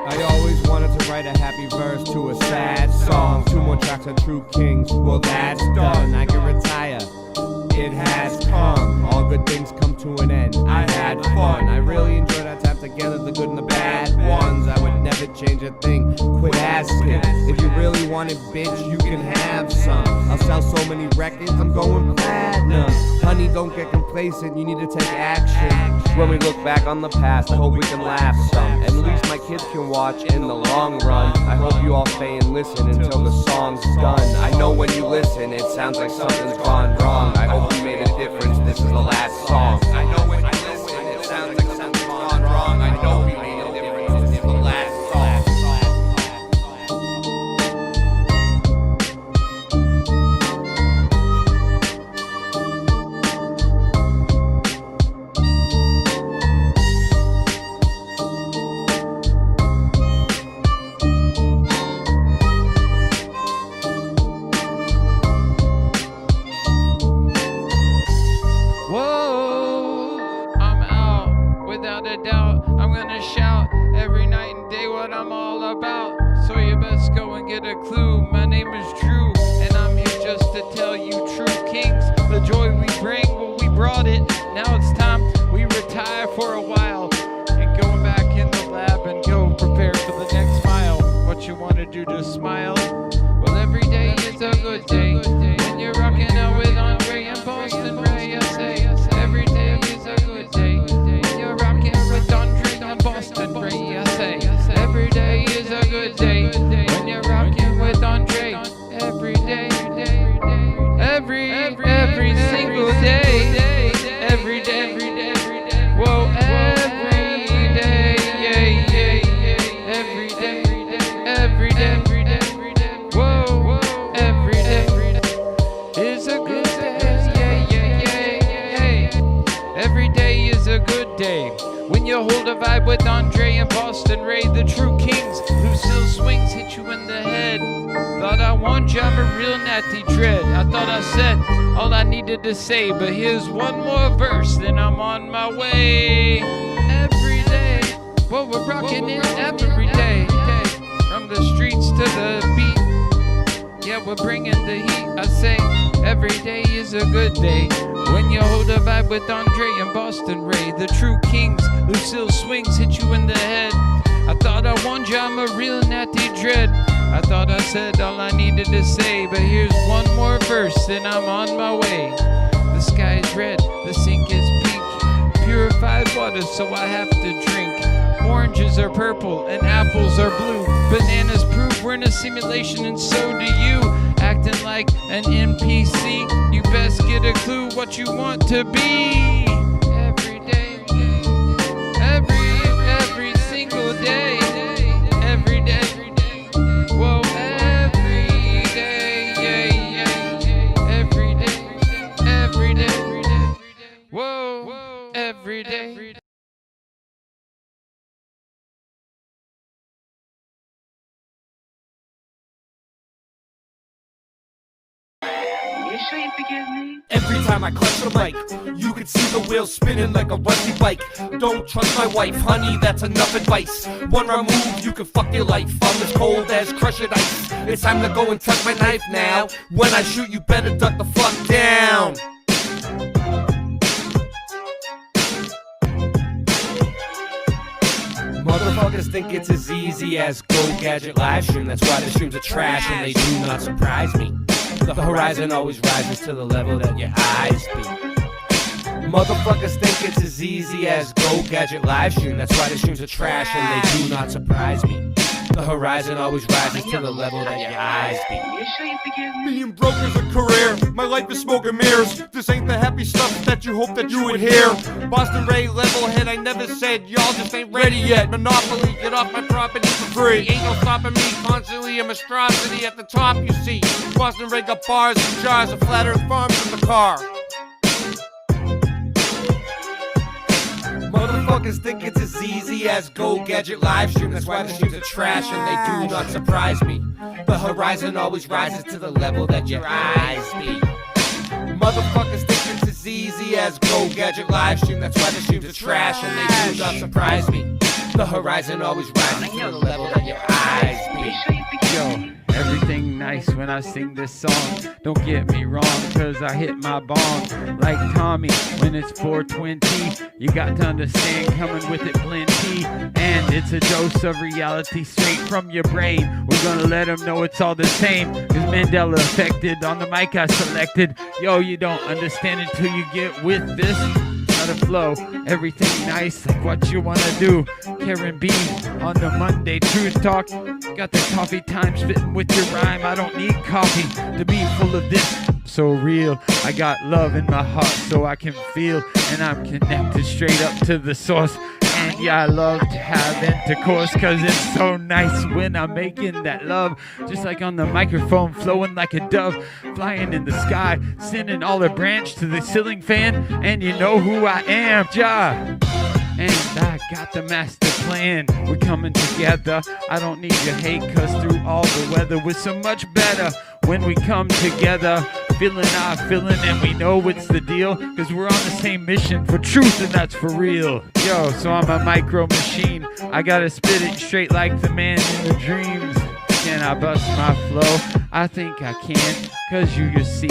I always wanted to write a happy verse to a sad song. 2 more tracks of True Kings, well that's done. I can retire, it has come. All good things come to an end. I had fun, I really enjoyed our time together, the good and the bad ones. I would never change a thing, quit asking. If you really want it, bitch, you can have some. I'll sell so many records, I'm going platinum. Honey, don't get complacent, you need to take action. When we look back on the past, I hope we can laugh some. At least my kids can watch in the long run. I hope you all stay and listen until the song's done. I know when you listen, it sounds like something's gone wrong. I hope we made a difference, this is the last song. I know when you listen, it sounds like something's gone wrong. I know we made a difference, this is the last song. To say, but here's one more verse, then I'm on my way. Every day, well, we're rocking it every day. From the streets to the beat, yeah, we're bringing the heat. I say, every day is a good day when you hold a vibe with Andre and Boston Ray. The True Kings, Lucille Swings hit you in the head. I thought I warned you, I'm a real natty dread. I thought I said all I needed to say, but here's one more verse, then I'm on my way. The sky is red, the sink is pink, purified water, so I have to drink. Oranges are purple and apples are blue. Bananas prove we're in a simulation and so do you. Acting like an NPC, you best get a clue what you want to be. Every day, every single day. Every day, whoa, every day, every day, whoa, every day. Sure you forgive me? Every time I clutch the mic, you can see the wheels spinning like a rusty bike. Don't trust my wife, honey, that's enough advice. One wrong move, you can fuck your life. I'm as cold as crushed ice. It's time to go and tuck my knife now. When I shoot, you better duck the fuck down. Motherfuckers think it's as easy as Go Gadget live stream. That's why the streams are trash and they do not surprise me. The horizon always rises to the level that your eyes be. Motherfuckers think it's as easy as Go Gadget live stream. That's why the streams are trash and they do not surprise me. The horizon always rises to the level that your eyes be. You sure you forgive me? Being broke is a career, my life is smoke and mirrors. This ain't the happy stuff that you hope that you would hear. Boston Ray, level head, I never said y'all just ain't ready yet. Monopoly, get off my property for free. Ain't no stopping me, constantly a monstrosity at the top, you see. Boston Ray got bars and jars of flat earth farms in the car. Motherfuckers think it's as easy as Go Gadget live stream. That's why the streams are trash and they do not surprise me. The horizon always rises to the level that your eyes be. Motherfuckers think it's as easy as Go Gadget live stream. That's why the streams are trash and they do not surprise me. The horizon always rises to the level that your eyes be. Yo, everything nice when I sing this song. Don't get me wrong, cause I hit my bong like Tommy when it's 420. You got to understand, coming with it plenty. And it's a dose of reality straight from your brain. We're gonna let them know it's all the same. Cause Mandela affected on the mic I selected. Yo, you don't understand until you get with this. Not a flow, everything nice, like what you wanna do. Karen B on the Monday Truth Talk. Got the coffee time spitting with your rhyme. I don't need coffee to be full of this. So real, I got love in my heart so I can feel, and I'm connected straight up to the source. And yeah, I love to have intercourse, cause it's so nice when I'm making that love. Just like on the microphone, flowing like a dove, flying in the sky, sending all the branch to the ceiling fan. And you know who I am, Ja. And I got the master plan. We're coming together. I don't need your hate, cause through all the weather we're so much better when we come together. Feeling our feeling, and we know it's the deal, cause we're on the same mission for truth, and that's for real. Yo, so I'm a micro machine. I gotta spit it straight like the man in the dreams. Can I bust my flow? I think I can, cause you see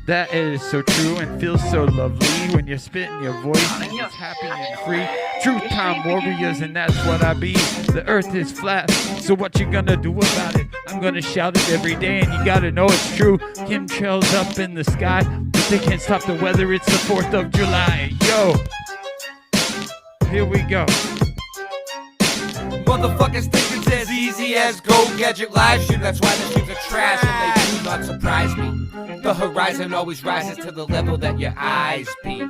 that it is so true and feels so lovely when you're spitting your voice and it's happy and free. Truth time warriors, and that's what I be. The earth is flat, so what you gonna do about it? I'm gonna shout it every day, and you gotta know it's true. Chemtrails up in the sky, but they can't stop the weather. It's the 4th of July. Yo, here we go. Motherfuckers think it's as easy as Go Gadget live stream. That's why the streams are trash and they do not surprise me. The horizon always rises to the level that your eyes be.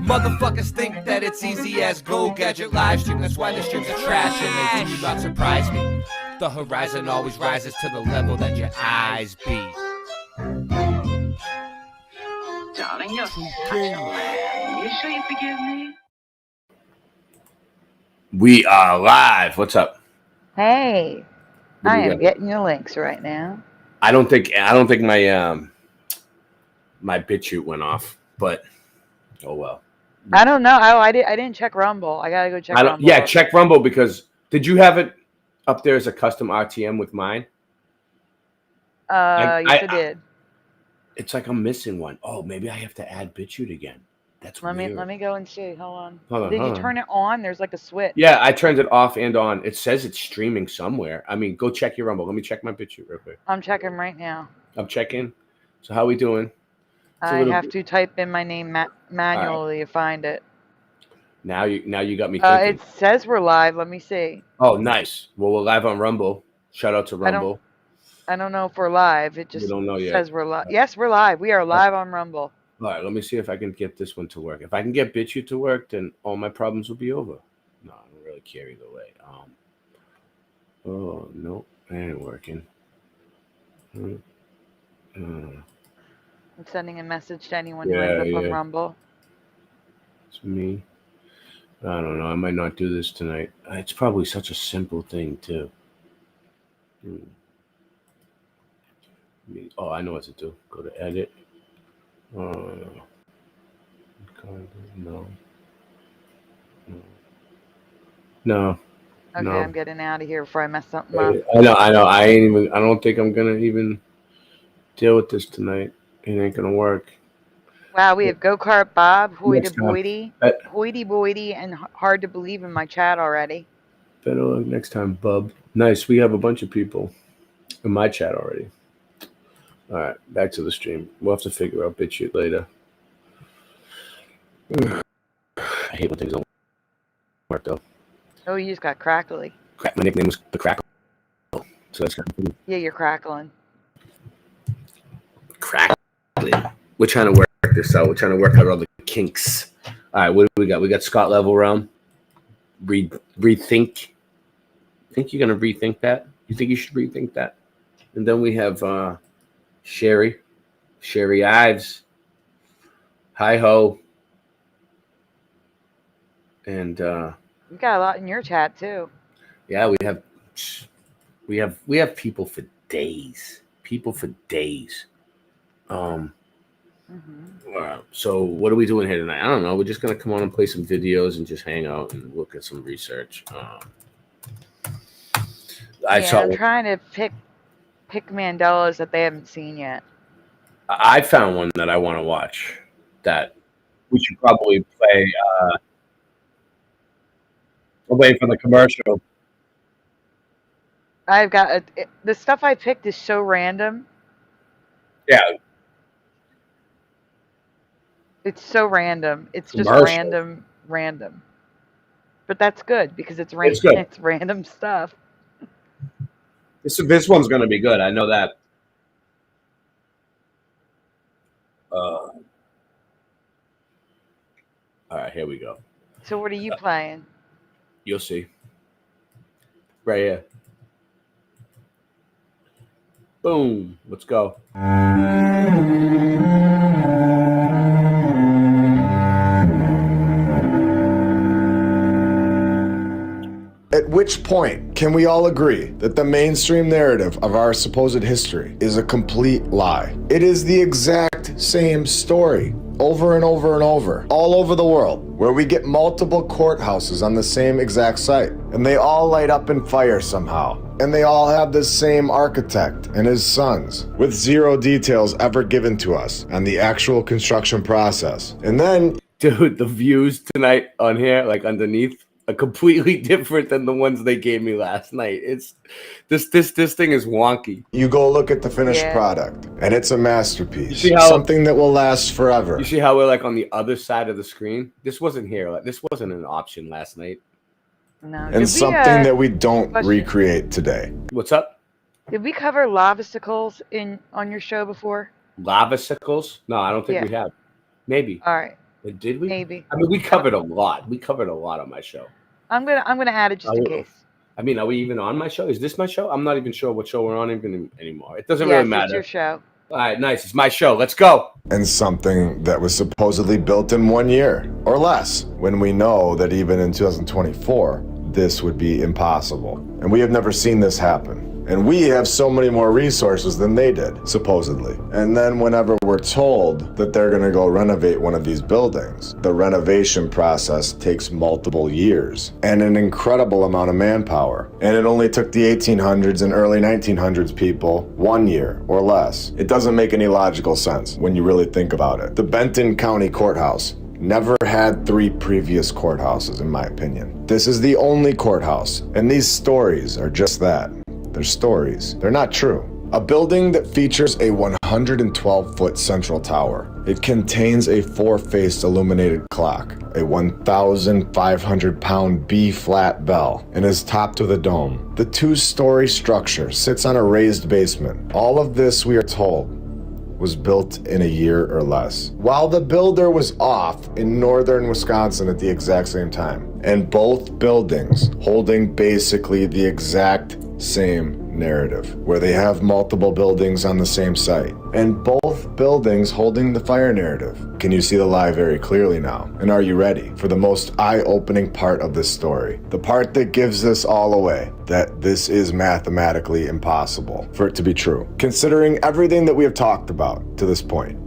Motherfuckers think that it's easy as Go Gadget live stream. That's why the streams are trash and they do not surprise me. The horizon always rises to the level that your eyes be. Darling, you're such a lamb. You sure you forgive me? We are live. What's up? Hey, What do I you am got? getting your links right now. I don't think my my BitChute went off, but oh well. I don't know. I didn't check Rumble. I gotta go check Rumble. Yeah, check Rumble, because did you have it up there as a custom RTM with mine? Yes, I did. It's like I'm missing one. Oh, maybe I have to add BitChute again. That's Let weird. me go and see. Hold on. Hold on, Did hold you on. turn it on? There's like a switch. Yeah, I turned it off and on. It says it's streaming somewhere. I mean, go check your Rumble. Let me check my BitChute real quick. I'm checking right now. I'm checking. So how we doing? I have to type in my name manually to find it. Now you got me thinking. It says we're live. Let me see. Oh, nice. Well, we're live on Rumble. Shout out to Rumble. I don't know if we're live. It just don't know yet. says we're live. Yes, we're live. We are live on Rumble. All right, let me see if I can get this one to work. If I can get BitChute to work, then all my problems will be over. No, I don't really care either way. Oh, no, that ain't working. I'm sending a message to anyone Yeah, who ends up on yeah. Rumble. It's me. I don't know. I might not do this tonight. It's probably such a simple thing, too. Oh, I know what to do. Go to edit. No. Okay, No. I'm getting out of here before I mess something up. I know. I don't think I'm gonna even deal with this tonight. It ain't gonna work. Wow, we have Go-Kart Bob, Next time. Hoity Boity, and Hard to Believe in my chat already. Better luck next time, bub. Nice. We have a bunch of people in my chat already. All right, back to the stream. We'll have to figure out BitChute later. I hate when things don't work, though. Oh, you just got crackly. My nickname was the Crackle, so that's kind of Yeah, you're crackling. crackly. We're trying to work this out. We're trying to work out all the kinks. All right, what do we got? We got Scott Level Realm. Rethink. Think you're gonna rethink that? You think you should rethink that? And then we have Sherry Ives. Hi ho. And You got a lot in your chat too. yeah, we have people for days. So what are we doing here tonight? I don't know. We're just gonna come on and play some videos and just hang out and look at some research. I'm trying to pick Mandelas that they haven't seen yet. I found one that I want to watch that we should probably play. Away from the commercial. I've got the stuff I picked is so random. Yeah. It's so random. It's just Commercial. random. But that's good because it's It's good. It's random stuff. This one's gonna be good. I know that. All right, here we go. So what are you playing? You'll see. Right here. Boom. Let's go. At which point can we all agree that the mainstream narrative of our supposed history is a complete lie? It is the exact same story over and over and over, all over the world, where we get multiple courthouses on the same exact site, and they all light up in fire somehow. And they all have the same architect and his sons, with zero details ever given to us on the actual construction process. And then, dude, the views tonight on here, like underneath, are completely different than the ones they gave me last night. It's this thing is wonky. You go look at the finished product, and it's a masterpiece. You see how, something that will last forever. You see how we're like on the other side of the screen? This wasn't here. Like, this wasn't an option last night. No. And something that we don't recreate today. What's up? Did we cover lavasicles on your show before? Lavasicles? No, I don't think we have. Maybe. All right. Did we? Maybe. I mean, we covered a lot. We covered a lot on my show. I'm gonna add it just in case. I mean, are we even on my show? Is this my show? I'm not even sure what show we're on even anymore. It doesn't really matter. It's your show. All right, nice. It's my show. Let's go. And something that was supposedly built in 1 year or less, when we know that even in 2024, this would be impossible. And we have never seen this happen. And we have so many more resources than they did, supposedly. And then whenever we're told that they're gonna go renovate one of these buildings, the renovation process takes multiple years and an incredible amount of manpower. And it only took the 1800s and early 1900s people 1 year or less. It doesn't make any logical sense when you really think about it. The Benton County Courthouse never had 3 previous courthouses, in my opinion. This is the only courthouse, and these stories are just that. They're stories. They're not true. A building that features a 112-foot central tower. It contains a 4-faced illuminated clock, a 1,500-pound B-flat bell, and is topped with a dome. The 2-story structure sits on a raised basement. All of this, we are told, was built in a year or less, while the builder was off in northern Wisconsin at the exact same time. And both buildings holding basically the exact same narrative, where they have multiple buildings on the same site, and both buildings holding the fire narrative. Can you see the lie very clearly now? And are you ready for the most eye-opening part of this story? The part that gives this all away, that this is mathematically impossible for it to be true, considering everything that we have talked about to this point.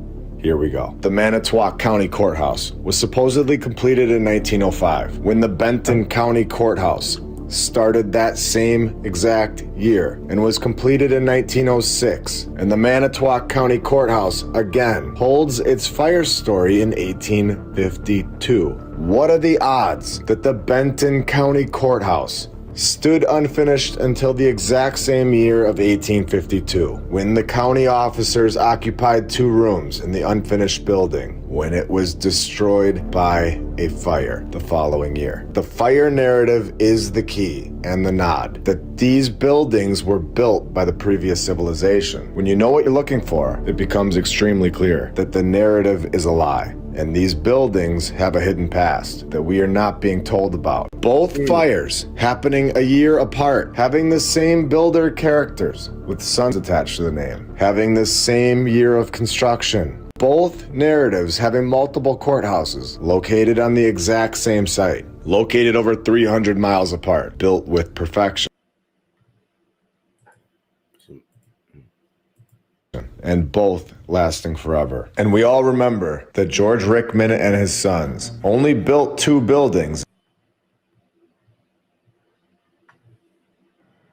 Here we go. The Manitowoc County Courthouse was supposedly completed in 1905, when the Benton County Courthouse started that same exact year and was completed in 1906. And the Manitowoc County Courthouse, again, holds its fire story in 1852. What are the odds that the Benton County Courthouse stood unfinished until the exact same year of 1852, when the county officers occupied 2 rooms in the unfinished building, when it was destroyed by a fire the following year? The fire narrative is the key and the nod that these buildings were built by the previous civilization. When you know what you're looking for, it becomes extremely clear that the narrative is a lie. And these buildings have a hidden past that we are not being told about. Both fires happening a year apart, having the same builder characters with sons attached to the name, having the same year of construction. Both narratives having multiple courthouses located on the exact same site, located over 300 miles apart, built with perfection. and both lasting forever. And we all remember that George Rickman and his sons only built 2 buildings.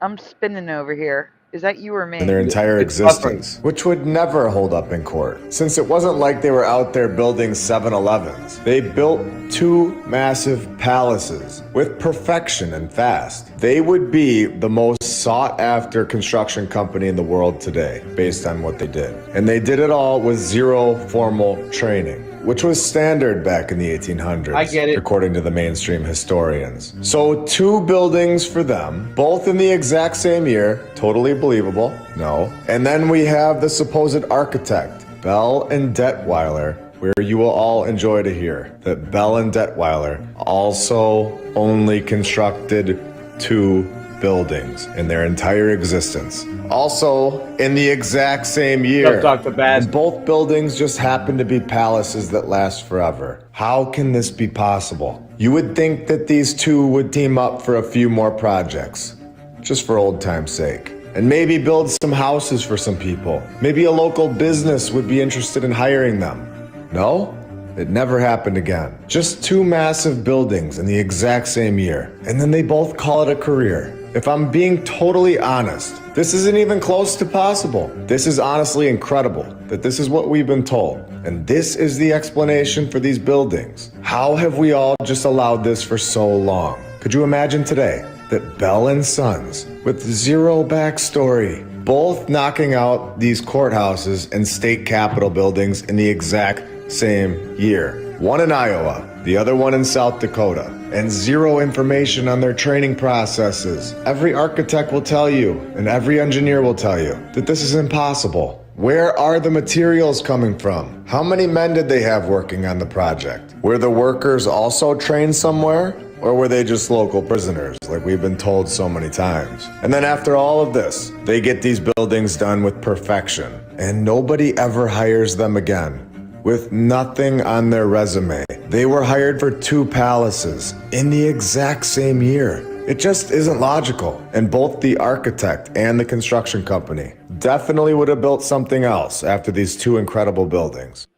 I'm spinning over here. Is that you or me? In their entire existence, which would never hold up in court, since it wasn't like they were out there building 7-Elevens. They built 2 massive palaces with perfection and fast. They would be the most sought-after construction company in the world today, based on what they did. And they did it all with 0 formal training, which was standard back in the 1800s, I get it, according to the mainstream historians. So 2 buildings for them, both in the exact same year, totally believable, no. And then we have the supposed architect, Bell and Detweiler, where you will all enjoy to hear that Bell and Detweiler also only constructed 2 buildings in their entire existence. Also, in the exact same year. Dr. Bass. And both buildings just happen to be palaces that last forever. How can this be possible? You would think that these 2 would team up for a few more projects, just for old time's sake. And maybe build some houses for some people. Maybe a local business would be interested in hiring them. No? It never happened again. Just 2 massive buildings in the exact same year. And then they both call it a career. If I'm being totally honest, this isn't even close to possible. This is honestly incredible that this is what we've been told. And this is the explanation for these buildings. How have we all just allowed this for so long? Could you imagine today that Bell and Sons, with 0 backstory, both knocking out these courthouses and state capitol buildings in the exact same year? One in Iowa, the other one in South Dakota, and 0 information on their training processes. Every architect will tell you, and every engineer will tell you, that this is impossible. Where are the materials coming from? How many men did they have working on the project? Were the workers also trained somewhere? Or were they just local prisoners, like we've been told so many times? And then after all of this, they get these buildings done with perfection, and nobody ever hires them again. With nothing on their resume. They were hired for 2 palaces in the exact same year. It just isn't logical. And both the architect and the construction company definitely would have built something else after these 2 incredible buildings.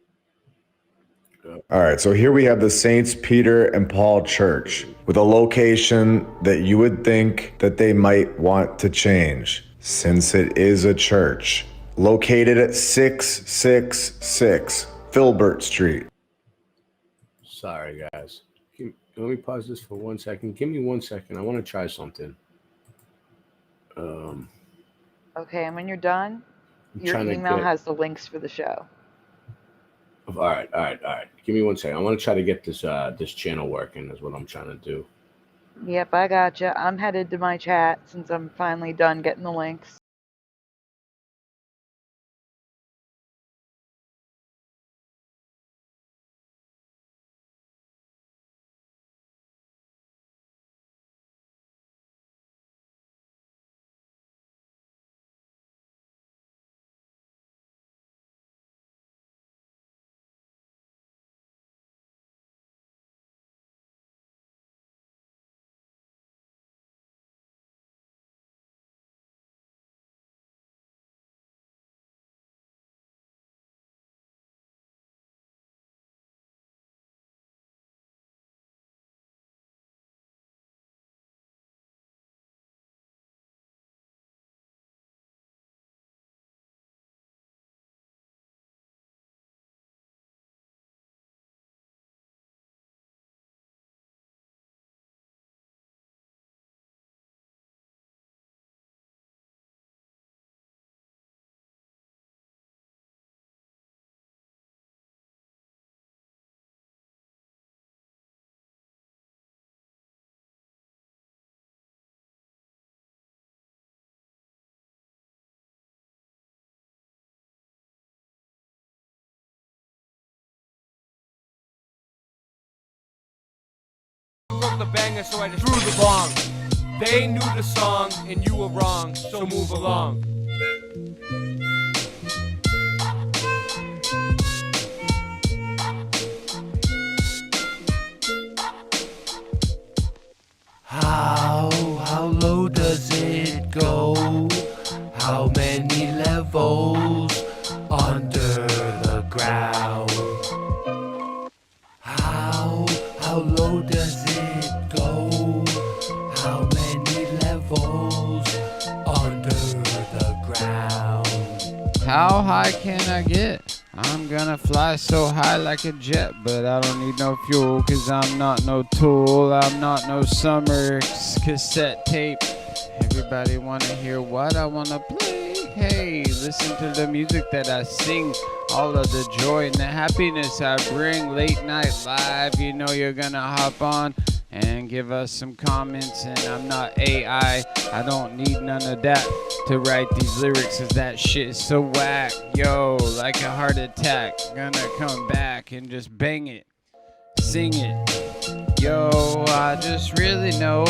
All right, so here we have the Saints Peter and Paul Church with a location that you would think that they might want to change, since it is a church located at 666 Filbert Street. Sorry, guys. Let me pause this for 1 second. Give me 1 second. I want to try something. Okay, and when you're done, your email has the links for the show. All right. Give me 1 second. I want to try to get this this channel working is what I'm trying to do. Yep, I gotcha. I'm headed to my chat since I'm finally done getting the links. Broke the banger, so I just threw the bong. They knew the song, and you were wrong, so move along. How low does it go? How many levels? levels under the ground. How high can I get? I'm gonna fly so high like a jet, but I don't need no fuel, cause I'm not no tool. I'm not no summer cassette tape. Everybody wanna hear what I wanna play. Hey, listen to the music that I sing. All of the joy and the happiness I bring. Late night live, you know you're gonna hop on and give us some comments. And I'm not AI, I don't need none of that to write these lyrics, cause that shit is so whack. Yo, like a heart attack, gonna come back and just bang it, sing it. Yo, I just really know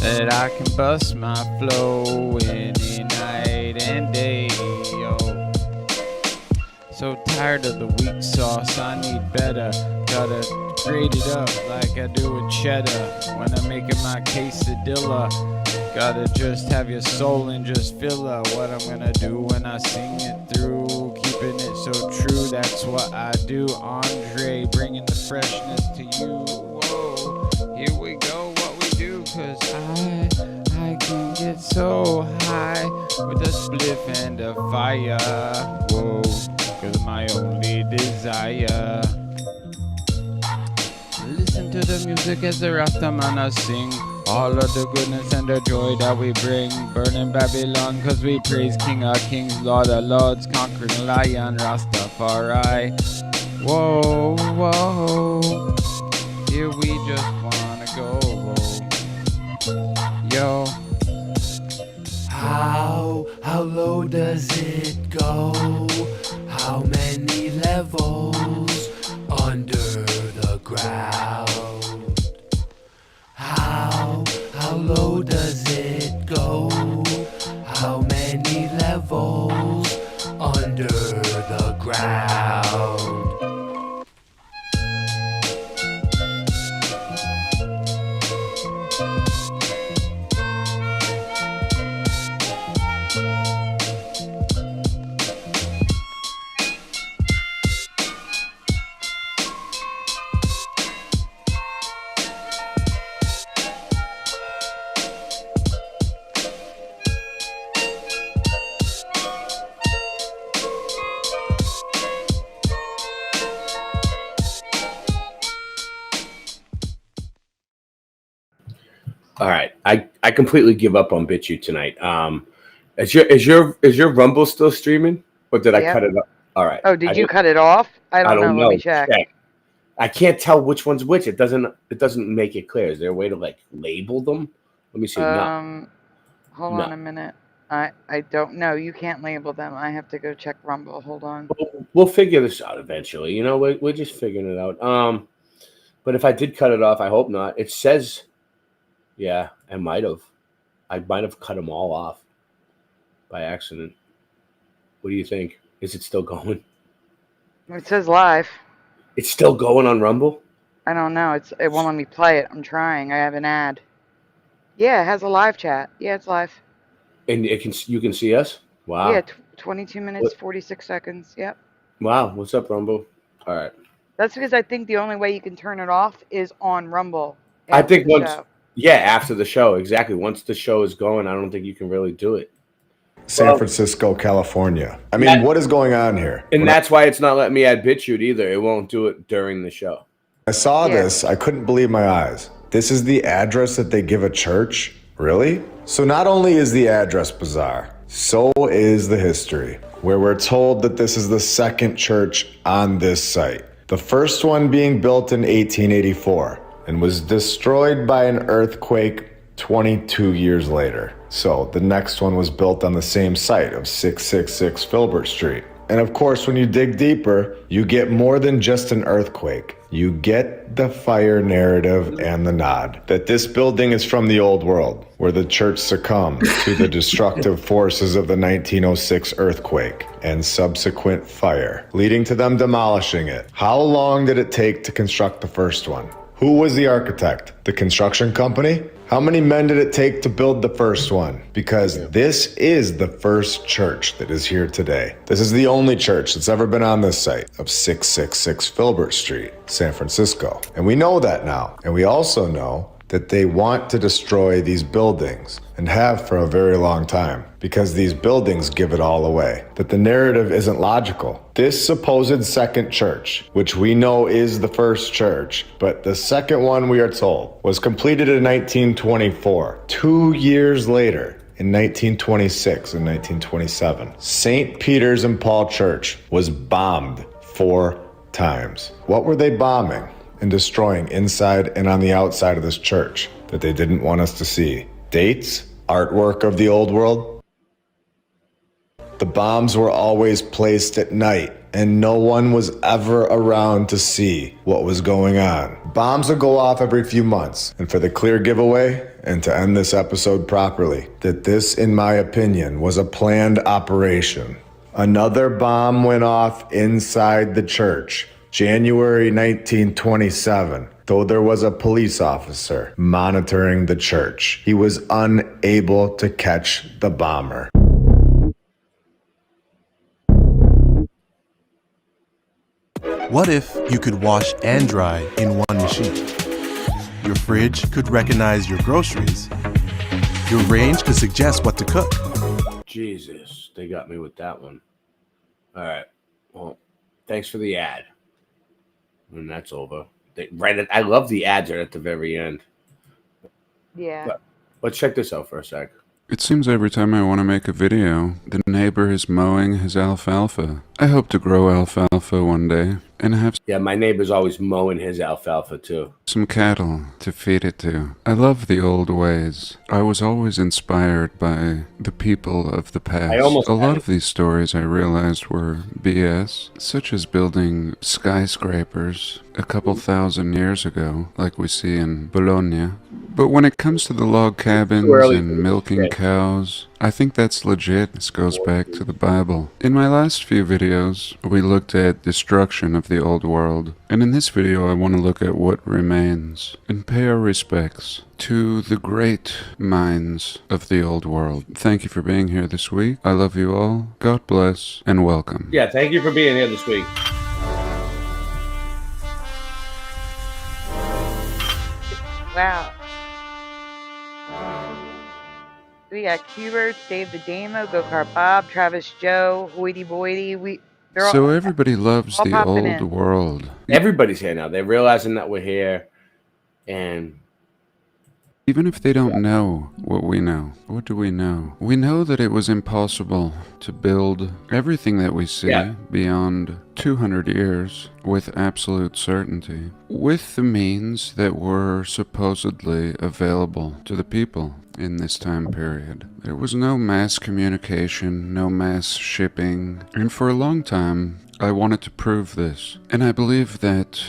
that I can bust my flow any night and day. Yo, so tired of the weak sauce, I need better. Gotta grade it up like I do with cheddar when I'm making my quesadilla. Gotta just have your soul and just feel what I'm gonna do when I sing it through. Keeping it so true, that's what I do. Andre, bringing the freshness to you. Whoa, here we go, what we do, cause I can get so high with a spliff and a fire. Whoa, cause my only desire. Listen to the music as the Rastamana sing. All of the goodness and the joy that we bring. Burning Babylon cause we praise King of Kings, Lord of Lords, conquering Lion, Rastafari. Whoa, whoa, here we just wanna go. Yo, How low does it go? How many levels under the ground? How low does it go? How many levels under the ground? All right, I completely give up on BitChute tonight. Is your Rumble still streaming, or did I cut it up? All right. Oh, did you cut it off? I don't know. Let me check. I can't tell which one's which. It doesn't make it clear. Is there a way to like label them? Let me see. Hold on a minute. I don't know. You can't label them. I have to go check Rumble. Hold on. We'll figure this out eventually. You know, we're just figuring it out. But if I did cut it off, I hope not. It says, yeah, I might have cut them all off by accident. What do you think? Is it still going? It says live. It's still going on Rumble? I don't know. It won't let me play it. I'm trying. I have an ad. Yeah, it has a live chat. Yeah, it's live. And you can see us? Wow. Yeah, 22 minutes, 46 seconds. Yep. Wow. What's up, Rumble? All right. That's because I think the only way you can turn it off is on Rumble. I think after the show, exactly. Once the show is going, I don't think you can really do it. San Francisco, California. I mean, what is going on here? And that's why it's not letting me add BitChute either. It won't do it during the show. I saw this. I couldn't believe my eyes. This is the address that they give a church? Really? So not only is the address bizarre, so is the history, where we're told that this is the second church on this site. The first one being built in 1884 and was destroyed by an earthquake 22 years later. So the next one was built on the same site of 666 Filbert Street. And of course, when you dig deeper, you get more than just an earthquake. You get the fire narrative and the nod that this building is from the old world, where the church succumbed to the destructive forces of the 1906 earthquake and subsequent fire, leading to them demolishing it. How long did it take to construct the first one? Who was the architect? The construction company? How many men did it take to build the first one? Because this is the first church that is here today. This is the only church that's ever been on this site of 666 Filbert Street, San Francisco. And we know that now. And we also know that they want to destroy these buildings and have for a very long time because these buildings give it all away. That the narrative isn't logical. This supposed second church, which we know is the first church, but the second one, we are told, was completed in 1924. 2 years later, in 1926 and 1927, St. Peter's and Paul Church was bombed 4 times. What were they bombing and destroying inside and on the outside of this church that they didn't want us to see? Dates? Artwork of the old world? The bombs were always placed at night, and no one was ever around to see what was going on. Bombs would go off every few months, and for the clear giveaway, and to end this episode properly, that this, in my opinion, was a planned operation. Another bomb went off inside the church, January 1927. Though there was a police officer monitoring the church, he was unable to catch the bomber. What if you could wash and dry in one machine? Your fridge could recognize your groceries. Your range could suggest what to cook. Jesus, they got me with that one. All right. Well, thanks for the ad. And that's over. I love the ads are at the very end. Yeah. But let's check this out for a sec. It seems every time I want to make a video, the neighbor is mowing his alfalfa. I hope to grow alfalfa one day and have My neighbor's always mowing his alfalfa too. some cattle to feed it to. I love the old ways. I was always inspired by the people of the past. A lot of these stories I realized were BS, such as building skyscrapers a couple thousand years ago, like we see in Bologna. But when it comes to the log cabins and milking cows, I think that's legit. This goes back to the Bible. In my last few videos, we looked at destruction of the old world. And in this video, I want to look at what remains and pay our respects to the great minds of the old world. Thank you for being here this week. I love you all. God bless and welcome. Yeah, thank you for being here this week. Wow. We got Q-Bird, Dave the Damo, Go-Kart Bob, Travis Joe, Hoity Boity. So everybody loves the old world. Everybody's here now. They're realizing that we're here. And even if they don't know what we know, what do we know? We know that it was impossible to build everything that we see beyond 200 years with absolute certainty, with the means that were supposedly available to the people in this time period. There was no mass communication, no mass shipping, and for a long time I wanted to prove this. And I believe that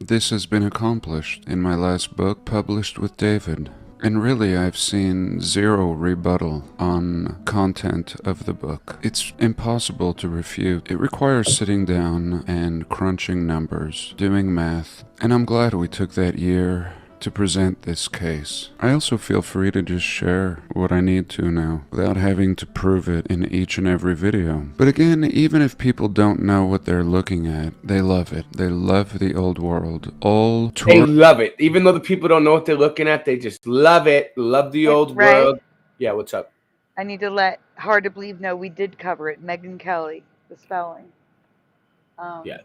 this has been accomplished in my last book, published with David. And really, I've seen zero rebuttal on content of the book. It's impossible to refute. It requires sitting down and crunching numbers, doing math, and I'm glad we took that year to present this case. I also feel free to just share what I need to now, without having to prove it in each and every video. But again, even if people don't know what they're looking at, they love it. They love the old world. They love it. Even though the people don't know what they're looking at, they just love it. Love the old world. Yeah, what's up? I need to let Hard to Believe know we did cover it. Megyn Kelly, the spelling. Yeah.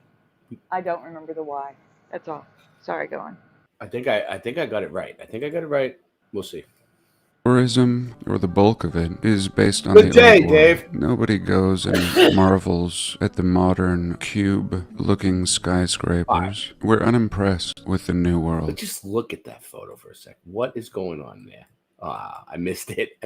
I don't remember the Y. That's all. Sorry, go on. I think I got it right. We'll see. Tourism, or the bulk of it, is based on Good the day, old world. Dave. Nobody goes and marvels at the modern cube-looking skyscrapers. We're unimpressed with the new world. But just look at that photo for a second. What is going on there? I missed it.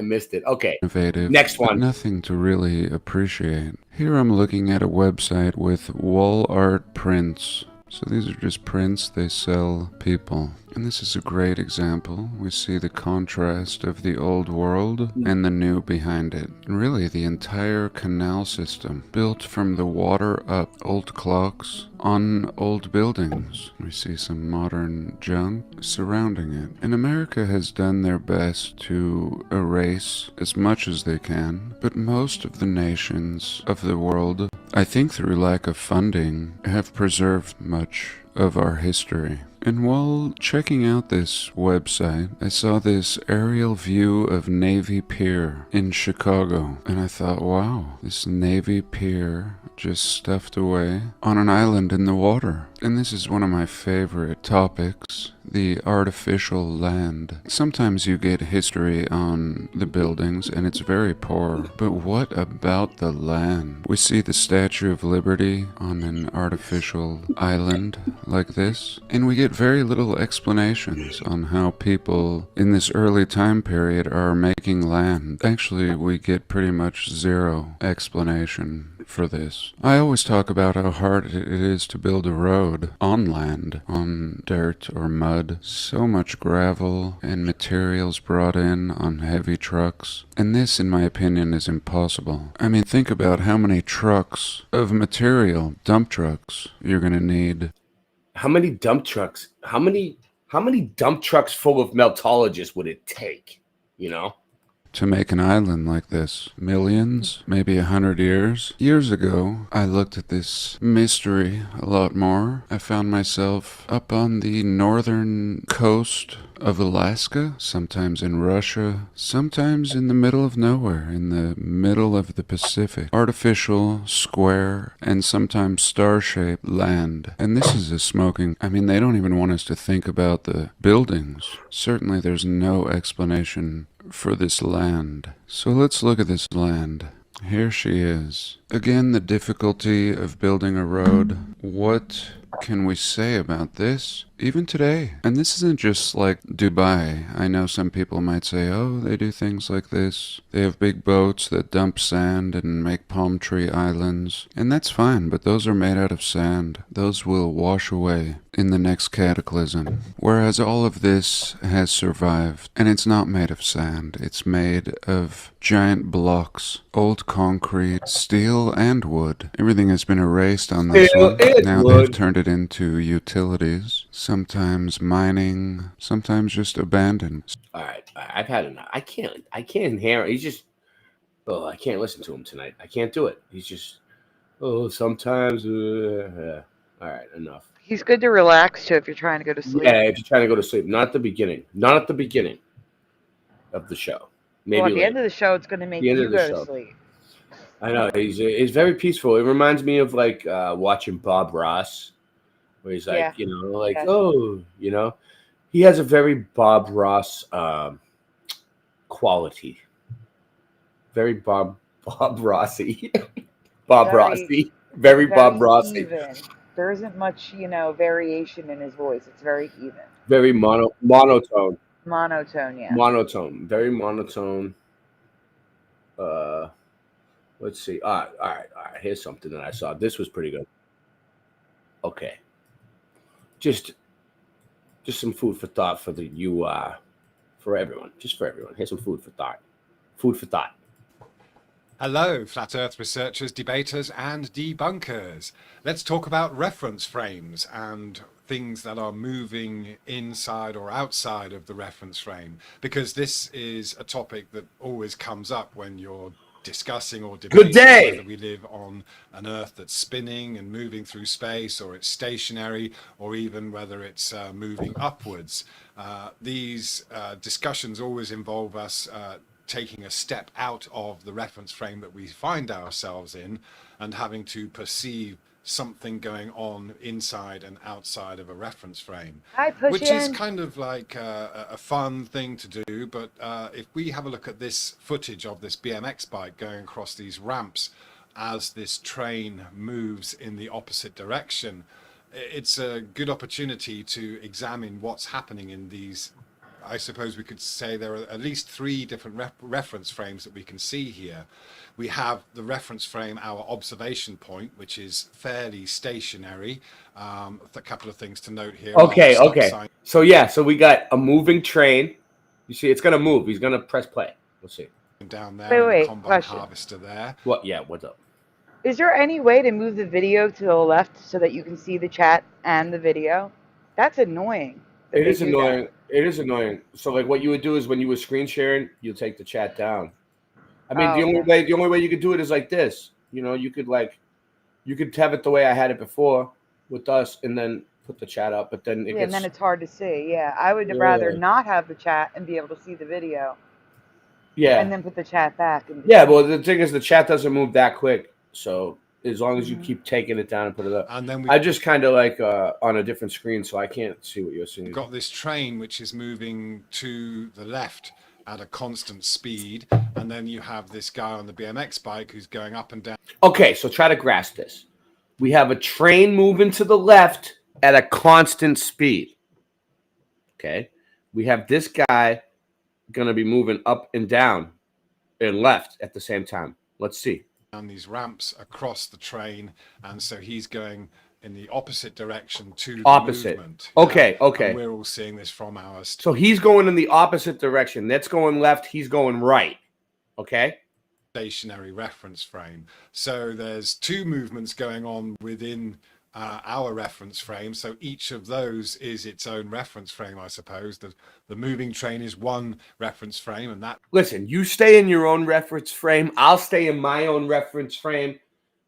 Okay. Innovative, Next one. But nothing to really appreciate. Here I'm looking at a website with wall art prints. So these are just prints they sell people. And this is a great example. We see the contrast of the old world and the new behind it. And really the entire canal system built from the water up, old clocks on old buildings. We see some modern junk surrounding it. And America has done their best to erase as much as they can, but most of the nations of the world, I think through lack of funding, have preserved much of our history. And while checking out this website, I saw this aerial view of Navy Pier in Chicago, and I thought, wow, this Navy Pier just stuffed away on an island in the water. And this is one of my favorite topics, the artificial land. Sometimes you get history on the buildings and it's very poor, but what about the land? We see the Statue of Liberty on an artificial island like this, and we get very little explanations on how people in this early time period are making land. Actually, we get pretty much zero explanation for this. I always talk about how hard it is to build a road on land, on dirt or mud. So much gravel and materials brought in on heavy trucks. And this, in my opinion, is impossible. I mean, think about how many trucks of material, dump trucks, you're gonna need. How many dump trucks? How many dump trucks full of meltologists would it take? You know? To make an island like this. Millions, maybe 100 years. Years ago, I looked at this mystery a lot more. I found myself up on the northern coast of Alaska, sometimes in Russia, sometimes in the middle of nowhere, in the middle of the Pacific. Artificial, square, and sometimes star-shaped land. And this is a smoking... I mean, they don't even want us to think about the buildings. Certainly there's no explanation for this land. So let's look at this land. Here she is. Again, the difficulty of building a road. What can we say about this? Even today. And this isn't just like Dubai. I know some people might say, oh, they do things like this. They have big boats that dump sand and make palm tree islands. And that's fine, but those are made out of sand. Those will wash away in the next cataclysm. Whereas all of this has survived. And it's not made of sand. It's made of giant blocks, old concrete, steel, and wood. Everything has been erased on this one. Now they've turned it into utilities. Sometimes mining, sometimes just abandoned. All right, I've had enough. I can't hear it. He's just, I can't listen to him tonight. I can't do it. He's just, sometimes. All right, enough. He's good to relax to if you're trying to go to sleep. Yeah, if you're trying to go to sleep. Not at the beginning. Not at the beginning of the show. Maybe well, at the later. end of the show, it's going to make you go to sleep. I know. He's very peaceful. It reminds me of like watching Bob Ross. Where he's like, he has a very Bob Ross quality. Very Bob Rossi. Very Bob Rossi. Even. There isn't much, variation in his voice. It's very even. Very monotone. Monotone, yeah. Monotone. Very monotone. Let's see. All right. Here's something that I saw. This was pretty good. Okay. Just some food for thought for for everyone. Just for everyone. Here's some food for thought. Food for thought. Hello, Flat Earth researchers, debaters, and debunkers. Let's talk about reference frames and things that are moving inside or outside of the reference frame, because this is a topic that always comes up when you're discussing or debating whether we live on an Earth that's spinning and moving through space, or it's stationary, or even whether it's moving upwards. These discussions always involve us taking a step out of the reference frame that we find ourselves in and having to perceive something going on inside and outside of a reference frame, which is kind of like a fun thing to do. But if we have a look at this footage of this BMX bike going across these ramps as this train moves in the opposite direction, it's a good opportunity to examine what's happening in these. I suppose we could say there are at least three different reference frames that we can see here. We have the reference frame, our observation point, which is fairly stationary. A couple of things to note here. Okay. So we got a moving train. You see, it's gonna move. He's gonna press play. We'll see. Down there, wait, the combine harvester there. What? Yeah. What's up? Is there any way to move the video to the left so that you can see the chat and the video? That's annoying. It is annoying. It is annoying. So, like, what you would do is when you were screen sharing, you take the chat down. I mean, the only way you could do it is like this. You could have it the way I had it before with us, and then put the chat up, but then it Yeah, gets and then it's hard to see. Yeah, I would Yeah. rather not have the chat and be able to see the video, yeah. and then put the chat back. And Yeah, well, the thing is, the chat doesn't move that quick. So as long as you Mhm. keep taking it down and put it up. And then I just kind of like on a different screen, so I can't see what you're seeing. we've got this train which is moving to the left at a constant speed, and then you have this guy on the BMX bike who's going up and down. Okay, so try to grasp this. We have a train moving to the left at a constant speed. Okay. We have this guy going to be moving up and down and left at the same time. Let's see. Down these ramps across the train, and so he's going in the opposite direction to the Opposite. movement. Okay, okay. And we're all seeing this from our So he's going in the opposite direction. That's going left. He's going right. Okay. stationary reference frame. So there's two movements going on within our reference frame. So each of those is its own reference frame, I suppose. The moving train is one reference frame, and that. Listen, you stay in your own reference frame. I'll stay in my own reference frame.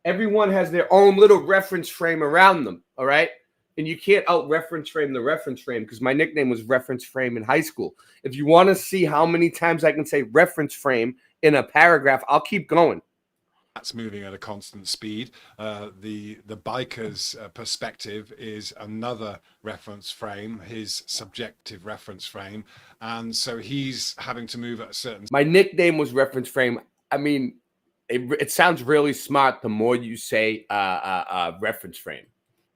Everyone has their own little reference frame around them. All right. And you can't out reference frame the reference frame, because my nickname was reference frame in high school. If you want to see how many times I can say reference frame in a paragraph, I'll keep going. That's moving at a constant speed. The biker's perspective is another reference frame, his subjective reference frame, and so he's having to move at a certain. My nickname was reference frame. I mean, it sounds really smart the more you say reference frame.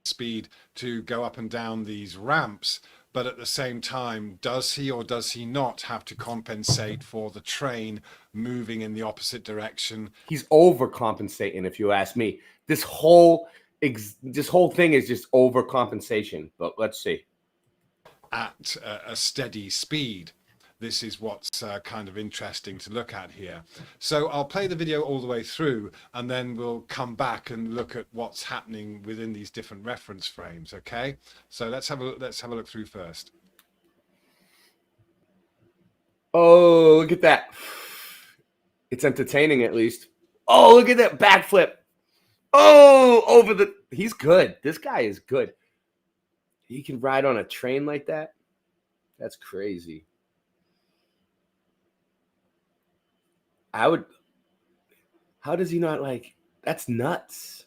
Speed to go up and down these ramps, but at the same time, does he or does he not have to compensate for the train moving in the opposite direction? He's overcompensating, if you ask me. This whole thing is just overcompensation. But let's see. At a steady speed. This is what's kind of interesting to look at here. So I'll play the video all the way through, and then we'll come back and look at what's happening within these different reference frames. Okay, so let's have a look through first. Oh, look at that! It's entertaining, at least. Oh, look at that backflip! Oh, over the. He's good. This guy is good. He can ride on a train like that. That's crazy. How does he not like, that's nuts.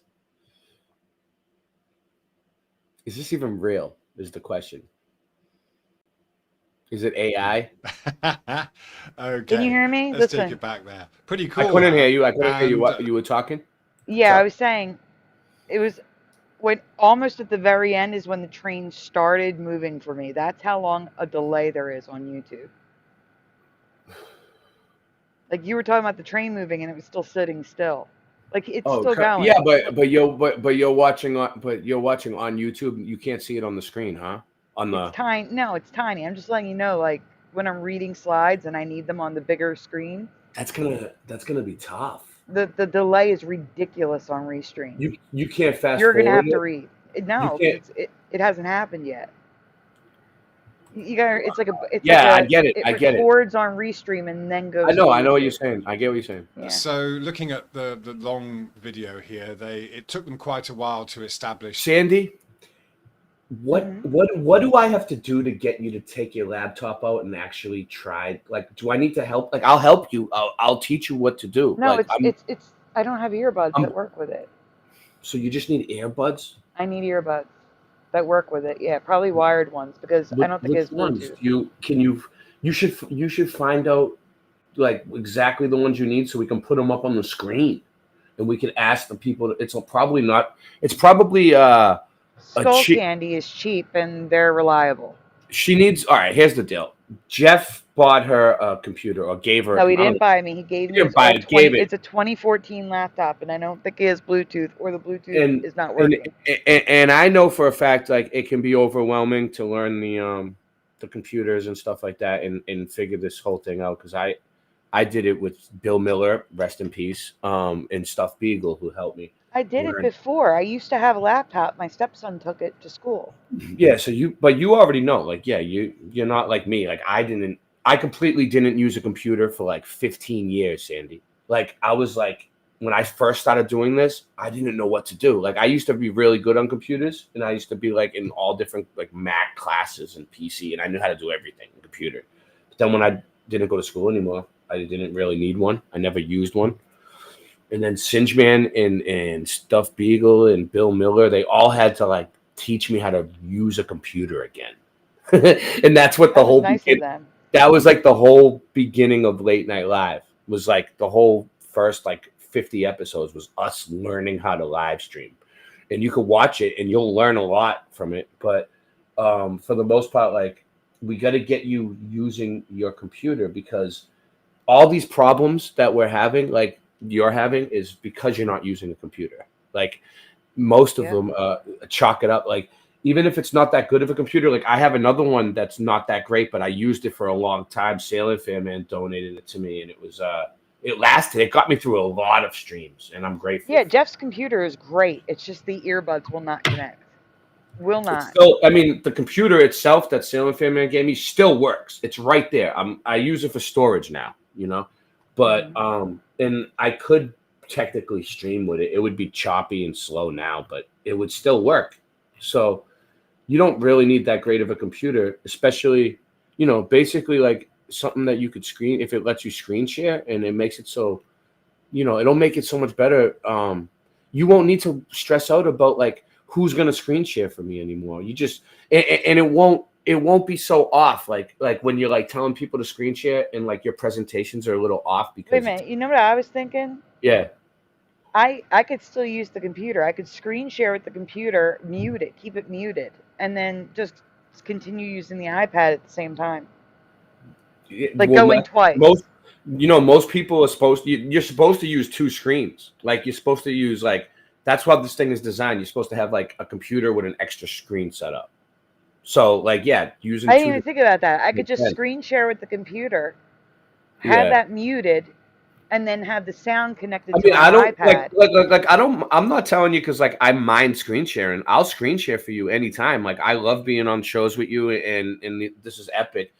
Is this even real? Is the question. Is it AI? Okay. Can you hear me? Let's Listen. take it back there. Pretty cool. I couldn't hear you. I couldn't hear you. What you were talking? Yeah, I was saying, it was when almost at the very end is when the train started moving for me. That's how long a delay there is on YouTube. Like you were talking about the train moving and it was still sitting still. Like it's still going. Yeah, but you're watching on YouTube. You can't see it on the screen, huh? On the It's tiny. No, it's tiny. I'm just letting you know, like when I'm reading slides and I need them on the bigger screen. That's gonna be tough. The delay is ridiculous on Restream. You can't fast. You're gonna have forward to it? read. No, it hasn't happened yet. You got. It's like a. It's Yeah, like I get it. I get it. It records on Restream and then goes. I know what to you're YouTube. saying. I get what you're saying. Yeah. So looking at the long video here, it took them quite a while to establish. Sandy, what do I have to do to get you to take your laptop out and actually try? Like, do I need to help? Like, I'll help you. I'll teach you what to do. No, like, it's. I don't have earbuds that work with it. So you just need earbuds? I need earbuds that work with it. Yeah, probably wired ones because I don't think it has Bluetooth. You should find out like exactly the ones you need so we can put them up on the screen and we can ask the people. It's probably Skull Candy is cheap and they're reliable. She needs. All right, here's the deal. Jeff bought her a computer or gave her. No, he didn't buy me. He gave me. It's a 2014 laptop, and I don't think it has Bluetooth, or the Bluetooth is not working. And I know for a fact, like it can be overwhelming to learn the computers and stuff like that, and figure this whole thing out. Because I did it with Bill Miller, rest in peace, and Stuff Beagle, who helped me. I did it before. I used to have a laptop. My stepson took it to school. Yeah, so you already know, like, yeah, you're not like me. Like I completely didn't use a computer for like 15 years, Sandy. Like I was like when I first started doing this, I didn't know what to do. Like I used to be really good on computers, and I used to be like in all different like Mac classes and PC, and I knew how to do everything in computer. But then when I didn't go to school anymore, I didn't really need one. I never used one. And then Singeman and Stuff Beagle and Bill Miller, they all had to like teach me how to use a computer again. And that's what the That was whole nice of them. that was like the whole beginning of Late Night Live. Was like the whole first like 50 episodes was us learning how to live stream. And you could watch it and you'll learn a lot from it. But for the most part, like we got to get you using your computer, because all these problems that we're having, like you're having, is because you're not using a computer. Like most of them chalk it up. Like even if it's not that good of a computer, like I have another one that's not that great, but I used it for a long time. Sailing Fan Man donated it to me, and it was it lasted. It got me through a lot of streams, and I'm grateful. Yeah, Jeff's computer is great. It's just the earbuds will not connect. Will It's not. still, I mean, the computer itself that Sailing Fan Man gave me still works. It's right there. I use it for storage now, you know. But and I could technically stream with it. It would be choppy and slow now, but it would still work. So you don't really need that great of a computer, especially, you know, basically like something that you could screen, if it lets you screen share and it makes it so, you know, it'll make it so much better. You won't need to stress out about like who's gonna screen share for me anymore. You just and it won't be so off like when you're like telling people to screen share and like your presentations are a little off because Wait a minute. You know what I was thinking? yeah. I could still use the computer. I could screen share with the computer, mute it, keep it muted, and then just continue using the iPad at the same time. Like Well, going twice. Most people are you're supposed to use two screens. Like you're supposed to use like, that's why this thing is designed. You're supposed to have like a computer with an extra screen set up. So like, yeah, using I didn't even think about that. I could just sense. screen share with the computer, have that muted, and then have the sound connected to my I don't iPad. I'm not telling you because like I mind screen sharing. I'll screen share for you anytime. Like I love being on shows with you, and this is epic.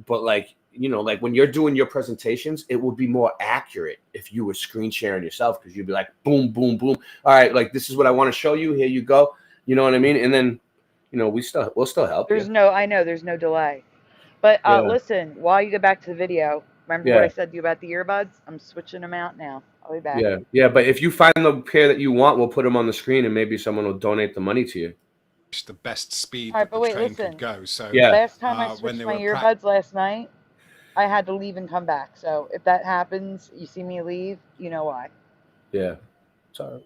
But like, you know, like when you're doing your presentations, it will be more accurate if you were screen sharing yourself, because you'd be like, boom, boom, boom. All right, like this is what I want to show you. Here you go. You know what I mean? And then, you know, we'll still help you. I know there's no delay. But listen, while you go back to the video, remember what I said to you about the earbuds? I'm switching them out now. I'll be back. Yeah. But if you find the pair that you want, we'll put them on the screen, and maybe someone will donate the money to you. The best speed that the train could go. So last time I switched my earbuds last night, I had to leave and come back. So if that happens, you see me leave, you know why. Yeah. Sorry.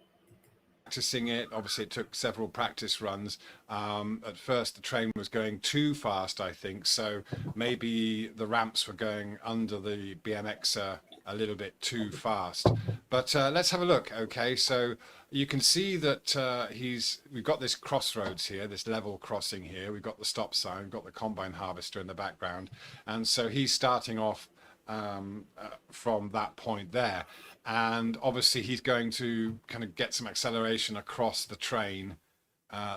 Practicing it, obviously it took several practice runs. At first the train was going too fast, I think, so maybe the ramps were going under the BMXer a little bit too fast. But let's have a look. Okay, so you can see that we've got this crossroads here, this level crossing here. We've got the stop sign, we've got the combine harvester in the background, and so he's starting off from that point there. And obviously he's going to kind of get some acceleration across the train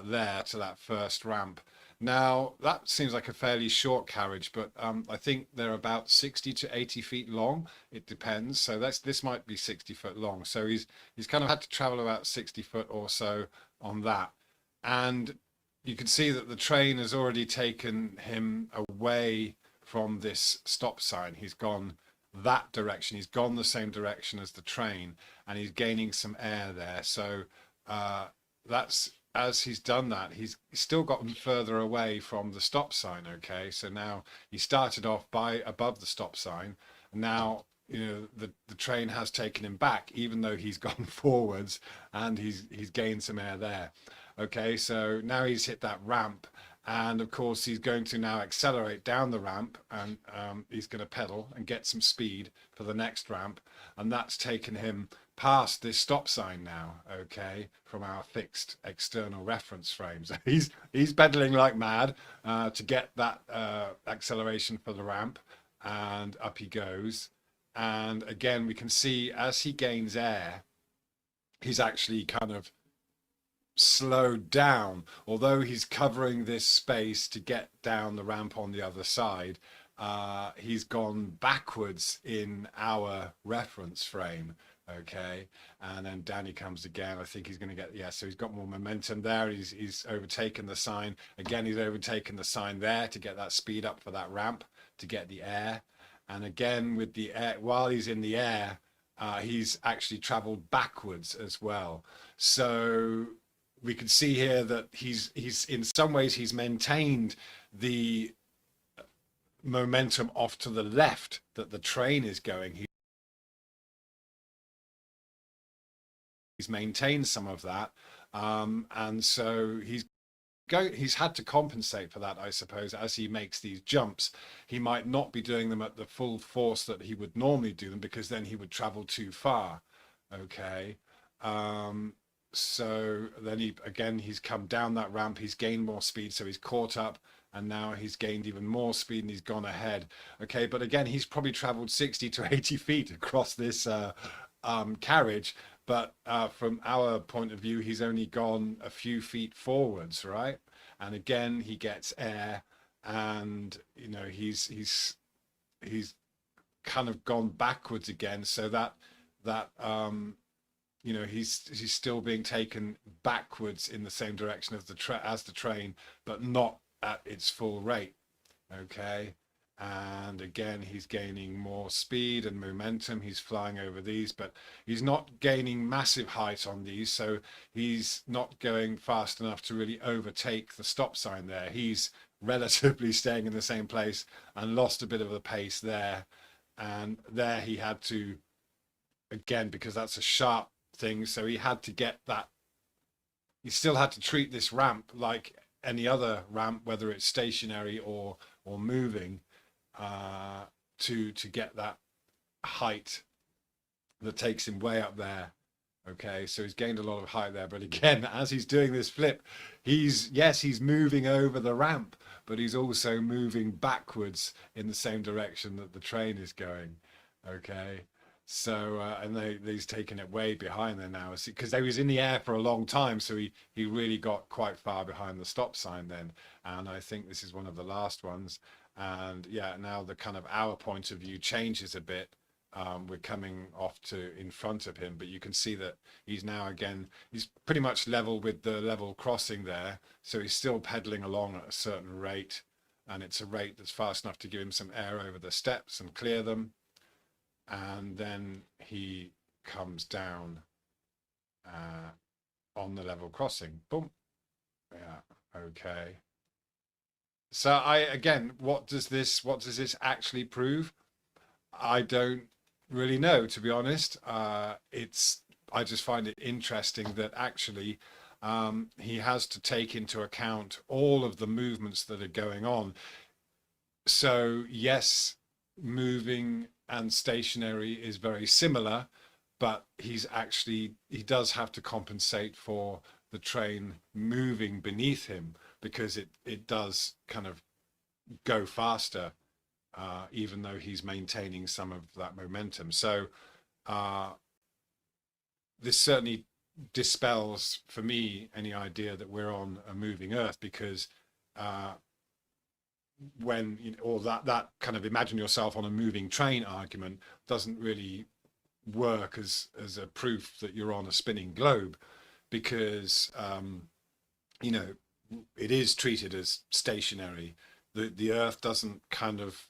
there to that first ramp. Now, that seems like a fairly short carriage, but I think they're about 60 to 80 feet long. It depends. So this might be 60 foot long. So he's kind of had to travel about 60 foot or so on that. And you can see that the train has already taken him away from this stop sign. He's gone that direction. He's gone the same direction as the train, and he's gaining some air there. So that's, as he's done that, he's still gotten further away from the stop sign. Okay, so now he started off above the stop sign. Now, you know, the train has taken him back, even though he's gone forwards, and he's gained some air there. Okay, so now he's hit that ramp, and of course he's going to now accelerate down the ramp, and he's going to pedal and get some speed for the next ramp, and that's taken him past this stop sign now, okay, from our fixed external reference frames. He's pedaling like mad to get that acceleration for the ramp, and up he goes. And again, we can see as he gains air, he's actually kind of slowed down. Although he's covering this space to get down the ramp on the other side, he's gone backwards in our reference frame. Okay, and then Danny comes again. I think he's going to get, yeah, so he's got more momentum there. He's overtaken the sign. Again, he's overtaken the sign there to get that speed up for that ramp, to get the air. And again, with the air, while he's in the air, he's actually traveled backwards as well. So we can see here that he's in some ways, he's maintained the momentum off to the left that the train is going. He's maintained some of that, and so he's had to compensate for that, I suppose, as he makes these jumps. He might not be doing them at the full force that he would normally do them, because then he would travel too far. Okay, so then he's come down that ramp, he's gained more speed, so he's caught up, and now he's gained even more speed and he's gone ahead. Okay, but again, he's probably traveled 60 to 80 feet across this carriage. But from our point of view, he's only gone a few feet forwards, right? And again, he gets air, and he's kind of gone backwards again. So that he's still being taken backwards in the same direction as the train, but not at its full rate. Okay. And again, he's gaining more speed and momentum. He's flying over these, but he's not gaining massive height on these. So he's not going fast enough to really overtake the stop sign there. He's relatively staying in the same place and lost a bit of the pace there. And there he had to, again, because that's a sharp thing. So he had to get that. He still had to treat this ramp like any other ramp, whether it's stationary or moving. To get that height that takes him way up there. Okay, so he's gained a lot of height there, but again, as he's doing this flip, he's moving over the ramp, but he's also moving backwards in the same direction that the train is going. Okay, so and he's taken it way behind there now, because he was in the air for a long time, so he really got quite far behind the stop sign then, and I think this is one of the last ones. And yeah, now the kind of our point of view changes a bit. We're coming off to in front of him, but you can see that he's now again, he's pretty much level with the level crossing there. So he's still pedaling along at a certain rate, and it's a rate that's fast enough to give him some air over the steps and clear them. And then he comes down on the level crossing. Boom. Yeah, okay. So again, what does this actually prove? I don't really know, to be honest. I just find it interesting that actually he has to take into account all of the movements that are going on. So yes, moving and stationary is very similar, but he does have to compensate for the train moving beneath him, because it does kind of go faster, even though he's maintaining some of that momentum. So this certainly dispels for me any idea that we're on a moving Earth, because or that kind of imagine yourself on a moving train argument doesn't really work as a proof that you're on a spinning globe, because it is treated as stationary. The Earth doesn't kind of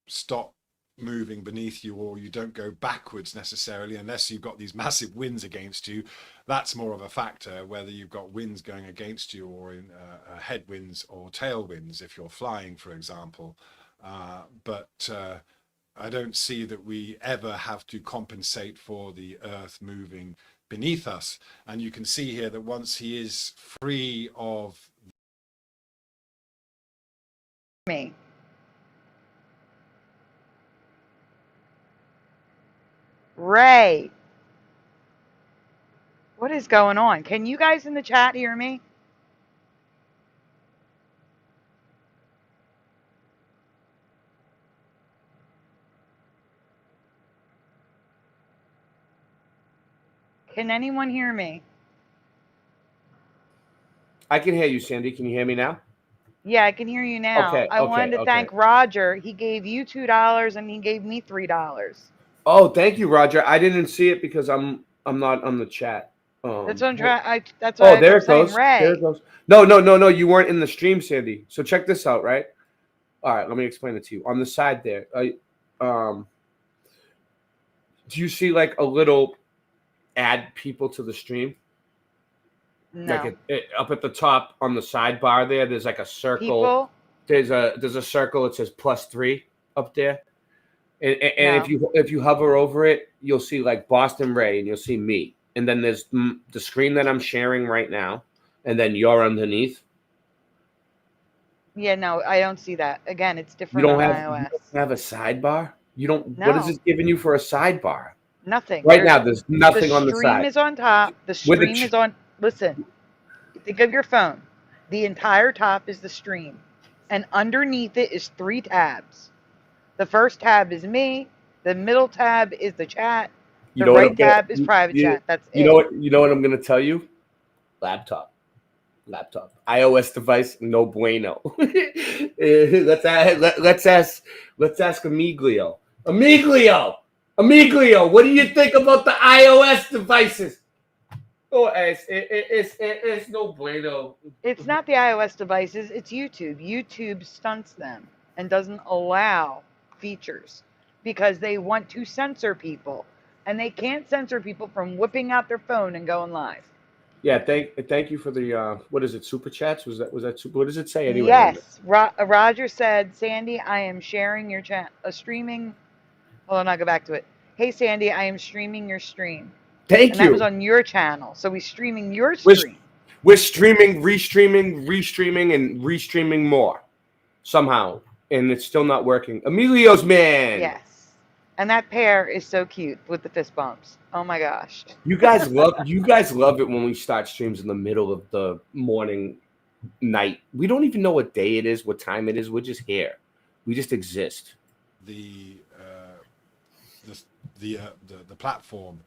stop moving beneath you, or you don't go backwards necessarily unless you've got these massive winds against you. That's more of a factor, whether you've got winds going against you or in headwinds or tailwinds if you're flying, for example. But I don't see that we ever have to compensate for the Earth moving beneath us. And you can see here that once he is free of me. Ray, what is going on? Can you guys in the chat hear me? Can anyone hear me? I can hear you, Sandy. Can you hear me now? Yeah, I can hear you now. I wanted to thank Roger. He gave you $2 and he gave me $3. Oh, thank you, Roger. I didn't see it because I'm not on the chat. That's what I'm What- trying. That's Oh, why I there kept it saying goes. There it Ray. goes. No, no, no, no. You weren't in the stream, Sandy. So check this out, right? All right, let me explain it to you. On the side there, um, do you see like a little add people to the stream? Like No. up at the top on the sidebar there, there's like a circle. People? There's a circle. It says +3 up there. And No. if you hover over it, you'll see like Boston Ray, and you'll see me. And then there's the screen that I'm sharing right now, and then you're underneath. Yeah, no, I don't see that. Again, it's You different don't on have iOS. a sidebar. You don't. What is No, this giving you for a sidebar? nothing. Right now, there's nothing The on the stream side. is on top. The With the stream is on. Listen, think of your phone. The entire top is the stream, and underneath it is 3 tabs. The first tab is me. The middle tab is the chat. You The know what I'm right gonna. tab is private You, chat. That's you know it. what? You know what I'm gonna tell you. Laptop, iOS device, no bueno. Let's ask Amiglio. What do you think about the iOS devices? Oh, it's no bueno. It's not the iOS devices. It's YouTube. YouTube stunts them and doesn't allow features because they want to censor people, and they can't censor people from whipping out their phone and going live. Yeah, thank you for the what is it? Super chats? Was that super, what does it say anyway? Yes, Roger said, Sandy, I am sharing your chat, streaming. Hold on, I'll go back to it. Hey, Sandy, I am streaming your stream. Thank And that was you. on your channel. So we're streaming your We're, stream. we're streaming, restreaming, and restreaming more somehow, and it's still not working. Emilio's man. Yes. And that pair is so cute with the fist bumps. Oh my gosh. You guys love it when we start streams in the middle of the morning, night. We don't even know what day it is, what time it is. We're just here. We just exist. The platform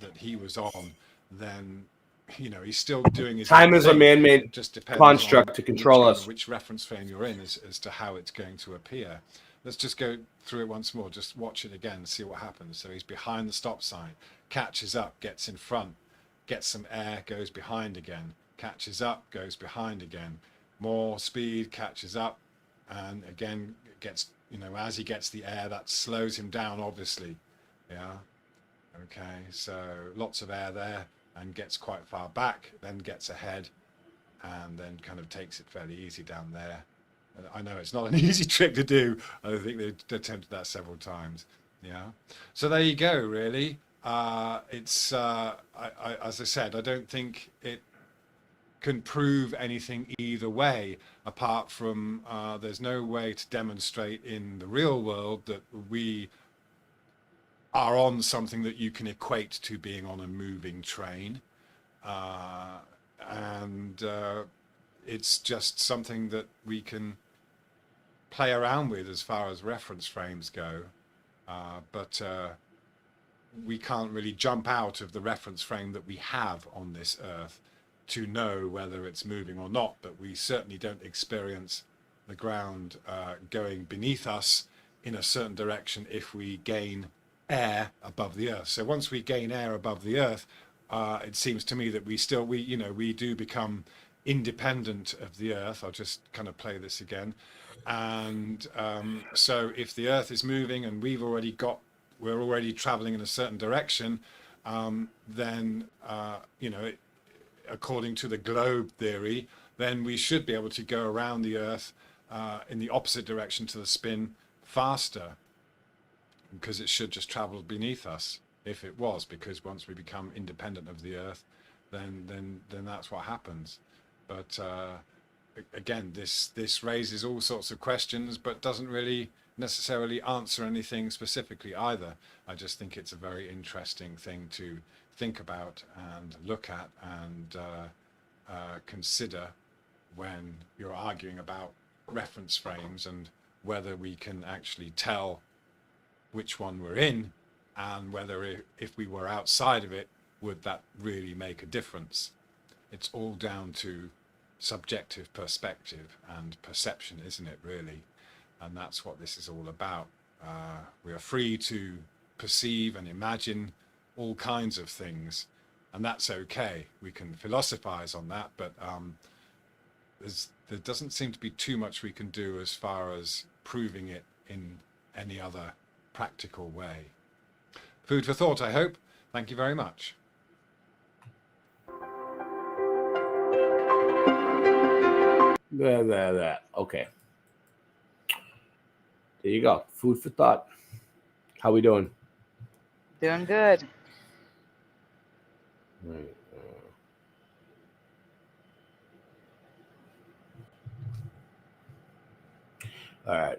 that he was on, then he's still doing his Time own is a thing. man-made It just depends construct on to control us. which reference frame you're in as to how it's going to appear. Let's just go through it once more. Just watch it again and see what happens. So he's behind the stop sign, catches up, gets in front, gets some air, goes behind again, catches up, goes behind again, more speed, catches up, and again gets, as he gets the air, that slows him down, obviously. Yeah. Okay, so lots of air there, and gets quite far back, then gets ahead, and then kind of takes it fairly easy down there. I know it's not an easy trick to do. I think they attempted that several times. Yeah. So there you go, really. It's, as I said, I don't think it can prove anything either way, apart from there's no way to demonstrate in the real world that we are on something that you can equate to being on a moving train. And it's just something that we can play around with as far as reference frames go. But we can't really jump out of the reference frame that we have on this Earth to know whether it's moving or not. But we certainly don't experience the ground going beneath us in a certain direction if we gain air above the Earth. So once we gain air above the Earth, it seems to me that we do become independent of the Earth. I'll just kind of play this again. And so if the Earth is moving and we're already traveling in a certain direction, then according to the globe theory, then we should be able to go around the Earth in the opposite direction to the spin faster, because it should just travel beneath us if it was, because once we become independent of the Earth, then that's what happens. But again, this raises all sorts of questions, but doesn't really necessarily answer anything specifically either. I just think it's a very interesting thing to think about and look at and consider when you're arguing about reference frames and whether we can actually tell which one we're in, and whether if we were outside of it, would that really make a difference. It's all down to subjective perspective and perception, isn't it, really? And that's what this is all about. We are free to perceive and imagine all kinds of things, and that's okay. We can philosophize on that, but there doesn't seem to be too much we can do as far as proving it in any other practical way. Food for thought, I hope. Thank you very much. Okay. There you go. Food for thought. How we doing? Doing good. Right. All right.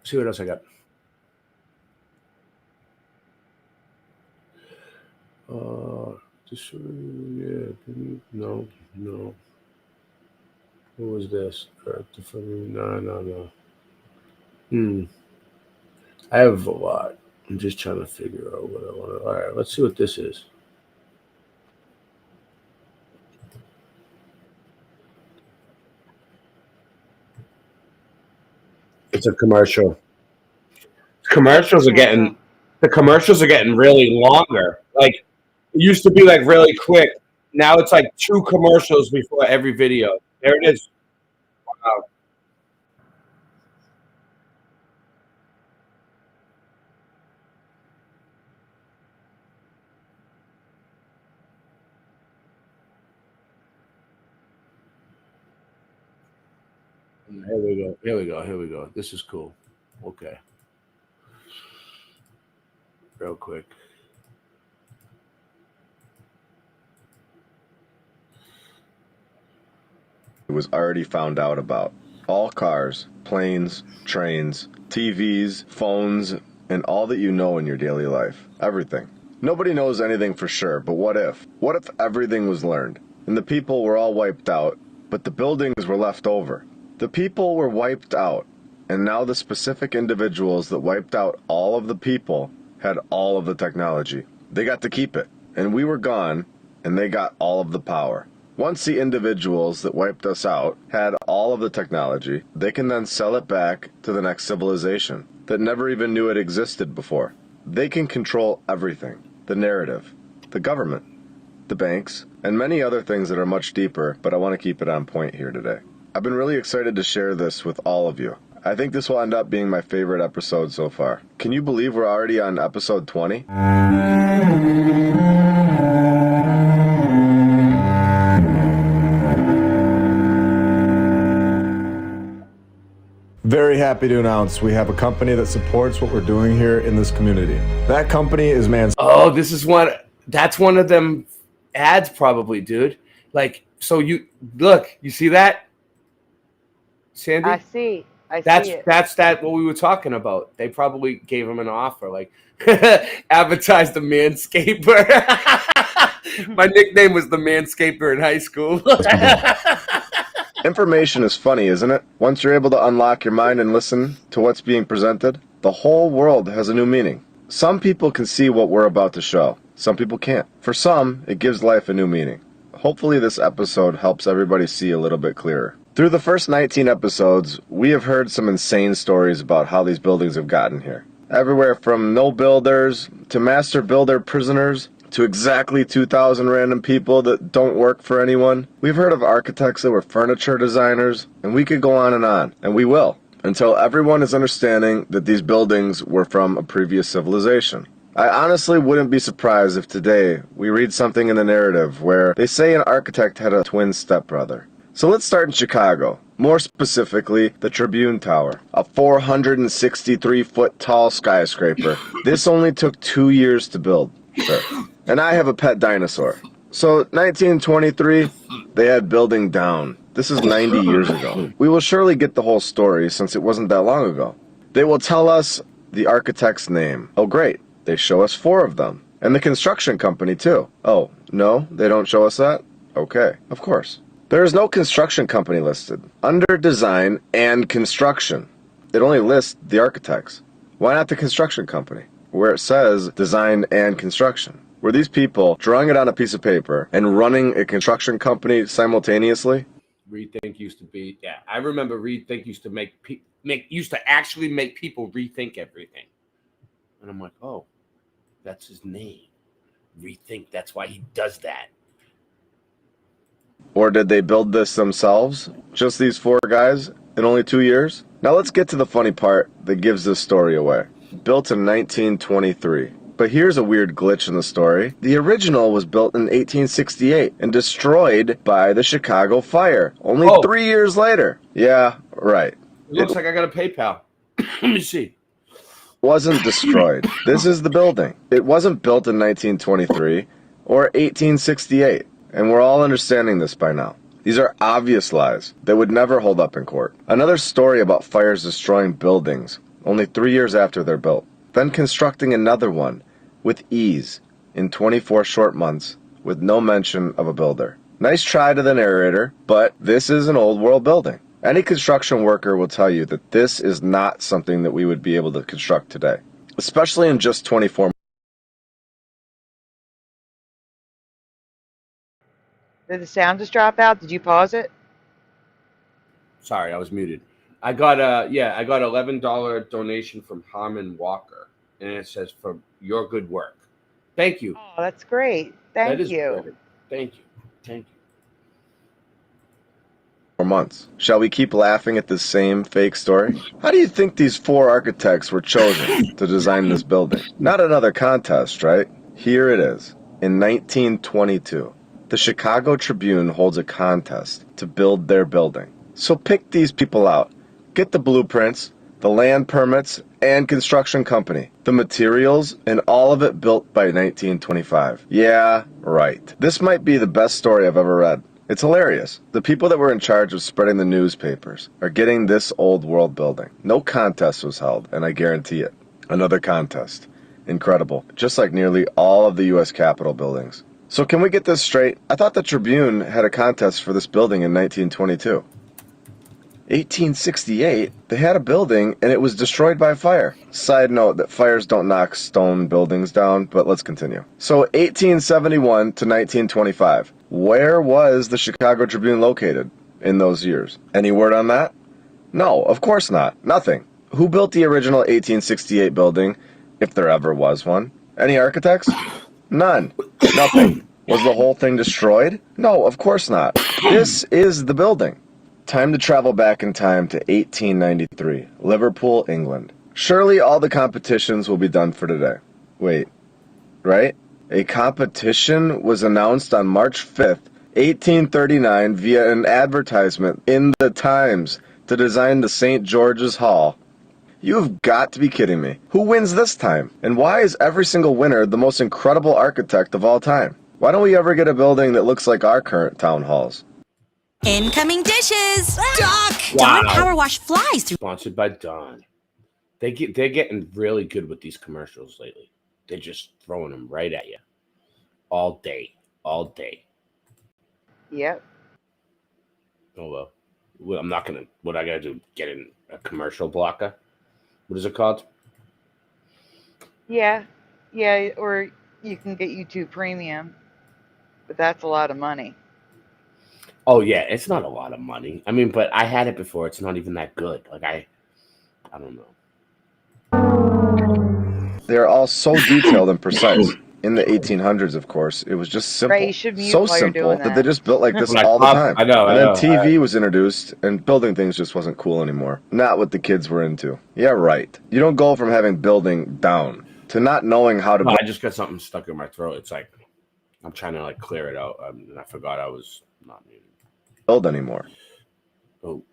See what else I got. Yeah. No. What was this? No. I have a lot. I'm just trying to figure out what I want to. All right, let's see what this is. It's a commercial. The commercials are getting really longer. Like it used to be like really quick. Now it's like 2 commercials before every video. There it is. Wow. Here we go. This is cool. Okay. Real quick. It was already found out about. All cars, planes, trains, TVs, phones, and all that you know in your daily life. Everything. Nobody knows anything for sure, but what if? What if everything was learned? And the people were all wiped out, but the buildings were left over. The people were wiped out, and now the specific individuals that wiped out all of the people had all of the technology. They got to keep it, and we were gone, and they got all of the power. Once the individuals that wiped us out had all of the technology, they can then sell it back to the next civilization that never even knew it existed before. They can control everything. The narrative, the government, the banks, and many other things that are much deeper, but I want to keep it on point here today. I've been really excited to share this with all of you. I think this will end up being my favorite episode so far. Can you believe we're already on episode 20? Very happy to announce we have a company that supports what we're doing here in this community. That company is Oh, this is one. That's one of them ads, probably, dude. Like, so you look, you see that, Sandy? I see it. That's what we were talking about. They probably gave him an offer, like advertise the Manscaper. My nickname was the Manscaper in high school. Information is funny, isn't it? Once you're able to unlock your mind and listen to what's being presented, the whole world has a new meaning. Some people can see what we're about to show. Some people can't. For some, it gives life a new meaning. Hopefully this episode helps everybody see a little bit clearer. Through the first 19 episodes, we have heard some insane stories about how these buildings have gotten here. Everywhere from no builders to master builder prisoners to exactly 2,000 random people that don't work for anyone. We've heard of architects that were furniture designers, and we could go on, and we will, until everyone is understanding that these buildings were from a previous civilization. I honestly wouldn't be surprised if today we read something in the narrative where they say an architect had a twin stepbrother. So let's start in Chicago, more specifically the Tribune Tower, a 463-foot tall skyscraper. This only took 2 years to build. Sure. And I have a pet dinosaur. So 1923, they had building down. This is 90 years ago. We will surely get the whole story since it wasn't that long ago. They will tell us the architect's name. Oh great, they show us 4 of them. And the construction company too. Oh, no, they don't show us that? Okay, of course. There is no construction company listed. Under design and construction, it only lists the architects. Why not the construction company, where it says design and construction? Were these people drawing it on a piece of paper and running a construction company simultaneously? Reed Think used to be, yeah, I remember Reed Think used to make used to actually make people rethink everything. And I'm like, oh, that's his name. Rethink. That's why he does that. Or did they build this themselves? Just these 4 guys in only 2 years? Now let's get to the funny part that gives this story away. Built in 1923. But here's a weird glitch in the story. The original was built in 1868 and destroyed by the Chicago fire only 3 years later. Yeah, right. It looks like I got a PayPal. Let me see. Wasn't destroyed. This is the building. It wasn't built in 1923 or 1868. And we're all understanding this by now. These are obvious lies that would never hold up in court. Another story about fires destroying buildings only 3 years after they're built. Then constructing another one with ease in 24 short months with no mention of a builder. Nice try to the narrator, but this is an old world building. Any construction worker will tell you that this is not something that we would be able to construct today, especially in just 24 months. Did the sound just drop out? Did you pause it? Sorry, I was muted. I got $11 donation from Harmon Walker, and it says for your good work. Thank you. Oh, that's great. Thank you. Great. Thank you. Thank you. Months. Shall we keep laughing at this same fake story? How do you think these 4 architects were chosen to design this building? Not another contest, right? Here it is. In 1922, the Chicago Tribune holds a contest to build their building. So pick these people out. Get the blueprints, the land permits, and construction company. The materials, and all of it built by 1925. Yeah, right. This might be the best story I've ever read. It's hilarious. The people that were in charge of spreading the newspapers are getting this old world building. No contest was held, and I guarantee it. Another contest. Incredible. Just like nearly all of the U.S. Capitol buildings. So can we get this straight? I thought the Tribune had a contest for this building in 1922. 1868, they had a building and it was destroyed by a fire. Side note that fires don't knock stone buildings down, but let's continue. So 1871 to 1925. Where was the Chicago Tribune located in those years? Any word on that? No, of course not. Nothing. Who built the original 1868 building, if there ever was one? Any architects? None. Nothing. Was the whole thing destroyed? No, of course not. This is the building. Time to travel back in time to 1893, Liverpool, England. Surely all the competitions will be done for today. Wait, right? A competition was announced on March 5th, 1839 via an advertisement in the Times to design the St. George's Hall. You've got to be kidding me. Who wins this time? And why is every single winner the most incredible architect of all time? Why don't we ever get a building that looks like our current town halls? Incoming dishes! Doc! Wow. Dawn Power Wash flies through. Sponsored by Dawn. They're getting really good with these commercials lately. They're just throwing them right at you. All day. All day. Yep. Oh, well, I'm not going to... What I got to do? Get in a commercial blocker? What is it called? Yeah. Yeah, or you can get YouTube Premium. But that's a lot of money. Oh, yeah. It's not a lot of money. I mean, but I had it before. It's not even that good. Like, I don't know. They're all so detailed and precise. In the 1800s, of course, it was just simple. Ray, you should mute so while you're simple doing that they just built like this When I all the pop- time. I know, And I then know. TV was introduced, and building things just wasn't cool anymore. Not what the kids were into. Yeah, right. You don't go from having building down to not knowing how to I just got something stuck in my throat. It's like I'm trying to like clear it out, and I forgot I was not muted. build anymore. Oh,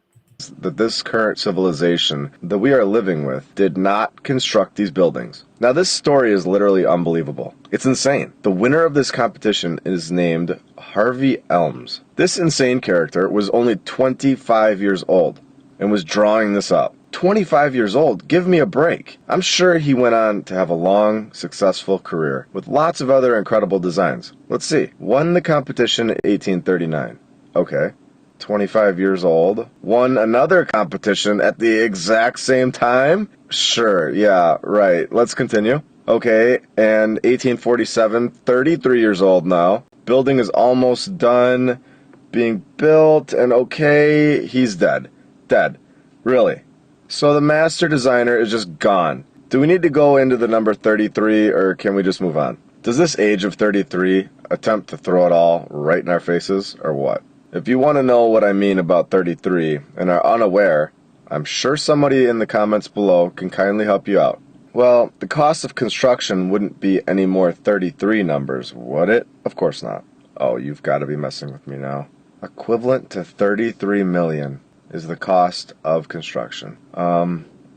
That this current civilization that we are living with did not construct these buildings. Now this story is literally unbelievable. It's insane. The winner of this competition is named Harvey Elms. This insane character was only 25 years old and was drawing this up. 25 years old? Give me a break. I'm sure he went on to have a long, successful career with lots of other incredible designs. Let's see. Won the competition in 1839. Okay. 25 years old, won another competition at the exact same time? Sure, yeah, right. Let's continue. Okay, and 1847, 33 years old now. Building is almost done being built, and okay, he's dead. Dead. Really? So the master designer is just gone. Do we need to go into the number 33, or can we just move on? Does this age of 33 attempt to throw it all right in our faces, or what? If you want to know what I mean about 33 and are unaware, I'm sure somebody in the comments below can kindly help you out. Well, the cost of construction wouldn't be any more 33 numbers, would it? Of course not. Oh, you've got to be messing with me now. Equivalent to 33 million is the cost of construction.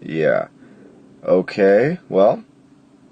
Yeah. Okay, well,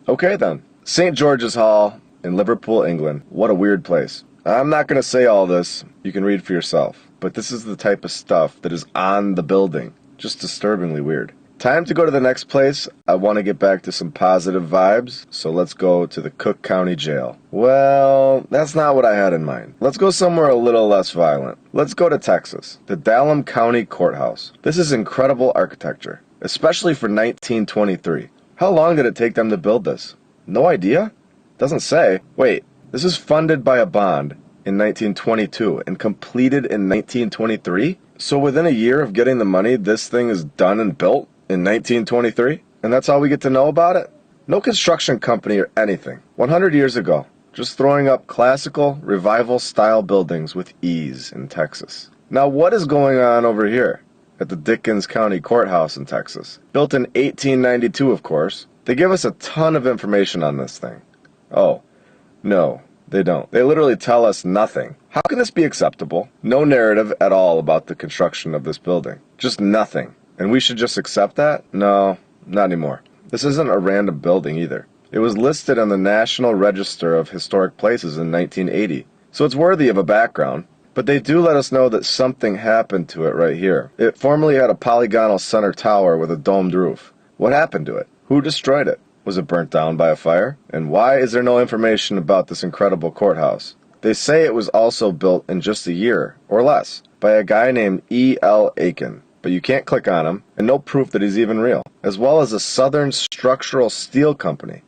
okay then. St. George's Hall in Liverpool, England. What a weird place. I'm not going to say all this. You can read for yourself. But this is the type of stuff that is on the building. Just disturbingly weird. Time to go to the next place. I want to get back to some positive vibes, so let's go to the Cook County Jail. Well, that's not what I had in mind. Let's go somewhere a little less violent. Let's go to Texas, the Dallam County Courthouse. This is incredible architecture, especially for 1923. How long did it take them to build this? No idea? Doesn't say. Wait, this is funded by a bond in 1922 and completed in 1923? So within a year of getting the money, this thing is done and built? In 1923? And that's all we get to know about it? No construction company or anything. 100 years ago, just throwing up classical, revival-style buildings with ease in Texas. Now what is going on over here at the Dickens County Courthouse in Texas? Built in 1892, of course. They give us a ton of information on this thing. Oh, no, they don't. They literally tell us nothing. How can this be acceptable? No narrative at all about the construction of this building. Just nothing. And we should just accept that? No, not anymore. This isn't a random building either. It was listed on the National Register of Historic Places in 1980, so it's worthy of a background. But they do let us know that something happened to it right here. It formerly had a polygonal center tower with a domed roof. What happened to it? Who destroyed it? Was it burnt down by a fire? And why is there no information about this incredible courthouse? They say it was also built in just a year, or less, by a guy named E.L. Aiken. But you can't click on him, and no proof that he's even real, as well as a Southern Structural Steel Company.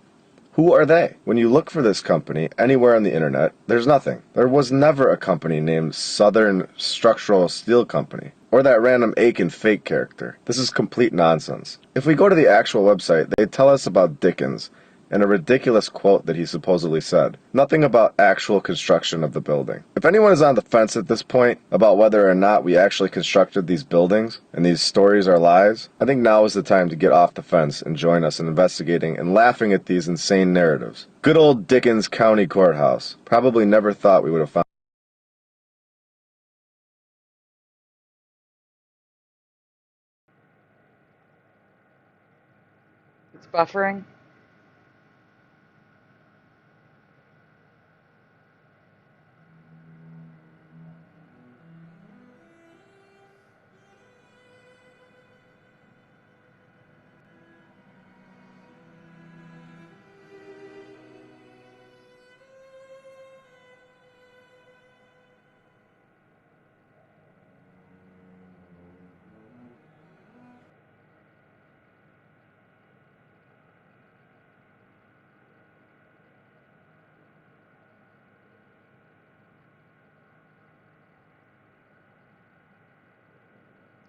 Who are they? When you look for this company anywhere on the internet, there's nothing. There was never a company named Southern Structural Steel Company, or that random Aiken fake character. This is complete nonsense. If we go to the actual website, they tell us about Dickens, and a ridiculous quote that he supposedly said. Nothing about actual construction of the building. If anyone is on the fence at this point about whether or not we actually constructed these buildings and these stories are lies, I think now is the time to get off the fence and join us in investigating and laughing at these insane narratives. Good old Dickens County Courthouse. Probably never thought we would have found. It's buffering.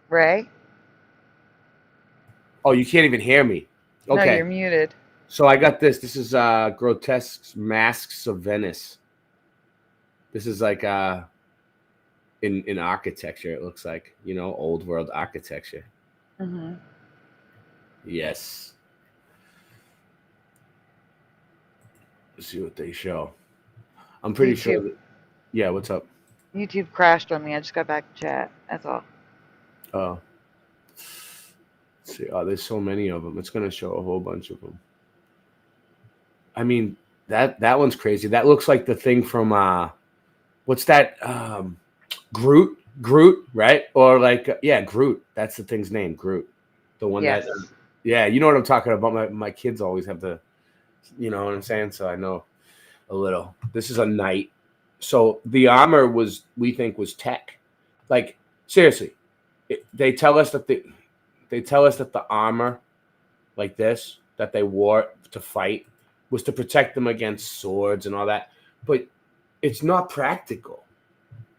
Ray? Oh, you can't even hear me. No, Okay. you're muted. So I got this. This is Grotesque Masks of Venice. This is like in architecture, it looks like, you know, old world architecture. Mm-hmm. Yes. Let's see what they show. I'm pretty sure. Yeah, what's up? YouTube crashed on me. I just got back to chat. That's all. Oh. Let's see. Oh, there's so many of them. It's going to show a whole bunch of them. I mean, that one's crazy. That looks like the thing from what's that? Groot, right? Or like yeah, Groot. That's the thing's name, Groot. The one Yes. that yeah, you know what I'm talking about. My kids always have the, you know what I'm saying? So I know a little. This is a knight. So the armor we think was tech. Like seriously. They tell us that the armor like this that they wore to fight was to protect them against swords and all that, but it's not practical.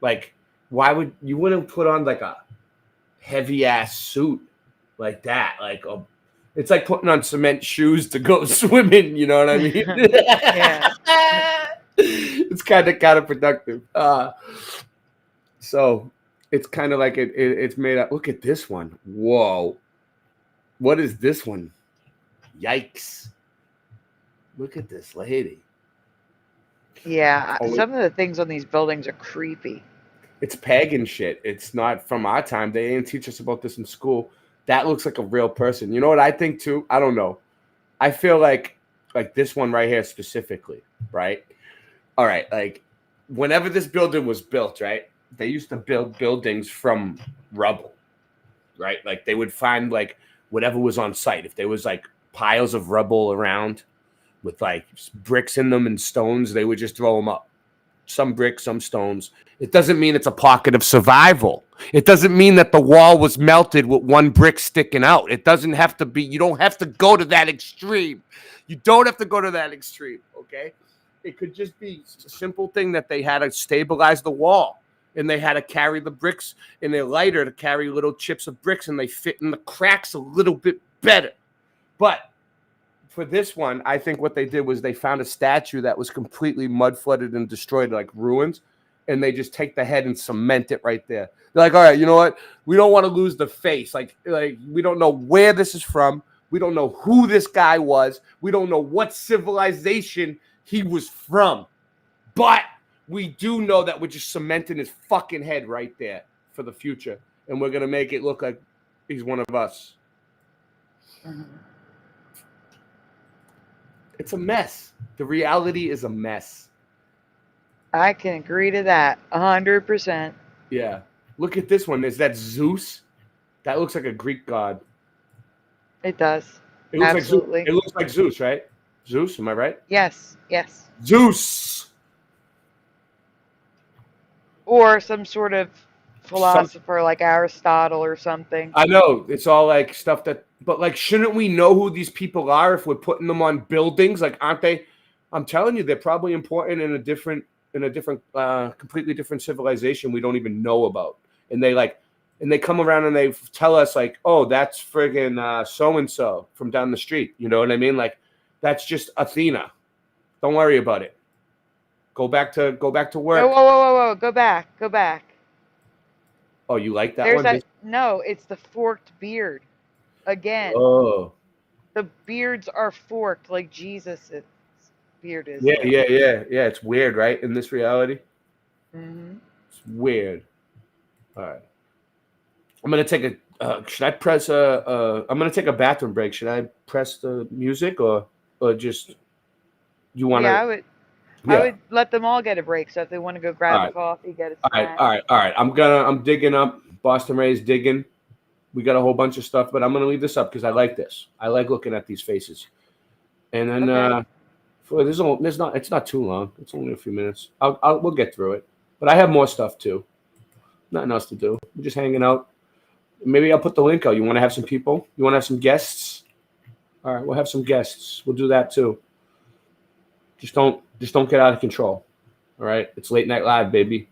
Like, why would you wouldn't put on like a heavy ass suit like that. Like it's like putting on cement shoes to go swimming. You know what I mean? Yeah. It's kind of counterproductive. So it's kind of like it's made up. Look at this one. Whoa. What is this one? Yikes. Look at this lady. Yeah. Some of the things on these buildings are creepy. It's pagan shit. It's not from our time. They didn't teach us about this in school. That looks like a real person. You know what I think too? I don't know. I feel like this one right here specifically, right? All right, like whenever this building was built, right? They used to build buildings from rubble, right? Like they would find like whatever was on site. If there was like piles of rubble around with like bricks in them and stones, they would just throw them up. Some bricks, some stones. It doesn't mean it's a pocket of survival. It doesn't mean that the wall was melted with one brick sticking out. It doesn't have to be. You don't have to go to that extreme. You don't have to go to that extreme, okay? It could just be a simple thing that they had to stabilize the wall, and they had to carry the bricks in their lighter to carry little chips of bricks, and they fit in the cracks a little bit better. But for this one, I think what they did was they found a statue that was completely mud flooded and destroyed, like ruins, and they just take the head and cement it right there. They're like, all right, you know what? We don't want to lose the face. Like we don't know where this is from. We don't know who this guy was. We don't know what civilization he was from. But we do know that we're just cementing his fucking head right there for the future. And we're going to make it look like he's one of us. Mm-hmm. It's a mess. The reality is a mess. I can agree to that 100%. Yeah. Look at this one. Is that Zeus? That looks like a Greek god. It does. It looks Absolutely. Like Zeus. It looks like Zeus, right? Zeus, am I right? Yes. Yes. Zeus. Or some sort of philosopher like Aristotle or something. I know. It's all like stuff that, but like, shouldn't we know who these people are if we're putting them on buildings? Like, aren't they? I'm telling you, they're probably important in a different, completely different civilization we don't even know about. And they come around and they tell us like, oh, that's friggin' so-and-so from down the street. You know what I mean? Like, that's just Athena. Don't worry about it. Go back to work. Whoa. Go back. Oh, you like that one? No, it's the forked beard. Again. Oh. The beards are forked like Jesus' beard is. Yeah. It's weird, right? In this reality? Mm-hmm. It's weird. All right. I'm going to take should I press I'm going to take a bathroom break. Should I press the music or just, you want to? Yeah, I would let them all get a break. So if they want to go grab a coffee, get a snack. All right. I'm digging up Boston Ray's digging. We got a whole bunch of stuff, but I'm going to leave this up because I like this. I like looking at these faces. And then it's not too long. It's only a few minutes. We'll get through it. But I have more stuff too. Nothing else to do. We're just hanging out. Maybe I'll put the link out. You want to have some people? You want to have some guests? All right, we'll have some guests. We'll do that too. Just don't get out of control. All right? It's Late Night Live, baby.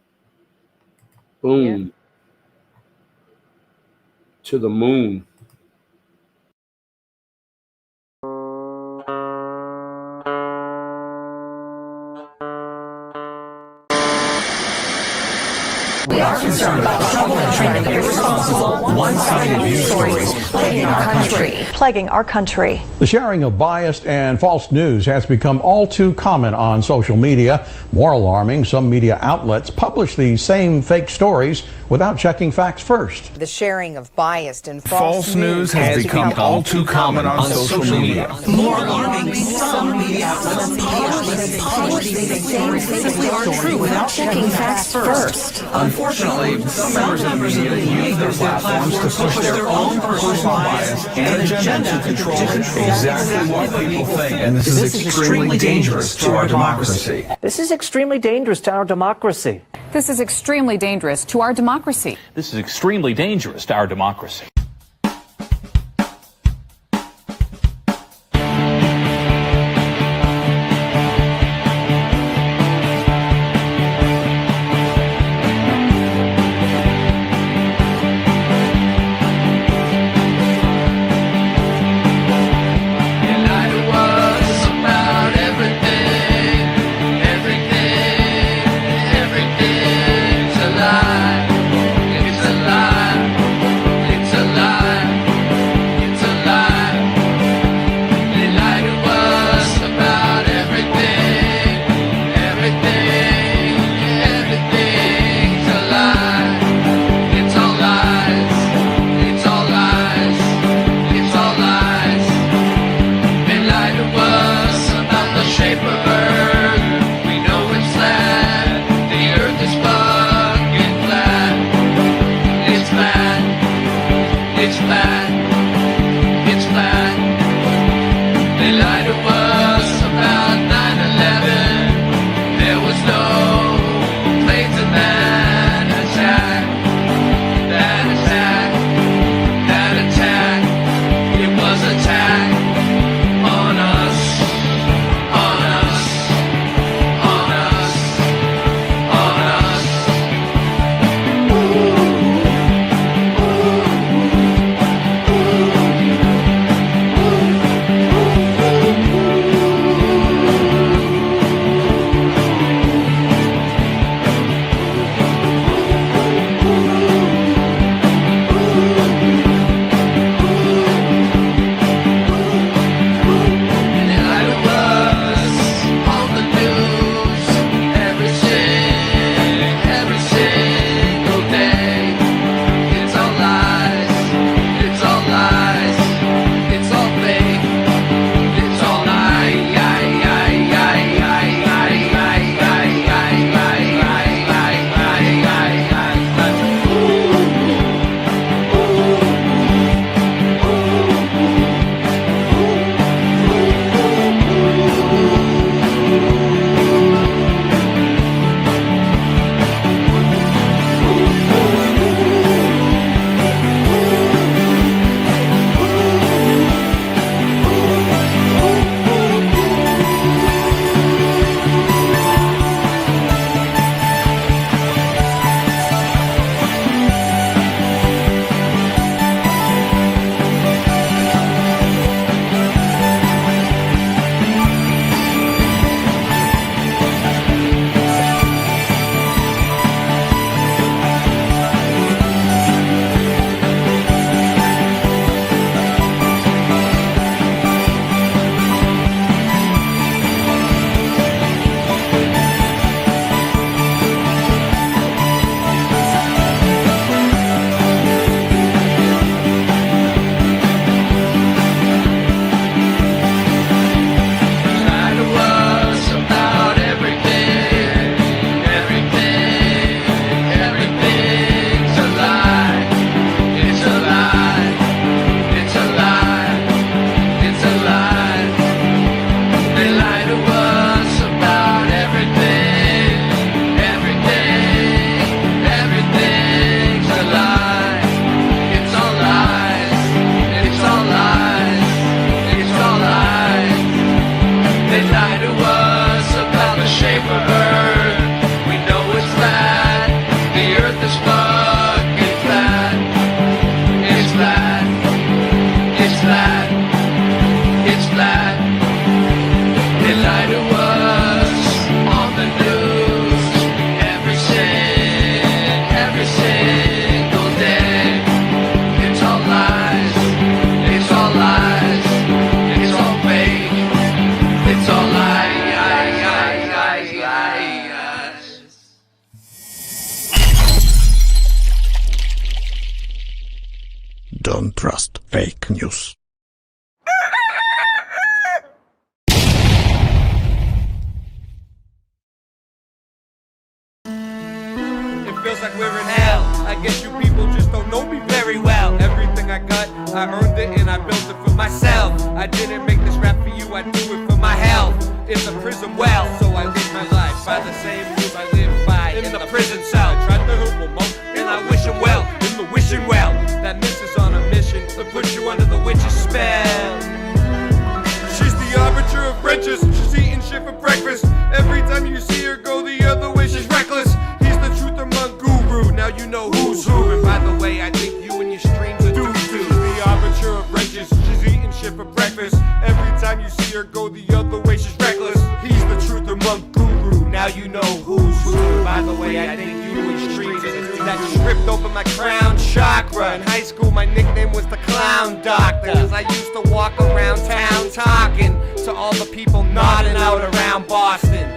Boom. Yeah. To the moon. We are concerned about trouble and trending irresponsible, one-sided news stories plaguing our country. The sharing of biased and false news has become all too common on social media. More alarming, some media outlets publish these same fake stories without checking facts first. The sharing of biased and false news has become all too common on social media. More alarming, some media outlets publish these same simply aren't true without checking facts first. Unfortunately, some members of the media use their platforms to push their own personal bias and agenda to control exactly what people think. And this is extremely dangerous to our democracy. This is extremely dangerous to our democracy. This is extremely dangerous to our democracy. This is extremely dangerous to our democracy. lie to us about the shape of Earth. We know it's flat. The Earth is fucking flat. It's flat. It's flat. It's flat. They lie to us on the news every single day. It's all lies. It's all lies. It's all fake. It's all lies. Don't trust fake news. It feels like we're in hell. I guess you people just don't know me very well. Everything I got, I earned it and I built it for myself. I didn't make this rap for you, I do it for my health. It's a prison well, so I live my life by the same rules I live by in the prison cell. I tried to help them out, and I wish him well in the wishing well. That miss is on a mission to put you under the witch's spell. She's the arbiter of wrenches. She's eating shit for breakfast. Every time you see her go the other way, she's reckless. He's the truth among guru. Now you know who's who. And by the way, I think you and your streams are doo-doo. She's the arbiter of wrenches. She's eating shit for breakfast. Every time you see her go the other way, she's reckless. He's the truth among guru. Now you know who's who. And by the way, I think you and your streams are doo-doo. That stripped open my crown chakra. In high school, my nickname was the Clown Doctor. Cause I used to walk around town talking to all the people nodding out around Boston.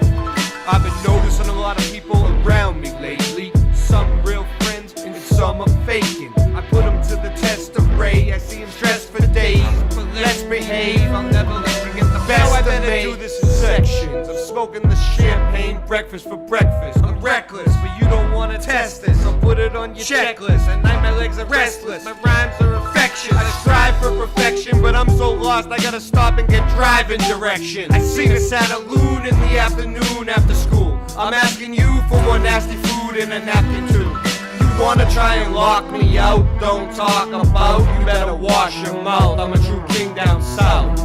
I've been noticing a lot of people around me lately. Some real friends and some are faking. I put them to the test of Ray. I see them stressed for days, but let's behave. I'll never let you get the best of me. I better do this in sections. I'm smoking the champagne breakfast for breakfast. I'm reckless, but you don't want to test this. I'll put it on your checklist. At night my legs are restless. My rhymes are infectious. I strive for perfection, but I'm so lost I gotta stop and get driving directions. I seen us at a loon in the afternoon after school. I'm asking you for more nasty food and a napkin too. You wanna try and lock me out? Don't talk about. You better wash your mouth. I'm a true king down south.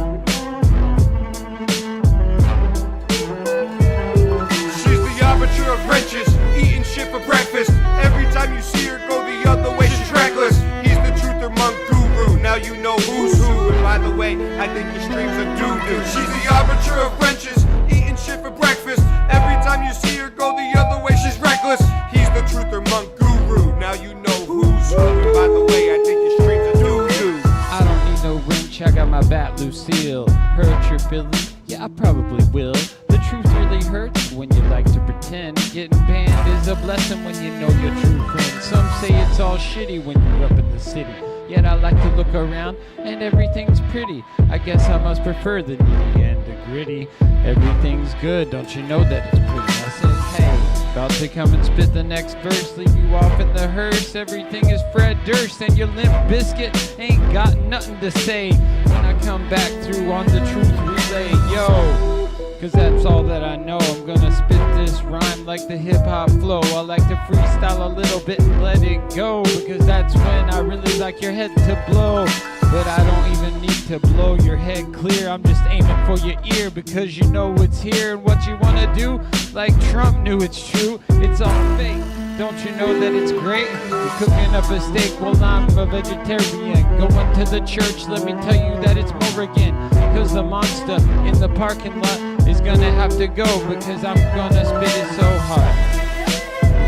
She's the arbiter of wrenches, eating shit for breakfast. Every time you see her go the other way, she's reckless. He's the truth among guru. Now you know who's who. And by the way, I think your streams are doo-doo. She's the arbiter of wrenches, eating shit for breakfast. Every time you see her go the other way, she's reckless. He's the truth among guru. Now you know who's who. And by the way, I think your streams are doo-doo. I don't need no wrench, I got my bat Lucille. Hurt your feelings? Yeah, I probably will. The truth really hurts when you like to pretend. Getting banned is a blessing when you know your true friend. Some say it's all shitty when you're up in the city. Yet I like to look around and everything's pretty. I guess I must prefer the needy and the gritty. Everything's good, don't you know that it's pretty? I said, hey, about to come and spit the next verse. Leave you off in the hearse. Everything is Fred Durst and your Limp Biscuit ain't got nothing to say when I come back through on the truth relay. Yo, cause that's all that I know. I'm gonna spit this rhyme like the hip-hop flow. I like to freestyle a little bit and let it go, because that's when I really like your head to blow. But I don't even need to blow your head clear. I'm just aiming for your ear, because you know it's here. And what you wanna do, like Trump knew it's true, it's all fake. Don't you know that it's great? You're cooking up a steak while I'm a vegetarian. Going to the church, let me tell you that it's Morrigan. Cause the monster in the parking lot is gonna have to go, because I'm gonna spit it so hard.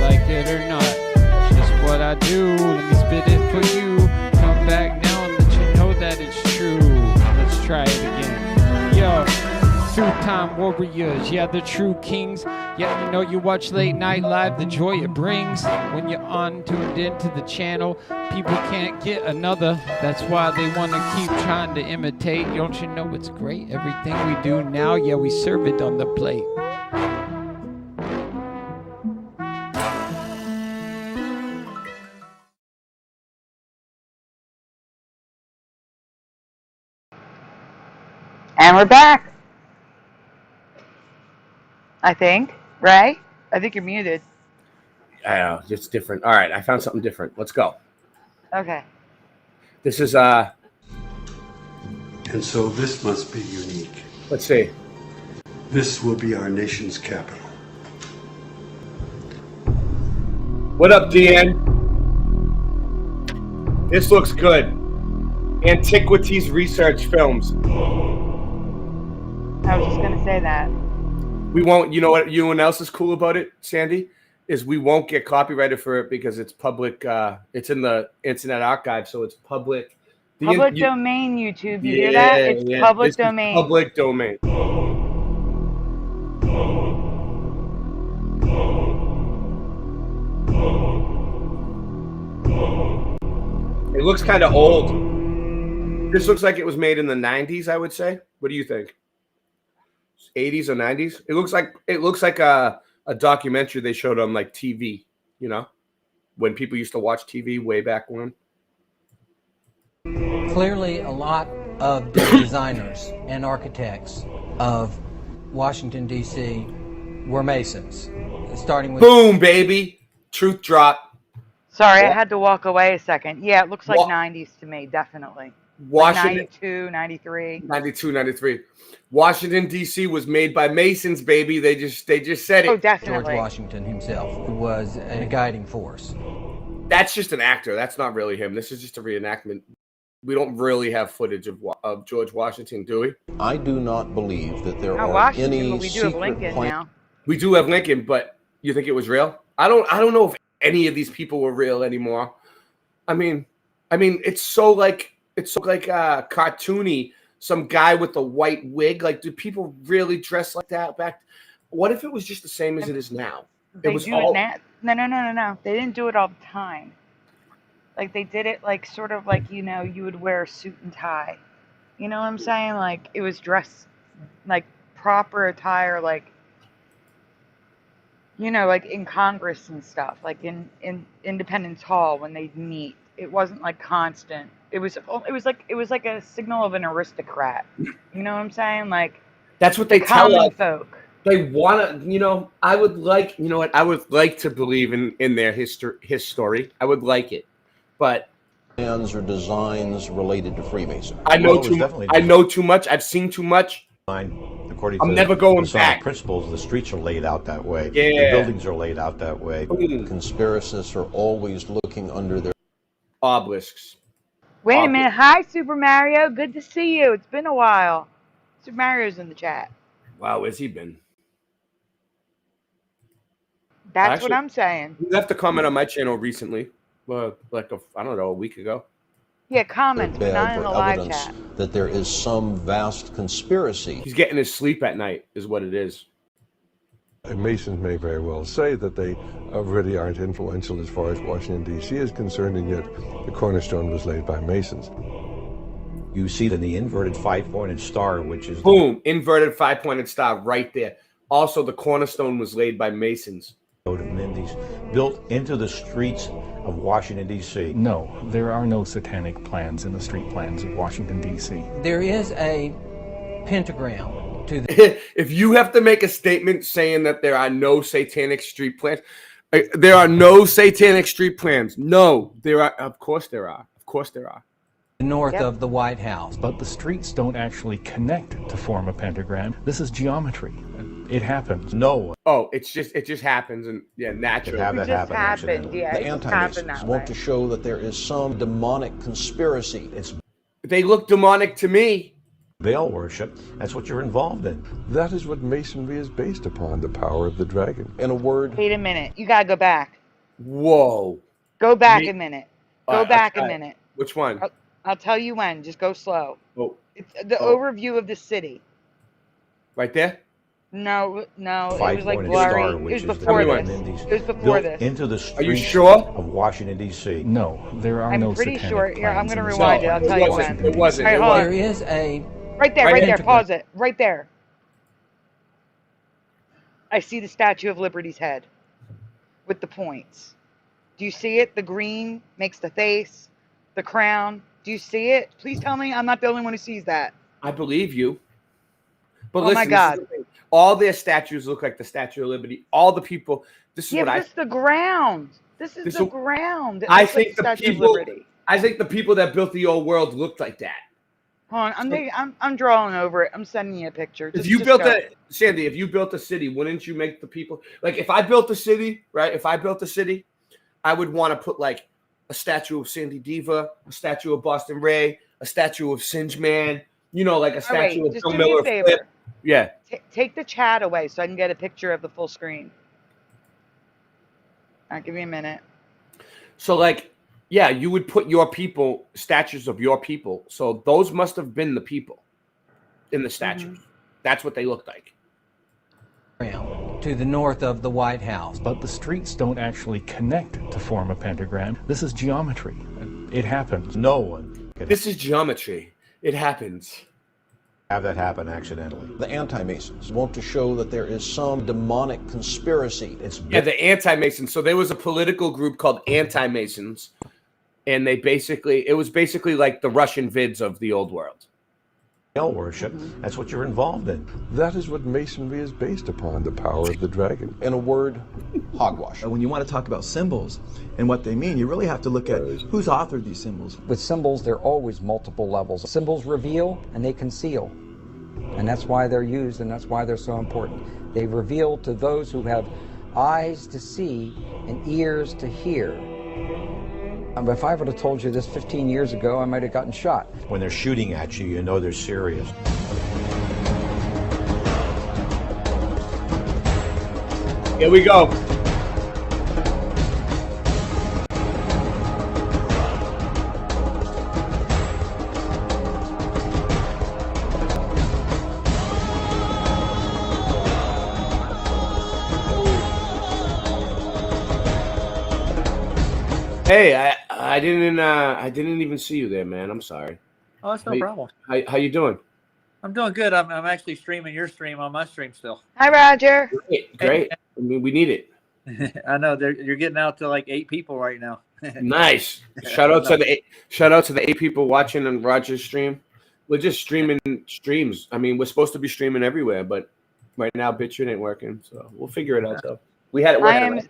Like it or not, it's just what I do. Let me spit it for you. Come back now and let you know that it's true. Let's try it again. Yo, two-time warriors, yeah, the true kings. Yeah, you know you watch Late Night Live, the joy it brings. When you're on tuned into the channel, people can't get another. That's why they want to keep trying to imitate. Don't you know it's great? Everything we do now, yeah, we serve it on the plate. And we're back. I think, right? I think you're muted. I know, it's different. All right, I found something different. Let's go. Okay. This is And so this must be unique. Let's see. This will be our nation's capital. What up, Deanne? This looks good. Antiquities Research Films. I was just gonna say that. We won't. You know what? You know what else is cool about it, Sandy? Is we won't get copyrighted for it because it's public. It's in the Internet Archive, so it's public. Public domain, YouTube. You hear that? It's public domain. Public domain. It looks kind of old. This looks like it was made in the 90s, I would say. What do you think? 80s or 90s? It looks like a documentary they showed on like TV, you know, when people used to watch TV way back when. Clearly, a lot of the designers and architects of Washington, D.C. were Masons, starting with... Boom, baby! Truth drop. Sorry, I had to walk away a second. Yeah, it looks like 90s to me, definitely. Washington, like 92, 93. 92, 93. Washington, D.C. was made by Masons, baby. They just said it. Oh, definitely. George Washington himself was a guiding force. That's just an actor. That's not really him. This is just a reenactment. We don't really have footage of George Washington, do we? I do not believe that there are Washington, any but we do have Lincoln now. We do have Lincoln, but you think it was real? I don't know if any of these people were real anymore. I mean, it's so like cartoony. Some guy with a white wig. Like, do people really dress like that back? What if it was just the same as it is now? They do it now. No. They didn't do it all the time. Like, they did it like sort of like, you know, you would wear a suit and tie. You know what I'm saying? Like, it was dressed like proper attire, like, you know, like in Congress and stuff, like in Independence Hall when they'd meet. It wasn't like constant. It was like a signal of an aristocrat. You know what I'm saying? Like, that's what they tell us. Folk. They want to, you know. I would like, you know what? I would like to believe in their history. I would like it, but plans or designs related to Freemasonry. I know too much. I've seen too much. According I'm to never going Masonic back. principles, the streets are laid out that way. Yeah. The buildings are laid out that way. Conspiracists are always looking under their obelisks. Wait a minute. Hi, Super Mario. Good to see you. It's been a while. Super Mario's in the chat. Wow, where's he been? That's what I'm saying. He left a comment on my channel recently. Like I don't know, a week ago. Yeah, comments, but not in the live chat. That there is some vast conspiracy. He's getting his sleep at night, is what it is. Masons may very well say that they really aren't influential as far as Washington, D.C. is concerned, and yet the cornerstone was laid by Masons. You see it in the inverted five-pointed star, which is... Boom, inverted five-pointed star right there. Also, the cornerstone was laid by Masons. Of Mindy's, built into the streets of Washington, D.C. No, there are no satanic plans in the street plans of Washington, D.C. There is a pentagram to the... If you have to make a statement saying that there are no satanic street plans, there are no satanic street plans. No, there are. Of course there are. Of course there are. North of the White House. But the streets don't actually connect to form a pentagram. This is geometry. It happens. No. Oh, it just happens, and yeah, naturally. It just happened. Yeah, the anti-Masons want to show that there is some demonic conspiracy. They look demonic to me. Veil worship. That's what you're involved in. That is what Masonry is based upon, the power of the dragon. In a word. Wait a minute. You gotta go back. Whoa. Go back a minute. Go back a minute. Which one? I'll tell you when. Just go slow. Oh. It's the overview of the city. Right there? No. It was like Five-pointed blurry. star, It which was is before the this. It was before built this. into the streets Are you sure? of Washington, D.C. No, there are no pretty satanic sure. Here, I'm plans going to in the rewind street it. I'll plans tell of you Washington, when. It wasn't. All right, hold on. There is a... Right there. Pause it. Right there. I see the Statue of Liberty's head with the points. Do you see it? The green makes the face, the crown. Do you see it? Please tell me I'm not the only one who sees that. I believe you. But Oh listen, my God. all their statues look like the Statue of Liberty. All the people. This is Yeah, what but this is the ground. This is the ground. It I looks like think the the Statue of people. Liberty. I think the people that built the old world looked like that. Hold on, I'm drawing over it. I'm sending you a picture. If you built Sandy, if you built a city, wouldn't you make the people like? If I built a city, right? If I built a city, I would want to put like a statue of Sandy Diva, a statue of Boston Ray, a statue of Singe Man. You know, like a statue of just Bill do me a Miller. favor. Flip. Yeah. Take the chat away so I can get a picture of the full screen. All right, give me a minute. So like, yeah, you would put your people, statues of your people. So those must have been the people in the statues. That's what they looked like. To the north of the White House. But the streets don't actually connect to form a pentagram. This is geometry. It happens. No one can This is geometry. It happens. have that happen accidentally. The anti-Masons want to show that there is some demonic conspiracy. It's Yeah, the anti-Masons. So there was a political group called anti-Masons, and it was basically like the Russian vids of the old world. hell worship. That's what you're involved in. That is what Masonry is based upon, the power of the dragon. In a word, hogwash. When you want to talk about symbols and what they mean, you really have to look at who's authored these symbols. With symbols, there are always multiple levels. Symbols reveal and they conceal. And that's why they're used and that's why they're so important. They reveal to those who have eyes to see and ears to hear. If I would have told you this 15 years ago, I might have gotten shot. When they're shooting at you, you know they're serious. Here we go. Hey, I didn't even see you there, man. I'm sorry. Oh, that's no problem. How you doing? I'm doing good. I'm actually streaming your stream on my stream still. Hi, Roger. Great. I mean, we need it. I know you're getting out to like 8 people right now. Nice. Shout out to the 8 people watching on Roger's stream. We're just streaming streams. I mean, we're supposed to be streaming everywhere, but right now BitChute ain't working, so we'll figure it out though. We had it.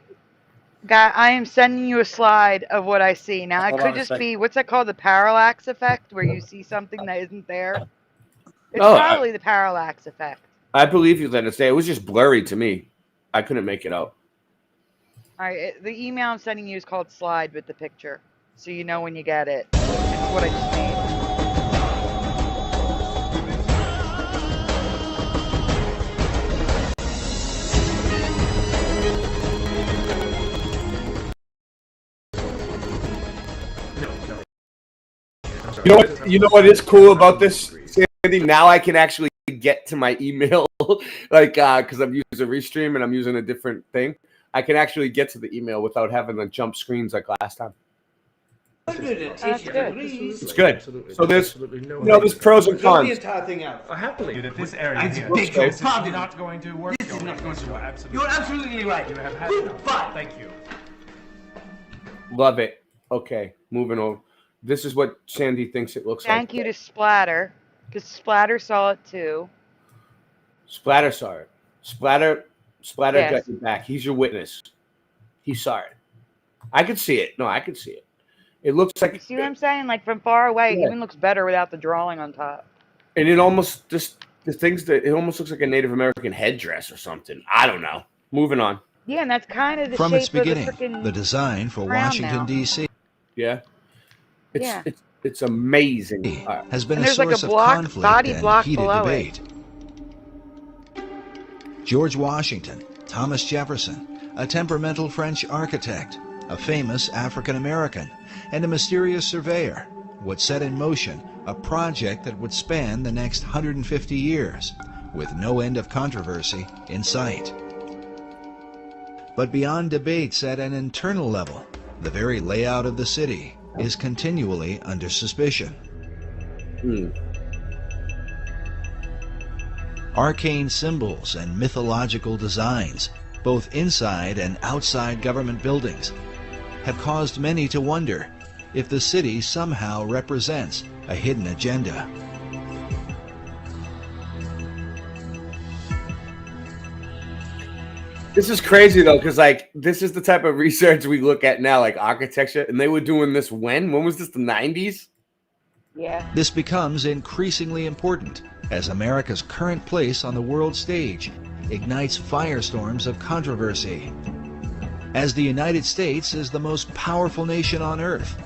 I am sending you a slide of what I see. Now, it Hold could on a just second. be, what's that called? The parallax effect, where you see something that isn't there. It's probably the parallax effect. I believe you that it's there. It was just blurry to me. I couldn't make it out. All right, the email I'm sending you is called slide with the picture, so you know when you get it. It's what I just made. You know what is cool about this, Sandy? Now I can actually get to my email, like because I'm using Restream and I'm using a different thing. I can actually get to the email without having to jump screens like last time. That's good. It's good. So there's pros and cons. the entire thing out. Happily. That this area It's here big. this is Probably not going to work. This is not going to work. Absolutely. You're absolutely right. You have had Group enough. 5. Thank you. Love it. Okay, moving on. This is what Sandy thinks it looks like. Thank you to Splatter, because Splatter saw it too. Splatter saw it. Splatter Yes. got your back. He's your witness. He saw it. I could see it. No, I could see it. It looks like. You see what I'm saying? Like from far away, Yeah. it even looks better without the drawing on top. And it almost it almost looks like a Native American headdress or something. I don't know. Moving on. Yeah, and that's kind of the From shape its beginning, of the frickin' the design for crown Washington, now. D.C. Yeah. Yeah. It's amazing. has been And a there's like a source of block, conflict body and block heated below debate. George Washington, Thomas Jefferson, a temperamental French architect, a famous African American, and a mysterious surveyor would set in motion a project that would span the next 150 years, with no end of controversy in sight. But beyond debates at an internal level, the very layout of the city is continually under suspicion. Arcane symbols and mythological designs, both inside and outside government buildings, have caused many to wonder if the city somehow represents a hidden agenda. This is crazy though, because like this is the type of research we look at now, like architecture, and they were doing this when? When was this? The 90s? Yeah. This becomes increasingly important as America's current place on the world stage ignites firestorms of controversy. As the United States is the most powerful nation on earth,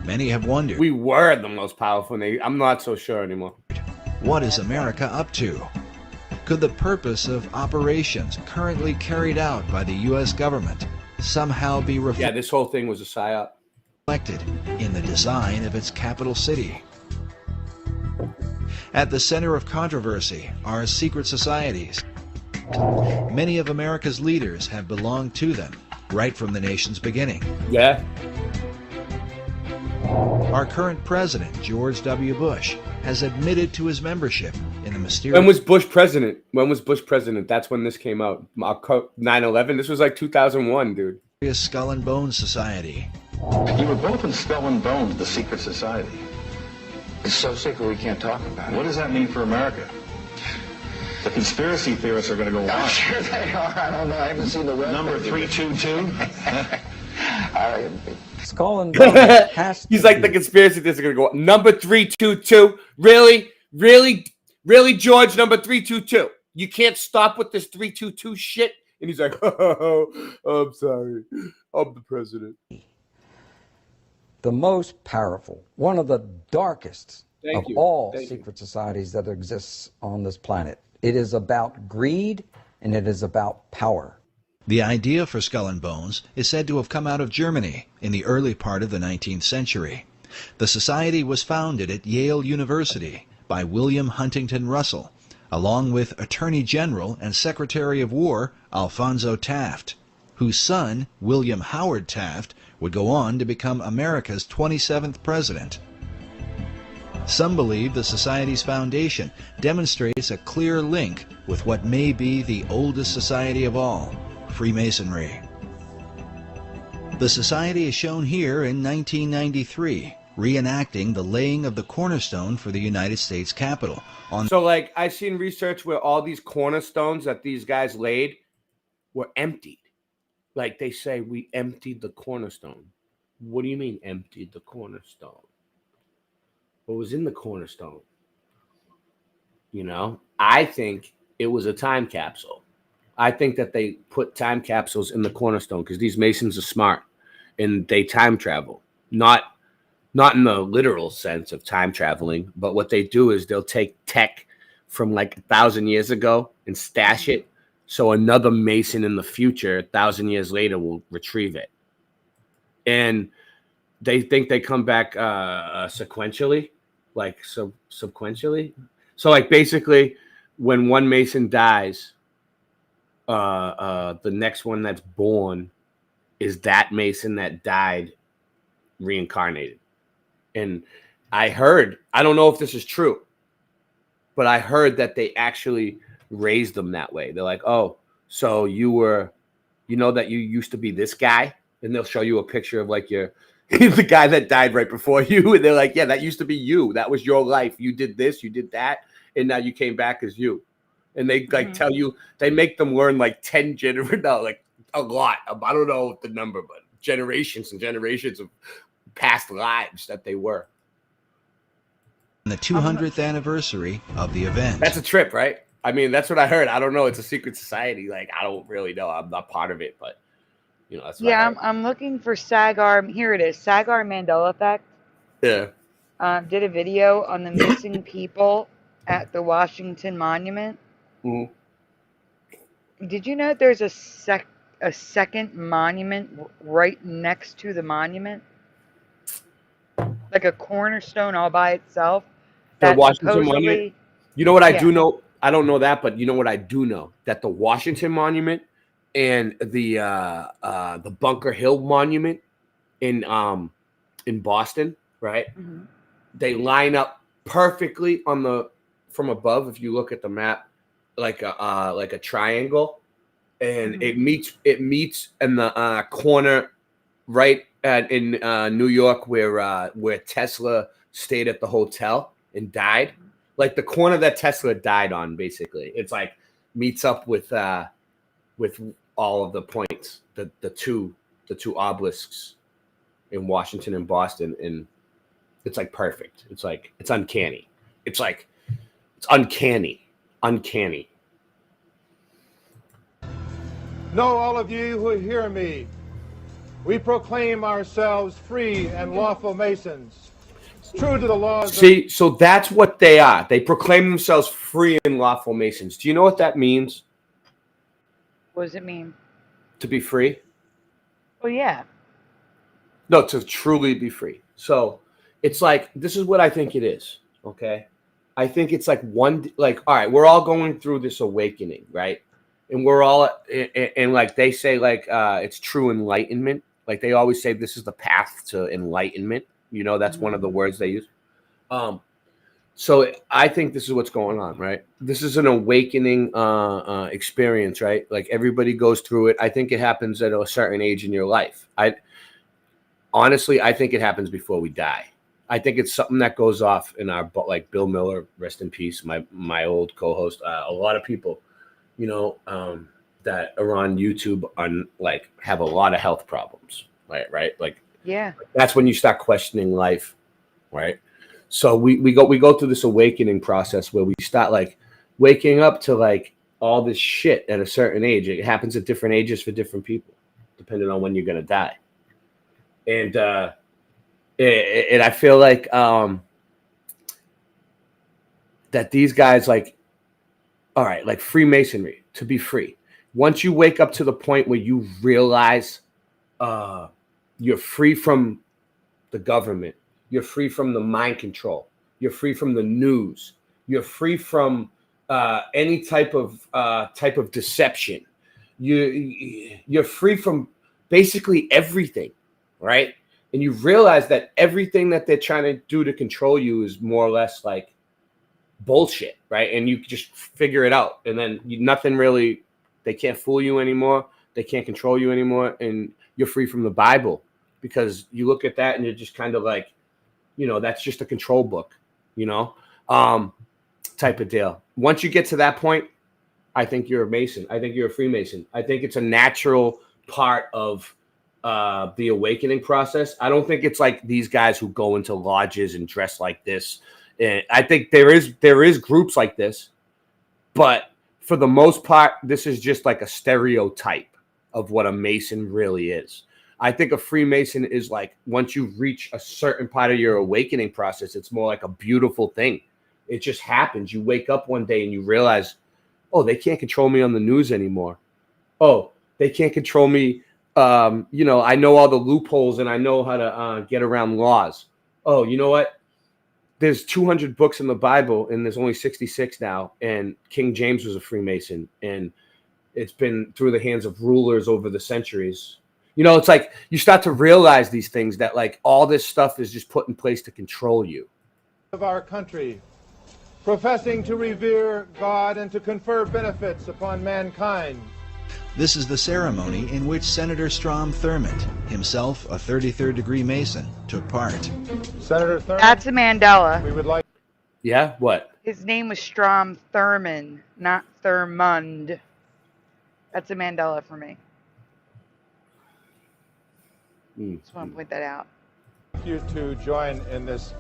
many have wondered, We were the most powerful nation. I'm not so sure anymore. what is America up to? Could the purpose of operations currently carried out by the U.S. government somehow be Yeah, this whole thing was a psyop. reflected in the design of its capital city? At the center of controversy are secret societies. Many of America's leaders have belonged to them right from the nation's beginning. Yeah. Our current president, George W. Bush, has admitted to his membership in the mysterious... When was Bush president? When was Bush president? That's when this came out. 9/11. This was like 2001, dude. Skull and Bones Society. You were both in Skull and Bones, the secret society. It's so secret we can't talk about it. What does that mean for America? The conspiracy theorists are going to go wild. Sure they are. I don't know. I haven't seen the rest. Number 322. Skull and Bones has He's like, the conspiracy theorists are going to go, number 322. Really? George, number 322. You can't stop with this 322 shit? And he's like, oh, I'm sorry. I'm the president. the most powerful, one of the darkest of all Thank secret societies that exists on this planet. It is about greed and it is about power. The idea for Skull and Bones is said to have come out of Germany in the early part of the 19th century. The society was founded at Yale University by William Huntington Russell, along with Attorney General and Secretary of War Alphonso Taft, whose son, William Howard Taft, would go on to become America's 27th president. Some believe the Society's foundation demonstrates a clear link with what may be the oldest society of all, Freemasonry. The Society is shown here in 1993, reenacting the laying of the cornerstone for the United States Capitol. So, like, I've seen research where all these cornerstones that these guys laid were emptied. Like, they say, we emptied the cornerstone. What do you mean, emptied the cornerstone? What was in the cornerstone? You know, I think it was a time capsule. I think that they put time capsules in the cornerstone because these Masons are smart and they time travel. Not in the literal sense of time traveling, but what they do is they'll take tech from like 1,000 years ago and stash it. So another Mason in the future, 1,000 years later, will retrieve it. And they think they come back sequentially, like sequentially. So like basically when one Mason dies, the next one that's born is that Mason that died reincarnated. And I heard, I don't know if this is true, but I heard that they actually raised them that way. They're like, oh, so you were, you know that you used to be this guy? And they'll show you a picture of like your, the guy that died right before you. And they're like, yeah, that used to be you. That was your life. You did this, you did that. And now you came back as you. And they like tell you, they make them learn like 10 generations, no, like a lot. I don't know the number, but generations and generations of past lives that they were. The 200th anniversary of the event. That's a trip, right? I mean, that's what I heard. I don't know. It's a secret society. Like, I don't really know. I'm not part of it, but you know, that's what I heard. I'm looking for Sagar. Here it is. Sagar Mandela effect. Yeah. Did a video on the missing people at the Washington Monument. Mm-hmm. Did you know there's a second monument right next to the monument? Like a cornerstone all by itself. The Washington Monument. You know what I do know? I don't know that, but you know what I do know? That the Washington Monument and the Bunker Hill Monument in Boston, right? Mm-hmm. They line up perfectly on the from above. If you look at the map, like a triangle, and it meets in the corner right in New York where Tesla stayed at the hotel and died. Like the corner that Tesla died on, basically. It's like meets up with all of the points, the two obelisks in Washington and Boston. And It's like perfect. It's like it's uncanny. It's uncanny. Uncanny. Know all of you who hear me. We proclaim ourselves free and lawful Masons, true to the laws. See, so that's what they are. They proclaim themselves free and lawful Masons. Do you know what that means? What does it mean? To be free? Well, yeah. No, to truly be free. So it's like, this is what I think it is. Okay. I think it's like all right, we're all going through this awakening, right? And we're all, and like they say, like, it's true enlightenment. Like they always say, this is the path to enlightenment. You know, that's one of the words they use. So I think this is what's going on, right? This is an awakening experience, right? Like everybody goes through it. I think it happens at a certain age in your life. Honestly, I think it happens before we die. I think it's something that goes off in our, like Bill Miller, rest in peace, my old co-host. A lot of people, you know, that are on YouTube on like have a lot of health problems, right? Like, yeah, that's when you start questioning life, right? So we go through this awakening process where we start like waking up to like all this shit at a certain age. It happens at different ages for different people, depending on when you're gonna die. And I feel like that these guys, like, all right, like Freemasonry, to be free. Once you wake up to the point where you realize you're free from the government, you're free from the mind control, you're free from the news, you're free from any type of deception. You're free from basically everything, right? And you realize that everything that they're trying to do to control you is more or less like bullshit, right? And you just figure it out, and then nothing really, they can't fool you anymore, they can't control you anymore, and you're free from the Bible, because you look at that and you're just kind of like, you know, that's just a control book, you know, type of deal. Once you get to that point, I think you're a Mason. I think you're a Freemason. I think it's a natural part of the awakening process. I don't think it's like these guys who go into lodges and dress like this. And I think there is groups like this, but for the most part, this is just like a stereotype of what a Mason really is. I think a Freemason is like, once you reach a certain part of your awakening process, it's more like a beautiful thing. It just happens. You wake up one day and you realize, oh, they can't control me on the news anymore. Oh, they can't control me. You know, I know all the loopholes and I know how to get around laws. Oh, you know what? There's 200 books in the Bible and there's only 66 now. And King James was a Freemason, and it's been through the hands of rulers over the centuries. You know, it's like you start to realize these things, that like all this stuff is just put in place to control you. Of our country, professing to revere God and to confer benefits upon mankind. This is the ceremony in which Senator Strom Thurmond, himself a 33rd degree Mason, took part. Senator Thurmond? That's a Mandela. We would like... Yeah? What? His name was Strom Thurmond, not Thurmond. That's a Mandela for me. Just want to point that out. You to join in this.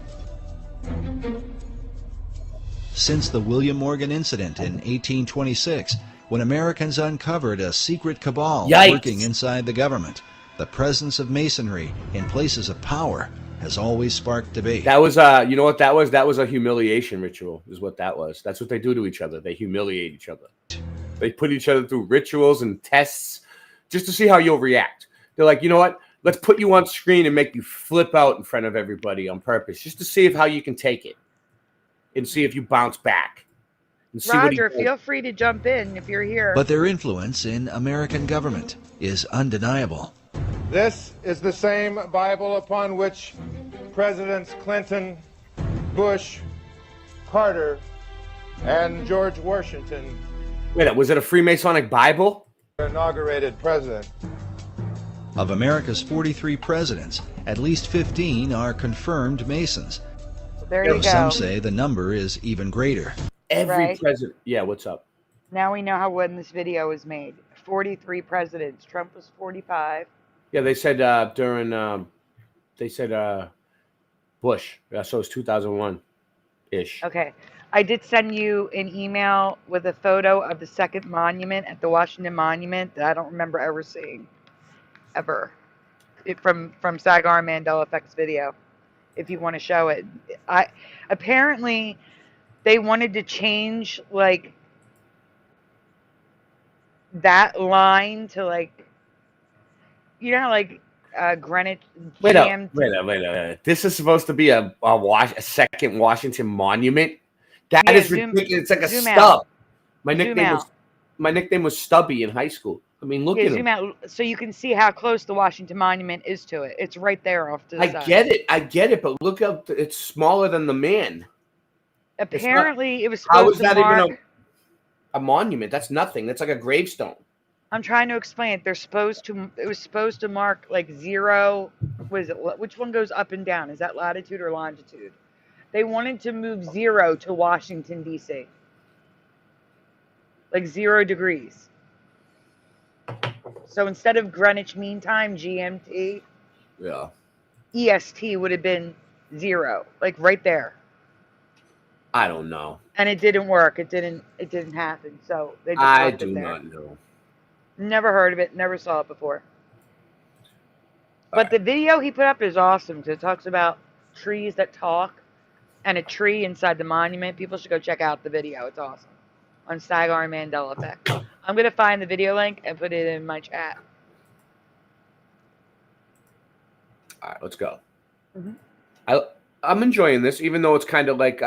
Since the William Morgan incident in 1826, when Americans uncovered a secret cabal working inside the government, the presence of Masonry in places of power has always sparked debate. That was, you know what that was? That was a humiliation ritual, is what that was. That's what they do to each other. They humiliate each other. They put each other through rituals and tests just to see how you'll react. They're like, you know what? Let's put you on screen and make you flip out in front of everybody on purpose, just to see how you can take it and see if you bounce back. And see Roger, feel free to jump in if you're here. But their influence in American government is undeniable. This is the same Bible upon which Presidents Clinton, Bush, Carter, and George Washington... Wait, was it a Freemasonic Bible? ...inaugurated president. Of America's 43 presidents, at least 15 are confirmed Masons. There you go. Some say the number is even greater. Every president. Yeah, what's up? Now we know how when this video was made. 43 presidents. Trump was 45. Yeah, they said during. They said Bush. Yeah, so it's 2001-ish. Okay. I did send you an email with a photo of the second monument at the Washington Monument that I don't remember ever seeing. Ever. From Sagar Mandela Effects video. If you want to show it. Apparently they wanted to change like that line to like, you know how like Greenwich Wait GMT. up. This is supposed to be a second Washington monument? That Yeah, is zoom- ridiculous. It's like a zoom stub. out. My Zoom nickname was Stubby in high school. I mean, look Yeah, at zoom him. out so you can see how close the Washington Monument is to it. It's right there off to the side. I get it, but look up. It's smaller than the man. Apparently, it was How supposed is to that mark. even a monument? That's nothing. That's like a gravestone. I'm trying to explain it. They're supposed to. It was supposed to mark like 0. What is it? Which one goes up and down? Is that latitude or longitude? They wanted to move 0 to Washington D.C. Like 0 degrees. So instead of Greenwich Mean Time (GMT), Yeah. EST would have been 0, like right there. I don't know. And it didn't work. It didn't happen. So they just I left do it there. not know. Never heard of it. Never saw it before. But the video he put up is awesome because it talks about trees that talk and a tree inside the monument. People should go check out the video. It's awesome. On Sagar Mandela Effect. I'm going to find the video link and put it in my chat. All right, let's go. Mm-hmm. I'm enjoying this, even though it's kind of like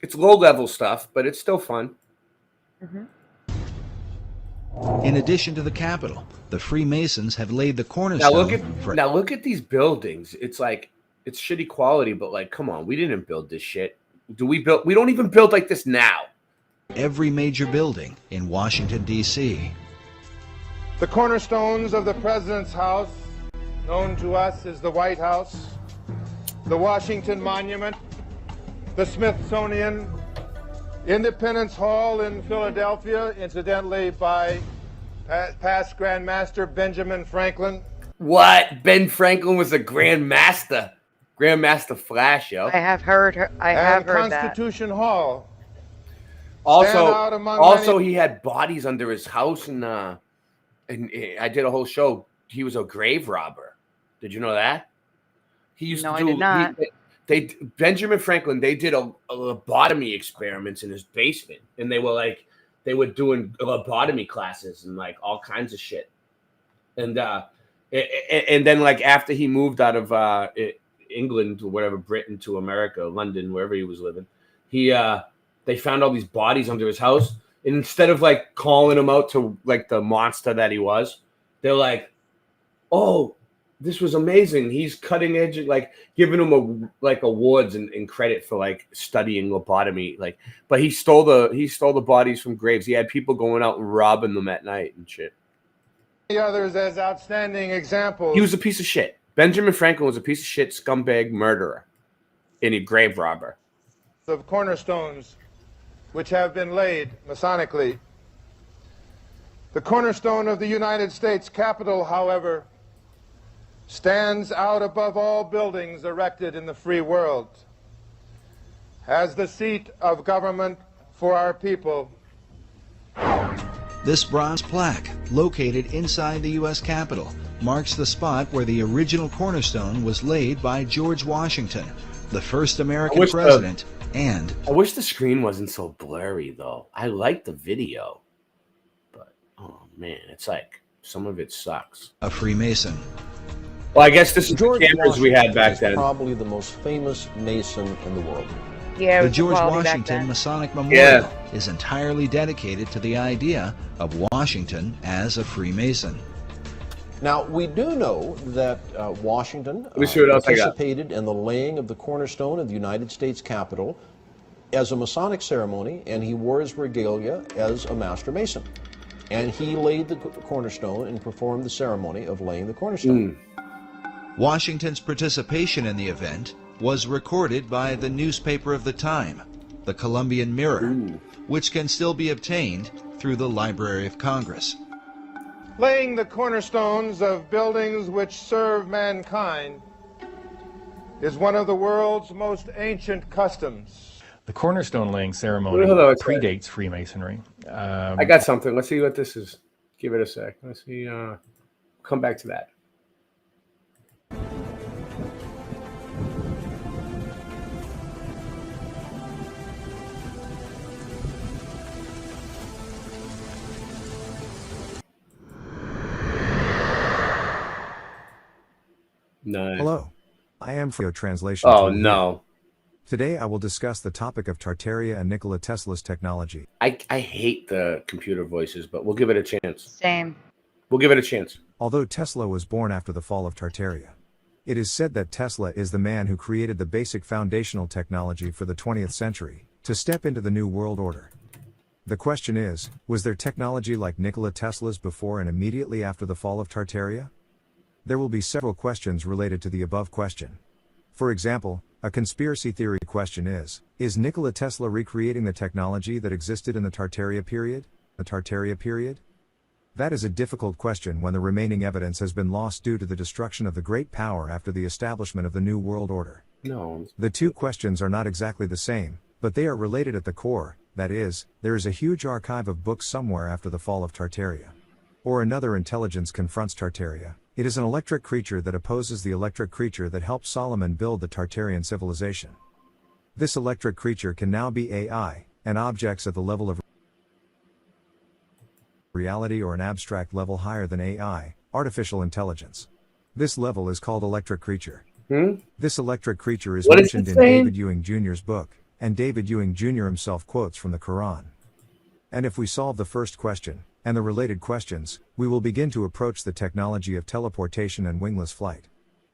it's low level stuff, but it's still fun. Mm-hmm. In addition to the Capitol, the Freemasons have laid the cornerstone. Now look at these buildings. It's like it's shitty quality, but like, come on, we didn't build this shit. We don't even build like this now. Every major building in Washington, D.C. The cornerstones of the President's house, known to us as the White House, the Washington Monument, the Smithsonian, Independence Hall in Philadelphia, incidentally by past Grandmaster Benjamin Franklin. What? Ben Franklin was a Grandmaster. Grandmaster Flash, yo. I have heard that. Constitution Hall. Also, he had bodies under his house, and I did a whole show. He was a grave robber. Did you know that? He used to do. I did not. Benjamin Franklin. They did a lobotomy experiments in his basement, and they were doing lobotomy classes and like all kinds of shit. And then like after he moved out of England or whatever, Britain to America, London, wherever he was living, they found all these bodies under his house, and instead of like calling him out to like the monster that he was, they're like, "Oh, this was amazing. He's cutting edge," like giving him awards and credit for like studying lobotomy. Like, but he stole the bodies from graves. He had people going out and robbing them at night and shit. The others as outstanding examples. He was a piece of shit. Benjamin Franklin was a piece of shit, scumbag, murderer, and a grave robber. Of cornerstones which have been laid Masonically. The cornerstone of the United States Capitol, however, stands out above all buildings erected in the free world as the seat of government for our people. This bronze plaque, located inside the U.S. Capitol, marks the spot where the original cornerstone was laid by George Washington, the first American president. I wish the screen wasn't so blurry, though. I like the video, but oh man, it's like some of it sucks. A Freemason. Well, I guess this is George the cameras we had back then. Probably the most famous Mason in the world. Yeah, the George Washington Masonic Memorial is entirely dedicated to the idea of Washington as a Freemason. Now, we do know that Washington participated in the laying of the cornerstone of the United States Capitol as a Masonic ceremony, and he wore his regalia as a Master Mason. And he laid the cornerstone and performed the ceremony of laying the cornerstone. Washington's participation in the event was recorded by the newspaper of the time, the Columbian Mirror, which can still be obtained through the Library of Congress. Laying the cornerstones of buildings which serve mankind is one of the world's most ancient customs. The cornerstone laying ceremony predates Freemasonry. I got something. Let's see what this is. Give it a sec. Let's see. Come back to that. Nice. Hello, I am Frio Translation. Oh, no. Today I will discuss the topic of Tartaria and Nikola Tesla's technology. I hate the computer voices, but we'll give it a chance. Same. We'll give it a chance. Although Tesla was born after the fall of Tartaria, it is said that Tesla is the man who created the basic foundational technology for the 20th century, to step into the New World Order. The question is, was there technology like Nikola Tesla's before and immediately after the fall of Tartaria? There will be several questions related to the above question. For example, a conspiracy theory question is Nikola Tesla recreating the technology that existed in the Tartaria period? The Tartaria period? That is a difficult question when the remaining evidence has been lost due to the destruction of the great power after the establishment of the New World Order. No. The two questions are not exactly the same, but they are related at the core. That is, there is a huge archive of books somewhere after the fall of Tartaria. Or another intelligence confronts Tartaria. It is an electric creature that opposes the electric creature that helped Solomon build the Tartarian civilization. This electric creature can now be AI, and objects at the level of reality or an abstract level higher than AI, artificial intelligence. This level is called electric creature. This electric creature is mentioned in David Ewing Jr.'s book, and David Ewing Jr. himself quotes from the Quran. And if we solve the first question, and the related questions, we will begin to approach the technology of teleportation and wingless flight.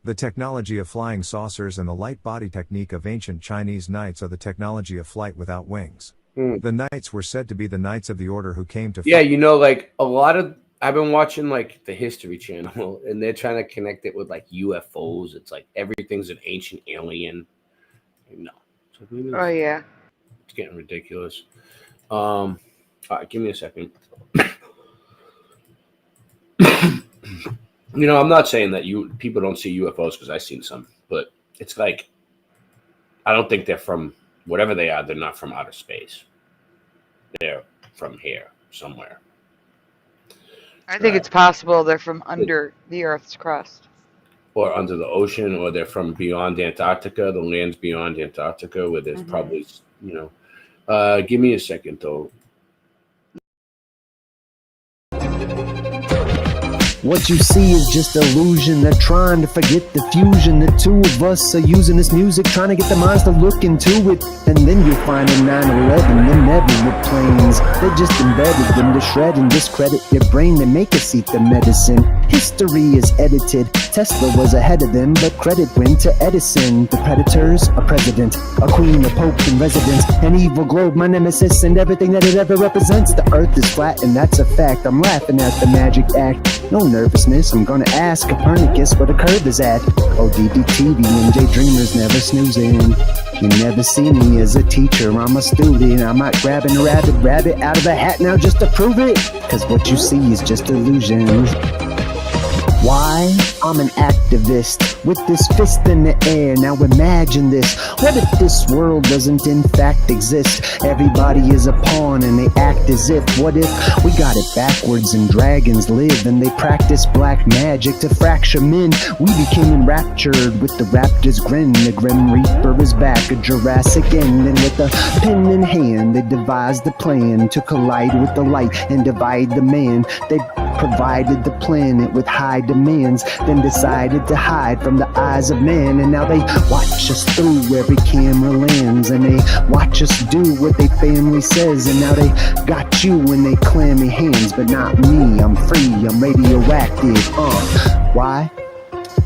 The technology of flying saucers and the light body technique of ancient Chinese knights are the technology of flight without wings. The knights were said to be the knights of the order who came to Yeah, you know, like a lot of, I've been watching like the History Channel, and they're trying to connect it with like UFOs. It's like everything's an ancient alien. No. Oh, yeah. It's getting ridiculous. All right, give me a second. You know, I'm not saying that people don't see UFOs because I've seen some, but it's like, I don't think they're from, whatever they are, they're not from outer space. They're from here, somewhere. I think it's possible they're from under the Earth's crust. Or under the ocean, or they're from beyond Antarctica, the lands beyond Antarctica, where there's probably, you know. Give me a second, though. What you see is just illusion. They're trying to forget the fusion. The two of us are using this music, trying to get the minds to look into it. And then you'll find in 9/11, they're never with planes. They're just embedded them to shred and discredit your brain. They make us eat the medicine. History is edited. Tesla was ahead of them, but credit went to Edison. The predators, a president, a queen, a pope in residence, an evil globe, my nemesis, and everything that it ever represents. The earth is flat, and that's a fact. I'm laughing at the magic act. No nervousness, I'm gonna ask Copernicus where the curve is at. ODD-TV and Daydreamers never snoozing. You never see me as a teacher, I'm a student. I'm not grabbing a rabbit out of a hat now just to prove it. Cause what you see is just illusions. Why? I'm an activist with this fist in the air. Now imagine this. What if this world doesn't in fact exist? Everybody is a pawn and they act as if. What if we got it backwards and dragons live and they practice black magic to fracture men? We became enraptured with the raptor's grin. The Grim Reaper is back, a Jurassic end. And with a pen in hand they devised the plan to collide with the light and divide the man. They provided the planet with high demands, then decided to hide from the eyes of man. And now they watch us through every camera lens, and they watch us do what they family says. And now they got you in they clammy hands, but not me. I'm free, I'm radioactive. Why?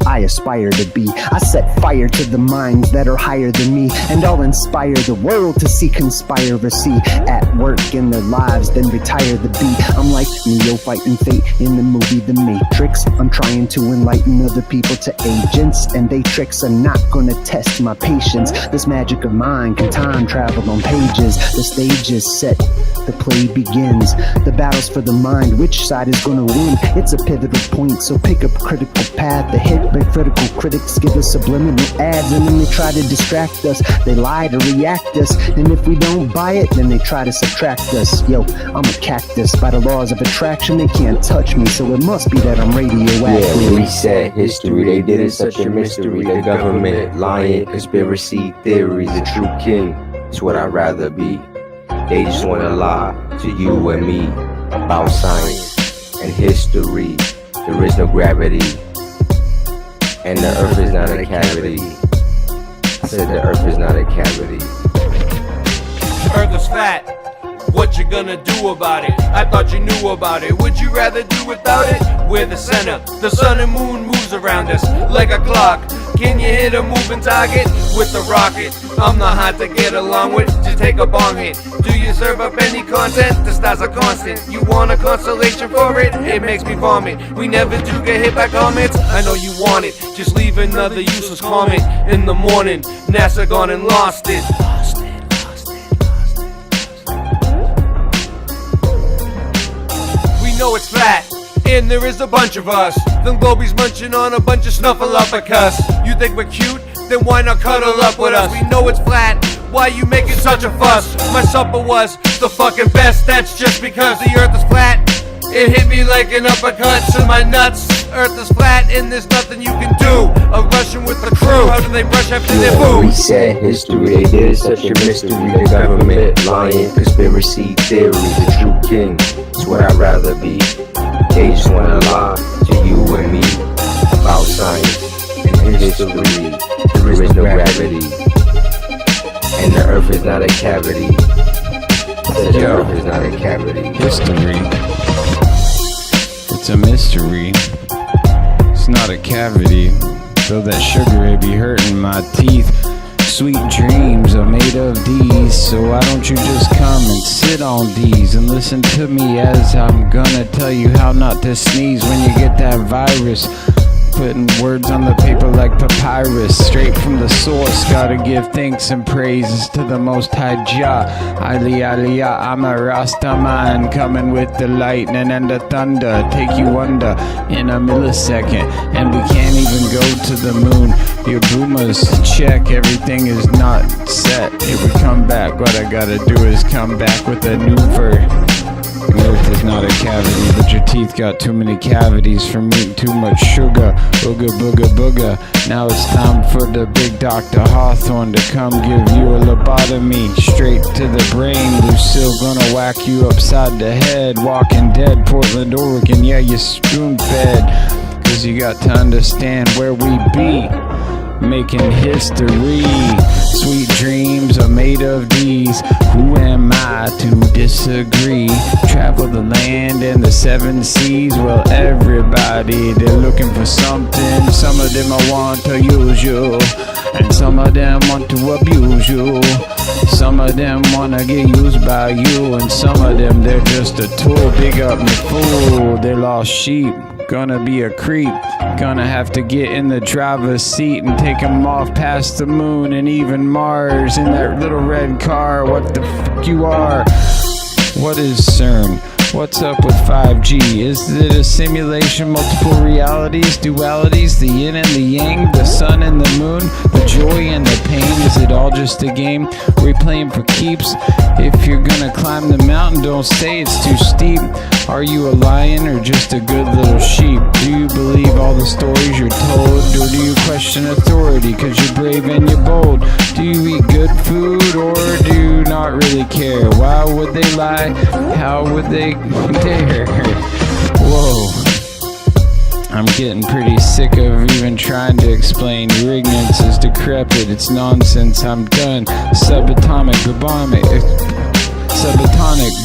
I aspire to be. I set fire to the minds that are higher than me, and I'll inspire the world to see conspiracy at work in their lives, then retire the beat. I'm like Neo fighting fate in the movie The Matrix. I'm trying to enlighten other people to agents, and they tricks are not gonna test my patience. This magic of mine can time travel on pages. The stage is set, the play begins. The battle's for the mind, which side is gonna win? It's a pivotal point, so pick a critical path to hit Hypocritical critics give us subliminal ads, and then they try to distract us. They lie to react us, and if we don't buy it, then they try to subtract us. Yo, I'm a cactus. By the laws of attraction, they can't touch me, so it must be that I'm radioactive. Yeah, reset history. They did it such a mystery. The government lying, conspiracy theories. The true king is what I'd rather be. They just wanna lie to you and me about science and history. There is no gravity, and the earth is not a cavity. I said the earth is not a cavity. Earth is fat. What you gonna do about it? I thought you knew about it. Would you rather do without it? We're the center. The sun and moon moves around us like a clock. Can you hit a moving target with the rocket? I'm not hard to get along with. Just take a bong hit. Do you serve up any content? The stars are constant. You want a constellation for it? It makes me vomit. We never do get hit by comments. I know you want it. Just leave another useless comment in the morning. NASA gone and lost it. We know it's flat, and there is a bunch of us. Them globies munching on a bunch of snuffleupagus. You think we're cute? Then why not cuddle up with us? We know it's flat. Why you making such a fuss? My supper was the fucking best. That's just because the earth is flat. It hit me like an uppercut to my nuts. Earth is flat and there's nothing you can do. A Russian with the crew. How do they brush after their food? Reset history. They did it such a mystery. The government lying, conspiracy theories. The true king is what I'd rather be. They just wanna lie to you and me about science and history. There is no gravity, and the earth is not a cavity. The earth is not a cavity. History. It's a mystery. It's not a cavity. Though that sugar it be hurting my teeth. Sweet dreams are made of these, so why don't you just come and sit on these and listen to me as I'm gonna tell you how not to sneeze when you get that virus. Putting words on the paper like papyrus, straight from the source. Gotta give thanks and praises to the Most High Jah. Aliyah, I'm a Rastaman, coming with the lightning and the thunder. Take you under in a millisecond, and we can't even go to the moon. Your boomers check, everything is not set. If we come back, what I gotta do is come back with a new verse. Earth is not a cavity, but your teeth got too many cavities from eating too much sugar. Booga booga booga. Now it's time for the big Dr. Hawthorne to come give you a lobotomy straight to the brain. Lucille gonna whack you upside the head. Walking Dead, Portland, Oregon, yeah, you're spoon fed. Cause you got to understand where we be. Making history. Sweet dreams are made of these. Who am I to disagree? Travel the land and the 7 seas. Well, everybody, they're looking for something. Some of them I want to use you, and some of them want to abuse you. Some of them wanna get used by you, and some of them they're just a tool. Big up me fool, they're lost sheep. Gonna be a creep. Gonna have to get in the driver's seat and take them off past the moon and even Mars in that little red car. What the fuck you are? What is CERN? What's up with 5G? Is it a simulation, multiple realities, dualities, the yin and the yang, the sun and the moon, the joy and the pain? Is it all just a game we're playing for keeps? If you're gonna climb the mountain, don't say it's too steep. Are you a lion or just a good little sheep? Do you believe all the stories you're told, or do you question authority cause you're brave and you're bold? Do you eat good food or do you not really care? Why would they lie? How would they dare? Whoa. I'm getting pretty sick of even trying to explain. Your ignorance is decrepit, it's nonsense, I'm done. Subatomic,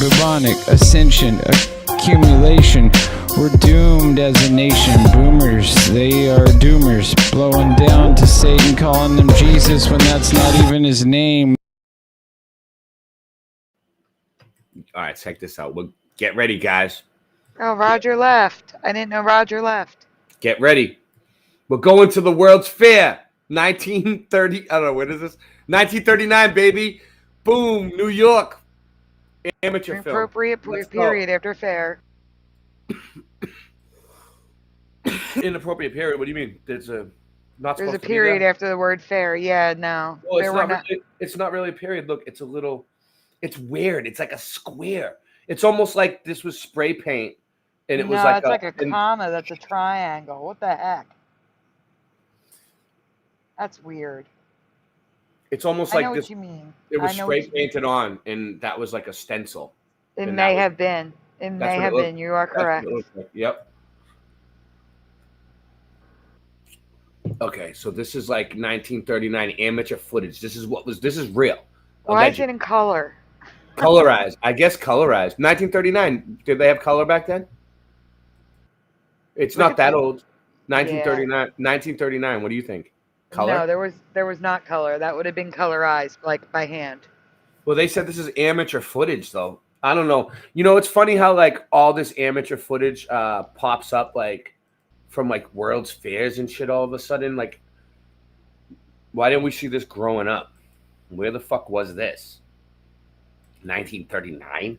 bubonic, ascension, accumulation. We're doomed as a nation. Boomers, they are doomers. Blowing down to Satan, calling them Jesus when that's not even his name. All right, check this out. We'll get ready, guys. Oh, Roger left. I didn't know Roger left. Get ready. We're going to the World's Fair. 1930. I don't know, what is this? 1939, baby. Boom, New York. Amateur film. Appropriate period after fair. Inappropriate period. What do you mean? There's a period after the word fair. Yeah, no. Well, there were not. It's not really a period. Look, it's a little. It's weird. It's like a square. It's almost like this was spray paint, and it was like it's like a comma. That's a triangle. What the heck? That's weird. It's almost I like know this. What you mean. It was spray painted on, and that was like a stencil. It may have been. It may have been. You are correct. Like. Yep. Okay, so this is like 1939 amateur footage. This is real. Why is it in color? Colorized. I guess colorized. 1939. Did they have color back then? It's not that old. 1939. Yeah. 1939. What do you think? Color? No, there was not color. That would have been colorized, like by hand. Well, they said this is amateur footage, though. I don't know. You know, it's funny how like all this amateur footage pops up like from like World's Fairs and shit all of a sudden. Like, why didn't we see this growing up? Where the fuck was this? 1939?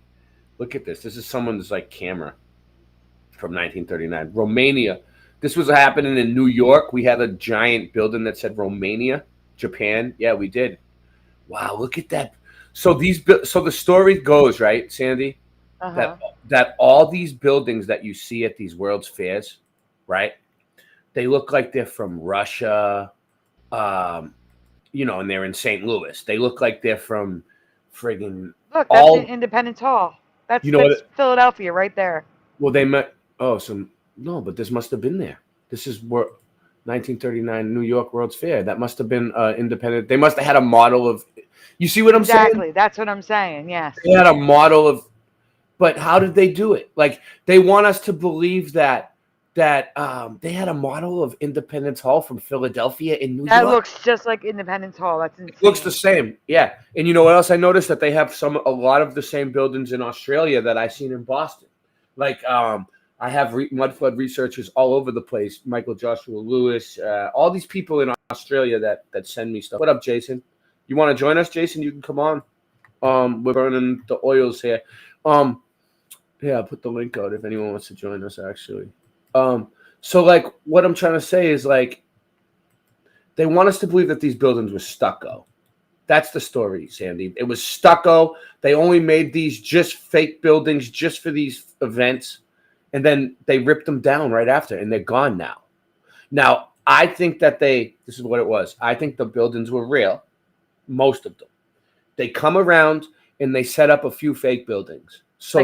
Look at this. This is someone's like camera from 1939. Romania. This was happening in New York. We had a giant building that said Romania, Japan. Yeah, we did. Wow, look at that. So the story goes, right, Sandy, that all these buildings that you see at these World's Fairs, right? They look like they're from Russia, you know, and they're in St. Louis. They look like they're from friggin' Look, that's Independence Hall. That's Philadelphia right there. Well, they met. Oh, no, but this must have been there. This is 1939 New York World's Fair. That must have been independent. They must have had a model of. You see what I'm saying? Exactly. That's what I'm saying. Yes. They had a model of, but how did they do it? Like they want us to believe that they had a model of Independence Hall from Philadelphia in New York. That looks just like Independence Hall. That's insane. It looks the same. Yeah. And you know what else I noticed? That they have a lot of the same buildings in Australia that I seen in Boston. Like I have mudflood researchers all over the place. Michael Joshua Lewis, all these people in Australia that send me stuff. What up, Jason? You want to join us, Jason? You can come on. We're burning the oils here. Yeah, I'll put the link out if anyone wants to join us, actually. So like what I'm trying to say is like they want us to believe that these buildings were stucco. That's the story, Sandy. It was stucco. They only made these just fake buildings just for these events. And then they ripped them down right after, and they're gone now. Now, I think that this is what it was. I think the buildings were real, most of them. They come around and they set up a few fake buildings so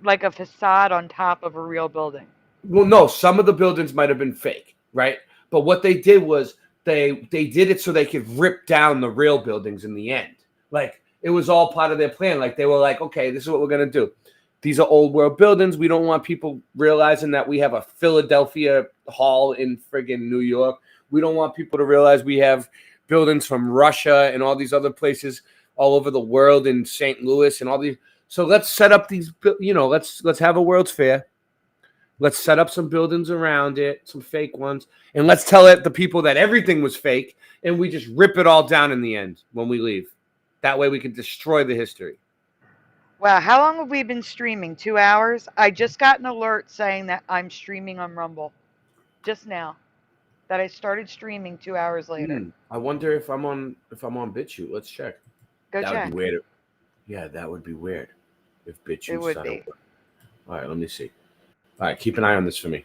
like a facade on top of a real building. Well, no, some of the buildings might have been fake, right? But what they did was they did it so they could rip down the real buildings in the end. Like it was all part of their plan. Like they were like, okay, this is what we're gonna do. These are old world buildings. We don't want people realizing that we have a Philadelphia Hall in friggin' New York. We don't want people to realize we have buildings from Russia and all these other places all over the world in St. Louis and all these. So let's set up these, you know, let's have a World's Fair. Let's set up some buildings around it, some fake ones, and let's tell the people that everything was fake, and we just rip it all down in the end when we leave. That way we can destroy the history. Wow, how long have we been streaming? 2 hours? I just got an alert saying that I'm streaming on Rumble. Just now. That I started streaming 2 hours later. I wonder if I'm on BitChute. Let's check. That would be weird. Yeah, that would be weird. If BitChute would be. All right, let me see. All right, keep an eye on this for me.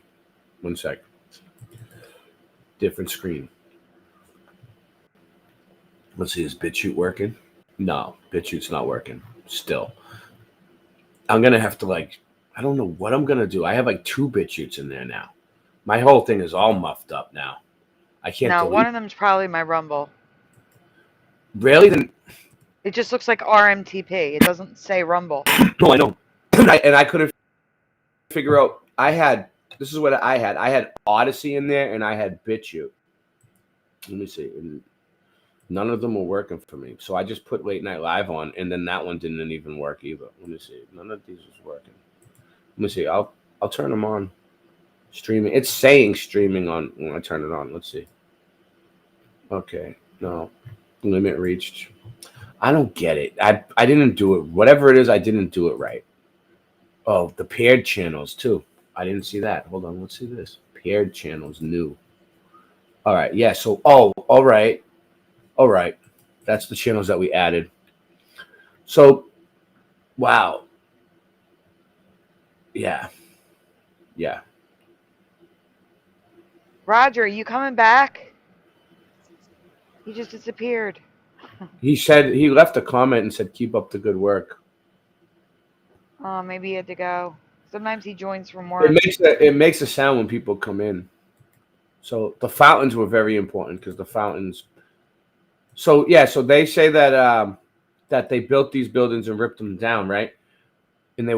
1 sec. Different screen. Let's see, is BitChute working? No, BitChute's not working. Still. I'm going to have to I don't know what I'm going to do. I have 2 BitChutes in there now. My whole thing is all muffed up now. I can't delete. One of them's probably my Rumble. Really? Then it just looks like RMTP. It doesn't say Rumble. No, I know. And I couldn't figure out. This is what I had. I had Odyssey in there and I had BitChute. Let me see. And none of them were working for me. So I just put Late Night Live on, and then that one didn't even work either. Let me see. None of these was working. Let me see. I'll turn them on. Streaming. It's saying streaming on when I turn it on. Let's see. Okay. No. Limit reached. I don't get it. I didn't do it. Whatever it is, I didn't do it right. Oh, the paired channels too. I didn't see that. Hold on. Let's see this. paired channels new. All right, yeah. So, all right. That's the channels that we added. So, wow. Yeah. Roger, are you coming back? He just disappeared. He said he left a comment and said, "Keep up the good work." Oh, maybe he had to go. Sometimes he joins from work. It makes a sound when people come in. So the fountains were very important because the fountains. So yeah, so they say that that they built these buildings and ripped them down, right? And they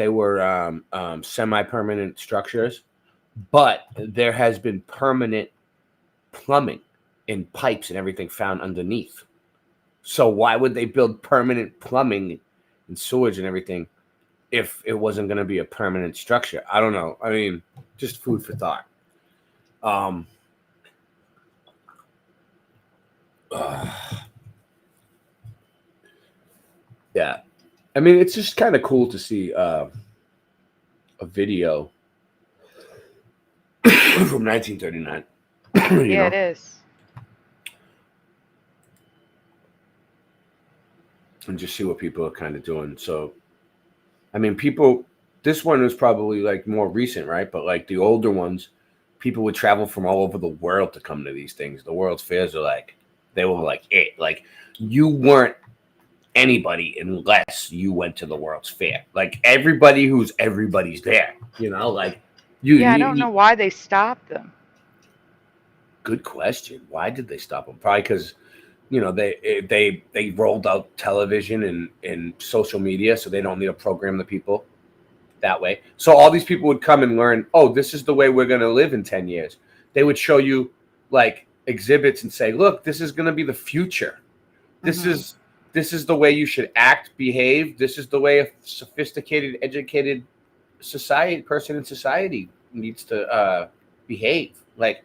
were semi-permanent structures, but there has been permanent plumbing and pipes and everything found underneath. So why would they build permanent plumbing and sewage and everything if it wasn't going to be a permanent structure? I don't know. I mean, just food for thought. Yeah. I mean, it's just kind of cool to see a video from 1939. Yeah, it is. And just see what people are kind of doing. So, I mean, this one is probably like more recent, right? But like the older ones, people would travel from all over the world to come to these things. The World's Fairs are like, they were like it. Like, you weren't anybody unless you went to the World's Fair. Like, everybody's there, you know? Like, I don't know why they stopped them. Good question. Why did they stop them? Probably because, you know, they rolled out television and social media, so they don't need to program the people that way. So all these people would come and learn, oh, this is the way we're going to live in 10 years. They would show you like exhibits and say, look, this is going to be the future. This is the way you should act, behave. This is the way a sophisticated, educated person in society needs to behave. Like,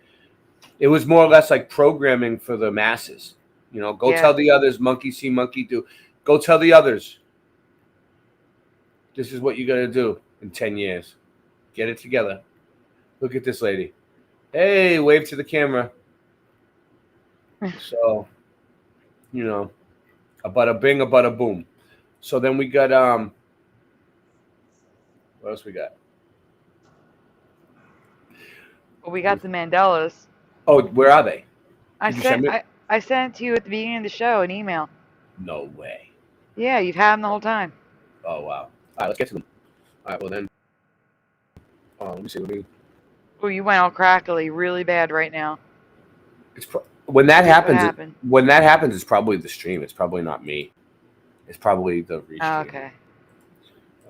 it was more or less like programming for the masses. You know, go tell the others, monkey see, monkey do. Go tell the others. This is what you got to do in 10 years. Get it together. Look at this lady. Hey, wave to the camera. So, you know, a bada bing, a bada boom. So then we got, what else we got? Well, we got the Mandelas. Oh, where are they? I sent it to you at the beginning of the show, an email. No way. Yeah, you've had them the whole time. Oh, wow. All right, let's get to them. All right, well then. Let me see. Oh, you went all crackly really bad right now. When that happens, it's probably the stream. It's probably not me. It's probably the restream. Oh, okay.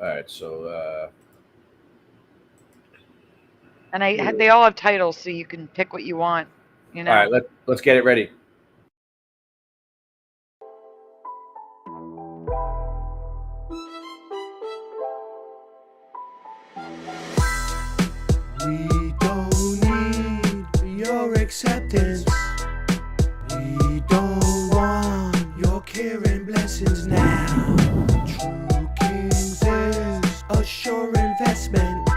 All right, so. And they all have titles, so you can pick what you want. You know. All right, let's get it ready. We don't need your acceptance. We don't want your care and blessings now. True Kings is a sure investment.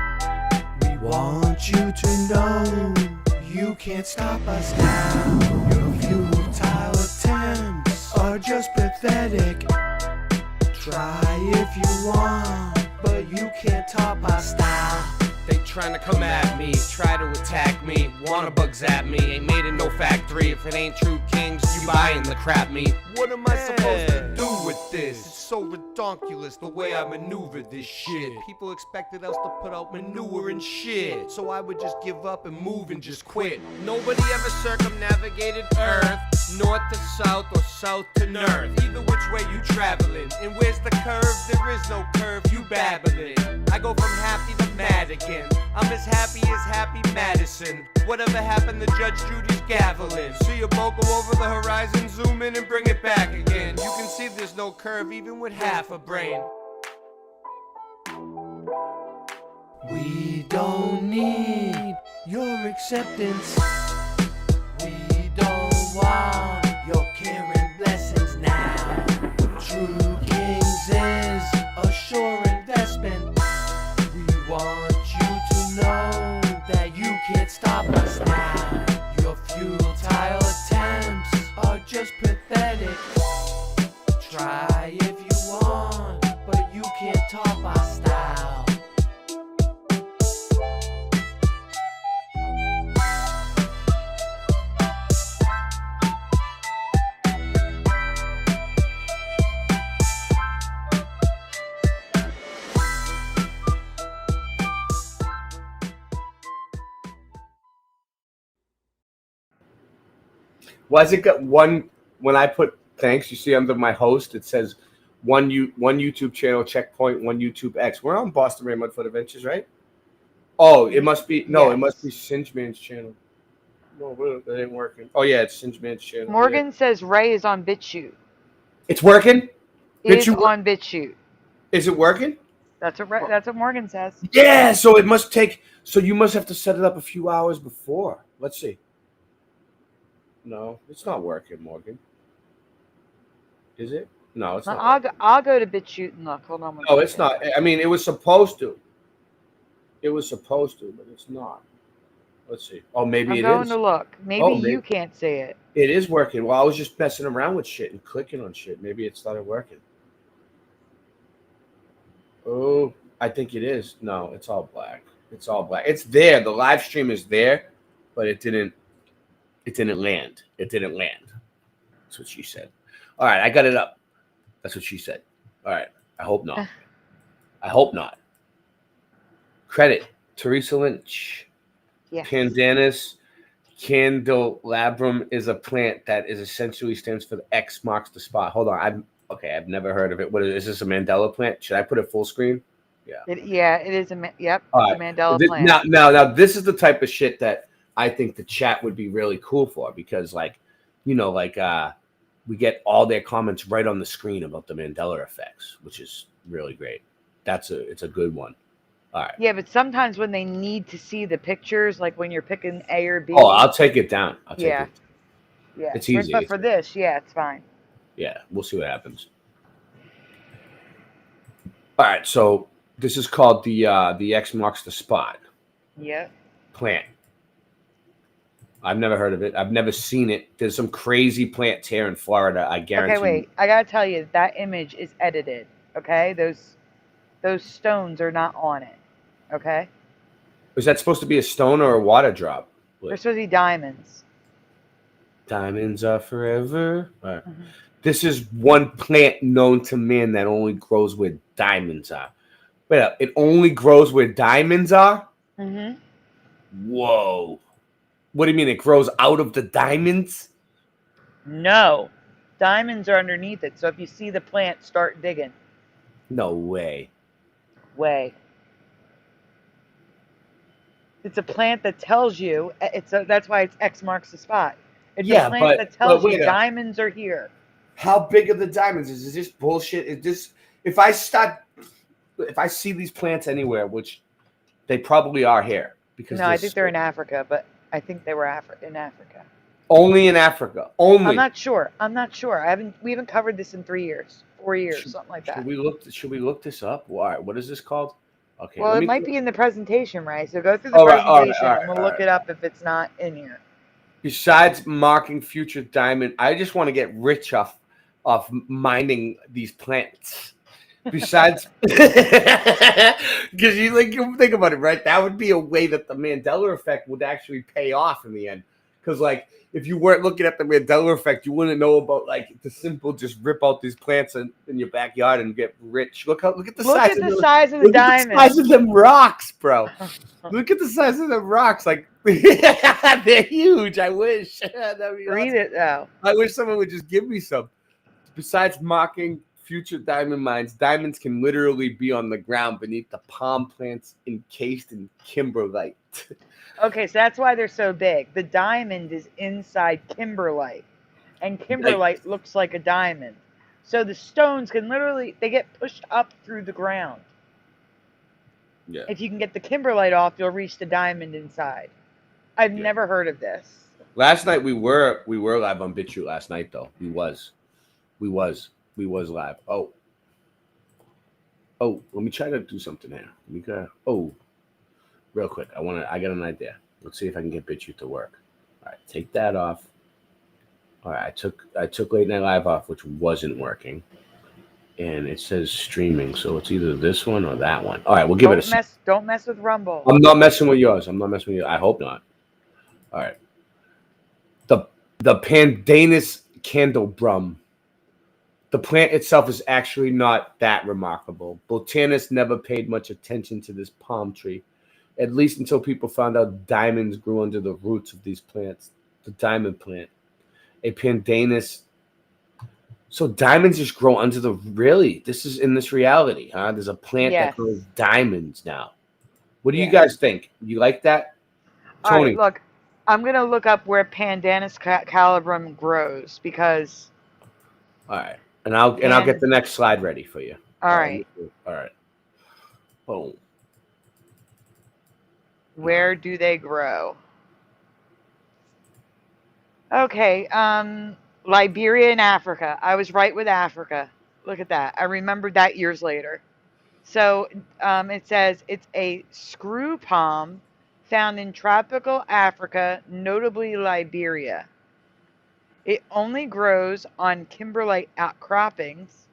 We want you to know you can't stop us now. Your futile attempts are just pathetic. Try if you want, but you can't top our style. They trying to come at me, try to attack me, wanna bug zap me. Ain't made in no factory. If it ain't True Kings, you buying the crap meat. What am I supposed to do with this? It's so redonkulous the way I maneuver this shit. People expected us to put out manure and shit, so I would just give up and move and just quit. Nobody ever circumnavigated Earth, north to south or south to north. Either which way you traveling, and where's the curve? There is no curve, you babbling. I go from happy to mad again. I'm as happy Madison. Whatever happened to Judge Judy's gaveling? See a boat go over the horizon, zoom in and bring it back again. You can see there's no curve even with half a brain. We don't need your acceptance. We don't want your care and blessings now. True Kings is a sure investment. We want you to know that you can't stop Was it got one when I put thanks? You see under my host, it says one YouTube channel checkpoint, one YouTube X. We're on Boston Ray Mudfoot Adventures, right? Oh, it must be It must be Singe Man's channel. No, that ain't working. Oh yeah, it's Singe Man's channel. Morgan says Ray is on BitChute. It's working. Is on BitChute. Is it working? That's what Morgan says. Yeah. So it must take. So you must have to set it up a few hours before. Let's see. No, it's not working, Morgan. Is it? No, it's not. I'll go to BitChute and look. Hold on. No, it's not. I mean, it was supposed to. It was supposed to, but it's not. Let's see. Oh, maybe it is. I'm going to look. Maybe you can't see it. It is working. Well, I was just messing around with shit and clicking on shit. Maybe it started working. Oh, I think it is. No, it's all black. It's all black. It's there. The live stream is there, but it didn't land. It didn't land. That's what she said. All right, I got it up. That's what she said. All right. I hope not. I hope not. Credit. Teresa Lynch. Yes. Pandanus candelabrum is a plant that is essentially stands for the X marks the spot. Hold on. I've never heard of it. What is this, a Mandela plant? Should I put it full screen? Yeah. It is a Mandela plant. Now, this is the type of shit that I think the chat would be really cool for because, we get all their comments right on the screen about the Mandela effects, which is really great. It's a good one. All right. Yeah, but sometimes when they need to see the pictures, like when you're picking A or B. Oh, I'll take it down. Yeah. It's easy. But for this, it's fine. Yeah, we'll see what happens. All right, so this is called the X marks the spot. Yeah. Plant. I've never heard of it. I've never seen it. There's some crazy plants here in Florida. I guarantee. Okay, wait. I gotta tell you, that image is edited. Okay, those stones are not on it. Okay. Was that supposed to be a stone or a water drop? They're supposed to be diamonds. Diamonds are forever. All right. Mm-hmm. This is one plant known to man that only grows where diamonds are. Wait up. It only grows where diamonds are? Mm-hmm. Whoa. What do you mean? It grows out of the diamonds? No. Diamonds are underneath it. So if you see the plant, start digging. No way. It's a plant that tells you. That's why it's X marks the spot. It's a plant that tells you diamonds are here. How big are the diamonds? Is this bullshit? Is this if I see these plants anywhere, which they probably are here because no, I think they're in Africa, but I think they were in Africa. Only in Africa. Only. I'm not sure. We haven't covered this in 3 years, 4 years, something like that. Should we look this up? Why? What is this called? Okay. Well, it might be in the presentation, right? So go through the presentation and we'll look it up if it's not in here. Besides marking future diamond, I just want to get rich off mining these plants. Besides, because you think about it, right? That would be a way that the Mandela effect would actually pay off in the end. Because if you weren't looking at the Mandela effect, you wouldn't know about the simple just rip out these plants in your backyard and get rich. Look at the size of the diamond. Look at the size of them rocks, bro. Look at the size of them rocks. They're huge. I wish. Read it though. I wish someone would just give me some. Besides marking future diamond mines, diamonds can literally be on the ground beneath the palm plants encased in kimberlite. Okay, so that's why they're so big. The diamond is inside kimberlite, and kimberlite looks like a diamond. So the stones can they get pushed up through the ground. Yeah. If you can get the kimberlite off, you'll reach the diamond inside. I've never heard of this. Last night we were live on BitChute last night though. We was live. Oh, let me try to do something here. Real quick. I got an idea. Let's see if I can get BitChute to work. All right, take that off. All right, I took Late Night Live off, which wasn't working. And it says streaming, so it's either this one or that one. All right, we'll give it a Don't mess with Rumble. I'm not messing with yours. I hope not. All right. The Pandanus candelabrum. The plant itself is actually not that remarkable. Botanists never paid much attention to this palm tree, at least until people found out diamonds grew under the roots of these plants. The diamond plant. a pandanus. So diamonds just grow under the, really? This is in this reality, huh? There's a plant that Yes. grows diamonds now. What do you Yes. guys think? You like that? All Tony. right, look, I'm gonna look up where Pandanus calibrum grows because. All right. And I'll get the next slide ready for you. All right. All right. Boom. Where do they grow? Okay, Liberia and Africa. I was right with Africa. Look at that. I remembered that years later. So it says it's a screw palm found in tropical Africa, notably Liberia. It only grows on kimberlite outcroppings,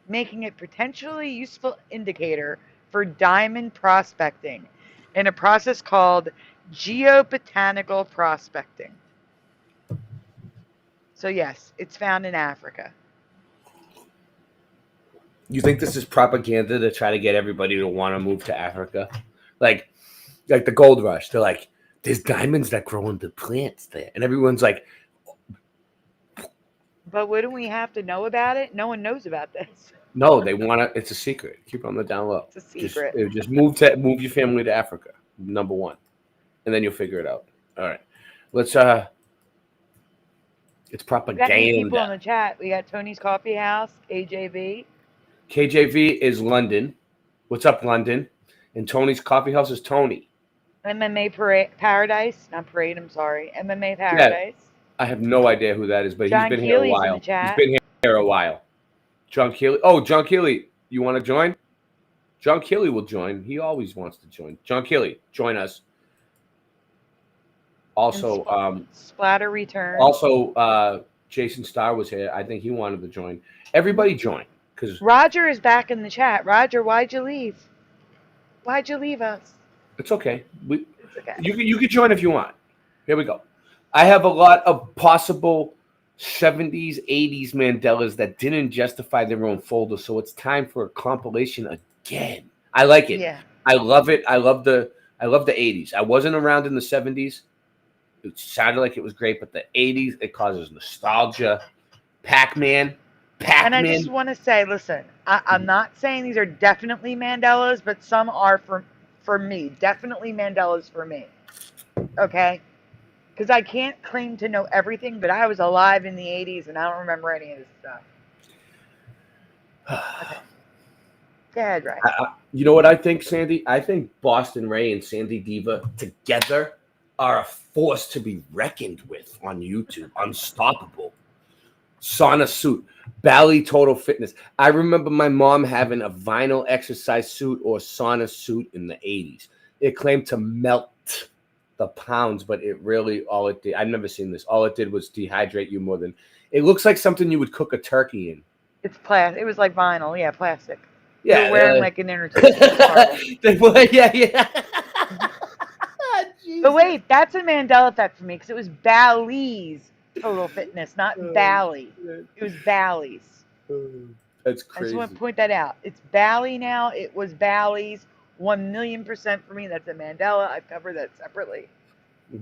making it potentially useful indicator for diamond prospecting in a process called geobotanical prospecting. So yes, it's found in Africa. You think this is propaganda to try to get everybody to want to move to Africa? Like the gold rush. They're like, there's diamonds that grow in the plants there. And everyone's like, but wouldn't we have to know about it? No one knows about this. no, they want to. It's a secret. Keep it on the down low. It's a secret. Just move your family to Africa. Number one, and then you'll figure it out. All right, let's. It's propaganda. We got any people in the chat. We got Tony's Coffee House, KJV. KJV is London. What's up, London? And Tony's Coffee House is Tony. MMA Paradise, not Parade. I'm sorry. MMA Paradise. Yeah, I have no idea who that is, but John he's been here a Keely's while. in the chat. He's been here a while. John Keely. Oh, John Keely, you want to join? John Keely will join. He always wants to join. John Keely, join us. Also, Splatter Return. Also, Jason Starr was here. I think he wanted to join. Everybody join, because Roger is back in the chat. Roger, why'd you leave? Why'd you leave us? it's okay. It's okay. You can join if you want. Here we go. I have a lot of possible 70s, 80s Mandelas that didn't justify their own folder, so it's time for a compilation again. I like it. Yeah. I love it. I love the 80s. I wasn't around in the 70s. It sounded like it was great, but the 80s, it causes nostalgia. Pac-Man. And I just want to say, listen, I'm not saying these are definitely Mandelas, but some are for me. Definitely Mandelas for me. Okay? Because I can't claim to know everything, but I was alive in the 80s, and I don't remember any of this stuff. Okay. Go ahead, Ray. You know what I think, Sandy? I think Boston Ray and Sandy Diva together are a force to be reckoned with on YouTube. Unstoppable. Sauna suit. Bally Total Fitness. I remember my mom having a vinyl exercise suit or sauna suit in the 80s. It claimed to melt the pounds, but it really, all it did, I've never seen this. All it did was dehydrate you more than, it looks like something you would cook a turkey in. It's plastic. It was like vinyl. Yeah, plastic. Yeah. You're wearing like an entertainment. Yeah. But wait, that's a Mandela effect for me because it was Bally's Total Fitness, not Bally. It was Bally's. That's I crazy. just want to point that out. It's Bally now. It was Bally's. 1,000,000% for me. That's a Mandela. I've covered that separately.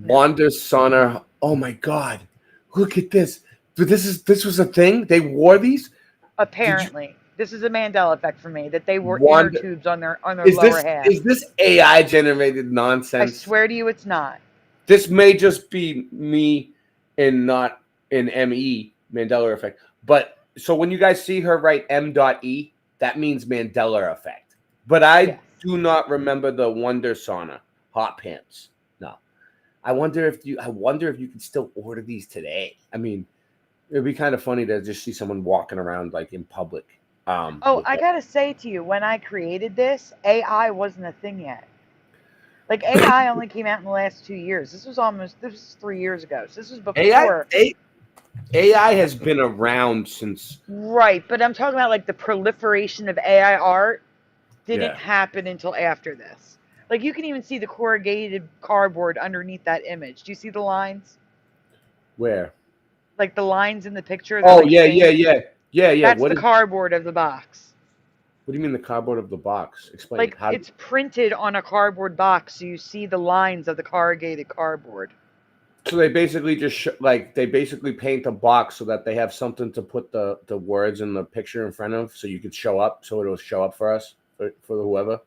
Wanda Sauna. Oh my God. Look at this. This was a thing? They wore these? Apparently. This is a Mandela effect for me, that they wore Wanda, inner tubes on their lower half. Is this AI generated nonsense? I swear to you it's not. This may just be me and not an ME, Mandela effect. But so when you guys see her write M.E, that means Mandela effect. But I do not remember the Wonder Sauna hot pants. No. I wonder if you can still order these today. I mean, it'd be kind of funny to just see someone walking around like in public. I gotta say to you, when I created this, AI wasn't a thing yet. Like AI only came out in the last 2 years. This was 3 years ago. So this was before. AI has been around since. Right, but I'm talking about like the proliferation of AI art didn't happen until after this. Like you can even see the corrugated cardboard underneath that image. Do you see the lines? Where? Like the lines in the picture. Oh, like yeah. That's the cardboard of the box. What do you mean the cardboard of the box? Explain. Like it's printed on a cardboard box, so you see the lines of the corrugated cardboard. So they basically just they basically paint a box so that they have something to put the words in the picture in front of, so you could show up, so it'll show up for us for whoever.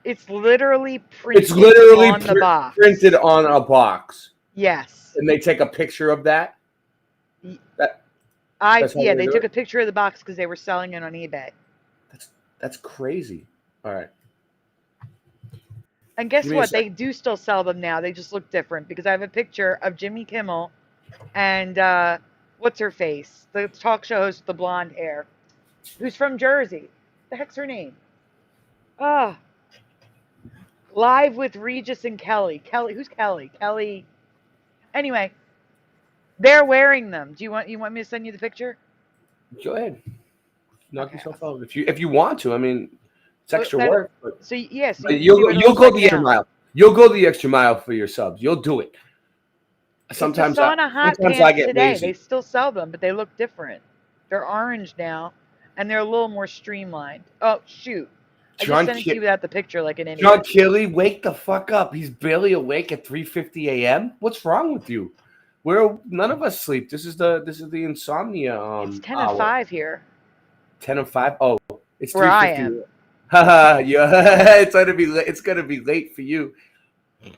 It's literally printed. It's literally on the box. printed on a box. Yes. And they take a picture of that. They do took it? a picture of the box because they were selling it on eBay. That's crazy. All right. And guess Give me a what? sec. They do still sell them now. They just look different because I have a picture of Jimmy Kimmel and what's her face? The talk show host with the blonde hair, who's from Jersey. The heck's her name? Live with Regis and Kelly. Who's Kelly? Kelly. Anyway, they're wearing them. Do you want me to send you the picture? Go ahead. Knock yourself out if you want to. I mean, it's extra work. But, so yes, but you'll go the extra mile. You'll go the extra mile for your subs. You'll do it. Sometimes I get today. lazy. They still sell them, but they look different. They're orange now, and they're a little more streamlined. Oh shoot! I just sent it to you without the picture, like an idiot. John Kelly, wake the fuck up! He's barely awake at 3:50 a.m. What's wrong with you? None of us sleep. This is the insomnia. It's 10:05 here. 10:05. Oh, it's where I am. Haha, yeah. It's gonna be late for you.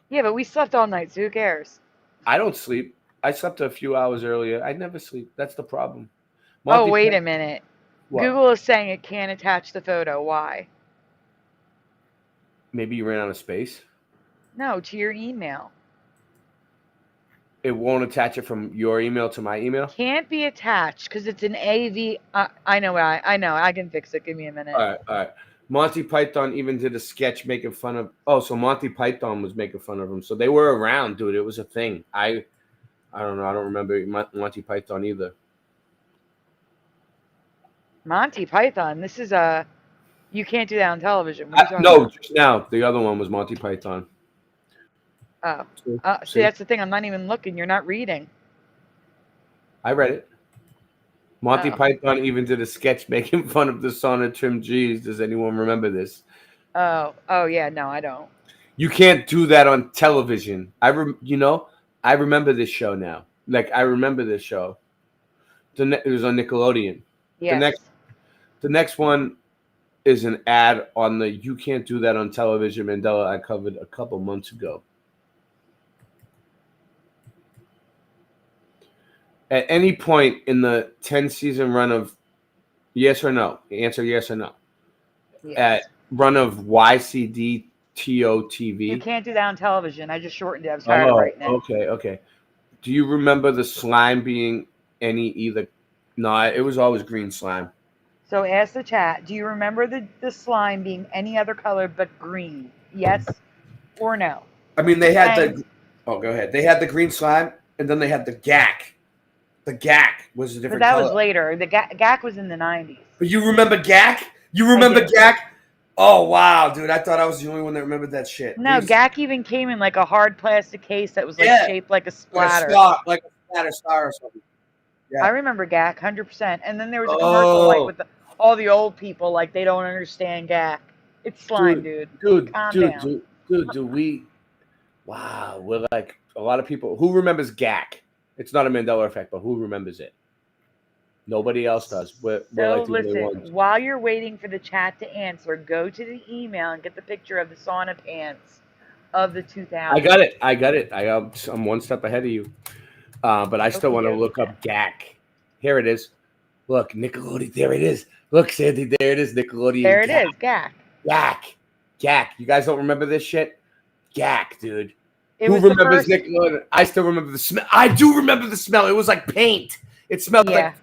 Yeah, but we slept all night, so who cares? I don't sleep. I slept a few hours earlier. I never sleep. That's the problem. Wait a minute. What? Google is saying it can't attach the photo. Why? Maybe you ran out of space. No, to your email. It won't attach it from your email to my email? Can't be attached because it's an AV. I know. I can fix it. Give me a minute. All right. Monty Python even did a sketch making fun of. Oh, so Monty Python was making fun of him. So they were around, dude. It was a thing. I don't know. I don't remember Monty Python either. Monty Python. This is you can't do that on television. No, just now the other one was Monty Python. Oh, see, that's the thing. I'm not even looking. You're not reading. I read it. Monty Python even did a sketch making fun of the sauna trim G's. Does anyone remember this? Oh yeah. No, I don't. You can't do that on television. I remember this show now. Like I remember this show. It was on Nickelodeon. Yes. The next one is an ad on the "You Can't Do That on Television" Mandela I covered a couple months ago. At any point in the 10-season run of yes or no, answer yes or no. Yes. At run of YCD TOTV. You can't do that on television. I just shortened it. I'm sorry right now. Okay. Do you remember the slime being either? No, it was always green slime. So ask the chat. Do you remember the slime being any other color but green? Yes or no? I mean, they had go ahead. They had the green slime, and then they had the gack. The gack was a different color. But that was later. The gack was in the 90s. But you remember gack? You remember gack? Oh, wow, dude. I thought I was the only one that remembered that shit. No, gack even came in like a hard plastic case that was shaped like a splatter. Like a splatter star or something. Yeah. I remember gack, 100%. And then there was a commercial like with all the old people, like they don't understand gack. It's slime, dude. Calm down. Dude, wow, we're like a lot of people. Who remembers gack? It's not a Mandela effect, but who remembers it? Nobody else does. We're like the only ones. While you're waiting for the chat to answer, go to the email and get the picture of the sauna pants of the 2000s. I got it. I'm one step ahead of you. But I still want to look up gack. Here it is. Look, Nickelodeon. There it is. Look, Sandy. There it is. Nickelodeon. There it is. Gack. Gack. You guys don't remember this shit? Gack, dude. Who remembers Nickelodeon? I still remember the smell. I do remember the smell. It was like paint. It smelled like.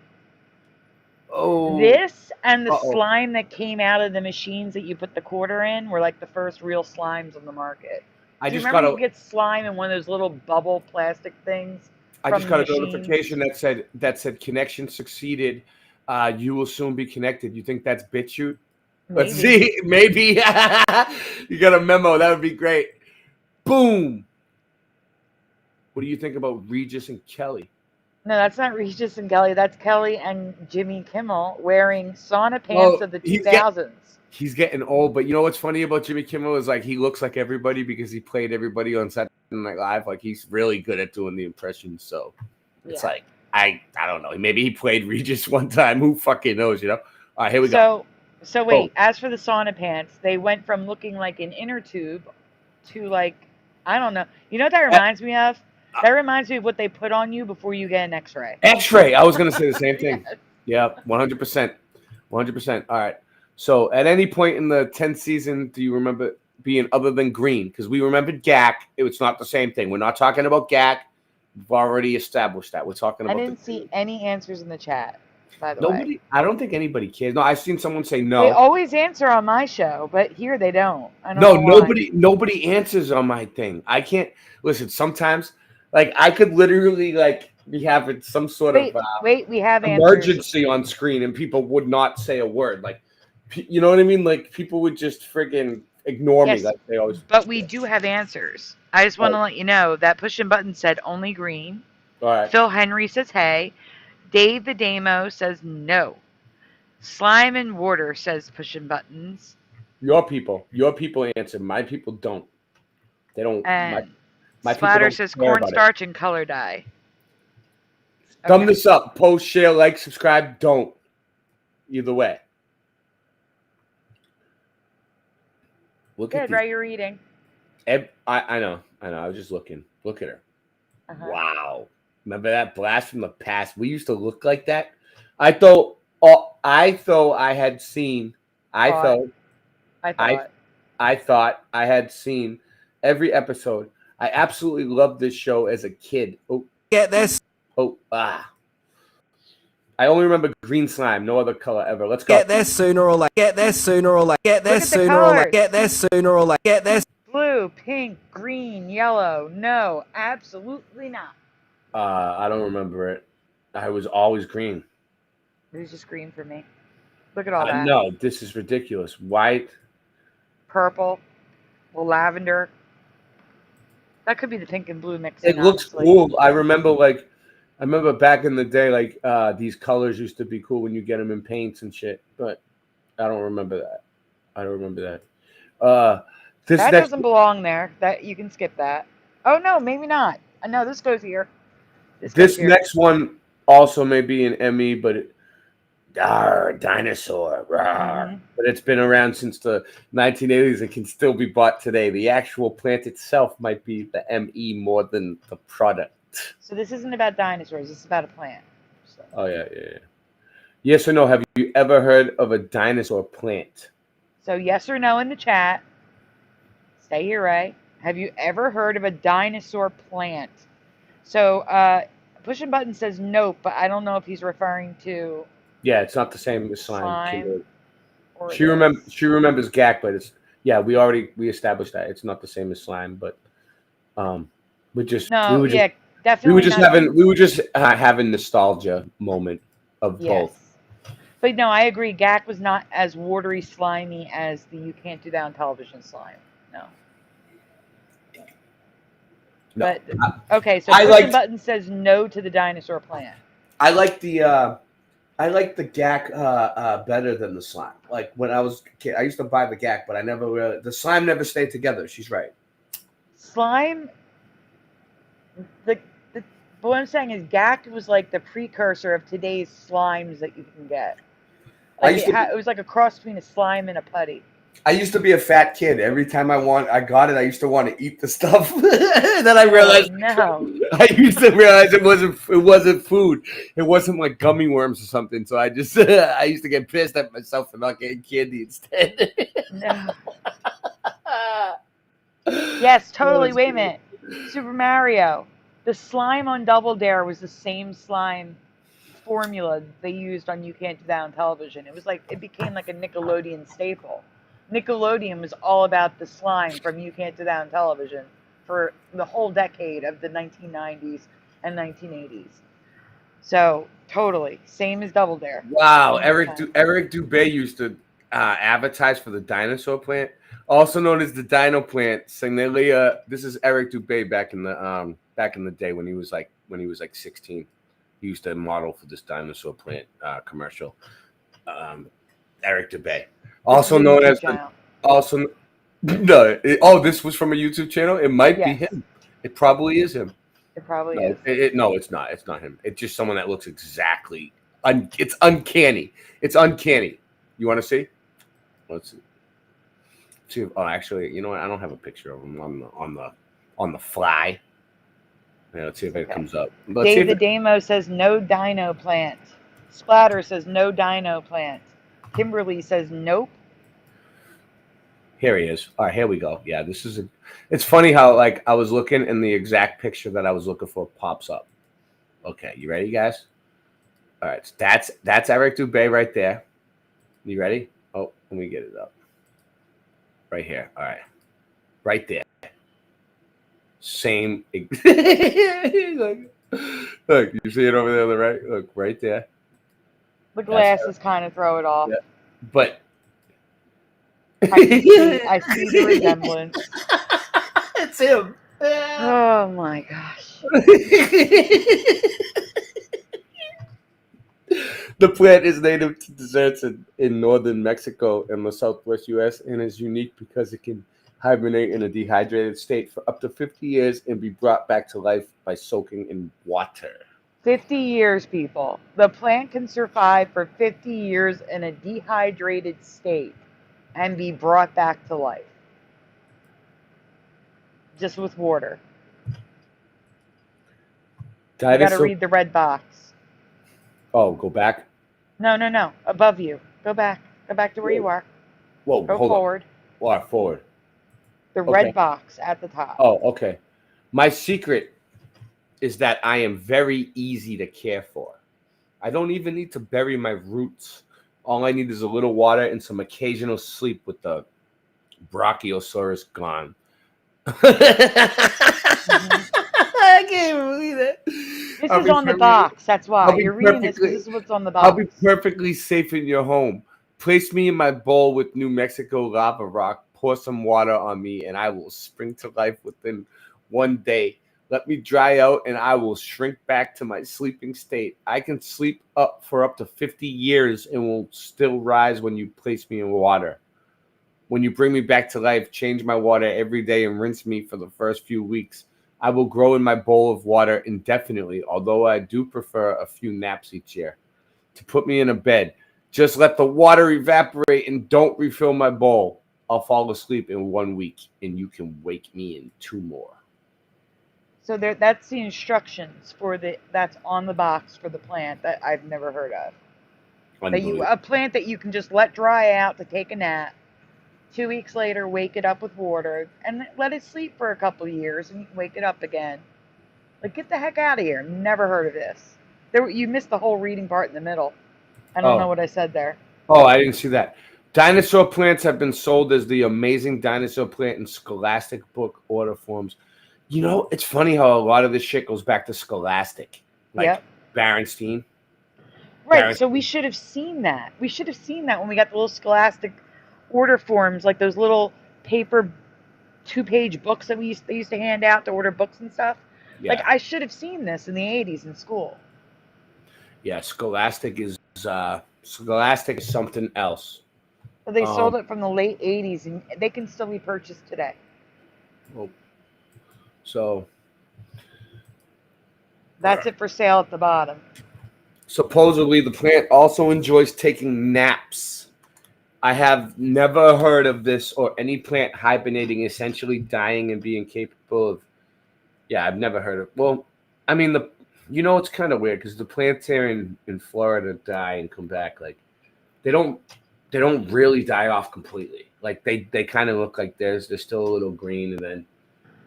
Oh. This and the slime that came out of the machines that you put the quarter in were like the first real slimes on the market. Do you remember you get slime in one of those little bubble plastic things? I just got a notification that said connection succeeded. You will soon be connected. You think that's BitChute? Let's see. Maybe. You got a memo. That would be great. Boom. What do you think about Regis and Kelly? No, that's not Regis and Kelly. That's Kelly and Jimmy Kimmel wearing sauna pants of the 2000s. He's getting old, but you know what's funny about Jimmy Kimmel is like he looks like everybody because he played everybody on Saturday Night Live. Like he's really good at doing the impressions. So it's Yeah. like I don't know. Maybe he played Regis one time. Who fucking knows? You know. All right, here we go. So wait. As for the sauna pants, they went from looking like an inner tube to like I don't know. You know what that reminds me of? That reminds me of what they put on you before you get an X-ray. X-ray. I was gonna say the same thing. Yeah, 100%. 100%. All right. So, at any point in the 10th season, do you remember being other than green? Because we remembered GAC. It's not the same thing. We're not talking about GAC. We've already established that. We're talking about. I didn't see any answers in the chat. By the way, I don't think anybody cares. No, I've seen someone say no. They always answer on my show, but here they don't. I don't No, know why. nobody answers on my thing. I can't listen. Sometimes, like I could literally like be having some sort of we have emergency on screen, and people would not say a word. Like, you know what I mean? Like people would just friggin' ignore me. Like they always. But we do have answers. I just want to let you know that pushing button said only green. All right. Phil Henry says hey. Dave the Damo says no. Slime and Water says pushing buttons. Your people answer. My people don't. They don't. And my Splatter people don't says care about cornstarch and color dye. Thumb this up. Post, share, like, subscribe. Don't. Either way. Look Good, at right? You're eating. I know. I was just looking. Look at her. Wow. Remember that blast from the past? We used to look like that. I thought I had seen every episode. I absolutely loved this show as a kid. Oh, get this. I only remember green slime, no other color ever. Let's go. Get there sooner or later. Get there sooner or later. Get there sooner or later. Get there sooner or later. Get there. Blue, pink, green, yellow. No, absolutely not. I don't remember it. I was always green. It was just green for me. Look at all that. No, this is ridiculous. White, purple, well, lavender. That could be the pink and blue mix. It looks cool. I remember back in the day, like these colors used to be cool when you get them in paints and shit. But I don't remember that. That doesn't belong there. That you can skip that. Oh no, maybe not. No, this goes here. This next one also may be an ME, but dinosaur. But it's been around since the 1980s and can still be bought today. The actual plant itself might be the ME more than the product. So this isn't about dinosaurs. This is about a plant. So. Oh, yeah. Yes or no? Have you ever heard of a dinosaur plant? So yes or no in the chat. Stay here, Ray. Have you ever heard of a dinosaur plant? So pushing button says nope, but I don't know if he's referring to. Yeah, it's not the same as slime. She remembers GAC, but it's we established that it's not the same as slime, but we were just having nostalgia moment of both. But no, I agree. GAC was not as watery, slimy as the You Can't Do That on Television slime. No. But okay, so pushing button says no to the dinosaur plant. I like the GAC better than the slime. Like when I was a kid, I used to buy the GAC, but the slime never stayed together. She's right. Slime. What I'm saying is GAC was like the precursor of today's slimes that you can get. Like it was like a cross between a slime and a putty. I used to be a fat kid. Every time I got it, I used to want to eat the stuff. Then I realized I used to realize it wasn't food. It wasn't like gummy worms or something. So I used to get pissed at myself for not getting candy instead. No. Yes, totally. Wait a minute. Super Mario. The slime on Double Dare was the same slime formula they used on You Can't Do That on Television. It became like a Nickelodeon staple. Nickelodeon was all about the slime from You Can't Do That on Television for the whole decade of the 1990s and 1980s. So totally same as Double Dare. Wow, Eric Dubé used to advertise for the dinosaur plant, also known as the Dino Plant. This is Eric Dubé back in the day when he was like 16. He used to model for this dinosaur plant commercial. Eric Dubé. Also known as this was from a YouTube channel. It might be him. It probably is him. It probably No, is. no, it's not. It's not him. It's just someone that looks exactly. It's uncanny. It's uncanny. You want to see? Let's see. Oh, actually, you know what? I don't have a picture of him on the fly. Yeah, let's see if it comes up. Dave the Damo says no dino plant. Splatter says no dino plant. Kimberly says nope. Here he is. All right, here we go. Yeah, this is it's funny how like I was looking and the exact picture that I was looking for pops up. Okay, you ready, guys? All right, that's Eric Dubé right there. You ready? Oh, let me get it up. Right here. All right. Right there. Same. Look, you see it over there on the right? Look, right there. The glasses kind of throw it off. Yeah. But I see the resemblance. It's him. Oh my gosh. The plant is native to deserts in northern Mexico and the southwest U.S. and is unique because it can hibernate in a dehydrated state for up to 50 years and be brought back to life by soaking in water. 50 years, people. The plant can survive for 50 years in a dehydrated state and be brought back to life. Just with water. You got to read the red box. Oh, go back? No. Above you. Go back. Go back to where you are. Whoa, go hold forward. On. Well, forward. The red box at the top. Oh, okay. My secret is that I am very easy to care for. I don't even need to bury my roots. All I need is a little water and some occasional sleep with the Brachiosaurus gone. I can't believe it. This is on the box. That's why. You're reading this because this is what's on the box. I'll be perfectly safe in your home. Place me in my bowl with New Mexico lava rock. Pour some water on me, and I will spring to life within one day. Let me dry out, and I will shrink back to my sleeping state. I can sleep up for up to 50 years and will still rise when you place me in water. When you bring me back to life, change my water every day and rinse me for the first few weeks. I will grow in my bowl of water indefinitely, although I do prefer a few naps each year. To put me in a bed, just let the water evaporate and don't refill my bowl. I'll fall asleep in 1 week, and you can wake me in 2 more. So that's the instructions that's on the box for the plant that I've never heard of. A plant that you can just let dry out to take a nap. 2 weeks later, wake it up with water and let it sleep for a couple of years, and you can wake it up again. Like, get the heck out of here! Never heard of this. You missed the whole reading part in the middle. I don't know what I said there. Oh, I didn't see that. Dinosaur plants have been sold as the amazing dinosaur plant in Scholastic book order forms. You know, it's funny how a lot of this shit goes back to Scholastic. Like Berenstein. Right, so we should have seen that. We should have seen that when we got the little Scholastic order forms, like those little paper 2-page books that they used to hand out to order books and stuff. Yeah. Like, I should have seen this in the 80s in school. Yeah, Scholastic is something else. But they sold it from the late 80s, and they can still be purchased today. Oh. So that's it for sale at the bottom. Supposedly, the plant also enjoys taking naps. I have never heard of this or any plant hibernating, essentially dying and being capable of. Yeah, I've never heard of. Well, I mean, it's kind of weird because the plants here in Florida die and come back. Like, they don't really die off completely. Like, they kind of look like they're still a little green, and then.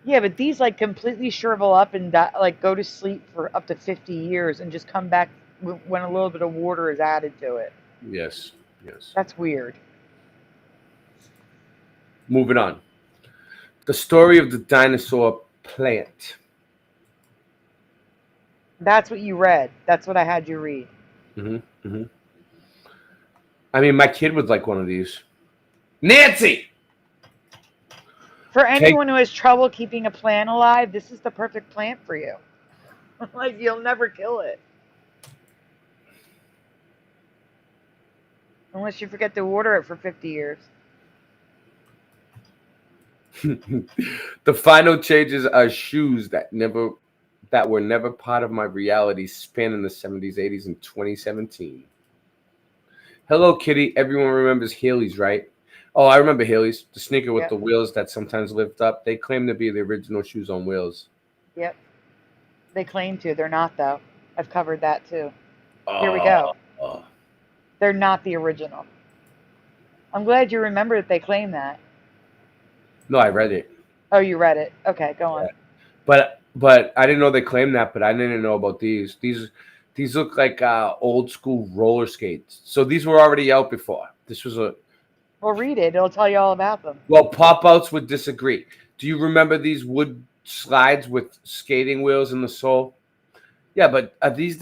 Yeah, but these like completely shrivel up and die, like go to sleep for up to 50 years and just come back when a little bit of water is added to it. Yes. That's weird. Moving on. The story of the dinosaur plant. That's what you read. That's what I had you read. Mm-hmm. I mean, my kid would like one of these. Nancy! For anyone who has trouble keeping a plant alive, this is the perfect plant for you. Like, you'll never kill it. Unless you forget to water it for 50 years. The final changes are shoes that were never part of my reality span in the 70s, 80s, and 2017. Hello, Kitty. Everyone remembers Heelys, right? Oh, I remember Heelys, the sneaker with Yep. the wheels that sometimes lift up. They claim to be the original shoes on wheels. Yep. They claim to. They're not, though. I've covered that, too. Here we go. They're not the original. I'm glad you remember that they claim that. No, I read it. Oh, you read it. Okay, go on. But I didn't know they claimed that, but I didn't know about these. These look like old school roller skates. So these were already out before. This was a... Well, read it. It'll tell you all about them. Well, pop-outs would disagree. Do you remember these wood slides with skating wheels in the sole? Yeah, but are these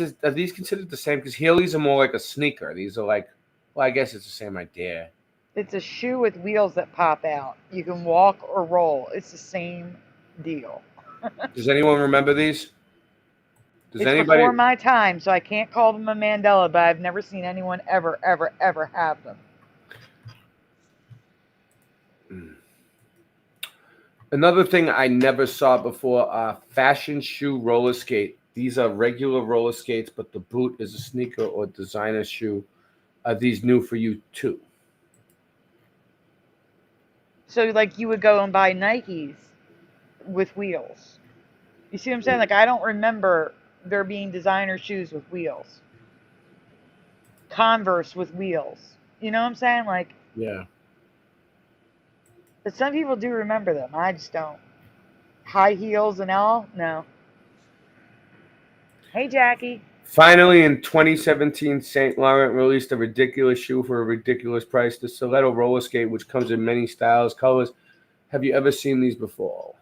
considered the same? Because Heelys are more like a sneaker. These are like, well, I guess it's the same idea. It's a shoe with wheels that pop out. You can walk or roll. It's the same deal. Does anyone remember these? Does anybody? Before my time, so I can't call them a Mandela, but I've never seen anyone ever have them. Another thing I never saw before, fashion shoe roller skate. These are regular roller skates, but the boot is a sneaker or designer shoe. Are these new for you too? So, like, you would go and buy Nikes with wheels. You see what I'm saying? Like, I don't remember there being designer shoes with wheels. Converse with wheels. You know what I'm saying? Like, yeah. But some people do remember them. I just don't. High heels and all? No. Hey, Jackie. Finally, in 2017, St. Laurent released a ridiculous shoe for a ridiculous price, the Stiletto roller skate, which comes in many styles, colors. Have you ever seen these before?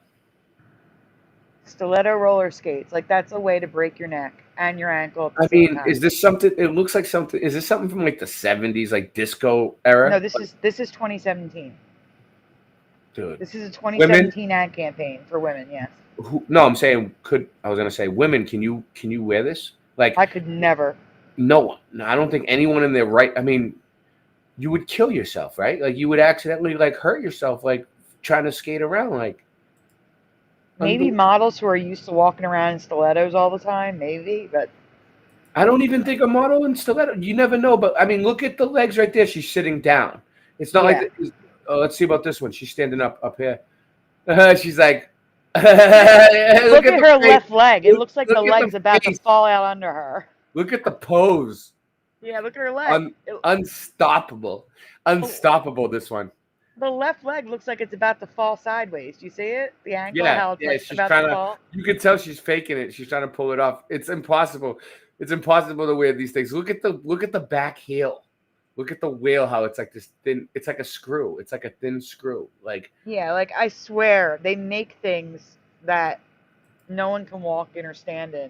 Stiletto roller skates. Like, that's a way to break your neck and your ankle at the I same mean, time. is this something? It looks like something. Is this something from like the 70s, like disco era? No, this is 2017. Dude. This is a 2017 ad campaign for women, yes. No, I'm saying I was gonna say women, can you wear this? Like, I could never. No, I don't think anyone in their right. I mean, you would kill yourself, right? Like, you would accidentally like hurt yourself, like trying to skate around. Like, Maybe models who are used to walking around in stilettos all the time, maybe, but I don't even think a model in stiletto. You never know, but I mean, look at the legs right there. She's sitting down. It's not like. Let's see about this one. She's standing up here. She's like. Look at her left leg. It looks like the leg's about to fall out under her. Look at the pose. Yeah, look at her leg. Unstoppable. Unstoppable, this one. The left leg looks like it's about to fall sideways. Do you see it? The ankle, Yeah, how it's like she's about trying to fall? You can tell she's faking it. She's trying to pull it off. It's impossible. It's impossible to wear these things. Look at the back heel. Look at the wheel, how it's like this thin. It's like a screw. It's like a thin screw. Like, yeah, like I swear they make things that no one can walk in or stand in.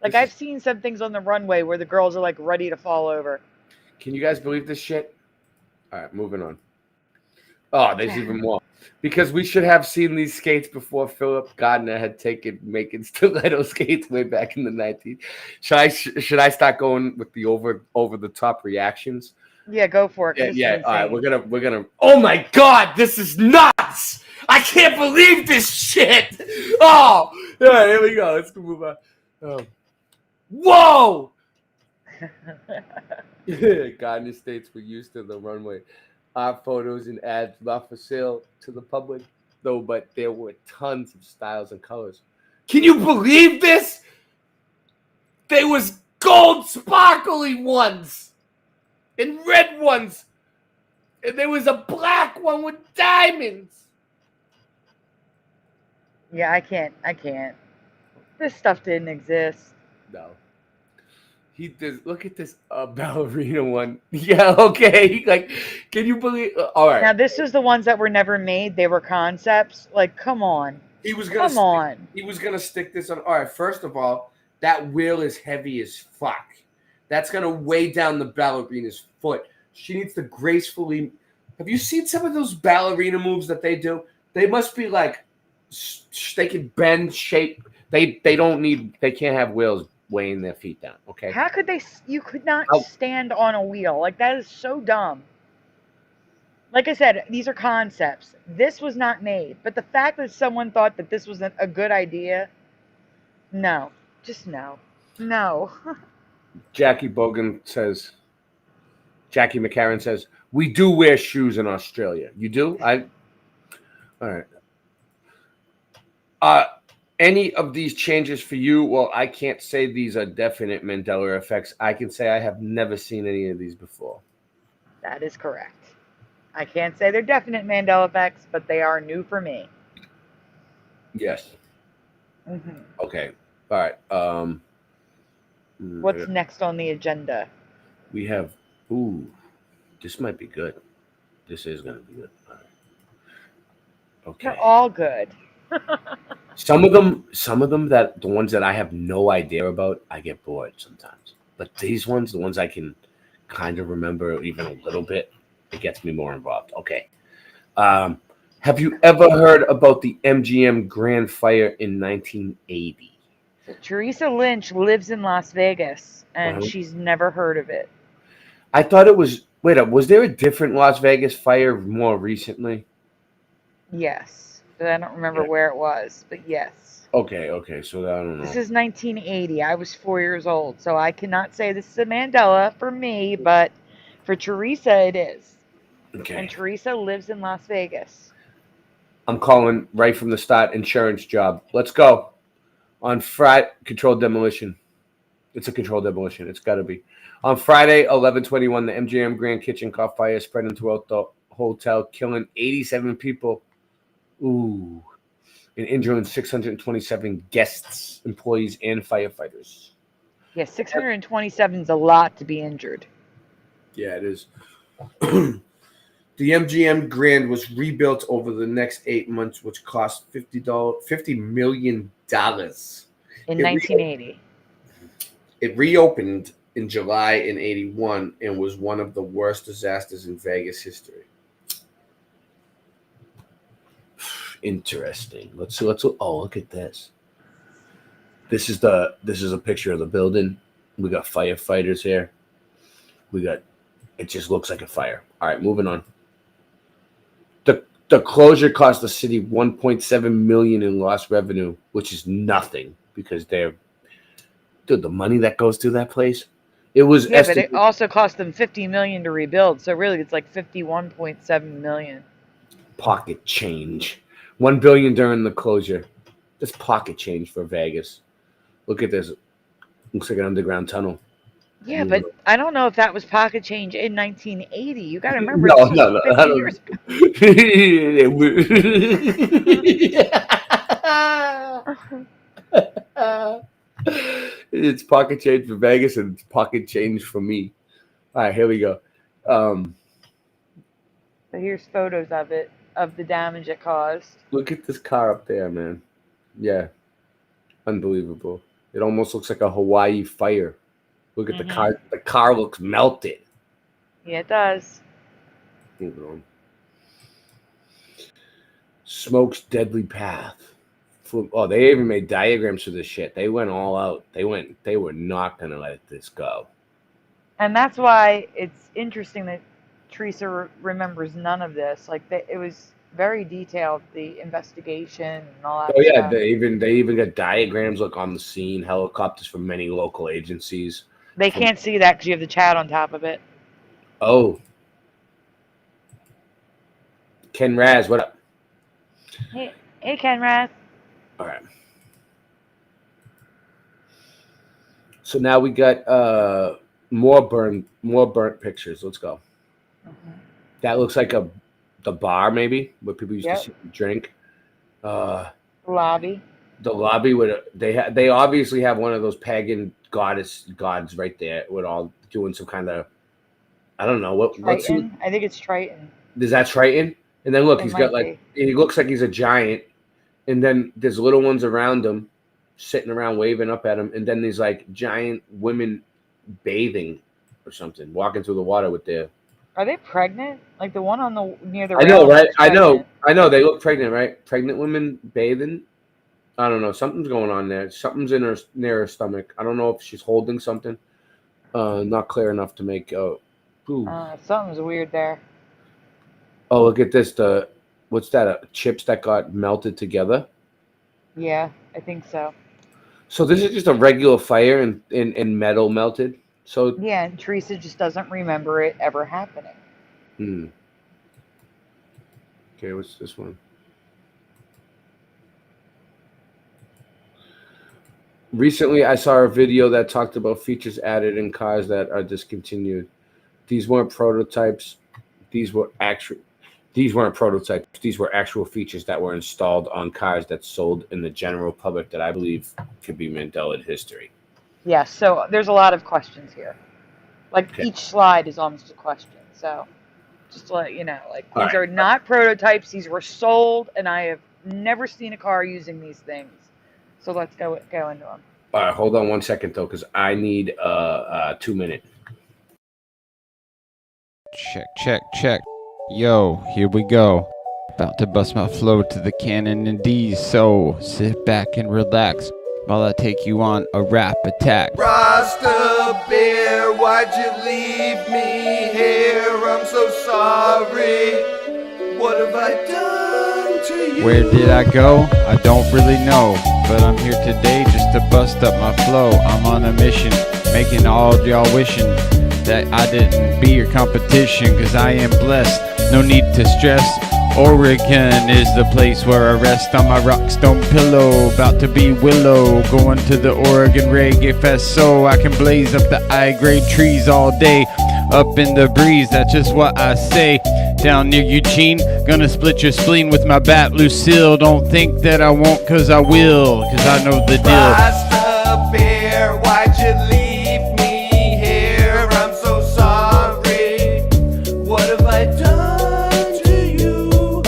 Like, I've seen some things on the runway where the girls are like ready to fall over. Can you guys believe this shit? All right, moving on. Oh, there's even more. Because we should have seen these skates before Philip Gardner had making stiletto skates way back in the 19th. Should I start going with the over the top reactions? Yeah, go for it. Yeah. All right, we're gonna. Oh my God, this is nuts! I can't believe this shit. Oh, all right, here we go. Let's move on. Whoa! Gardner states were used to the runway. Our photos and ads not for sale to the public, though, but there were tons of styles and colors. Can you believe this? There was gold sparkly ones and red ones, and there was a black one with diamonds. Yeah, I can't. This stuff didn't exist. No. He does. Look at this ballerina one. Yeah, okay. Like, can you believe? All right. Now, this is the ones that were never made. They were concepts. Like, come on. He was gonna stick this on. All right. First of all, that wheel is heavy as fuck. That's gonna weigh down the ballerina's foot. She needs to gracefully. Have you seen some of those ballerina moves that they do? They must be like, they can bend, shape. They can't have wheels weighing their feet down. Okay. How could they? You could not stand on a wheel. Like, that is so dumb. Like I said, these are concepts. This was not made. But the fact that someone thought that this was a good idea, no. Just no. No. Jackie McCarran says, we do wear shoes in Australia. You do? All right. Any of these changes for you? Well, I can't say these are definite Mandela effects. I can say I have never seen any of these before. That is correct. I can't say they're definite Mandela effects, but they are new for me. Yes. Mm-hmm. Okay. All right. What's next on the agenda? We have, this might be good. This is going to be good. All right. Okay. They're all good. Some of them, the ones that I have no idea about, I get bored sometimes. But these ones, the ones I can kind of remember even a little bit, it gets me more involved. Okay. Have you ever heard about the MGM Grand Fire in 1980? So Teresa Lynch lives in Las Vegas, and she's never heard of it. I thought it was. Wait up. Was there a different Las Vegas fire more recently? Yes, but I don't remember where it was. But yes. Okay. So I don't know. This is 1980. I was 4 years old, so I cannot say this is a Mandela for me, but for Teresa, it is. Okay. And Teresa lives in Las Vegas. I'm calling right from the start. Insurance job. Let's go. On Friday, controlled demolition. It's a controlled demolition. It's got to be. On Friday, 11/21, the MGM Grand Kitchen caught fire spreading throughout the hotel, killing 87 people. And injuring 627 guests, employees, and firefighters. Yeah, 627 is a lot to be injured. Yeah, it is. The MGM Grand was rebuilt over the next 8 months, which cost $50 million. In 1980. It reopened in July in 81 and was one of the worst disasters in Vegas history. Interesting. Let's look at this. This is a picture of the building. We got firefighters here. It just looks like a fire. All right, moving on. The closure cost the city $1.7 million in lost revenue, which is nothing because the money that goes through that place. It was but it also cost them $50 million to rebuild. So really, it's like $51.7 million. Pocket change. $1 billion during the closure. That's pocket change for Vegas. Look at this. Looks like an underground tunnel. Yeah, but I don't know if that was pocket change in 1980. You got to remember, No, 50 years ago. It's pocket change for Vegas and it's pocket change for me. All right, here we go. So here's photos of it, of the damage it caused. Look at this car up there, man. Yeah, unbelievable. It almost looks like a Hawaii fire. Look at the car. The car looks melted. Yeah, it does. Moving on. Smoke's deadly path. Oh, they even made diagrams for this shit. They went all out. They were not going to let this go. And that's why it's interesting that Teresa remembers none of this. Like, it was very detailed, the investigation and all that stuff. They even got diagrams, look, on the scene, helicopters from many local agencies. They can't see that because you have the chat on top of it. Oh. Ken Raz, what up? Hey, Ken Raz. All right. So now we got more burnt pictures. Let's go. That looks like the bar maybe where people used to sit and drink. Lobby. The lobby would they obviously have one of those pagan gods right there with all doing some kind of, I don't know what. Triton? I think it's Triton. Is that Triton? And then look, he's got like, he looks like he's a giant. And then there's little ones around him, sitting around waving up at him. And then there's like giant women bathing or something, walking through the water with their. Are they pregnant? Like the one on the near the. I know, right? I know. They look pregnant, right? Pregnant women bathing. I don't know. Something's going on there. Something's in her near her stomach. I don't know if she's holding something. Not clear enough to make. Something's weird there. Oh, look at this. What's that? Chips that got melted together. Yeah, I think so. So this is just a regular fire and metal melted. So Yeah, and Teresa just doesn't remember it ever happening. Okay, what's this one? Recently, I saw a video that talked about features added in cars that are discontinued. These weren't prototypes. These weren't prototypes. These were actual features that were installed on cars that sold in the general public that I believe could be Mandela history. Yeah, so there's a lot of questions here. Like each slide is almost a question. So just to let you know, like these are not prototypes. These were sold, and I have never seen a car using these things. So let's go into them. All right, hold on 1 second though, because I need 2 minutes. Check. Yo, here we go. About to bust my flow to the canon and D's, so sit back and relax while I take you on a rap attack. Rasta Bear, why'd you leave me here? I'm so sorry. What have I done to you? Where did I go? I don't really know, but I'm here today just to bust up my flow. I'm on a mission, making all y'all wishing that I didn't be your competition, cause I am blessed, no need to stress. Oregon is the place where I rest on my rock stone pillow. About to be Willow, going to the Oregon Reggae Fest so I can blaze up the high-grade trees all day. Up in the breeze, that's just what I say. Down near Eugene, gonna split your spleen with my bat Lucille. Don't think that I won't, cause I will, cause I know the deal. Rasta Bear, why'd you leave me here? I'm so sorry. What have I done to you?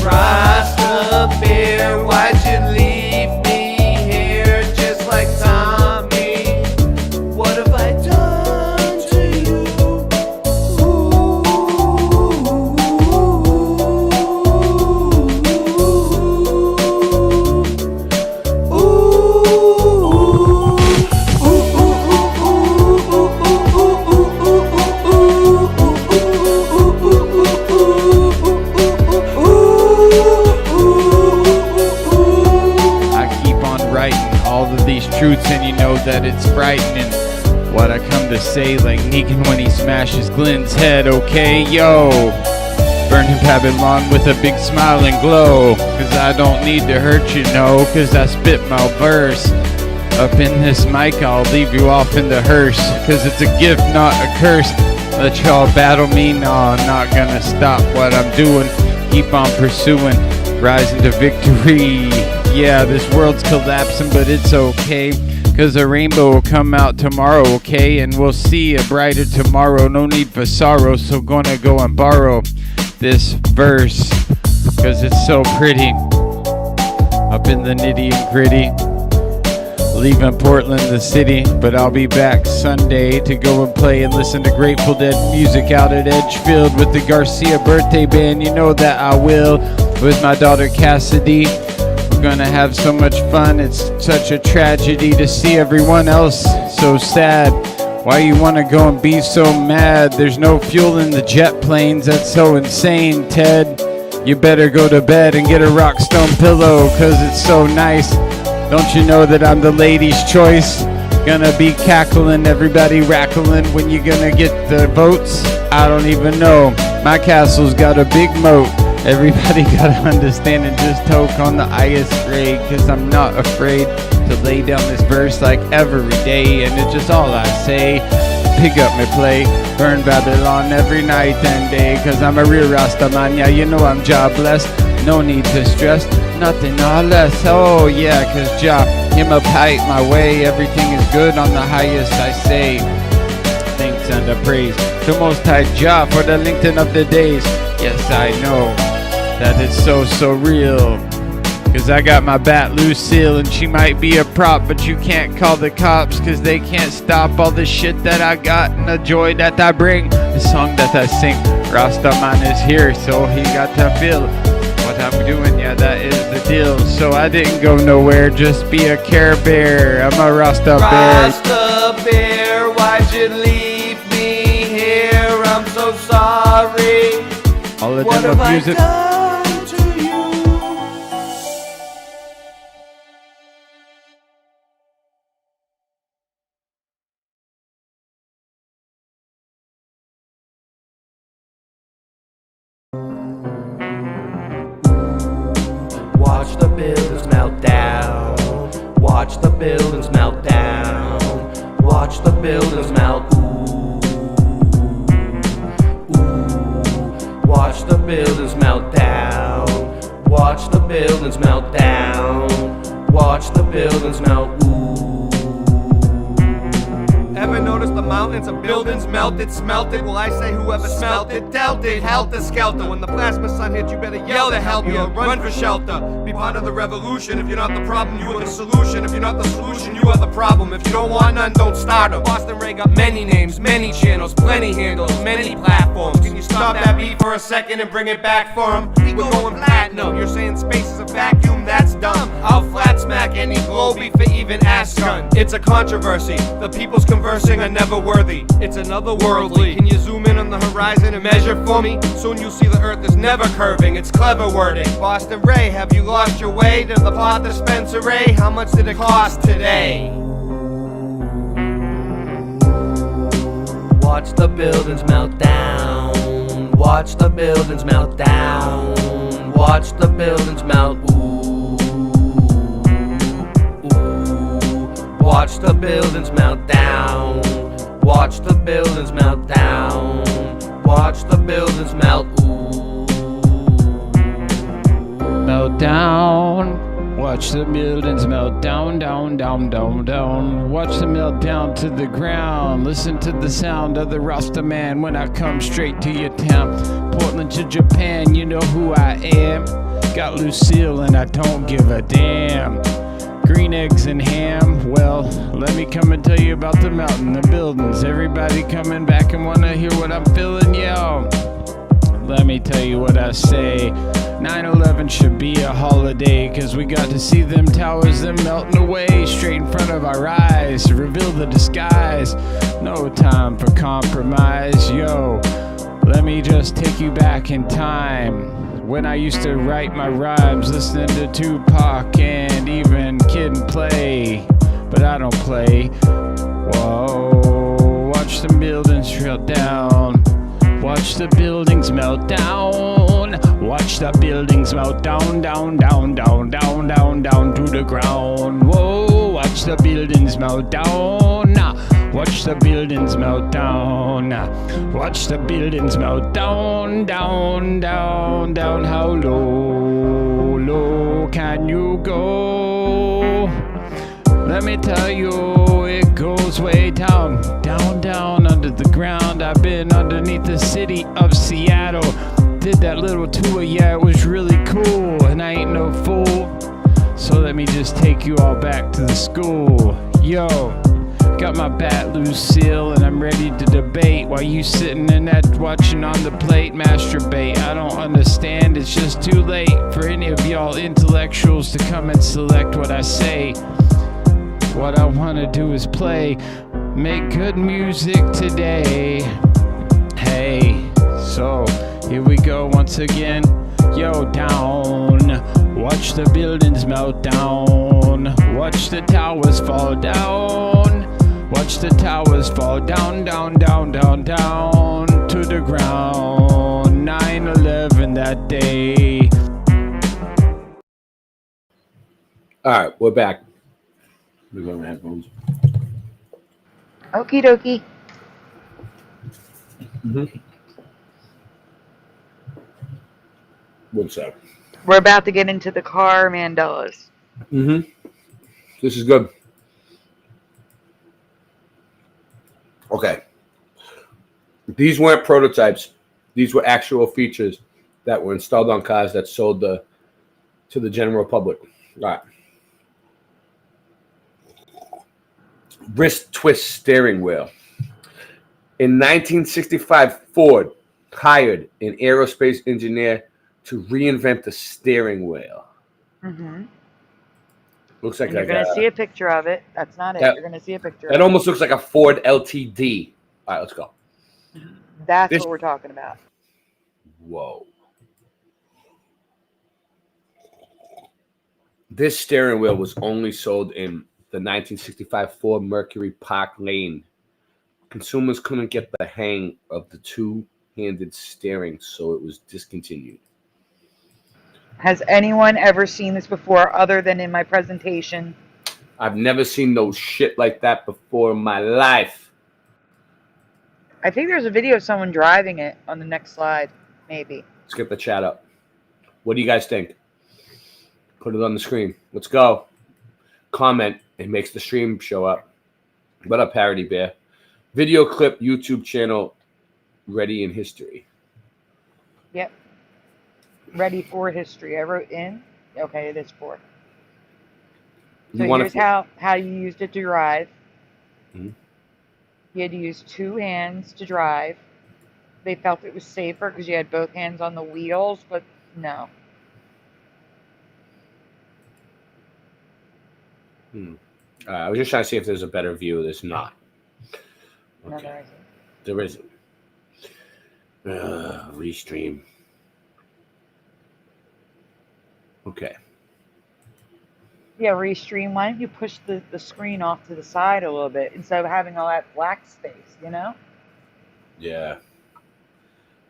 Rasta Bear, why'd you leave me here? Just like Tommy. What have I done to you? Truths, and you know that it's frightening what I come to say, like Negan when he smashes Glenn's head. Okay, yo, burn him Babylon with a big smile and glow, cause I don't need to hurt you, no, cause I spit my verse up in this mic. I'll leave you off in the hearse, cause it's a gift, not a curse. Let y'all battle me, no, I'm not gonna stop what I'm doing. Keep on pursuing, rising to victory. Yeah, this world's collapsing, but it's okay, cause a rainbow will come out tomorrow, okay? And we'll see a brighter tomorrow, no need for sorrow. So gonna go and borrow this verse, cause it's so pretty. Up in the nitty and gritty, leaving Portland, the city, but I'll be back Sunday to go and play and listen to Grateful Dead music out at Edgefield with the Garcia birthday band. You know that I will, with my daughter Cassidy. Gonna have so much fun. It's such a tragedy to see everyone else so sad. Why you wanna go and be so mad? There's no fuel in the jet planes, that's so insane, Ted. You better go to bed and get a rock stone pillow, cause it's so nice. Don't you know that I'm the lady's choice? Gonna be cackling, everybody rackling. When you gonna get the votes? I don't even know. My castle's got a big moat. Everybody gotta understand and just toke on the highest grade, cause I'm not afraid to lay down this verse like every day, and it's just all I say. Pick up my play, burn Babylon every night and day, cause I'm a real Rasta man, yeah, you know I'm jobless. No need to stress, nothing or less. Oh yeah, cause Jah, him up height my way, everything is good on the highest I say. Thanks and a praise to Most High Jah for the lengthening of the days. Yes, I know that it's so real, cause I got my bat Lucille, and she might be a prop, but you can't call the cops, cause they can't stop all the shit that I got and the joy that I bring. The song that I sing, Rasta man is here, so he got to feel what I'm doing, yeah, that is the deal. So I didn't go nowhere, just be a Care Bear. I'm a Rasta Bear. Rasta Bear, why'd you leave me here? I'm so sorry. All the What demo have I music. done to you? Watch the buildings melt down. Watch the buildings melt down. Watch the buildings melt. Ooh, ooh. Watch the buildings melt down. Watch the buildings melt down. Watch the buildings melt. Ooh. Ever notice the mountains of buildings melted, smelted? Well, I say whoever smelt it, dealt it, helter skelter. When the plasma sun hits, you better yell to help you or run for shelter. Be part of the revolution. If you're not the problem, you are the solution. If you're not the solution, you are the problem. If you don't want none, don't start them. Boston Ray got many names, many channels, plenty handles, many platforms. Can you stop that beat for a second and bring it back for him? We're going platinum. You're saying space is a vacuum? That's dumb. I'll flat smack any globe for even ask gun. It's a controversy. The people's conversing are never worthy. It's another worldly. Can you zoom in on the horizon and measure for me? Soon you'll see the earth is never curving. It's clever wording. Boston Ray, have you lost your way to the pot dispenser? How much did it cost today? Watch the buildings melt down. Watch the buildings melt down. Watch the buildings melt. Ooh, ooh. Watch the buildings melt down. Watch the buildings melt down. Watch the buildings melt. Ooh. Melt down. Watch the buildings melt down, down, down, down, down. Watch them melt down to the ground. Listen to the sound of the Rasta man when I come straight to your town. Portland to Japan, you know who I am. Got Lucille and I don't give a damn. Green eggs and ham, well, let me come and tell you about the mountain, the buildings. Everybody coming back and wanna hear what I'm feeling, yo. Let me tell you what I say. 9/11 should be a holiday, cause we got to see them towers, them melting away straight in front of our eyes. Reveal the disguise, no time for compromise, yo. Let me just take you back in time, when I used to write my rhymes, listening to Tupac and even Kid and Play, but I don't play. Whoa, watch the buildings drill down. Watch the buildings melt down. Watch the buildings melt down, down, down, down, down, down, down to the ground. Whoa, watch the buildings melt down. Watch the buildings melt down. Watch the buildings melt down, down, down, down. How low, low can you go? Let me tell you, it goes way down, down, down under the ground. I've been underneath the city of Seattle. Did that little tour, yeah, it was really cool. And I ain't no fool, so let me just take you all back to the school. Yo, got my bat Lucille and I'm ready to debate while you sitting in that watching on the plate masturbate. I don't understand, it's just too late for any of y'all intellectuals to come and select what I say. What I wanna do is play, make good music today. Hey, so here we go once again. Yo, down. Watch the buildings melt down. Watch the towers fall down. Watch the towers fall down, down, down, down, down to the ground. 9/11 that day. All right, we're back. We're going to headphones. Okie dokie. What's up? We're about to get into the car mandelas. This is good. Okay. These weren't prototypes. These were actual features that were installed on cars that sold to the general public. All right. Wrist twist steering wheel. In 1965, Ford hired an aerospace engineer to reinvent the steering wheel. Looks like you're going to see a picture of it. That's not it. You're going to see a picture of it. It almost looks like a Ford LTD. All right, let's go. That's what we're talking about. Whoa. This steering wheel was only sold in the 1965 Ford Mercury Park Lane. Consumers couldn't get the hang of the two-handed steering, so it was discontinued. Has anyone ever seen this before other than in my presentation? I've never seen no shit like that before in my life. I think there's a video of someone driving it on the next slide, maybe. Let's get the chat up. What do you guys think? Put it on the screen. Let's go. Comment. It makes the stream show up. What up, Parody Bear? Video clip, YouTube channel, ready in history. Yep. Ready for history. I wrote in. Okay, it is for. So here's how you used it to drive. Mm-hmm. You had to use two hands to drive. They felt it was safer because you had both hands on the wheels, but no. I was just trying to see if there's a better view. There's not. Okay. No, there isn't. Restream. Okay. Yeah, restream. Why don't you push the screen off to the side a little bit instead of having all that black space, you know? Yeah.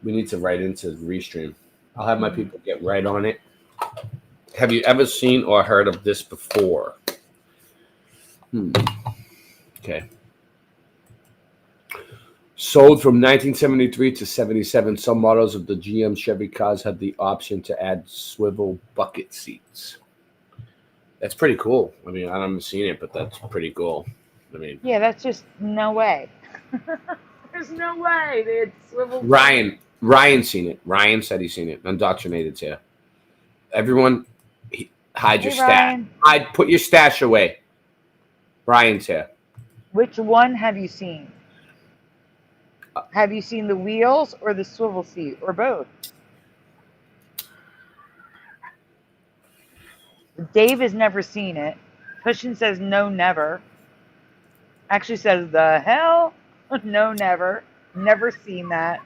We need to write into Restream. I'll have my people get right on it. Have you ever seen or heard of this before? Okay. Sold from 1973 to 77, some models of the GM Chevy cars had the option to add swivel bucket seats. That's pretty cool. I mean, I haven't seen it, but that's pretty cool. I mean, yeah, that's just no way. There's no way they had swivel. Ryan's seen it. Ryan said he's seen it. Indoctrinated's here. Everyone, hide your stash. Put your stash away. Ryan's here. Which one have you seen? Have you seen the wheels or the swivel seat or both? Dave has never seen it. Pushin says no, never. Actually says the hell? No, never. Never seen that.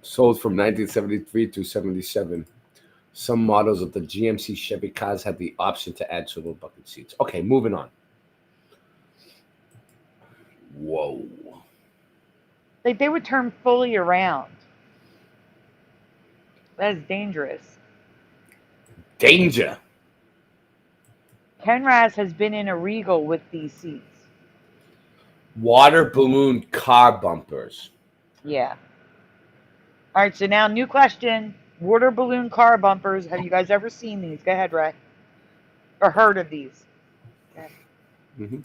Sold from 1973 to 77. Some models of the GMC Chevy cars had the option to add swivel bucket seats. Okay, moving on. Whoa. Like they would turn fully around. That is dangerous. Danger. Ken Raz has been in a Regal with these seats. Water balloon car bumpers. Yeah. All right, so now new question. Water balloon car bumpers. Have you guys ever seen these? Go ahead, Ray. Or heard of these? Mm-hmm.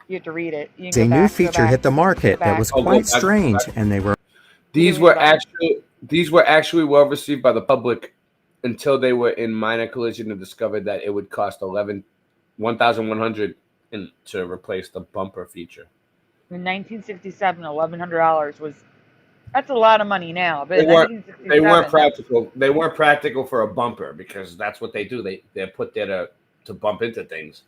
You have to read it. You A can new feature hit the market that was quite strange, and they were. These were actually well received by the public until they were in minor collision and discovered that it would cost $1,100 to replace the bumper feature. In 1967, $1,100 was. That's a lot of money now, but they weren't practical. They weren't practical for a bumper because that's what they do. They're put there to bump into things.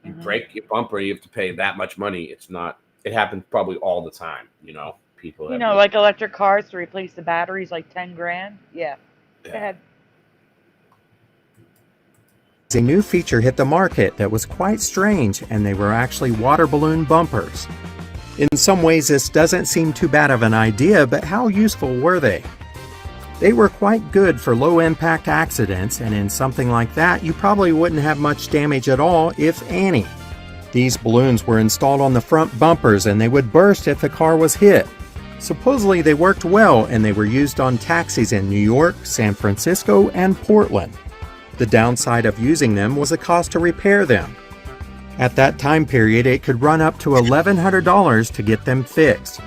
You break your bumper, you have to pay that much money. It's not. It happens probably all the time. You know, people. You know, like electric cars to replace the batteries, like $10,000. Yeah. Go ahead. A new feature hit the market that was quite strange, and they were actually water balloon bumpers. In some ways, this doesn't seem too bad of an idea, but how useful were they? They were quite good for low-impact accidents, and in something like that, you probably wouldn't have much damage at all, if any. These balloons were installed on the front bumpers, and they would burst if the car was hit. Supposedly, they worked well, and they were used on taxis in New York, San Francisco, and Portland. The downside of using them was the cost to repair them. At that time period, it could run up to $1,100 to get them fixed.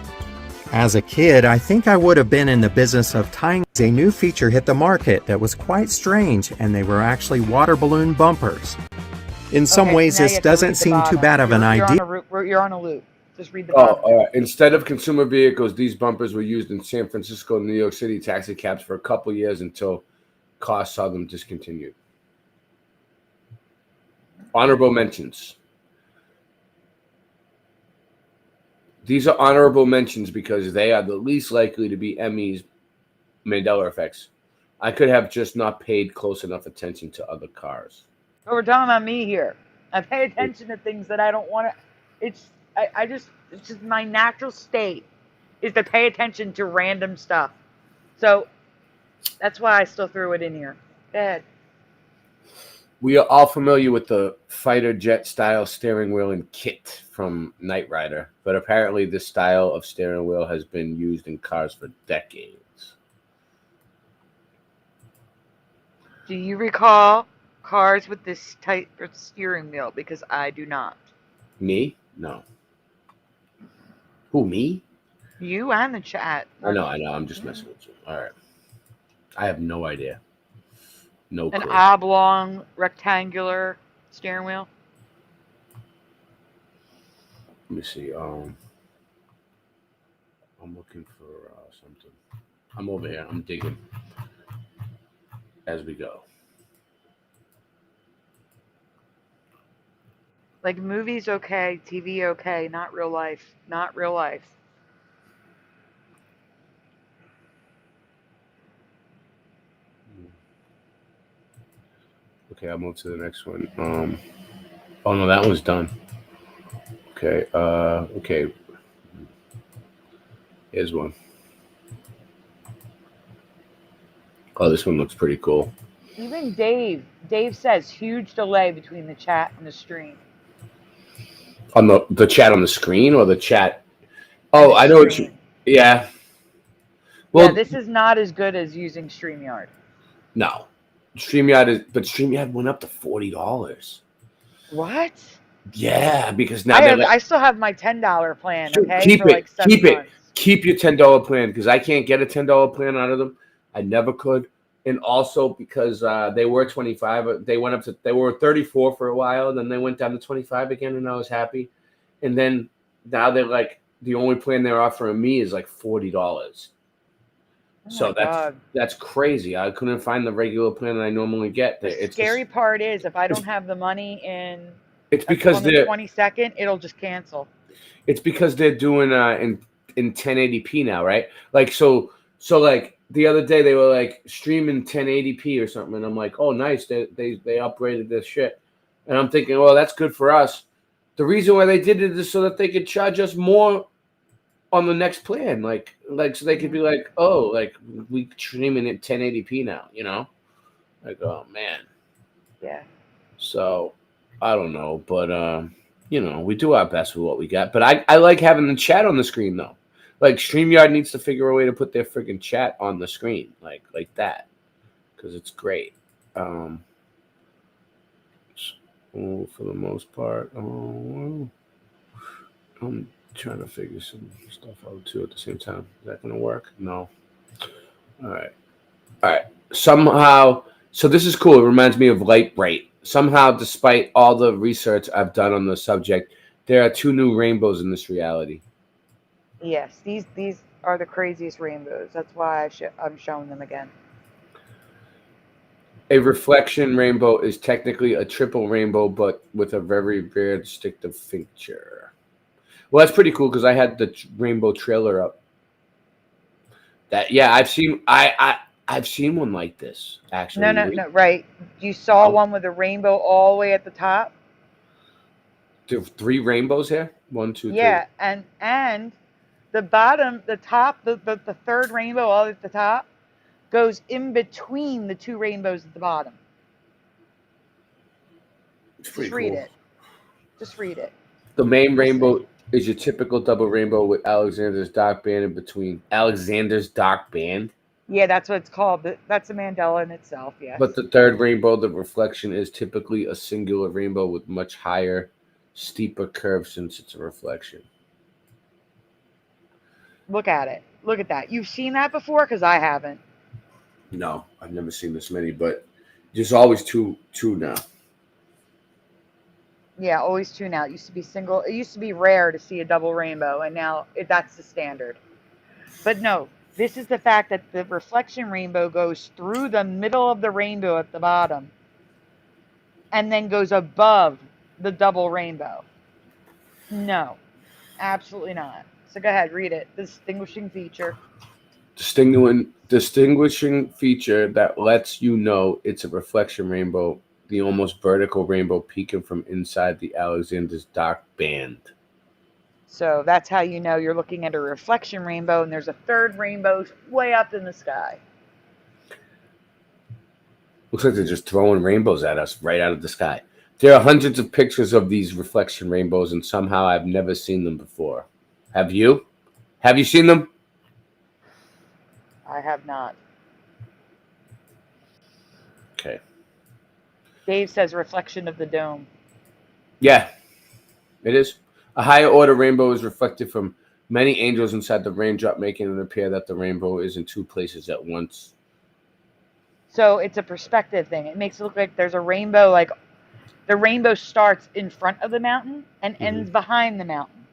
As a kid, I think I would have been in the business of tying. A new feature hit the market that was quite strange, and they were actually water balloon bumpers. In some ways, this doesn't seem too bad of an idea. You're on a loop. Just read the bottom. Instead of consumer vehicles, these bumpers were used in San Francisco and New York City taxi cabs for a couple years until costs saw them discontinued. Honorable mentions. These are honorable mentions because they are the least likely to be Emmys Mandela effects. I could have just not paid close enough attention to other cars. But we're talking about me here. I pay attention to things that I don't want to. It's just my natural state is to pay attention to random stuff. So that's why I still threw it in here. Go ahead. We are all familiar with the fighter jet style steering wheel and kit from Knight Rider, but apparently this style of steering wheel has been used in cars for decades. Do you recall cars with this type of steering wheel? Because I do not. Me? No. Who, me? You and the chat. I know. I'm just messing with you. All right. I have no idea. No clue. An oblong, rectangular steering wheel. Let me see. I'm looking for something. I'm over here. I'm digging as we go. Like movies, okay. TV, okay. Not real life. Not real life. Okay, I'll move to the next one. Oh no, that one's done. Okay. Okay. Here's one. Oh, this one looks pretty cool. Even Dave says huge delay between the chat and the stream. On the chat on the screen or the chat? Oh, I know what you. Yeah. Well, yeah, this is not as good as using StreamYard. No, StreamYard went up to $40. What? Yeah, because now I still have my $10 plan. Okay, keep for it, like 7 keep months. it, keep your $10 plan because I can't get a $10 plan out of them. I never could, and also because they were 25, they were 34 for a while, and then they went down to 25 again, and I was happy, and then now they're like the only plan they're offering me is like $40. So that's crazy. I couldn't find the regular plan that I normally get. The scary part is if I don't have the money in it's because on the 22nd, it'll just cancel. It's because they're doing in 1080p now, right? Like so like the other day they were like streaming 1080p or something, and I'm like, oh nice, they upgraded this shit, and I'm thinking, well, that's good for us. The reason why they did it is so that they could charge us more on the next plan, like so they could be like, oh, like we streaming at 1080p now, you know, like, oh man, yeah. So I don't know, but you know, we do our best with what we got. But I like having the chat on the screen though. Like StreamYard needs to figure a way to put their freaking chat on the screen, like that, because it's great. For the most part, I'm trying to figure some stuff out too at the same time. Is that gonna work? No. All right. Somehow, so this is cool. It reminds me of Light Bright. Somehow, despite all the research I've done on the subject, there are 2 new rainbows in this reality. Yes, these are the craziest rainbows. That's why I'm showing them again. A reflection rainbow is technically a triple rainbow, but with a very rare distinctive feature. Well, that's pretty cool because I had the rainbow trailer up. I've seen one like this actually. No, right. You saw one with a rainbow all the way at the top. There are 3 rainbows here. 1, 2, 3. Yeah, and the bottom, the top, the third rainbow all at the top goes in between the 2 rainbows at the bottom. Just read it. Just read it. The main rainbow is your typical double rainbow with Alexander's dark band in between. Alexander's dark band? Yeah, that's what it's called. That's a Mandela in itself, yes. But the third rainbow, the reflection, is typically a singular rainbow with much higher, steeper curve since it's a reflection. Look at it. Look at that. You've seen that before? Because I haven't. No, I've never seen this many, but there's always two now. Yeah, always 2 now. It used to be single. It used to be rare to see a double rainbow, and now that's the standard. But no, this is the fact that the reflection rainbow goes through the middle of the rainbow at the bottom and then goes above the double rainbow. No, absolutely not. So go ahead, read it. Distinguishing feature. Distinguishing feature that lets you know it's a reflection rainbow, the almost vertical rainbow peeking from inside the Alexander's dark band. So that's how you know you're looking at a reflection rainbow, and there's a third rainbow way up in the sky. Looks like they're just throwing rainbows at us right out of the sky. There are hundreds of pictures of these reflection rainbows, and somehow I've never seen them before. Have you? Have you seen them? I have not. Okay. Dave says reflection of the dome. Yeah, it is. A higher order rainbow is reflected from many angels inside the raindrop, making it appear that the rainbow is in two places at once. So it's a perspective thing. It makes it look like there's a rainbow, like the rainbow starts in front of the mountain and ends behind the mountain.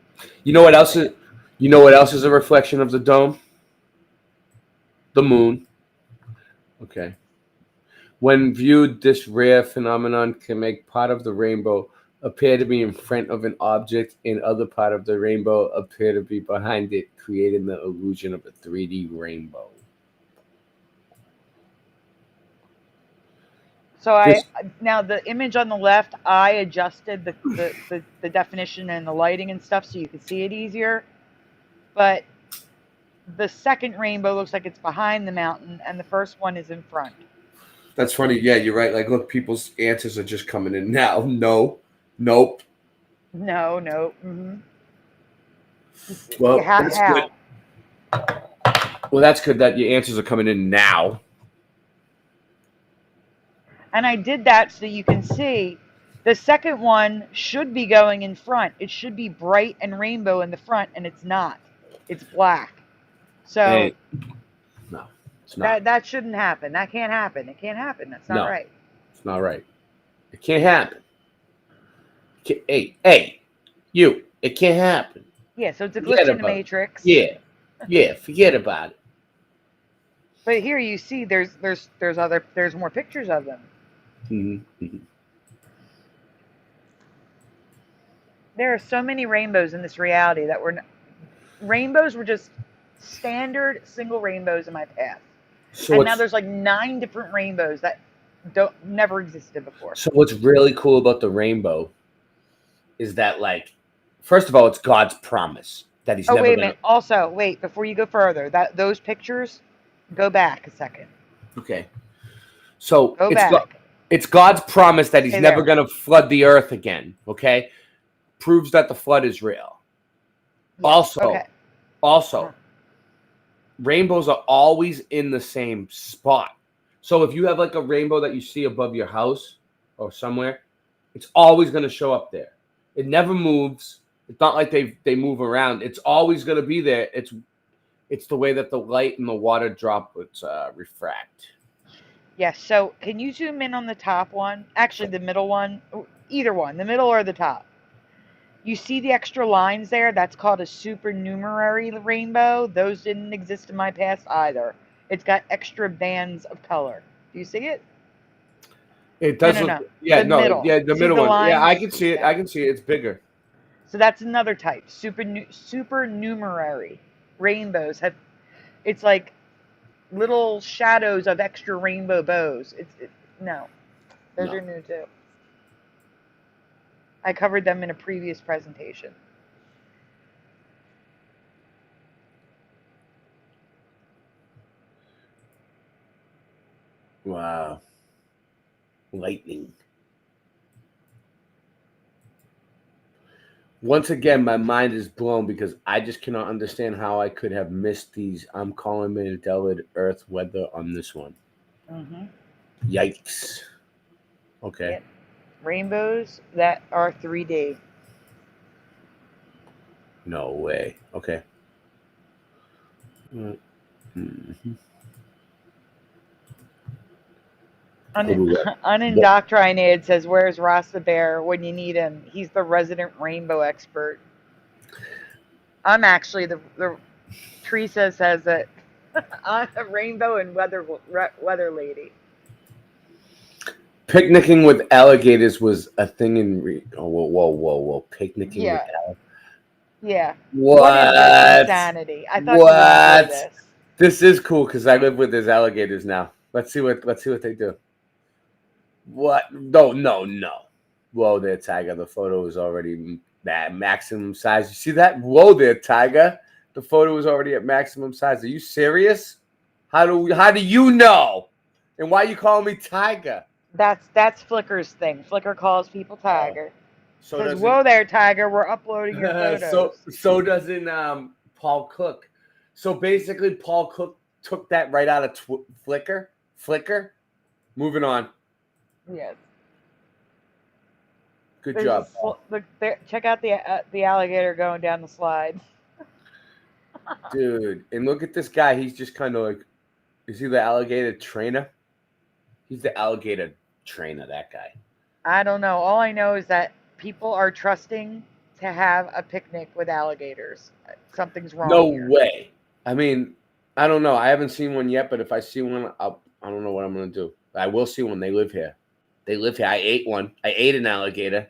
You know what else is? You know what else is a reflection of the dome? The moon. Okay. When viewed, this rare phenomenon can make part of the rainbow appear to be in front of an object and other part of the rainbow appear to be behind it, creating the illusion of a 3D rainbow. So now the image on the left, I adjusted the definition and the lighting and stuff so you could see it easier. But the second rainbow looks like it's behind the mountain, and the first one is in front. That's funny. Yeah, you're right. Like, look, people's answers are just coming in now. No. Nope. No. Mm-hmm. Well, that's good. Well, that's good that your answers are coming in now. And I did that so you can see the second one should be going in front. It should be bright and rainbow in the front, and it's not. It's black. So no, it's not. That shouldn't happen. That can't happen. It can't happen. That's not right. It's not right. It can't happen. Hey, you. It can't happen. Yeah, so it's a glitch in the matrix. Yeah, forget about it. But here you see there's more pictures of them. Mm-hmm. There are so many rainbows in this reality that rainbows were just standard single rainbows in my path. So and now there's like 9 different rainbows that never existed before. So what's really cool about the rainbow is that, like, first of all, it's God's promise that he's never wait a gonna... minute. Also, wait, before you go further, those pictures, go back a second. Okay. So go back. It's God's promise that he's never going to flood the earth again, okay? Proves that the flood is real. Yeah. Also, rainbows are always in the same spot. So if you have like a rainbow that you see above your house or somewhere, it's always going to show up there. It never moves. It's not like they move around. It's always going to be there. It's the way that the light and the water droplets refract. Yes. So can you zoom in on the top one? Actually, the middle one. Either one, the middle or the top. You see the extra lines there? That's called a supernumerary rainbow. Those didn't exist in my past either. It's got extra bands of color. Do you see it? It does. No. Yeah, middle. Yeah, the see middle the one. lines? Yeah, I can see it. I can see it. It's bigger. So that's another type. Supernumerary rainbows have. It's like little shadows of extra rainbow bows. No, those are new too. I covered them in a previous presentation. Wow. Lightning. Once again, my mind is blown because I just cannot understand how I could have missed these I'm calling Mandela Earth weather on this one. Mm-hmm. Yikes. Okay. Yep. Rainbows that are 3D. No way. Okay. Mm-hmm. Unindoctrinated says, "Where's Ross the Bear when you need him? He's the resident rainbow expert." I'm actually the Teresa says that I'm a rainbow and weather lady. Picnicking with alligators was a thing in. Whoa! Picnicking with alligators. Yeah. What? What is this insanity? I thought you would know this. This is cool because I live with his alligators now. Let's see what they do. What? No. Whoa there, Tiger. The photo is already at maximum size. You see that? Whoa there, Tiger. The photo is already at maximum size. Are you serious? How do you know? And why are you calling me Tiger? That's Flickr's thing. Flickr calls people Tiger. So Says, doesn't- whoa there, Tiger. We're uploading your photos. so doesn't Paul Cook. So basically, Paul Cook took that right out of Flickr. Moving on. Yes. Good There's job. Look there, check out the alligator going down the slide. Dude, and look at this guy. He's just kind of like, is he the alligator trainer? He's the alligator trainer, that guy. I don't know. All I know is that people are trusting to have a picnic with alligators. Something's wrong No here. way. I mean, I don't know. I haven't seen one yet, but if I see one, I don't know what I'm going to do. I will see one. They live here. I ate one. I ate an alligator.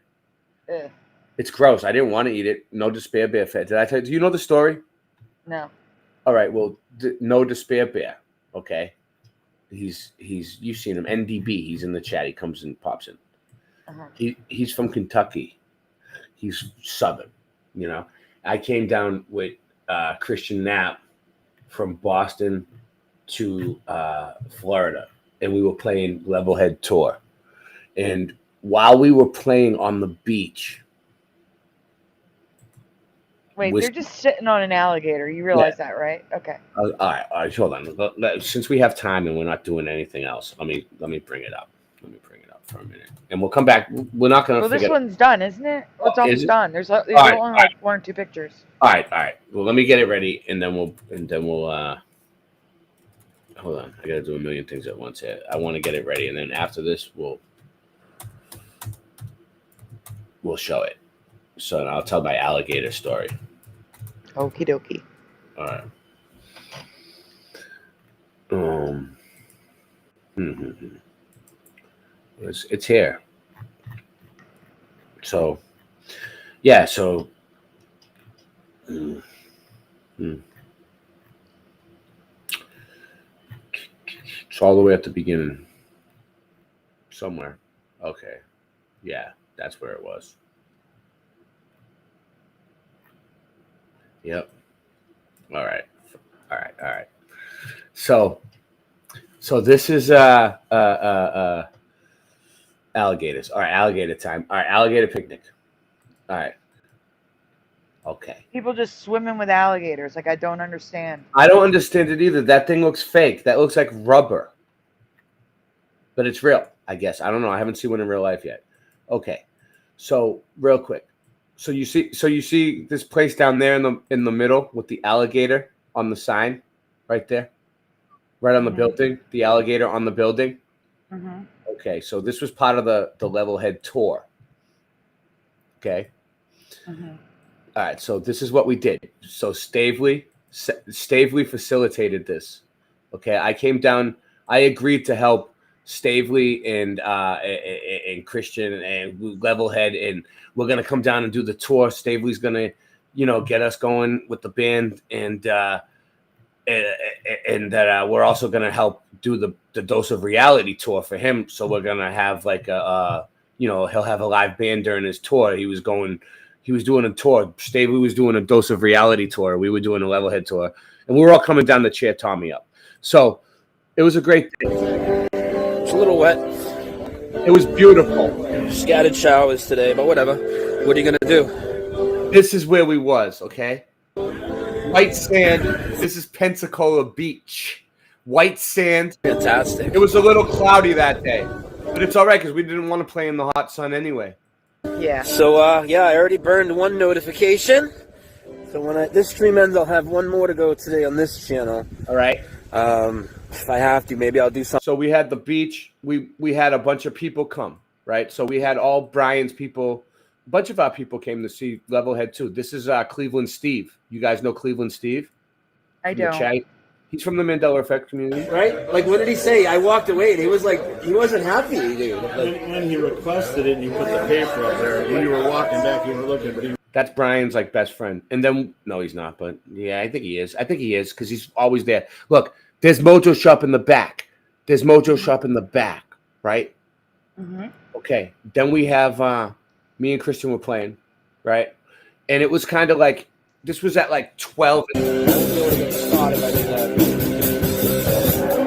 Ugh. It's gross. I didn't want to eat it. No Despair Bear fed. Did I tell you? Do you know the story? No. All right. Well, no Despair Bear. Okay. He's you've seen him. NDB. He's in the chat. He comes and pops in. Uh-huh. He's from Kentucky. He's Southern. You know. I came down with Christian Knapp from Boston to Florida, and we were playing Levelhead Tour. And while we were playing on the beach, Wait, they're just sitting on an alligator. You realize that, right? Okay. all right, hold on. Since we have time and we're not doing anything else, let me bring it up. Let me bring it up for a minute, and we'll come back. We're not going to. Well, this one's done, isn't it? It's almost done. There's only like 1 or 2 pictures. All right. Well, let me get it ready, and then we'll. Hold on, I got to do a million things at once here. I want to get it ready, and then after this, we'll show it. So I'll tell my alligator story. Okie dokie. All right. It's here. So, yeah. So, it's all the way at the beginning. Somewhere. Okay. Yeah, that's where it was. Yep. All right. So this is alligators. All right, alligator time. All right, alligator picnic. All right. Okay. People just swimming with alligators. Like, I don't understand. I don't understand it either. That thing looks fake. That looks like rubber. But it's real, I guess. I don't know. I haven't seen one in real life yet. Okay. So, real quick. So you see this place down there in the middle with the alligator on the sign right there? Right on the building, the alligator on the building. Mm-hmm. Okay, so this was part of the Levelhead tour. Okay. Mm-hmm. All right, so this is what we did. So Stavely facilitated this. Okay, I came down. I agreed to help Stavely and Christian and Levelhead, and we're gonna come down and do the tour. Stavely's gonna, get us going with the band, and that we're also gonna help do the Dose of Reality tour for him. So we're gonna have like he'll have a live band during his tour. He was doing a tour. Stavely was doing a Dose of Reality tour. We were doing a Levelhead tour, and we were all coming down to cheer Tommy up. So it was a great day. It's a little wet. It was beautiful. Scattered showers today, but whatever. What are you gonna do? This is where we was, okay? White sand. This is Pensacola Beach. White sand. Fantastic. It was a little cloudy that day, but it's all right because we didn't want to play in the hot sun anyway. Yeah. So, I already burned one notification. So when this stream ends, I'll have one more to go today on this channel. All right. If I have to, maybe I'll do something. So we had the beach. We had a bunch of people come, right? So we had all Brian's people. A bunch of our people came to see Levelhead too. This is Cleveland Steve. You guys know Cleveland Steve? I don't. He's from the Mandela Effect community. Right? Like, what did he say? I walked away, and he was like, he wasn't happy, dude. When he requested it, and you put the paper up there, when you were walking back, you were looking, but he... That's Brian's like best friend. And then no, he's not, but yeah, I think he is. I think he is because he's always there. Look, there's Mojo Shop in the back. There's Mojo Shop in the back, right? Mm-hmm. Okay. Then we have me and Christian were playing, right? And it was kind of like this was at like 12.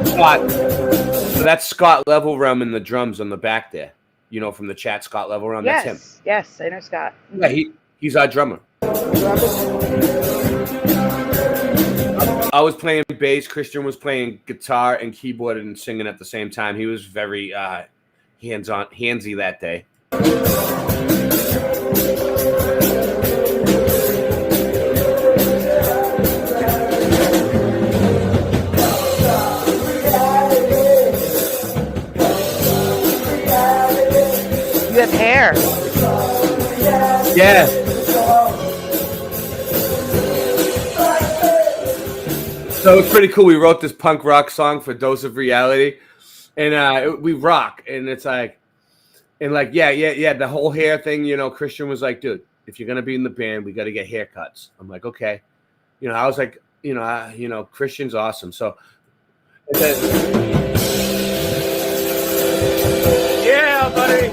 Scott. So that's Scott Levelrum in the drums on the back there. You know, from the chat, Scott Levelrum. Yes, that's him. yes, I know Scott. Yeah, he's our drummer. I was playing bass. Christian was playing guitar and keyboard and singing at the same time. He was very handsy that day. You have hair. Yeah. So it's pretty cool. We wrote this punk rock song for Dose of Reality, and we rock. And it's like, and like, yeah. The whole hair thing, you know. Christian was like, dude, if you're gonna be in the band, we got to get haircuts. I'm like, okay. You know, I was like, Christian's awesome. So, and then, yeah, buddy.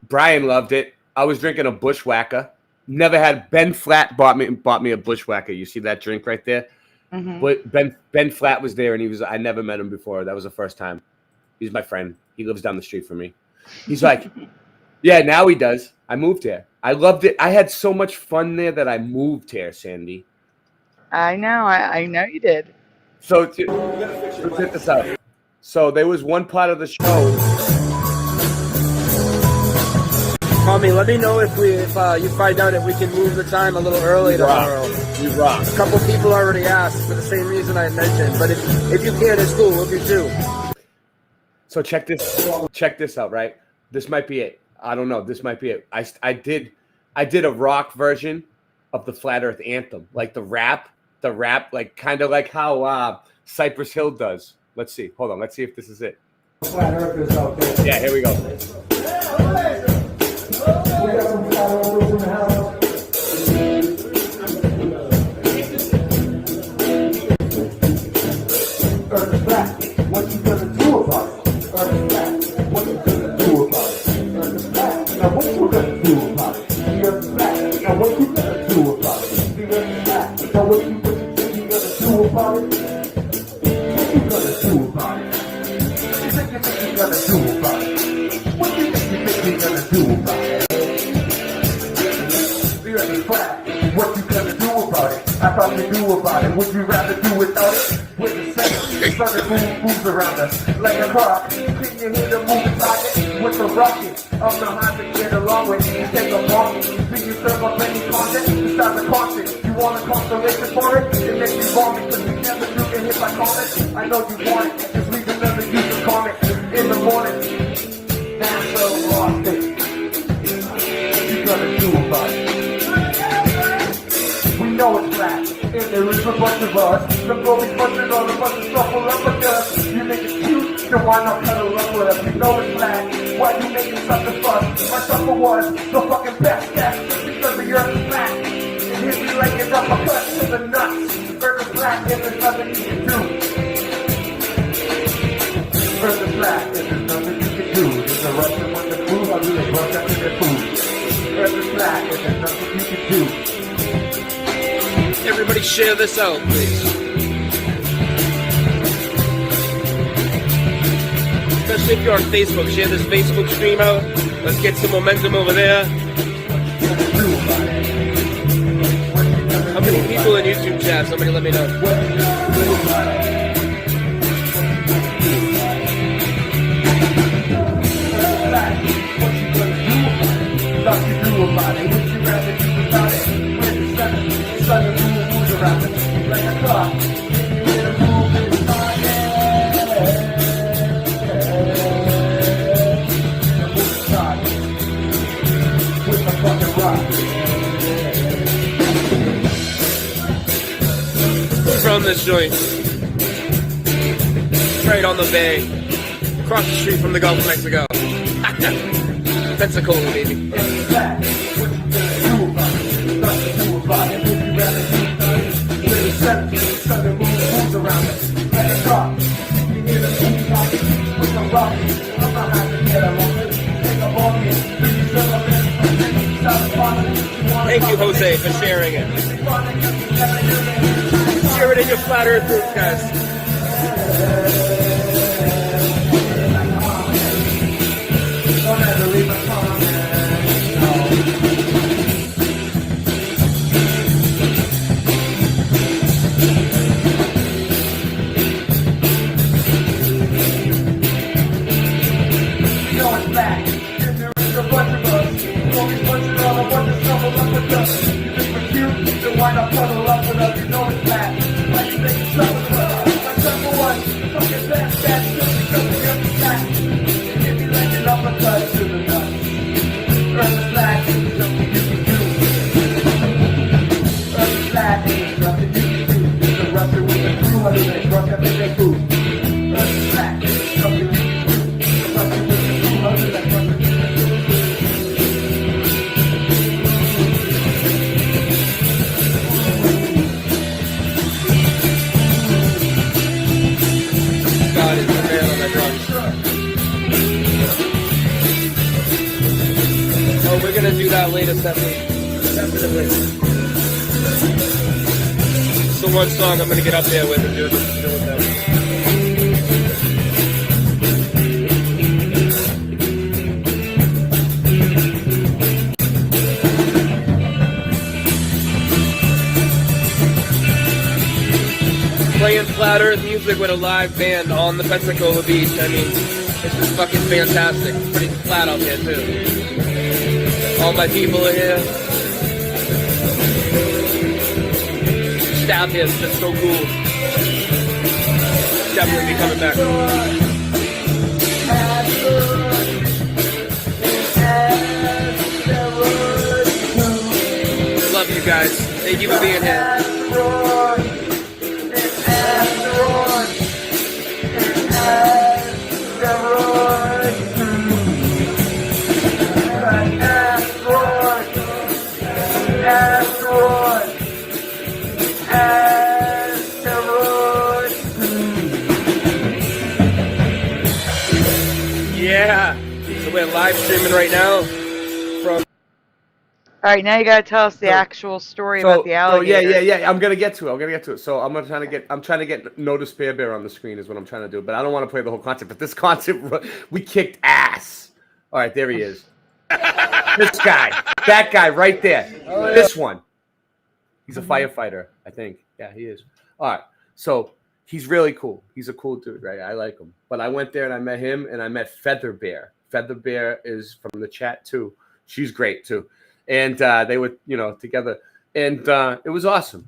Brian loved it. I was drinking a Bushwhacker. Never had Ben Flatt bought me a Bushwhacker. You see that drink right there? Mm-hmm. But Ben Flatt was there, and I never met him before. That was the first time. He's my friend. He lives down the street from me. He's like, yeah, now he does. I moved here. I loved it. I had so much fun there that I moved here, Sandy. I know. I know you did. So check this out. So there was one part of the show. Tommy, let me know if you find out if we can move the time a little early tomorrow. We rock. A couple people already asked for the same reason I mentioned, but if you can, it's cool. We'll do too. So check this out, right? This might be it. I don't know. This might be it. I did a rock version of the Flat Earth Anthem, like the rap, like kind of like how Cypress Hill does. Let's see. Hold on. Let's see if this is it. Flat Earth is out there. Yeah, here we go. We got some flat earthers in the house. Earth is flat. What you gonna do about it? Earth is flat. What you gonna do about it? Earth is flat. Now what you gonna do about it? The earth is flat. Now what you gonna do about it? The earth is flat. Now what you gonna do about it? What you gonna do about it? What you think you gonna do about it? What you think you gonna do about it? What you gonna do about it? I thought you knew about it. Would you rather do without it? With the second, thunder moves around us like a clock. Can you hear the moving target? With the rocket, I'm the hard to get along with. You take a market. Do you serve up any content? You start the content. You want a constellation for it? It makes me vomit because we never do get hit by comments. I know you want it. Just leave another use of comment in the morning. NASA lost it. What you gonna do about it? We know it's flat, and there is a bunch of us. The broken punching on a bunch of shuffle up with us. You make it cute, then why not cuddle up with us? We know it's flat, why you making such a fuss? My shuffle was the fucking best guess, just because the earth is flat. And here's me laying up my cut to the nuts. Earth is flat, and there's nothing you can do. Earth is flat, and there's nothing you can do. There's a Russian with the crew, I'll do a bunch after the food. Earth is flat, and there's nothing you can do. Everybody share this out, please. Especially if you're on Facebook, share this Facebook stream out. Let's get some momentum over there. How many people in YouTube chat? Somebody let me know. Like a clock, in a moving target. With a fucking rock. Who's from this joint? Right on the bay, across the street from the Gulf of Mexico. Pensacola, baby. Thank you, Jose, for sharing it. Share it in your Flat Earth group, guys. Oh, we're gonna do that later separately. It's the one song I'm gonna get up there with and do with them. Playing Flat Earth music with a live band on the Pensacola beach. I mean, it's just fucking fantastic. It's pretty flat out there too. All my people are here. Just out here, it's just so cool. Definitely be coming back. Love you guys. Thank you for being here. Yeah, so we're live streaming right now from. All right, now you gotta tell us the actual story about the alligator. Yeah. I'm gonna get to it. So I'm trying to get No Despair Bear on the screen is what I'm trying to do. But I don't want to play the whole concept. But this concept, we kicked ass. All right, there he is. This guy, that guy right there. This one. He's a firefighter, I think. Yeah, he is. All right, so he's really cool. He's a cool dude, right? I like him. But I went there and I met him and I met Feather Bear. Feather Bear is from the chat too. She's great too. And they were, together, and it was awesome.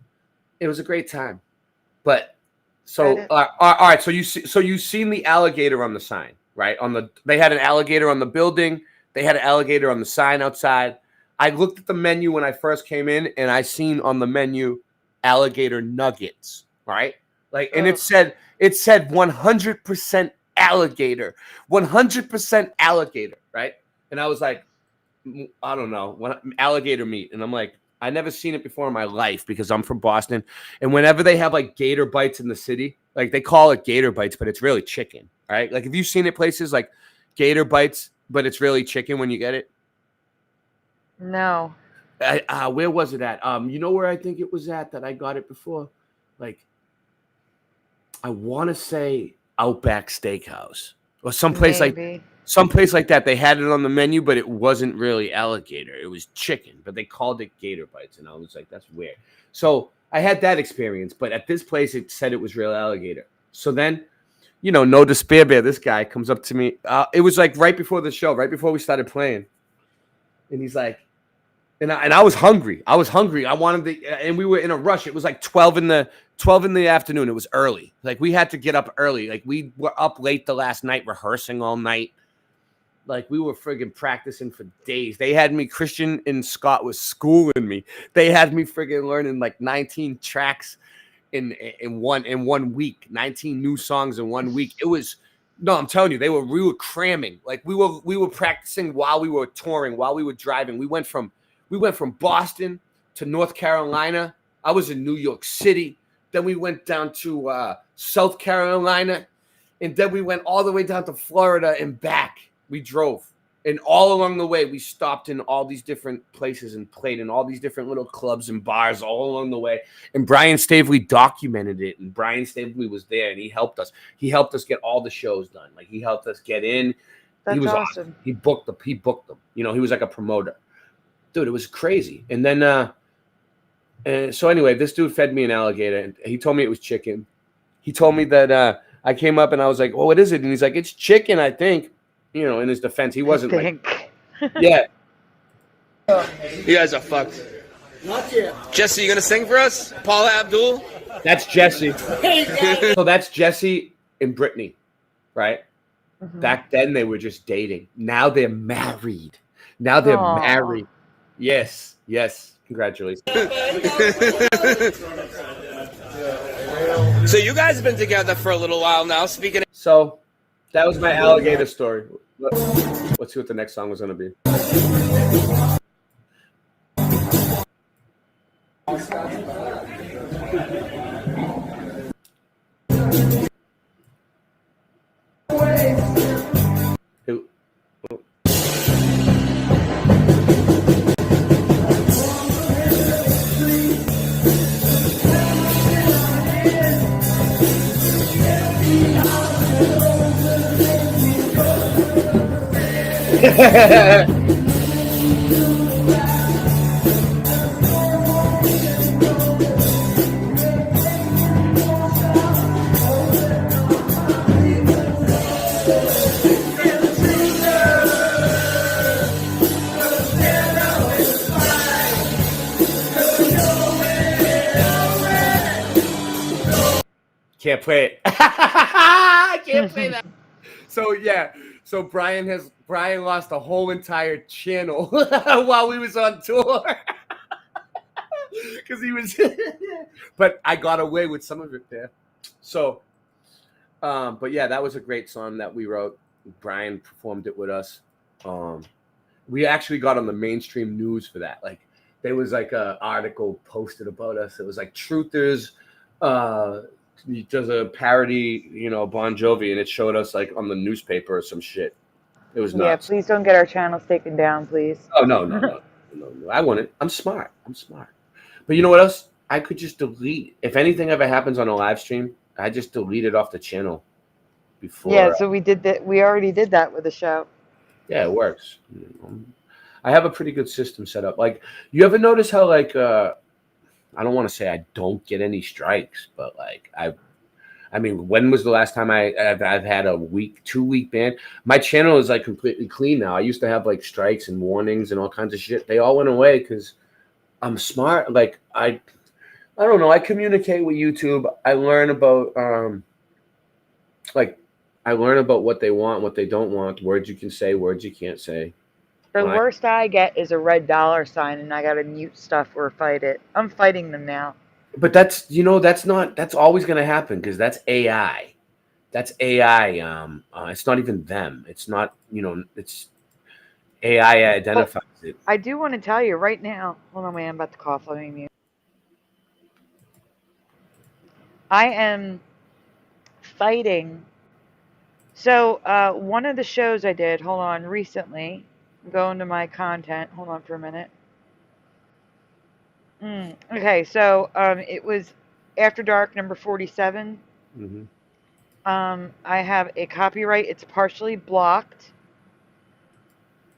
It was a great time. But so, all right. So you've seen the alligator on the sign, right? They had an alligator on the building. They had an alligator on the sign outside. I looked at the menu when I first came in, and I seen on the menu alligator nuggets, right? Like, and it said 100% alligator, 100% alligator, right? And I was like, I don't know, alligator meat. And I'm like, I never seen it before in my life because I'm from Boston. And whenever they have like gator bites in the city, like they call it gator bites, but it's really chicken, right? Like, have you seen it places like gator bites, but it's really chicken when you get it? No. Where was it at? You know where I think it was at that I got it before? Like, I want to say Outback Steakhouse or someplace like that. They had it on the menu, but it wasn't really alligator. It was chicken, but they called it gator bites. And I was like, that's weird. So I had that experience, but at this place, it said it was real alligator. So then, No Despair Bear, this guy comes up to me. It was like right before the show, right before we started playing. And he's like, and I was hungry. I wanted to, and we were in a rush. It was like 12 in the afternoon. It was early. Like, we had to get up early. Like, we were up late the last night, rehearsing all night. Like, we were friggin' practicing for days. They had me, Christian and Scott was schooling me. They had me friggin' learning like 19 tracks in one week, 19 new songs in 1 week. It was No, I'm telling you, we were cramming. Like we were practicing while we were touring, while we were driving. We went from Boston to North Carolina. I was in New York City. Then we went down to South Carolina, and then we went all the way down to Florida and back. We drove. And all along the way, we stopped in all these different places and played in all these different little clubs and bars all along the way. And Brian Staveley documented it. And Brian Staveley was there, and he helped us. He helped us get all the shows done. Like, he helped us get in. That's he was awesome. He booked them. You know, he was like a promoter. Dude, it was crazy. And then, and so anyway, this dude fed me an alligator, and he told me it was chicken. He told me that I came up, and I was like, "Oh, what is it?" And he's like, "It's chicken, I think." You know, in his defense, he wasn't like, yeah. You guys are fucked. Not yet. Jesse, you gonna sing for us? Paula Abdul? That's Jesse. So that's Jesse and Brittany, right? Mm-hmm. Back then they were just dating. Now they're married. Married. Yes. Congratulations. So you guys have been together for a little while now. Speaking of So that was my alligator story. Let's see what the next song was going to be. Can't play it. I can't play that. So yeah. So Brian lost a whole entire channel while we was on tour. Because he was but I got away with some of it there. So but yeah, that was a great song that we wrote. Brian performed it with us. We actually got on the mainstream news for that. Like, there was like an article posted about us. It was like Truthers does a parody, you know, Bon Jovi, and it showed us like on the newspaper or some shit. It was nuts. Yeah, please don't get our channels taken down, please. Oh no. I want it. I'm smart. But you know what else? I could just delete. If anything ever happens on a live stream, I just delete it off the channel before. Yeah, so we did that. We already did that with the show. Yeah, it works. I have a pretty good system set up. Like, you ever notice how, like, I don't want to say I don't get any strikes, but like I mean, when was the last time I've had a 2-week ban? My channel is like completely clean now. I used to have like strikes and warnings and all kinds of shit. They all went away because I'm smart. Like, I don't know. I communicate with YouTube. I learn about I learn about what they want, what they don't want, words you can say, words you can't say. The worst I get is a red dollar sign, and I gotta mute stuff or fight it. I'm fighting them now. But that's always going to happen because that's AI. That's AI. It's not even them. It's not, it's AI identifies it. I do want to tell you right now. Hold on, wait, I'm about to cough. Let me mute. I am fighting. So one of the shows I did, hold on, recently, go into my content. Hold on for a minute. Okay, so it was After Dark number 47. Mm-hmm. I have a copyright. It's partially blocked.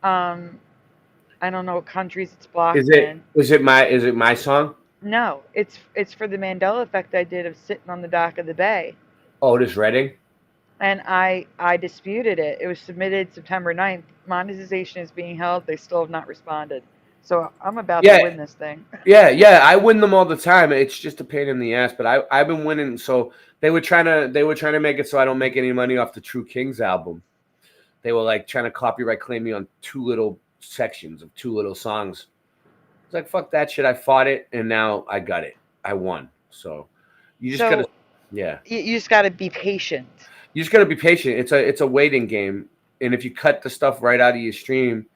I don't know what countries it's blocked in. Is it my song? No, it's for the Mandela effect I did of sitting on the dock of the bay. Oh, it is Reading? And I disputed it. It was submitted September 9th. Monetization is being held. They still have not responded. So I'm about to win this thing. Yeah, I win them all the time. It's just a pain in the ass, but I've been winning. So they were trying to make it so I don't make any money off the True Kings album. They were like trying to copyright claim me on 2 little sections of 2 little songs. It's like, fuck that shit. I fought it, and now I got it. I won. So you just gotta, yeah. You just gotta be patient. You just got to be patient. It's a waiting game, and if you cut the stuff right out of your streams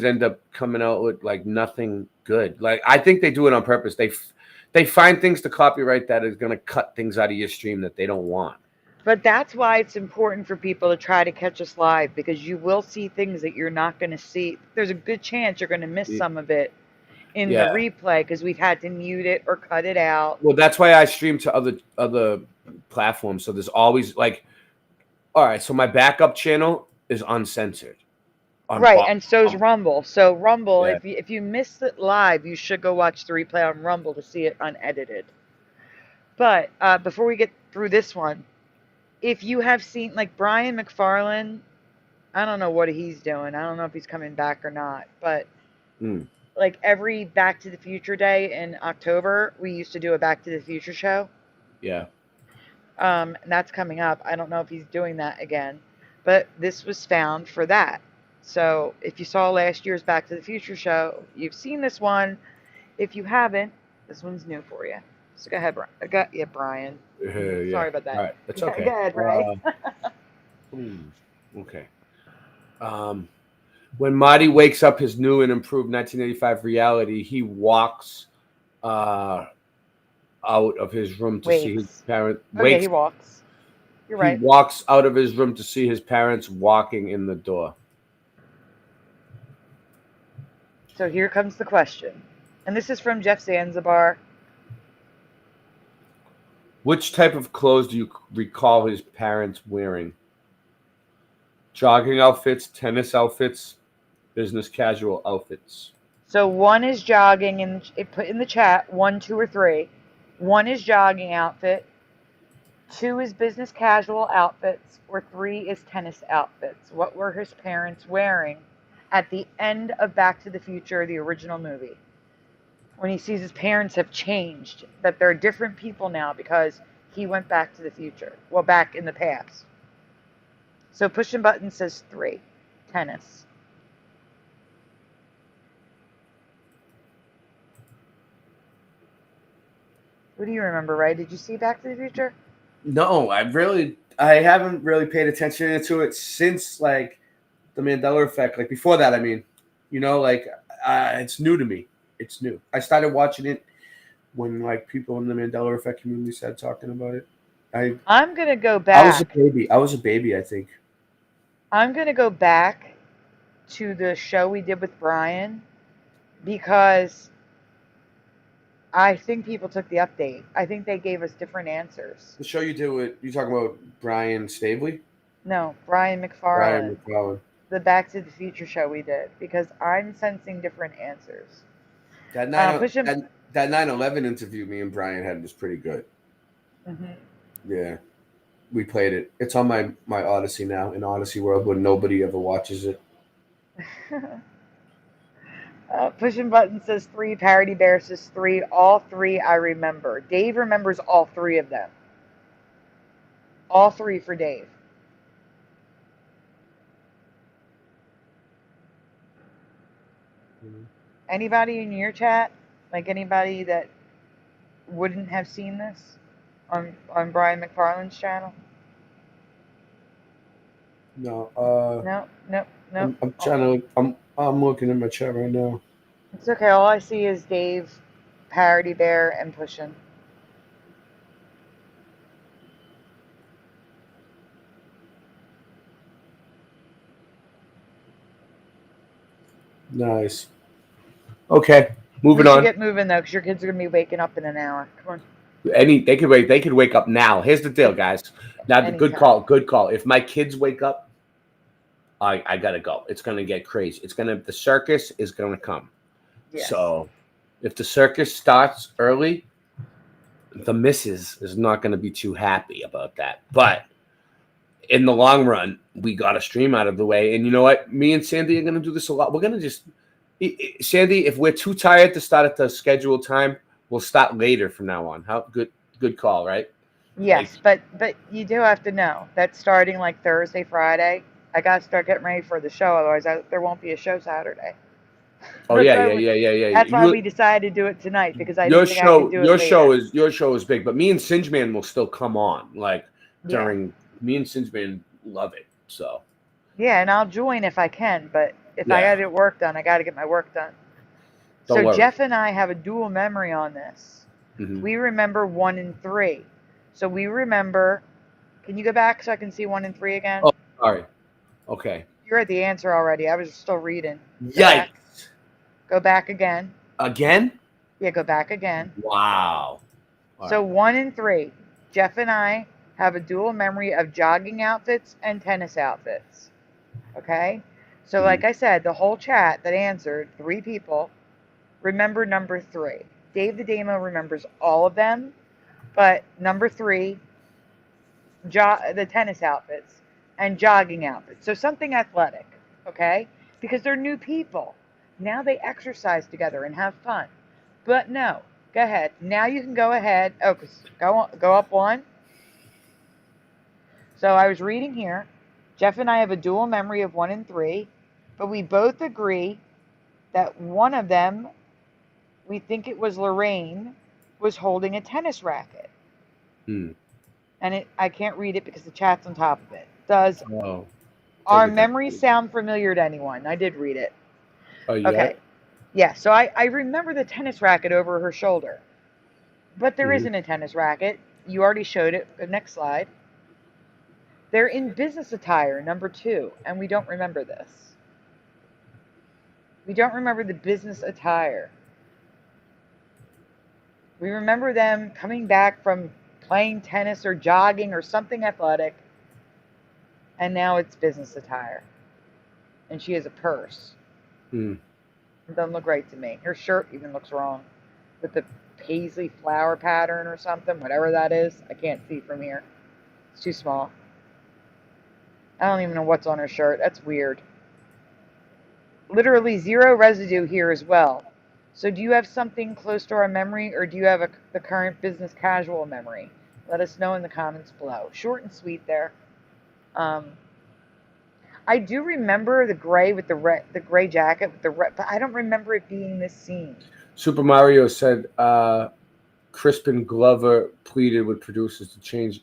end up coming out with like nothing good. Like I think they do it on purpose. They find things to copyright that is going to cut things out of your stream that they don't want. But that's why it's important for people to try to catch us live, because you will see things that you're not going to see. There's a good chance you're going to miss some of it in the replay because we've had to mute it or cut it out. Well, that's why I stream to other platforms. So there's always like, all right, so my backup channel is uncensored. Right, and so's Rumble. So Rumble, if you missed it live, you should go watch the replay on Rumble to see it unedited. But before we get through this one, if you have seen, like Brian MacFarlane, I don't know what he's doing. I don't know if he's coming back or not. But like every Back to the Future day in October, we used to do a Back to the Future show. Yeah. And that's coming up. I don't know if he's doing that again. But this was found for that. So if you saw last year's Back to the Future show, you've seen this one. If you haven't, this one's new for you. So go ahead, Brian. Brian. Sorry about that. All right, that's okay. Go ahead, Ray. Okay. When Marty wakes up his new and improved 1985 reality, he walks out of his room to see his parents. Okay, he walks. You're right. He walks out of his room to see his parents walking in the door. So here comes the question. And this is from Jeff Zanzibar. Which type of clothes do you recall his parents wearing? Jogging outfits, tennis outfits, business casual outfits. So one is jogging, and it put in the chat 1, 2, or 3. One is jogging outfit. 2 is business casual outfits, or 3 is tennis outfits. What were his parents wearing at the end of Back to the Future, the original movie? When he sees his parents have changed, that they're different people now because he went back to the future. Well, back in the past. So pushing button says 3, tennis. What do you remember, Ray? Did you see Back to the Future? No, I haven't really paid attention to it since like the Mandela effect. Like before that, I mean, it's new to me. It's new. I started watching it when like people in the Mandela effect community started talking about it. I'm gonna go back. I was a baby, I think. I'm gonna go back to the show we did with Brian because I think people took the update. I think they gave us different answers. The show you did with you talking about Brian Staveley? No, Brian MacFarlane. The Back to the Future show we did, because I'm sensing different answers. That 9/11 interview me and Brian had was pretty good. Mm-hmm. Yeah, we played it. It's on my Odyssey now, in Odyssey World, where nobody ever watches it. Pushing button says 3. Parody Bear says 3. All 3 I remember. Dave remembers all 3 of them. All 3 for Dave. Mm-hmm. Anybody in your chat, like anybody that wouldn't have seen this on Brian MacFarlane's channel? No. No. I'm trying to. I'm looking at my chat right now. It's okay. All I see is Dave, Parody Bear, and Pushin'. Nice. Okay, moving on. Get moving though, because your kids are gonna be waking up in an hour. Come on. They could wait. They could wake up now. Here's the deal, guys. Now, good call. If my kids wake up, I gotta go. It's gonna get crazy. The circus is gonna come. Yes. So, if the circus starts early, the missus is not gonna be too happy about that. But in the long run, we got a stream out of the way. And you know what? Me and Sandy are gonna do this a lot. We're gonna just. Sandy, if we're too tired to start at the scheduled time, we'll start later from now on. How good call, right? Yes, but you do have to know that starting like Thursday, Friday, I gotta start getting ready for the show. Otherwise, there won't be a show Saturday. Oh yeah. That's why we decided to do it tonight, because I didn't think I could do it later. Your show is big, but me and Singeman will still come on during Me and Sinsman love it. So Yeah, and I'll join if I can, but if I Yeah. got to get work done, I got to get my work done. Don't So worry. Jeff and I have a dual memory on this. Mhm. We remember 1 and 3. So we remember. Can you go back so I can see 1 and 3 again? Oh, sorry. Okay. You're at the answer already. I was still reading. Yikes. Go back again. Again? Yeah, go back again. Wow. All So right. 1 and 3. Jeff and I have a dual memory of jogging outfits and tennis outfits. Okay? So like I said, the whole chat that answered, 3 people, remember number 3. Dave the Damo remembers all of them, but number 3, the tennis outfits and jogging outfits. So something athletic, okay? Because they're new people. Now they exercise together and have fun. But no, go ahead. Now you can go ahead. Oh, go up 1. So I was reading here. Jeff and I have a dual memory of 1 and 3, but we both agree that one of them, we think it was Lorraine, was holding a tennis racket. And I can't read it because the chat's on top of it. Does our memories sound familiar to anyone? I did read it. Oh, yeah? Okay. Yeah, so I remember the tennis racket over her shoulder. But there isn't a tennis racket. You already showed it. The next slide. They're in business attire, number 2, and we don't remember this. We don't remember the business attire. We remember them coming back from playing tennis or jogging or something athletic, and now it's business attire. And she has a purse. It doesn't look right to me. Her shirt even looks wrong with the paisley flower pattern or something, whatever that is. I can't see from here. It's too small. I don't even know what's on her shirt. That's weird. Literally 0 residue here as well. So do you have something close to our memory, or do you have the current business casual memory? Let us know in the comments below. Short and sweet there. I do remember the gray with the gray jacket with the red, but I don't remember it being this scene. Super Mario said Crispin Glover pleaded with producers to change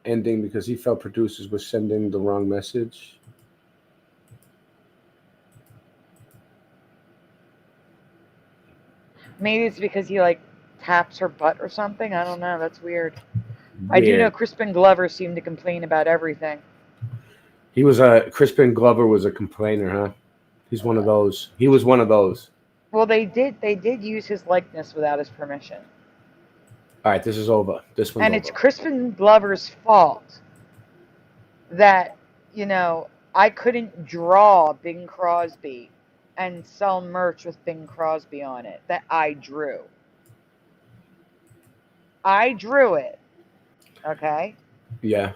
ending because he felt producers were sending the wrong message. Maybe it's because he like taps her butt or something. I don't know. That's weird. I do know Crispin Glover seemed to complain about everything. Crispin Glover was a complainer, huh? He's one of those. He was one of those. Well, they did use his likeness without his permission. All right, this is over. This one's And over. it's Crispin Glover's fault that, I couldn't draw Bing Crosby and sell merch with Bing Crosby on it that I drew. I drew it, okay? Yeah.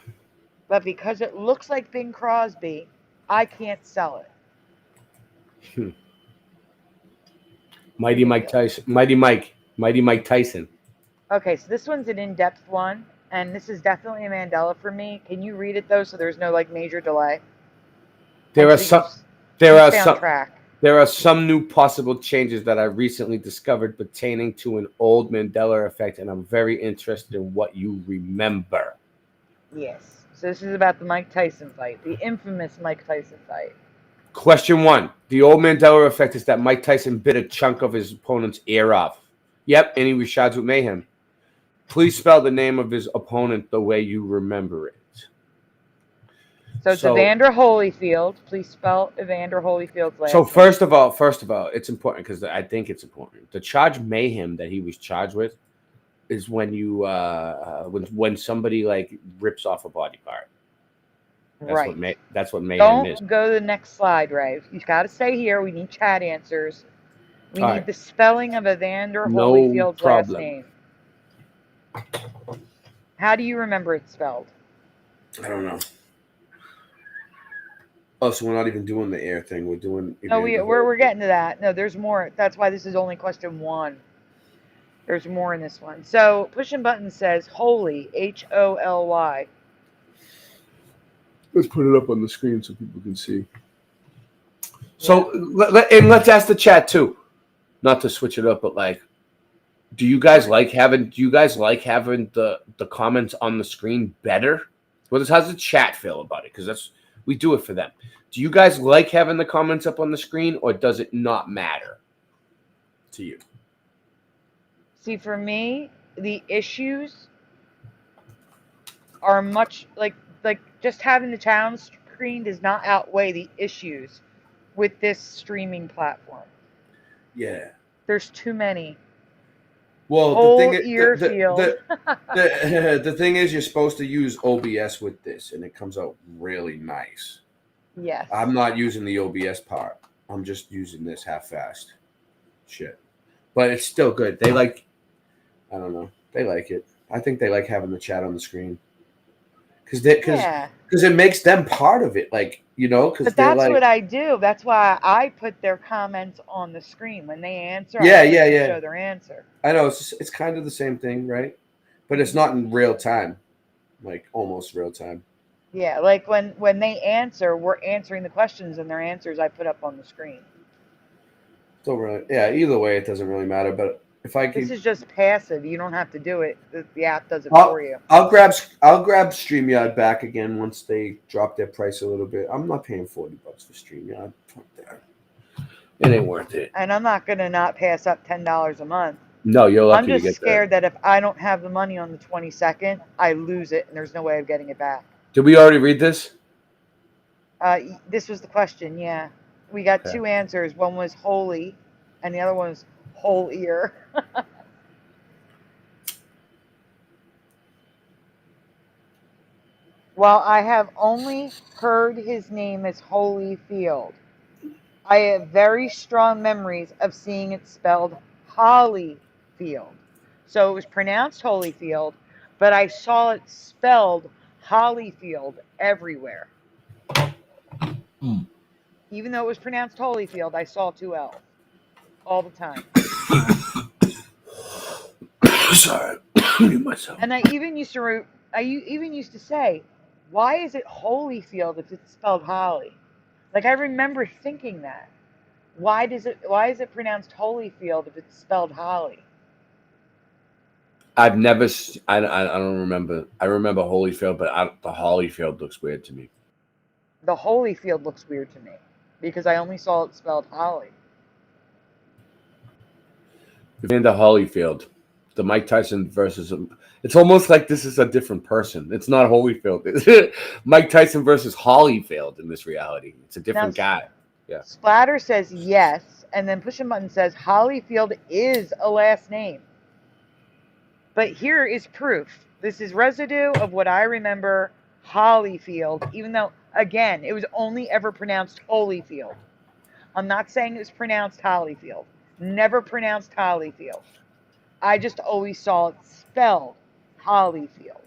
But because it looks like Bing Crosby, I can't sell it. Mighty Mike Tyson. Okay, so this one's an in-depth one, and this is definitely a Mandela for me. Can you read it though, so there's no major delay? There are some new possible changes that I recently discovered pertaining to an old Mandela effect, and I'm very interested in what you remember. Yes. So this is about the Mike Tyson fight, the infamous Mike Tyson fight. Question 1. The old Mandela effect is that Mike Tyson bit a chunk of his opponent's ear off. Yep, and he was charged with mayhem. Please spell the name of his opponent the way you remember it. So it's Evander Holyfield. Please spell Evander Holyfield's last name. So first of all, it's important because I think it's important. The charge mayhem that he was charged with is when you when somebody rips off a body part. That's what mayhem is. Don't go to the next slide, Ray. You've got to stay here. We need chat answers. We need right. the spelling of Evander Holyfield's last problem. name. How do you remember it spelled? I don't know. Oh, so we're not even doing the air thing. We're doing. No, we're getting to that. No, there's more. That's why this is only question 1. There's more in this one. So Pushing Button says Holy, Holy. Let's put it up on the screen so people can see. So and let's ask the chat too, not to switch it up, but do you guys like having the comments on the screen better? how's the chat feel about it? Because we do it for them. Do you guys like having the comments up on the screen, or does it not matter to you? See, for me, the issues are much like just having the chat on screen does not outweigh the issues with this streaming platform. Yeah. There's too many. Well, Whole the thing is, ear field. the thing is, you're supposed to use OBS with this, and it comes out really nice. Yes. I'm not using the OBS part. I'm just using this half-assed shit. But it's still good. They like, I don't know. They like it. I think they like having the chat on the screen. Because it makes them part of it. Like, you know, But that's what I do. That's why I put their comments on the screen when they answer. I show their answer. I know it's kind of the same thing, right? But it's not in real time, like almost real time. Yeah, like when they answer, we're answering the questions, and their answers I put up on the screen. Don't really, yeah. Either way, it doesn't really matter. But if I This keep, is just passive. You don't have to do it. The app does it for you. I'll grab StreamYard back again once they drop their price a little bit. I'm not paying $40 for StreamYard. Fuck that. It ain't worth it. And I'm not gonna not pass up $10 a month. No, you're lucky I'm to just get scared that if I don't have the money on the 22nd, I lose it, and there's no way of getting it back. Did we already read this? This was the question. Yeah, we got two answers. One was holy, and the other one was whole ear. While I have only heard his name as Holyfield, I have very strong memories of seeing it spelled Hollyfield. So it was pronounced Holyfield, but I saw it spelled Hollyfield everywhere. Even though it was pronounced Holyfield, I saw 2 L's all the time. Sorry, myself. And I even used to say, why is it Holyfield if it's spelled Holly? Like, I remember thinking that. Why is it pronounced Holyfield if it's spelled Holly? I've never. I don't remember. I remember Holyfield, but the Hollyfield looks weird to me. The Holyfield looks weird to me because I only saw it spelled Holly. Evander Holyfield, the Mike Tyson versus him. It's almost like this is a different person. It's not Holyfield. Mike Tyson versus Holyfield in this reality. It's a different guy. Yeah. Splatter says yes, and then Push a Button says Holyfield is a last name. But here is proof. This is residue of what I remember Holyfield, even though, again, it was only ever pronounced Holyfield. I'm not saying it was pronounced Hollyfield. Never pronounced Hollyfield. I just always saw it spelled Hollyfield.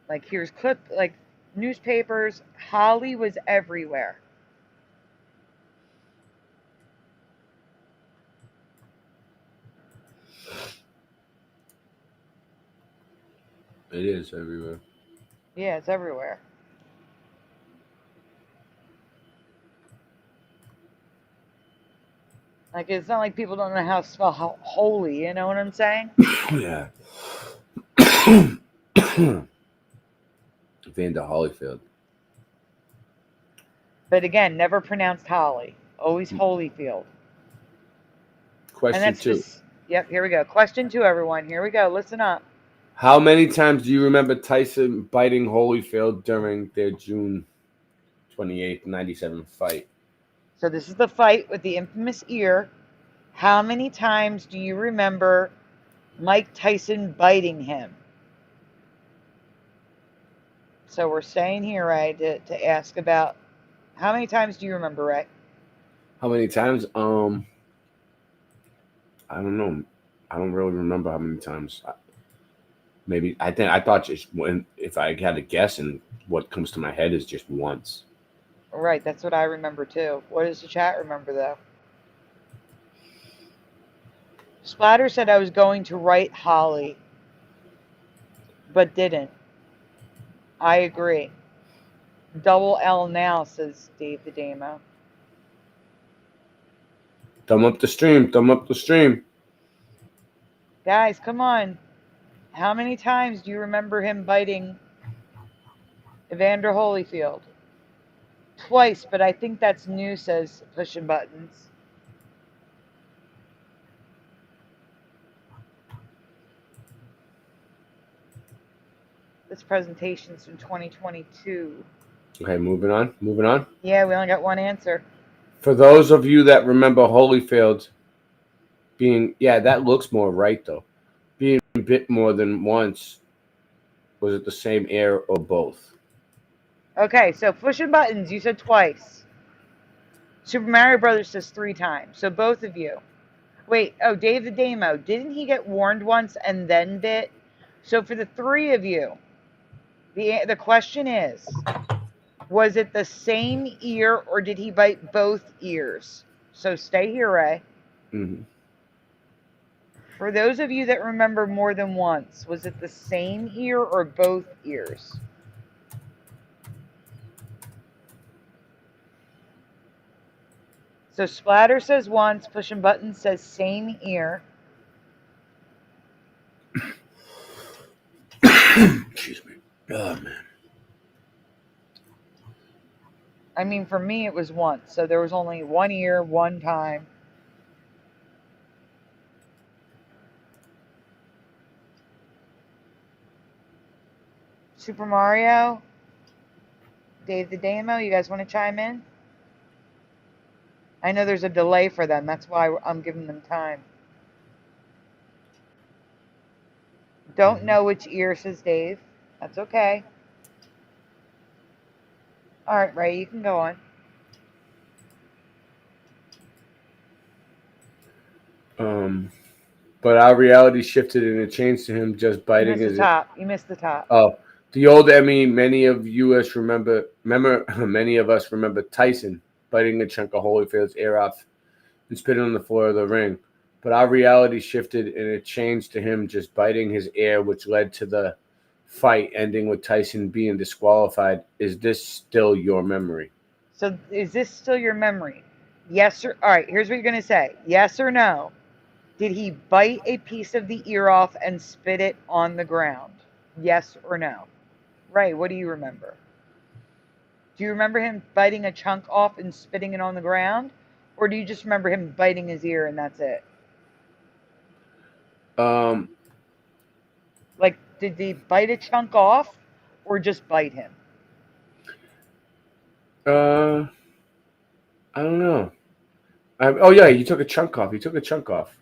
Like, here's newspapers. Holly was everywhere. It is everywhere. Yeah, it's everywhere. Like, it's not like people don't know how to spell holy, you know what I'm saying? Yeah. Evander Holyfield. But again, never pronounced Holly. Always Holyfield. Question 2. Yep, here we go. Question 2, everyone. Here we go. Listen up. How many times do you remember Tyson biting Holyfield during their June 28th, 97 fight? So this is the fight with the infamous ear. How many times do you remember Mike Tyson biting him? So we're staying here, Ray, to ask about how many times do you remember, Ray? How many times? I don't know. I don't really remember how many times. Maybe I thought just if I had to guess, and what comes to my head is just once. Right, that's what I remember too. What does the chat remember though? Splatter said I was going to write Holly, but didn't. I agree. Double L now, says Dave the Damo. Thumb up the stream. Thumb up the stream. Guys, come on. How many times do you remember him biting Evander Holyfield? Twice, but I think that's new, says Pushing Buttons. This presentation's from 2022. Okay, moving on. Moving on. Yeah, we only got one answer. For those of you that remember Holyfield being, yeah, that looks more right, though. Being bit more than once, was it the same air or both? Okay, so Pushing Buttons, you said twice. Super Mario Brothers says 3 times. So both of you. Wait, oh, Dave the Damo, didn't he get warned once and then bit? So for the 3 of you, the question is, was it the same ear or did he bite both ears? So stay here, Ray. Mm-hmm. For those of you that remember more than once, was it the same ear or both ears? So Splatter says once, Pushing Buttons says same ear. Excuse me. Oh, man. I mean, for me, it was once. So there was only one ear, one time. Super Mario, Dave the Damo, you guys want to chime in? I know there's a delay for them. That's why I'm giving them time. Don't know which ear, says Dave. That's okay. All right, Ray, you can go on. But our reality shifted and it changed to him just biting his top. You missed the top. Oh, the old Emmy. Many of us remember. Many of us remember Tyson biting a chunk of Holyfield's ear off and spitting on the floor of the ring. But our reality shifted and it changed to him just biting his ear, which led to the fight ending with Tyson being disqualified. Is this still your memory? So is this still your memory? Yes or... All right, here's what you're going to say. Yes or no. Did he bite a piece of the ear off and spit it on the ground? Yes or no? Ray, what do you remember? Do you remember him biting a chunk off and spitting it on the ground? Or do you just remember him biting his ear and that's it? Like, did he bite a chunk off or just bite him? I don't know. Oh, yeah, he took a chunk off. He took a chunk off.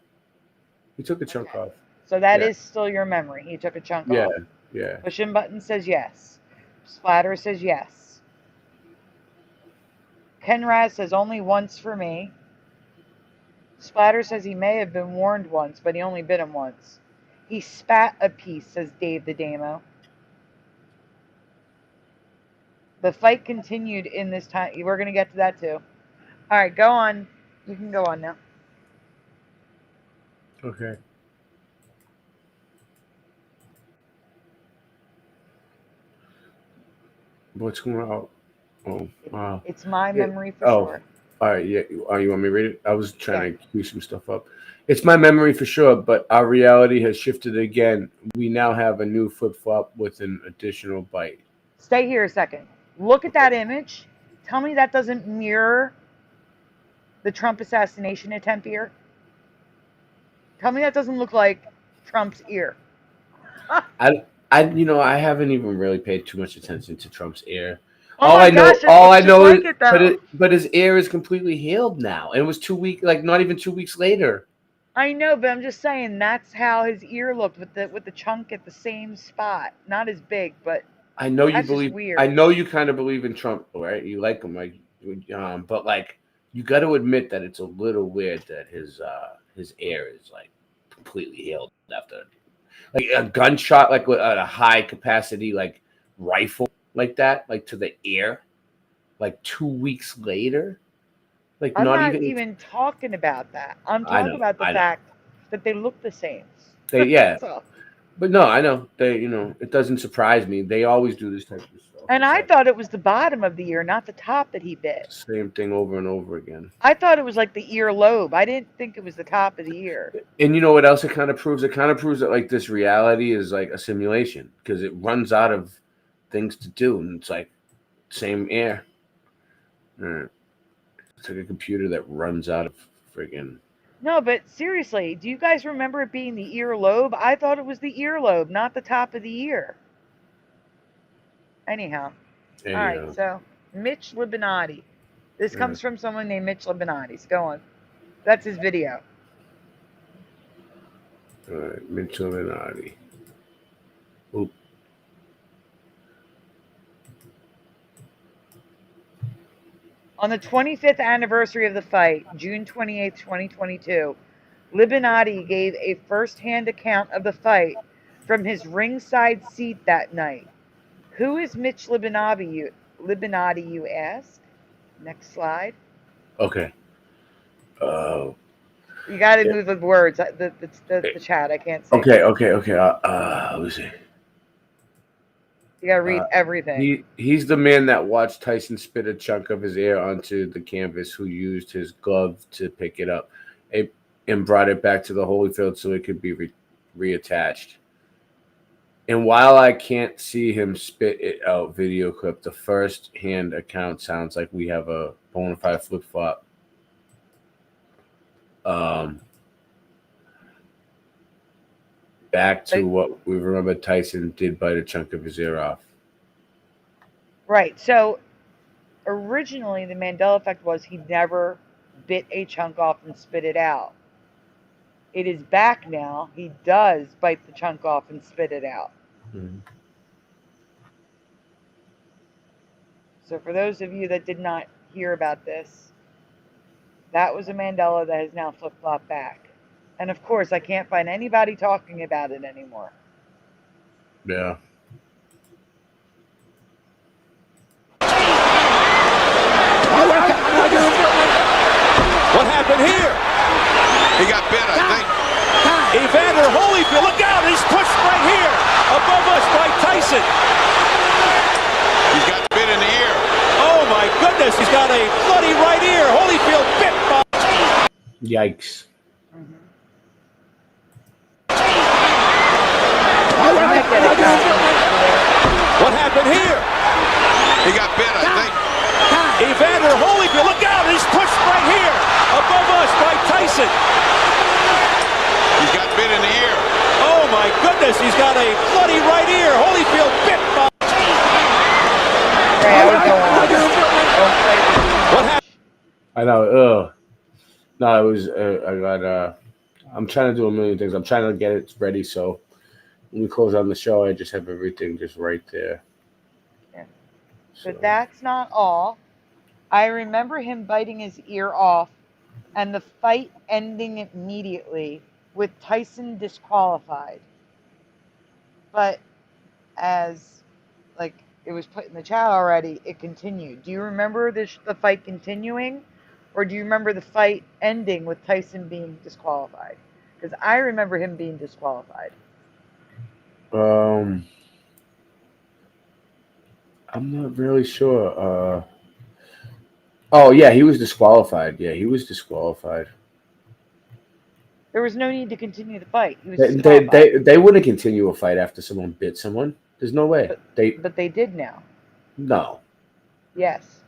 So that is still your memory. He took a chunk off. Yeah. Pushing Button says yes. Splatter says yes. Kenraz says only once for me. Splatter says he may have been warned once, but he only bit him once. He spat a piece, says Dave the Damo. The fight continued in this time. We're going to get to that too. All right, go on. You can go on now. Okay. What's going on? Oh, wow. It's my memory for sure. All right. Yeah. You want me to read it? I was trying to cue some stuff up. It's my memory for sure, but our reality has shifted again. We now have a new flip-flop with an additional bite. Stay here a second. Look at that image. Tell me that doesn't mirror the Trump assassination attempt ear. Tell me that doesn't look like Trump's ear. I haven't even really paid too much attention to Trump's ear. Oh all my I know, gosh, all I it's know just is, like it, though. but his ear is completely healed now, and it was 2 weeks, like not even 2 weeks later. I know, but I'm just saying that's how his ear looked with the chunk at the same spot. Not as big, but I know you that's believe. just weird. I know you kind of believe in Trump, right? You like him, like, but like you got to admit that it's a little weird that his ear is like completely healed after like a gunshot, like with a high capacity like rifle like that, like to the ear, like 2 weeks later. Like I'm not not even even talking about that. I'm talking about the fact that they look the same. Yeah. So, But no, I know they. It doesn't surprise me. They always do this type of stuff. And I thought it was the bottom of the ear, not the top that he bit. Same thing over and over again. I thought it was like the ear lobe. I didn't think it was the top of the ear. And you know what else it kind of proves? It kind of proves that like this reality is like a simulation because it runs out of things to do, and it's like same air. It's like a computer that runs out of friggin'. No, but seriously, do you guys remember it being the ear lobe? I thought it was the ear lobe, not the top of the ear. Anyhow. All right, so Mitch Libinati. This comes from someone named Mitch Libinati. So go on. That's his video. All right, Mitch Libinati. Oop. On the 25th anniversary of the fight, June 28, 2022, Libinati gave a first-hand account of the fight from his ringside seat that night. Who is Mitch Libinati, you ask? Next slide. Okay. You got to move the words. The chat. I can't see. Okay. Let me see. You got to read everything. He's the man that watched Tyson spit a chunk of his air onto the canvas, who used his glove to pick it up and brought it back to the Holyfield so it could be reattached. And while I can't see him spit it out video clip, the first-hand account sounds like we have a bona fide flip-flop. Back to what we remember Tyson did bite a chunk of his ear off. Right. So originally the Mandela effect was he never bit a chunk off and spit it out. It is back now. He does bite the chunk off and spit it out. Mm-hmm. So for those of you that did not hear about this, that was a Mandela that has now flip-flopped back. And of course, I can't find anybody talking about it anymore. Yeah. What happened here? He got bit, I think. Evander Holyfield, look out! He's pushed right here, above us by Tyson. He's got bit in the ear. Oh my goodness! He's got a bloody right ear. Holyfield bit by. Yikes! What happened here? He got bit, I think. Evander Holyfield, look out! He's pushed right here, above us by Tyson. He's got bit in the ear. Oh my goodness! He's got a bloody right ear. Holyfield bit by. What happened? I know. No, it was. I got. I'm trying to do a million things. I'm trying to get it ready so when we close on the show, I just have everything just right there. Yeah. But that's not all. I remember him biting his ear off and the fight ending immediately with Tyson disqualified. But as like it was put in the chat already, it continued. Do you remember the fight continuing? Or do you remember the fight ending with Tyson being disqualified? Because I remember him being disqualified. I'm not really sure. Oh yeah, he was disqualified. Yeah, he was disqualified. There was no need to continue the fight. He was disqualified. They wouldn't continue a fight after someone bit someone. There's no way. But they did now. No. Yes.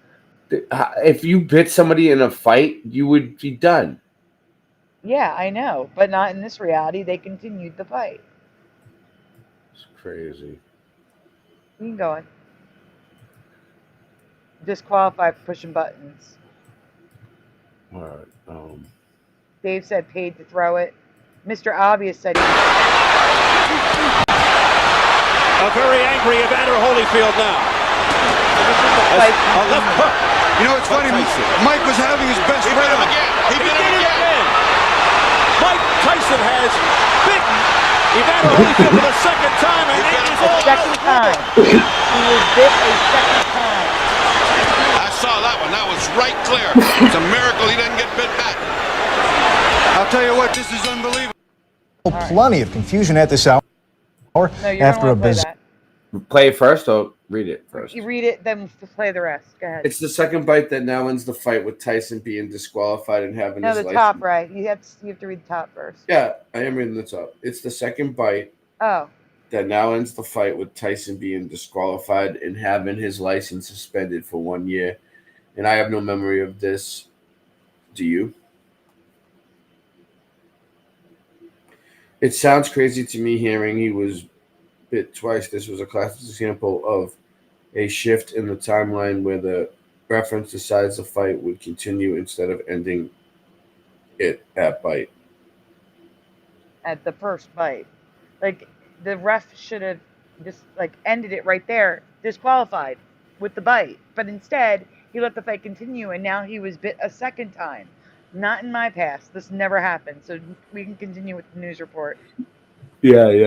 If you bit somebody in a fight, you would be done. Yeah, I know, but not in this reality. They continued the fight. It's crazy. You can go on. Disqualified for pushing buttons. All right. Dave said paid to throw it. Mr. Obvious said he... A very angry Evander Holyfield now. A left hook. You know, it's funny. Mike was having his best He friend. bit him again. He did it again. Mike Tyson has bitten Evander Holyfield for the second time, and it is all second time. He was bit a second time. I saw that one. That was right clear. It's a miracle he didn't get bit back. I'll tell you what, this is unbelievable. Plenty of confusion at this hour. No, you're after gonna a play that. Play it first or read it first? You read it, then play the rest. Go ahead. It's the second bite that now ends the fight with Tyson being disqualified and having No, his the license. top right. You have to read the top first. Yeah, I am reading the top. It's the second bite Oh. that now ends the fight with Tyson being disqualified and having his license suspended for 1 year. And I have no memory of this. Do you? It sounds crazy to me hearing he was bit twice. This was a classic example of a shift in the timeline where the reference decides the fight would continue instead of ending it at bite. At the first bite. Like, the ref should have just, like, ended it right there, disqualified with the bite. But instead, he let the fight continue, and now he was bit a second time. Not in my past. This never happened. So we can continue with the news report. Yeah. You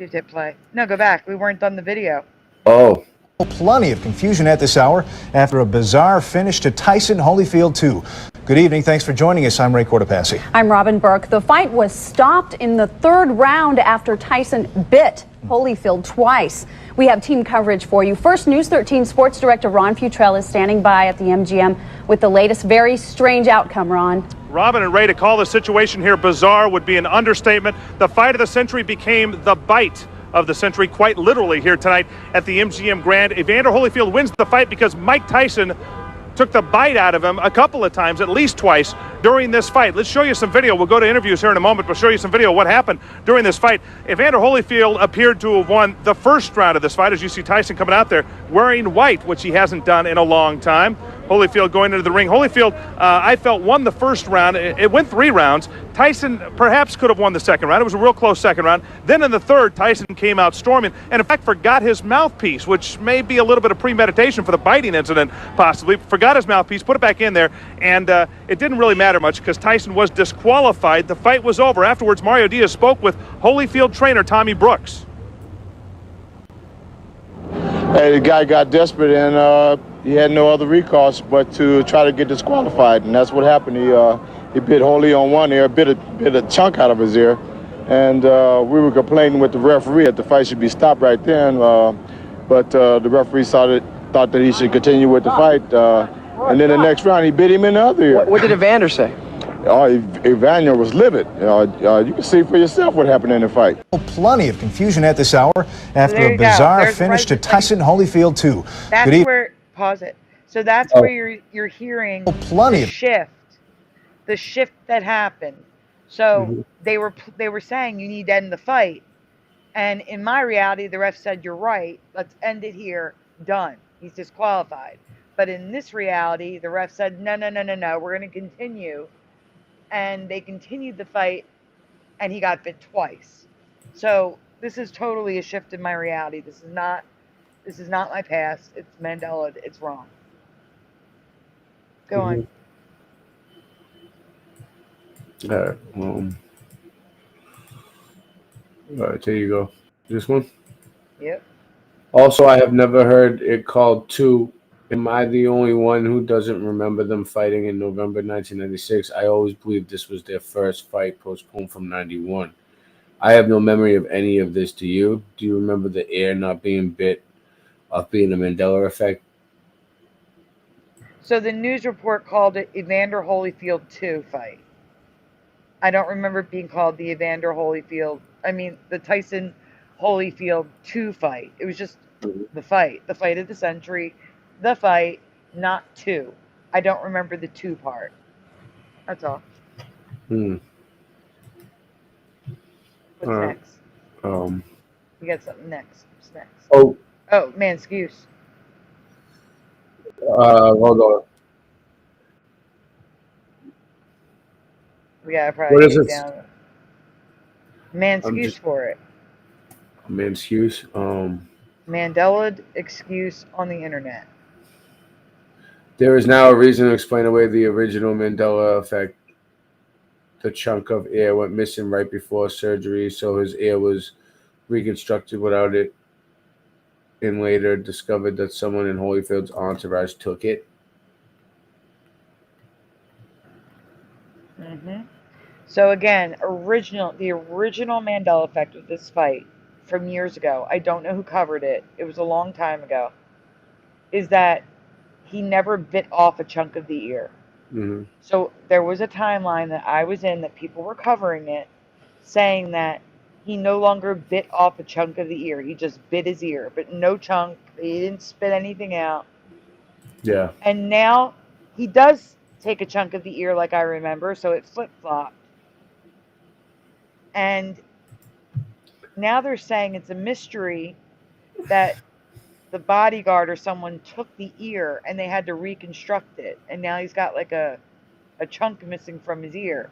have to hit play. No, go back. We weren't done the video. Oh. Plenty of confusion at this hour after a bizarre finish to Tyson Holyfield 2. Good evening. Thanks for joining us. I'm Ray Cortopassi. I'm Robin Burke. The fight was stopped in the third round after Tyson bit Holyfield twice. We have team coverage for you. First, News 13 sports director Ron Futrell is standing by at the MGM with the latest very strange outcome, Ron. Robin and Ray, to call the situation here bizarre would be an understatement. The fight of the century became the bite of the century, quite literally, here tonight at the MGM Grand. Evander Holyfield wins the fight because Mike Tyson took the bite out of him a couple of times, at least twice, during this fight. Let's show you some video. We'll go to interviews here in a moment, but show you some video of what happened during this fight. Evander Holyfield appeared to have won the first round of this fight, as you see Tyson coming out there wearing white, which he hasn't done in a long time. Holyfield going into the ring. Holyfield, I felt, won the first round. It went 3 rounds. Tyson perhaps could have won the second round. It was a real close second round. Then in the third, Tyson came out storming and, in fact, forgot his mouthpiece, which may be a little bit of premeditation for the biting incident, possibly. Forgot his mouthpiece, put it back in there, and it didn't really matter much because Tyson was disqualified. The fight was over. Afterwards, Mario Diaz spoke with Holyfield trainer Tommy Brooks. Hey, the guy got desperate and he had no other recourse but to try to get disqualified, and that's what happened. He bit Holy on one ear, bit a chunk out of his ear, and we were complaining with the referee that the fight should be stopped right then, but the referee thought that he should continue with the fight, and then the next round he bit him in the other ear. What did Evander say? Evander was livid. You can see for yourself what happened in the fight. Plenty of confusion at this hour after a bizarre finish to Tyson Holyfield 2. That's where, pause it. So that's where you're hearing the shift that happened. So they were saying you need to end the fight, and in my reality, the ref said you're right. Let's end it here. Done. He's disqualified. But in this reality, the ref said no. We're going to continue, and they continued the fight, and he got bit twice. So this is totally a shift in my reality. This is not my past. It's Mandela. It's wrong. Go on. All right. All right, there you go. This one? Yep. Also, I have never heard it called 2. Am I the only one who doesn't remember them fighting in November 1996? I always believed this was their first fight, postponed from 91. I have no memory of any of this. Do you? Do you remember the ear not being bit, of being a Mandela effect? So the news report called it Evander Holyfield 2 fight. I don't remember it being called the the Tyson Holyfield 2 fight. It was just the fight of the century, the fight, not 2. I don't remember the 2 part. That's all. What's next? We got something next. What's next? Oh, man, excuse. Hold on. We gotta probably What is get this? down. Man, excuse for it. Man, excuse. Mandela excuse on the internet. There is now a reason to explain away the original Mandela effect. The chunk of air went missing right before surgery, so his ear was reconstructed without it, and later discovered that someone in Holyfield's entourage took it. So again, the original Mandela effect of this fight from years ago, I don't know who covered it, it was a long time ago, is that he never bit off a chunk of the ear. Mm-hmm. So there was a timeline that I was in that people were covering it, saying that he no longer bit off a chunk of the ear. He just bit his ear, but no chunk. He didn't spit anything out. Yeah. And now he does take a chunk of the ear like I remember, so it flip-flopped. And now they're saying it's a mystery that the bodyguard or someone took the ear and they had to reconstruct it. And now he's got like a chunk missing from his ear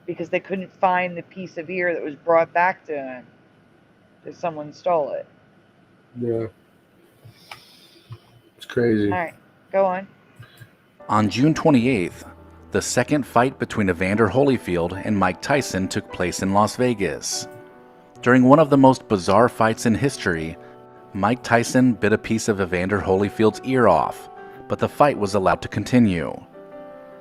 because they couldn't find the piece of ear that was brought back to him because someone stole it. Yeah. It's crazy. All right, go on. On June 28th, the second fight between Evander Holyfield and Mike Tyson took place in Las Vegas. During one of the most bizarre fights in history, Mike Tyson bit a piece of Evander Holyfield's ear off, but the fight was allowed to continue.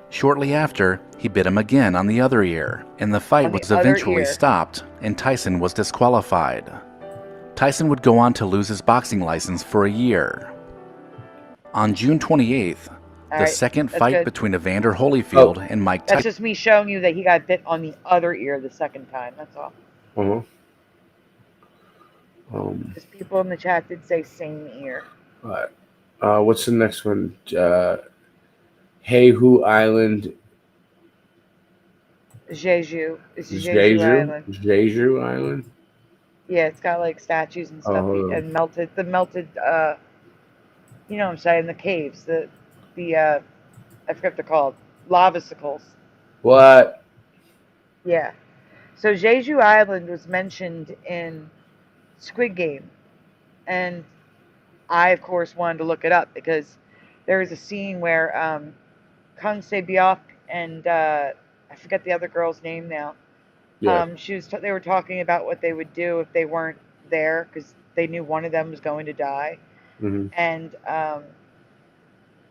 Shortly after, he bit him again on the other ear, and the fight was eventually stopped, and Tyson was disqualified. Tyson would go on to lose his boxing license for a year. On June 28th, the second fight between Evander Holyfield and Mike Tyson... That's just me showing you that he got bit on the other ear the second time, that's all. Because people in the chat did say same ear. All right. What's the next one? Jeju Island. Jeju. It's Jeju Island. Jeju Island? Yeah, it's got like statues and stuff and melted, you know what I'm saying, the caves, I forget what they're called, lavasicles. What? Yeah. So Jeju Island was mentioned in Squid Game, and I of course wanted to look it up because there was a scene where Kang Se-byuk and I forget the other girl's name now. Yeah. They were talking about what they would do if they weren't there because they knew one of them was going to die, and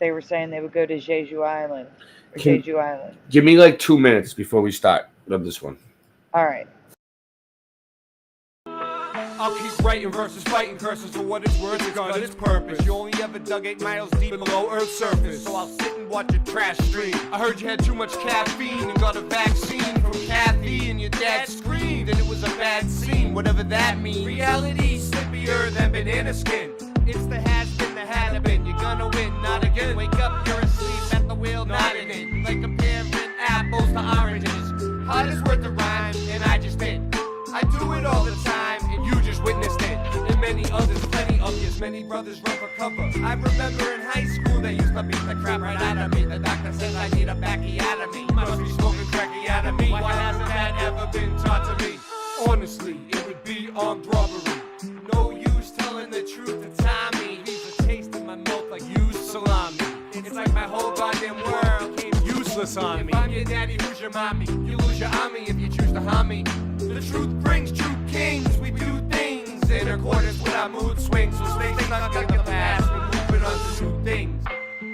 they were saying they would go to Jeju Island. Jeju Island. Give me like 2 minutes before we start on this one. All right. I'll keep writing verses, fighting curses for what it's worth, it's got its purpose. You only ever dug 8 miles deep below Earth's surface, so I'll sit and watch your trash stream. I heard you had too much caffeine and got a vaccine from Kathy, and your dad screamed, and it was a bad scene, whatever that means. Reality slippier than banana skin. It's the has been, the had been. You're gonna win, not again. Wake up, you're asleep at the wheel, nodding in. Like comparing apples to oranges. Hardest word to rhyme, and I just did. I do it all the time, and you just witnessed it. And many others, plenty of yous, many brothers run for cover. I remember in high school they used to beat the crap right out of me. The doctor says I need a backiotomy. Must be smoking tracheotomy. Why hasn't that ever been taught to me? Honestly, it would be armed robbery. No use telling the truth to Tommy. Leaves a taste in my mouth like used salami. It's like my whole goddamn world came useless on me. If I'm your daddy, who's your mommy? You lose your army if you choose to harm me. The truth brings true kings. We do things in accordance with our mood swings. So stay stuck in the past. We're moving on to new things.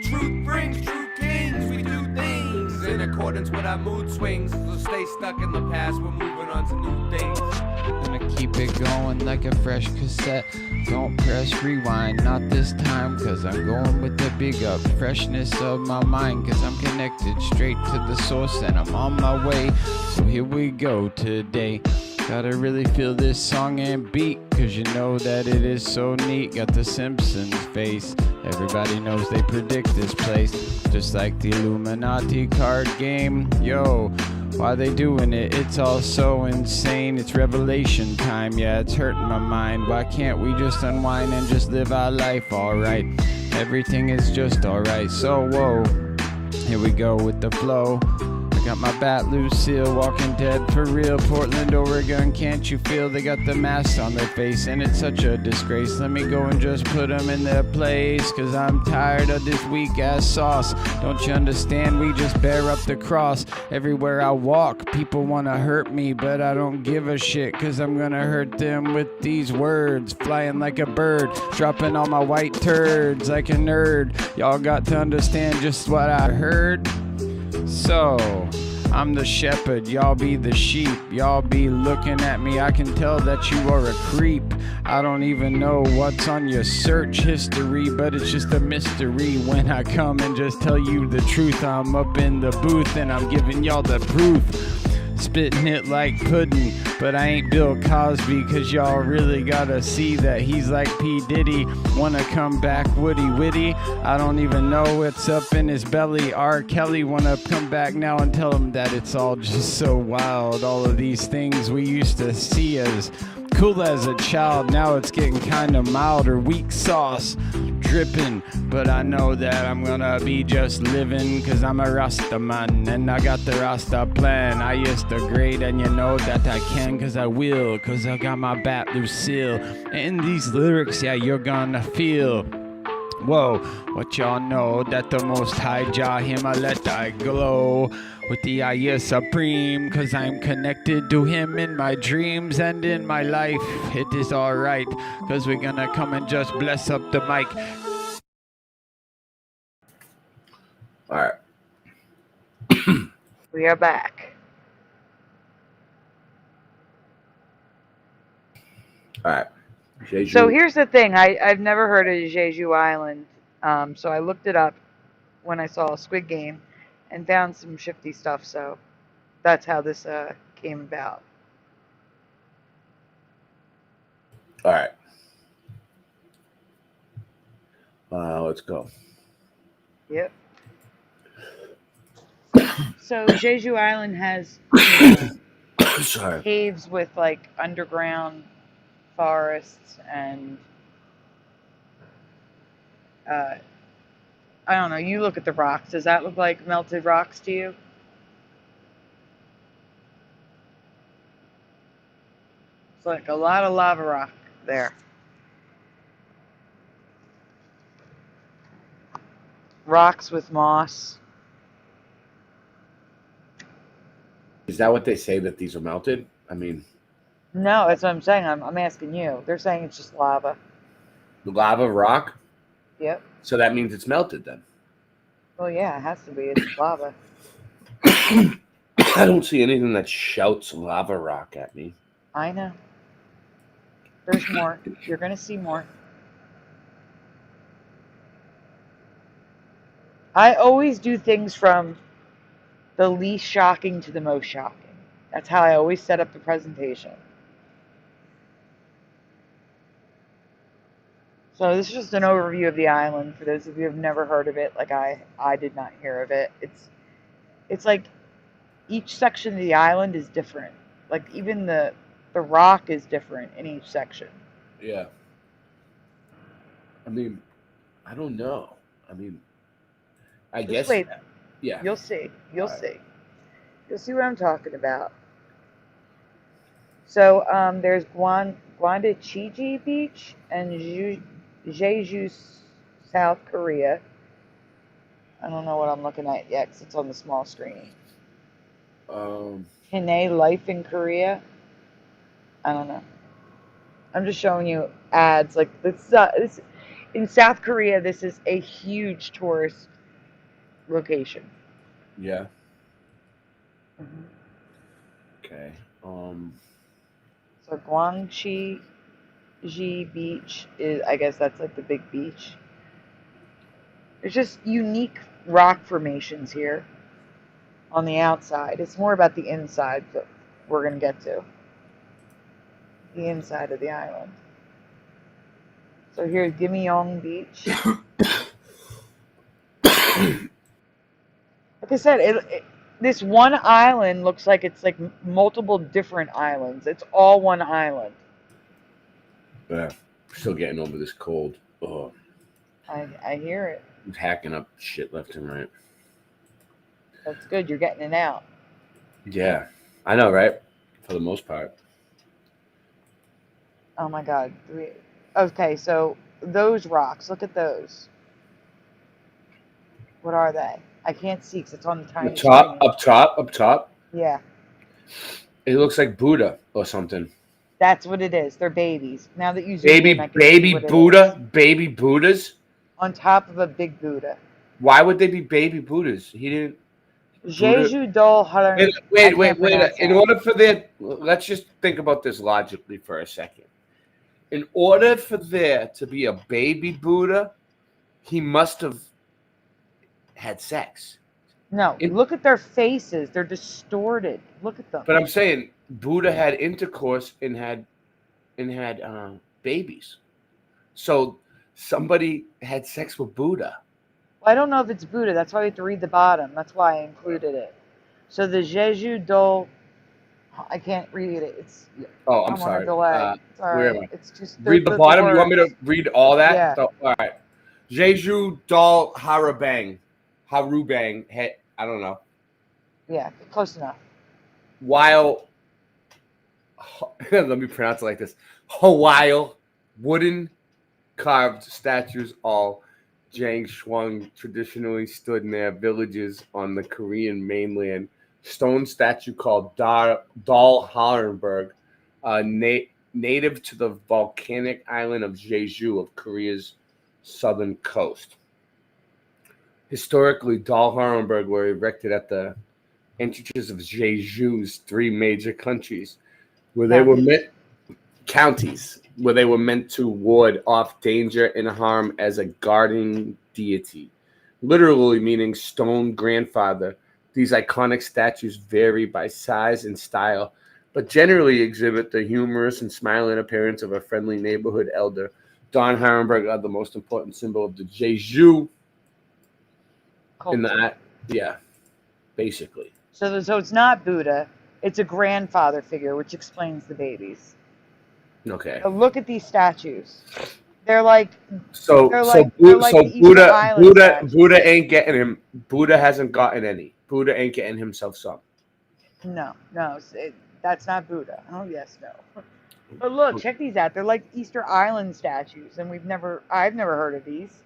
Truth brings true kings. We do things in accordance with our mood swings. So stay stuck in the past. We're moving on to new things. Gonna keep it going like a fresh cassette. Don't press rewind, not this time, cause I'm going with the big up freshness of my mind, cause I'm connected straight to the source and I'm on my way. So here we go today. Gotta really feel this song and beat, cause you know that it is so neat. Got the Simpsons face, everybody knows they predict this place, just like the Illuminati card game. Yo, why they doing it? It's all so insane. It's revelation time, yeah, it's hurting my mind. Why can't we just unwind and just live our life alright? Everything is just alright. So whoa, here we go with the flow. Got my bat Lucille, Walking Dead for real. Portland, Oregon, can't you feel they got the masks on their face? And it's such a disgrace. Let me go and just put them in their place, cause I'm tired of this weak ass sauce. Don't you understand? We just bear up the cross. Everywhere I walk, people wanna hurt me, but I don't give a shit, cause I'm gonna hurt them with these words. Flying like a bird, dropping all my white turds like a nerd. Y'all got to understand just what I heard. So, I'm the shepherd, y'all be the sheep. Y'all be looking at me, I can tell that you are a creep. I don't even know what's on your search history, but it's just a mystery when I come and just tell you the truth. I'm up in the booth and I'm giving y'all the proof. Spitting it like pudding, but I ain't Bill Cosby, cause y'all really gotta see that he's like P. Diddy. Wanna come back Woody Witty? I don't even know what's up in his belly. R. Kelly wanna come back now and tell him that it's all just so wild. All of these things we used to see as cool as a child, now it's getting kinda mild or weak sauce dripping. But I know that I'm gonna be just living, cause I'm a Rasta man and I got the Rasta plan. I used to grade and you know that I can, cause I will, cause I got my bat Lucille. And these lyrics, yeah, you're gonna feel. Whoa, what y'all know that the Most High Jah him I let I glow with the I supreme, cause I'm connected to him in my dreams and in my life. It is alright, cause we're gonna come and just bless up the mic. Alright. We are back. Alright. So here's the thing. I've never heard of Jeju Island. So I looked it up when I saw Squid Game and found some Shifty stuff. So that's how this came about. Alright. Let's go. Yep. So Jeju Island has Sorry. caves with like underground forests and I don't know, you look at the rocks. Does that look like melted rocks to you? It's like a lot of lava rock there. Rocks with moss. Is that what they say, that these are melted? I mean, No, that's what I'm saying. I'm asking you. They're saying it's just lava. the lava rock? Yep. So that means it's melted then. Well, yeah, it has to be. It's lava. I don't see anything that shouts lava rock at me. I know. There's more. You're going to see more. I always do things from the least shocking to the most shocking. That's how I always set up the presentation. So this is just an overview of the island for those of you who have never heard of it. Like I did not hear of it. It's like each section of the island is different. Like even the rock is different in each section. Yeah. I mean, I don't know. I mean, I Just guess. wait. Yeah. You'll see. You'll see. You'll see what I'm talking about. So there's Gwandachiji Beach and Jeju, South Korea. I don't know what I'm looking at yet because it's on the small screen. Hine Life in Korea. I don't know. I'm just showing you ads. Like this in South Korea, this is a huge tourist location. Yeah. Mm-hmm. Okay. So Gwangchi Beach is, I guess that's like the big beach. There's just unique rock formations here on the outside. It's more about the inside that we're going to get to. The inside of the island. So here's Gimyeong Beach. Like I said, this one island looks like it's like multiple different islands. It's all one island. Yeah. Still getting over this cold. Oh. I hear it. I'm hacking up shit left and right. That's good. You're getting it out. Yeah. I know, right? For the most part. Oh my God. Okay, so those rocks. Look at those. What are they? I can't see because it's on the tiny screen. Up top. Yeah. It looks like Buddha or something. That's what it is. They're babies. Now that you zoom Baby in, I can see what it Buddha? is. Baby Buddhas? On top of a big Buddha. Why would they be baby Buddhas? He didn't. Jeju Dol Haran. Wait. In order for there, let's just think about this logically for a second. In order for there to be a baby Buddha, he must have had sex. No, look at their faces. They're distorted. Look at them. But I'm saying Buddha had intercourse and had babies. So somebody had sex with Buddha. Well, I don't know if it's Buddha. That's why we have to read the bottom. That's why I included it. So the Jeju Dol, I can't read it. It's I'm sorry. On a delay. It's all Where right. am I? It's just read the bottom. words. You want me to read all that? Yeah. So, all right. Jeju Dal Harubang. I don't know. Yeah, close enough. While let me pronounce it like this. While wooden carved statues all Jiang Shuang traditionally stood in their villages on the Korean mainland. Stone statue called Dal Harenberg, native to the volcanic island of Jeju of Korea's southern coast. Historically, Dal Harenberg were erected at the entrances of Jeju's three major countries, where they were meant to ward off danger and harm as a guardian deity, literally meaning stone grandfather. These iconic statues vary by size and style, but generally exhibit the humorous and smiling appearance of a friendly neighborhood elder. Don Harenberg are the most important symbol of the Jeju. Basically. So it's not Buddha. It's a grandfather figure, which explains the babies. Okay. So look at these statues. They're like Buddha ain't getting him. Buddha hasn't gotten any. Buddha ain't getting himself some. No, that's not Buddha. Oh yes, no. But look, check these out. They're like Easter Island statues, and I've never heard of these.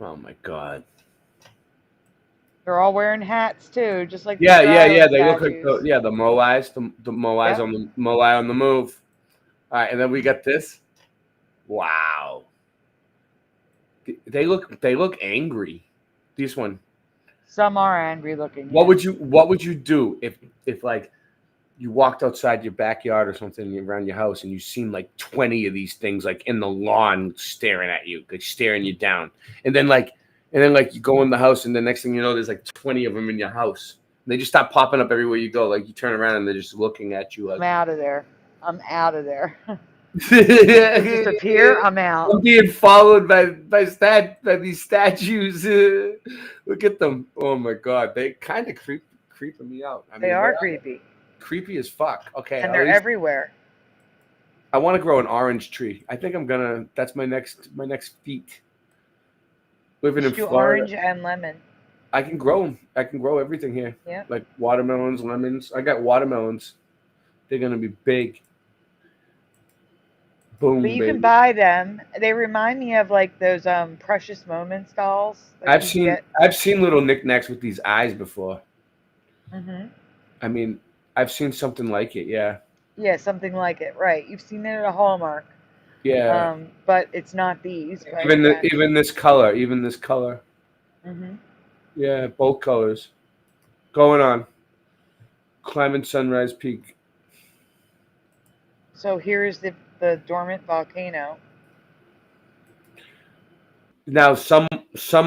Oh my God. They're all wearing hats too, just like They look like the Moais, the Moais on the Moai on the move. All right, and then we got this. Wow. They look angry. This one. Some are angry looking. What would you do if like you walked outside your backyard or something around your house and you seen like 20 of these things like in the lawn staring at you, like staring you down, and then you go in the house and the next thing you know there's like 20 of them in your house. And they just stop popping up everywhere you go. Like you turn around and they're just looking at you. Like, I'm out of there. Just appear. I'm out. I'm being followed by these statues. Look at them. Oh my God, they kind of creeping me out. They are creepy. Creepy as fuck. Okay, and they're everywhere. I want to grow an orange tree. I think I'm gonna. That's my next feat. Living in Florida. Orange and lemon. I can grow them. I can grow everything here. Yeah. Like watermelons, lemons. I got watermelons. They're gonna be big. Boom. But you can buy them. They remind me of like those Precious Moments dolls. I've seen little knickknacks with these eyes before. Mm-hmm. I mean, I've seen something like it. Yeah. Yeah, something like it. Right. You've seen it at a Hallmark. Yeah. But it's not these. Even this color. Mm-hmm. Yeah, both colors. Going on. Climbing Sunrise Peak. So here's the dormant volcano. Now, some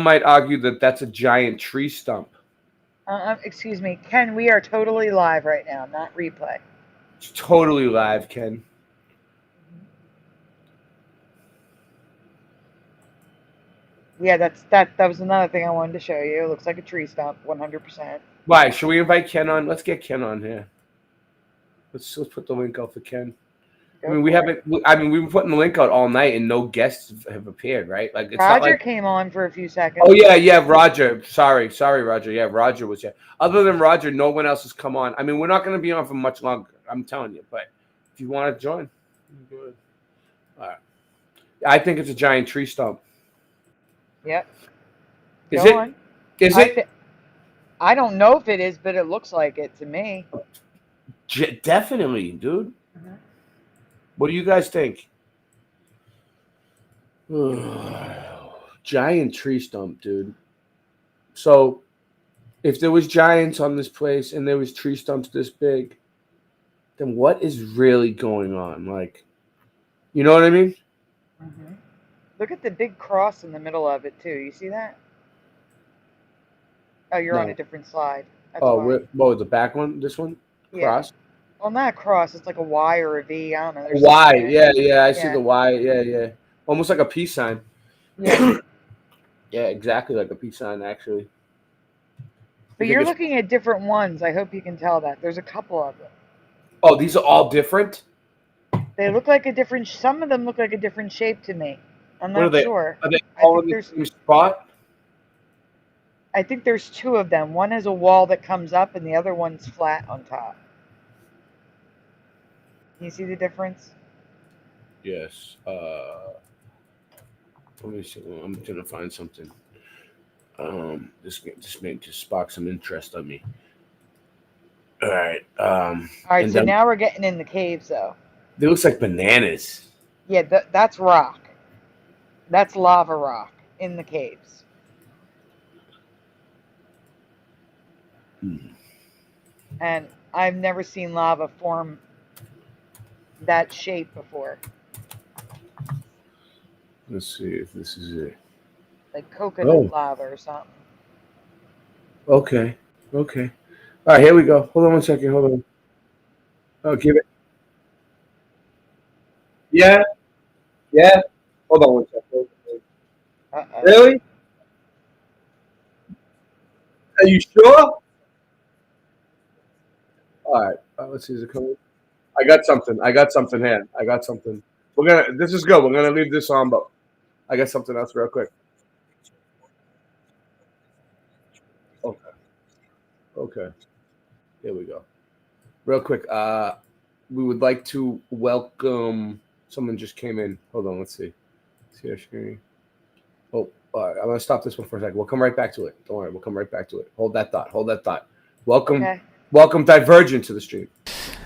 might argue that that's a giant tree stump. Excuse me, Ken. We are totally live right now, not replay. It's totally live, Ken. Yeah, that was another thing I wanted to show you. It looks like a tree stump, 100%. Why? Should we invite Ken on? Let's get Ken on here. Let's put the link out for Ken. We've been putting the link out all night and no guests have appeared, right? Like it's Roger came on for a few seconds. Oh yeah, Roger. Sorry, Roger. Yeah, Roger was here. Other than Roger, no one else has come on. I mean, we're not going to be on for much longer. I'm telling you. But if you want to join, good. All right. I think it's a giant tree stump. Yep. Is it? I don't know if it is, but it looks like it to me. Definitely, dude. Mm-hmm. What do you guys think? Giant tree stump, dude. So if there was giants on this place and there was tree stumps this big, then what is really going on? Like, you know what I mean? Mm-hmm. Look at the big cross in the middle of it too. You see that? Oh, you're on No. a different slide. That's Oh, the back one? This one? Yeah. Cross? Well, not a cross. It's like a Y or a V. I don't know. There's Y. something there. Yeah. I see the Y. Yeah. Almost like a peace sign. Yeah. Yeah, exactly like a peace sign, actually. But you're looking at different ones. I hope you can tell that. There's a couple of them. Oh, these are all different? They look like a different. Some of them look like a different shape to me. I'm What are not they? sure. Are they all in the same spot? I think there's two of them. One has a wall that comes up, and the other one's flat on top. You see the difference? Yes. Let me see. I'm gonna find something. This may just spark some interest on me. All right. All right. So now we're getting in the caves, though. They looks like bananas. Yeah, that's rock. That's lava rock in the caves. And I've never seen lava form that shape before. Let's see if this is it. Like coconut lava or something. Okay. All right, here we go. Hold on 1 second. Hold on. Oh, give it. Yeah. Hold on 1 second. Uh-oh. Really? Are you sure? All right. Let's see. Is it coming? I got something here. This is good. We're gonna leave this on, but I got something else real quick. Okay. Here we go. Real quick. We would like to welcome. Someone just came in. Hold on. Let's see. See our screen. Oh, all right. I'm gonna stop this one for a second. We'll come right back to it. Don't worry. We'll come right back to it. Hold that thought. Welcome Divergent to the stream.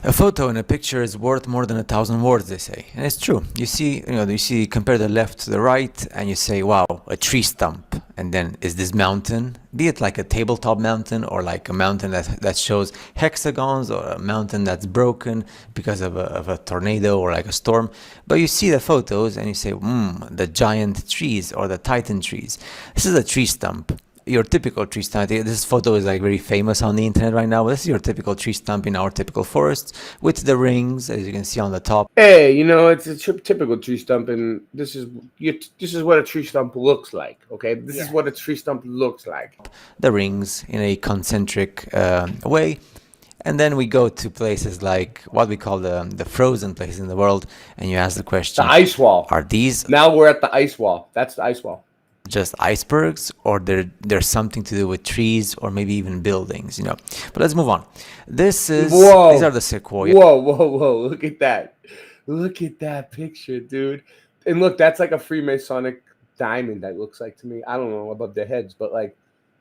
A photo and a picture is worth more than 1,000 words, they say. And it's true. You see, compare the left to the right and you say, wow, a tree stump. And then is this mountain, be it like a tabletop mountain or like a mountain that shows hexagons or a mountain that's broken because of a tornado or like a storm. But you see the photos and you say, the giant trees or the titan trees. This is a tree stump. Your typical tree stump. This photo is like very famous on the internet right now. This is your typical tree stump in our typical forest with the rings, as you can see on the top. Hey, it's a typical tree stump, and this is what a tree stump looks like. Okay, this is what a tree stump looks like. The rings in a concentric way. And then we go to places like what we call the frozen places in the world, and you ask the question: the ice wall. Are these? Now we're at the ice wall. That's the ice wall. Just icebergs, or there's something to do with trees or maybe even buildings, But let's move on. These are the sequoia. Whoa! Look at that picture, dude. And look, that's like a Freemasonic diamond. That looks like to me. I don't know above their heads, but like,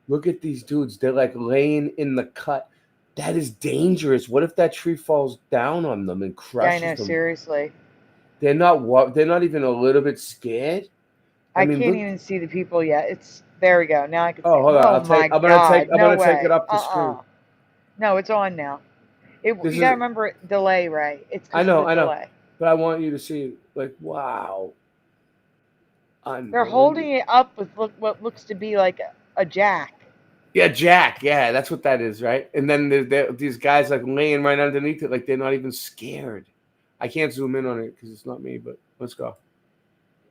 look at these dudes. They're like laying in the cut. That is dangerous. What if that tree falls down on them and crushes them? I know, seriously. They're not even a little bit scared. I can't even see the people yet. There we go. Now I can see. Hold on. I'm gonna take it up the screen. No, it's on now. You gotta remember delay, right? It's I know. Delay. But I want you to see, like, wow. They're holding it up with what looks to be like a jack. Yeah, jack. Yeah, that's what that is, right? And then these guys like laying right underneath it, like they're not even scared. I can't zoom in on it because it's not me, but let's go.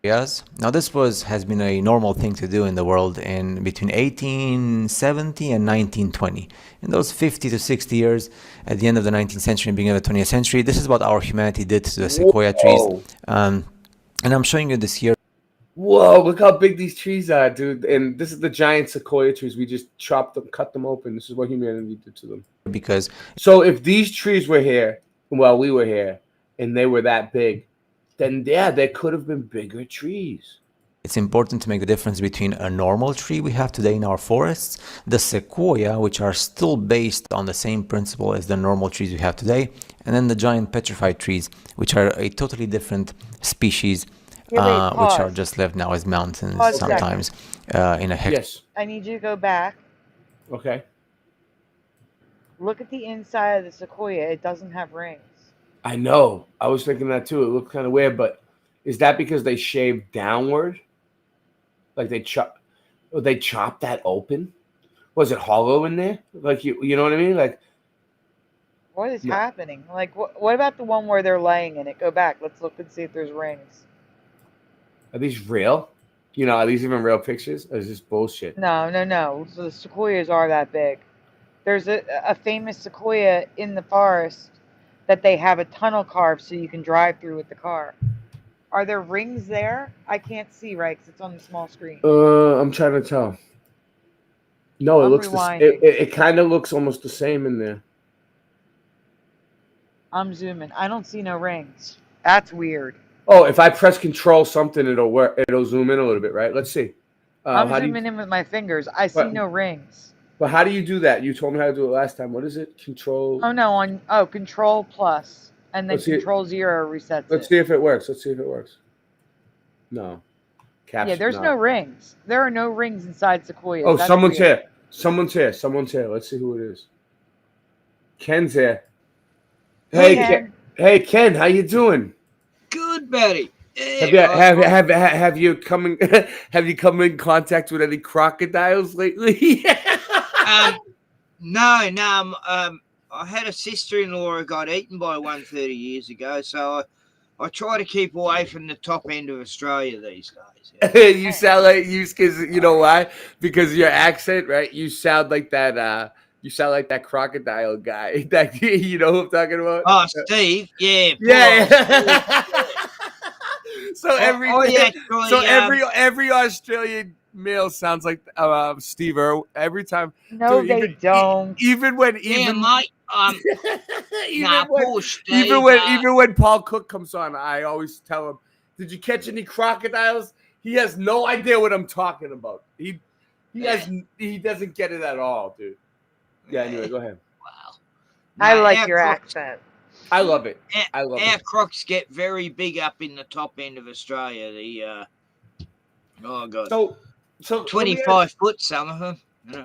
Yes. Now this has been a normal thing to do in the world in between 1870 and 1920. In those 50 to 60 years, at the end of the 19th century and beginning of the 20th century, this is what our humanity did to the sequoia trees. And I'm showing you this here. Whoa, look how big these trees are, dude. And this is the giant sequoia trees. We just chopped them, cut them open. This is what humanity did to them. So if these trees were here while we were here and they were that big, then there could have been bigger trees. It's important to make the difference between a normal tree we have today in our forests, the sequoia, which are still based on the same principle as the normal trees we have today, and then the giant petrified trees, which are a totally different species, which are just left now as mountains sometimes in a hex. I need you to go back Okay. Look at the inside of the sequoia. It doesn't have rings. I know. I was thinking that too. It looked kind of weird, but is that because they shaved downward? Like they chop that open? Was it hollow in there? Like you know what I mean? Like What is happening? Like, what about the one where they're laying in it? Go back. Let's look and see if there's rings. are these real? You know, are these even real pictures? Or is this bullshit? No. So the sequoias are that big. There's a famous sequoia in the forest that they have a tunnel carved so you can drive through with the car. Are there rings there? I can't see right because it's on the small screen. I'm trying to tell. No, it looks it kind of looks almost the same in there. I'm zooming. I don't see no rings. That's weird. Oh, if I press Control something, it'll work. It'll zoom in a little bit, right? Let's see. I'm zooming in with my fingers. I see no rings. But how do you do that? You told me how to do it last time. What is it? Control. Oh no, Control plus, and then Control 0 resets it. Let's see if it works. No. Yeah, there's no rings. There are no rings inside sequoias. Oh, That's someone's weird. here. Someone's here. Let's see who it is. Ken's here. Hey, Ken, how you doing? Good, buddy. Have you come in contact with any crocodiles lately? No. I had a sister-in-law who got eaten by one 30 years ago, so I try to keep away from the top end of Australia these days. You sound like because you know why? Because of your accent, right? You sound like that. You sound like that crocodile guy. That you know who I'm talking about? Oh, Steve. Yeah. Yeah. So every Australian male sounds like Steve Irwin every time. No, they don't. Even when mate. Even when Paul Cook comes on, I always tell him, "Did you catch any crocodiles?" He has no idea what I'm talking about. He doesn't get it at all, dude. Yeah. Anyway, go ahead. Wow. I like your accent. I love it. Our crocs get very big up in the top end of Australia. Oh god. So 25 foot, some of them.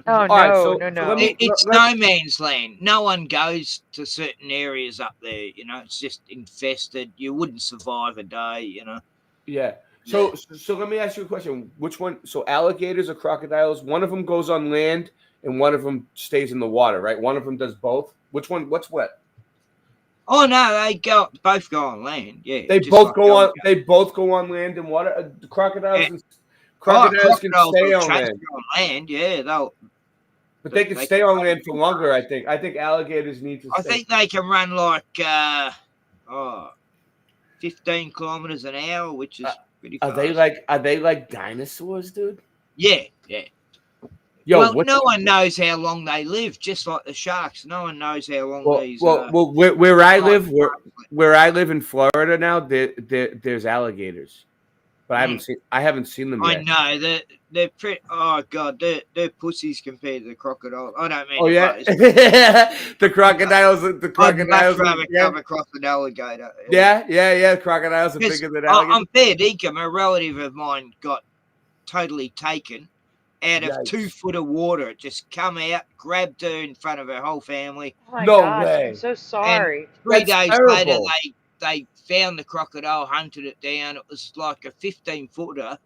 Oh no. It's no man's land. No one goes to certain areas up there. You know, it's just infested. You wouldn't survive a day. You know. Yeah. So let me ask you a question. Which one? So alligators or crocodiles? One of them goes on land and one of them stays in the water, right? One of them does both. Which one? What's what? Oh no, they both go on land. Yeah, they both go on. They both go on land and water. Crocodiles can stay on land. Yeah, but they can stay on land for longer. I think alligators need to. I think they can run like 15 kilometers an hour, which is pretty fast. Are they like dinosaurs, dude? Yeah. Yo, well, no one knows how long they live, just like the sharks. No one knows how long these. Where I live in Florida now, there's alligators, but I haven't seen them yet. I know they're pretty. Oh god, they're pussies compared to the crocodile. I don't mean. Oh yeah, the crocodiles. I'd rather come across an alligator. Yeah. Crocodiles are bigger than alligators. I'm fair dinkum. A relative of mine got totally taken out of 2 foot of water. It just come out, grabbed her in front of her whole family. Oh my gosh, way. I'm so sorry. And 3 days later, they found the crocodile, hunted it down. It was like a 15-footer,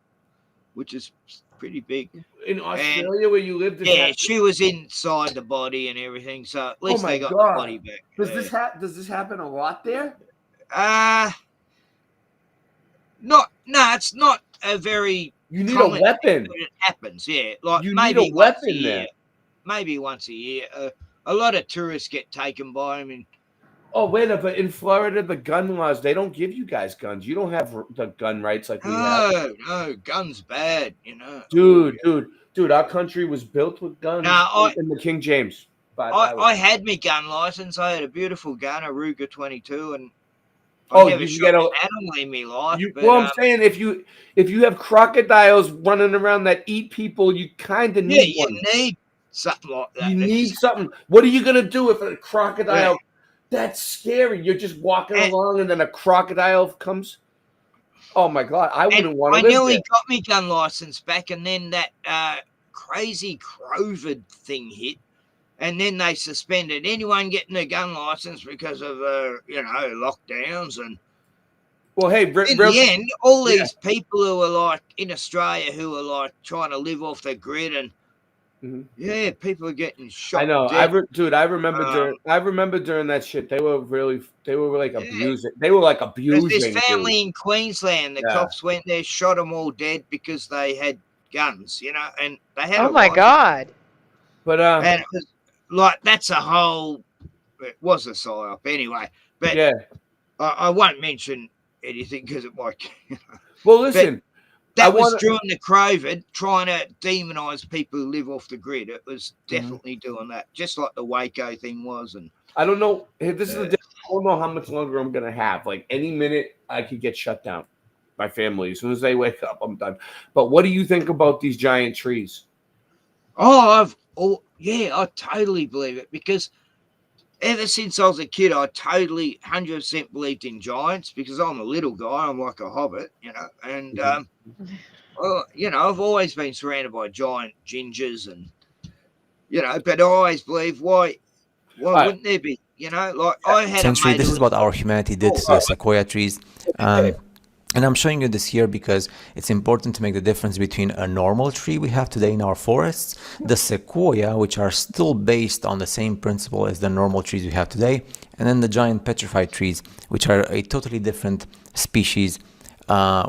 which is pretty big. In Australia, where you lived? She was inside the body and everything. So at least they got the body back. Does this happen a lot there? It's not a very. You need a weapon. It happens, yeah. Like you maybe need a weapon there. Maybe once a year. A lot of tourists get taken by them. But in Florida, the gun laws, they don't give you guys guns. You don't have the gun rights like we have. No, guns bad, you know. Dude, our country was built with guns in the King James. I had my gun license. I had a beautiful gun, a Ruger 22, and you can get an animal in my life. I'm saying if you have crocodiles running around that eat people, you kind of need one. You need something like that. You need something. What are you gonna do if a crocodile? Yeah. That's scary. You're just walking along, and then a crocodile comes. Oh my god, I wouldn't want to. I nearly got my gun license back, and then that crazy COVID thing hit, and then they suspended anyone getting a gun license because of lockdowns. And well, hey, in the end, all these people who are like in Australia who are like trying to live off the grid, and people are getting shot. I know. Dead. I remember during that shit. They were like abusing. They were like abusing. There's this family in Queensland. The cops went there, shot them all dead because they had guns, and they had. Oh my God! But and it was like that's a whole. It was a psyop anyway. But I won't mention anything because it might. Well, listen. That was during the COVID, trying to demonize people who live off the grid. It was definitely doing that, just like the Waco thing was. And I don't know. This is I don't know how much longer I'm gonna have. Like any minute, I could get shut down. My family, as soon as they wake up, I'm done. But what do you think about these giant trees? I totally believe it, because ever since I was a kid, I totally 100% believed in giants, because I'm a little guy. I'm like a hobbit, and I've always been surrounded by giant gingers, and but I always believe why wouldn't there be? Like I had Essentially, a mate this is what our humanity did to the sequoia trees. And I'm showing you this here because it's important to make the difference between a normal tree we have today in our forests, the sequoia, which are still based on the same principle as the normal trees we have today, and then the giant petrified trees, which are a totally different species,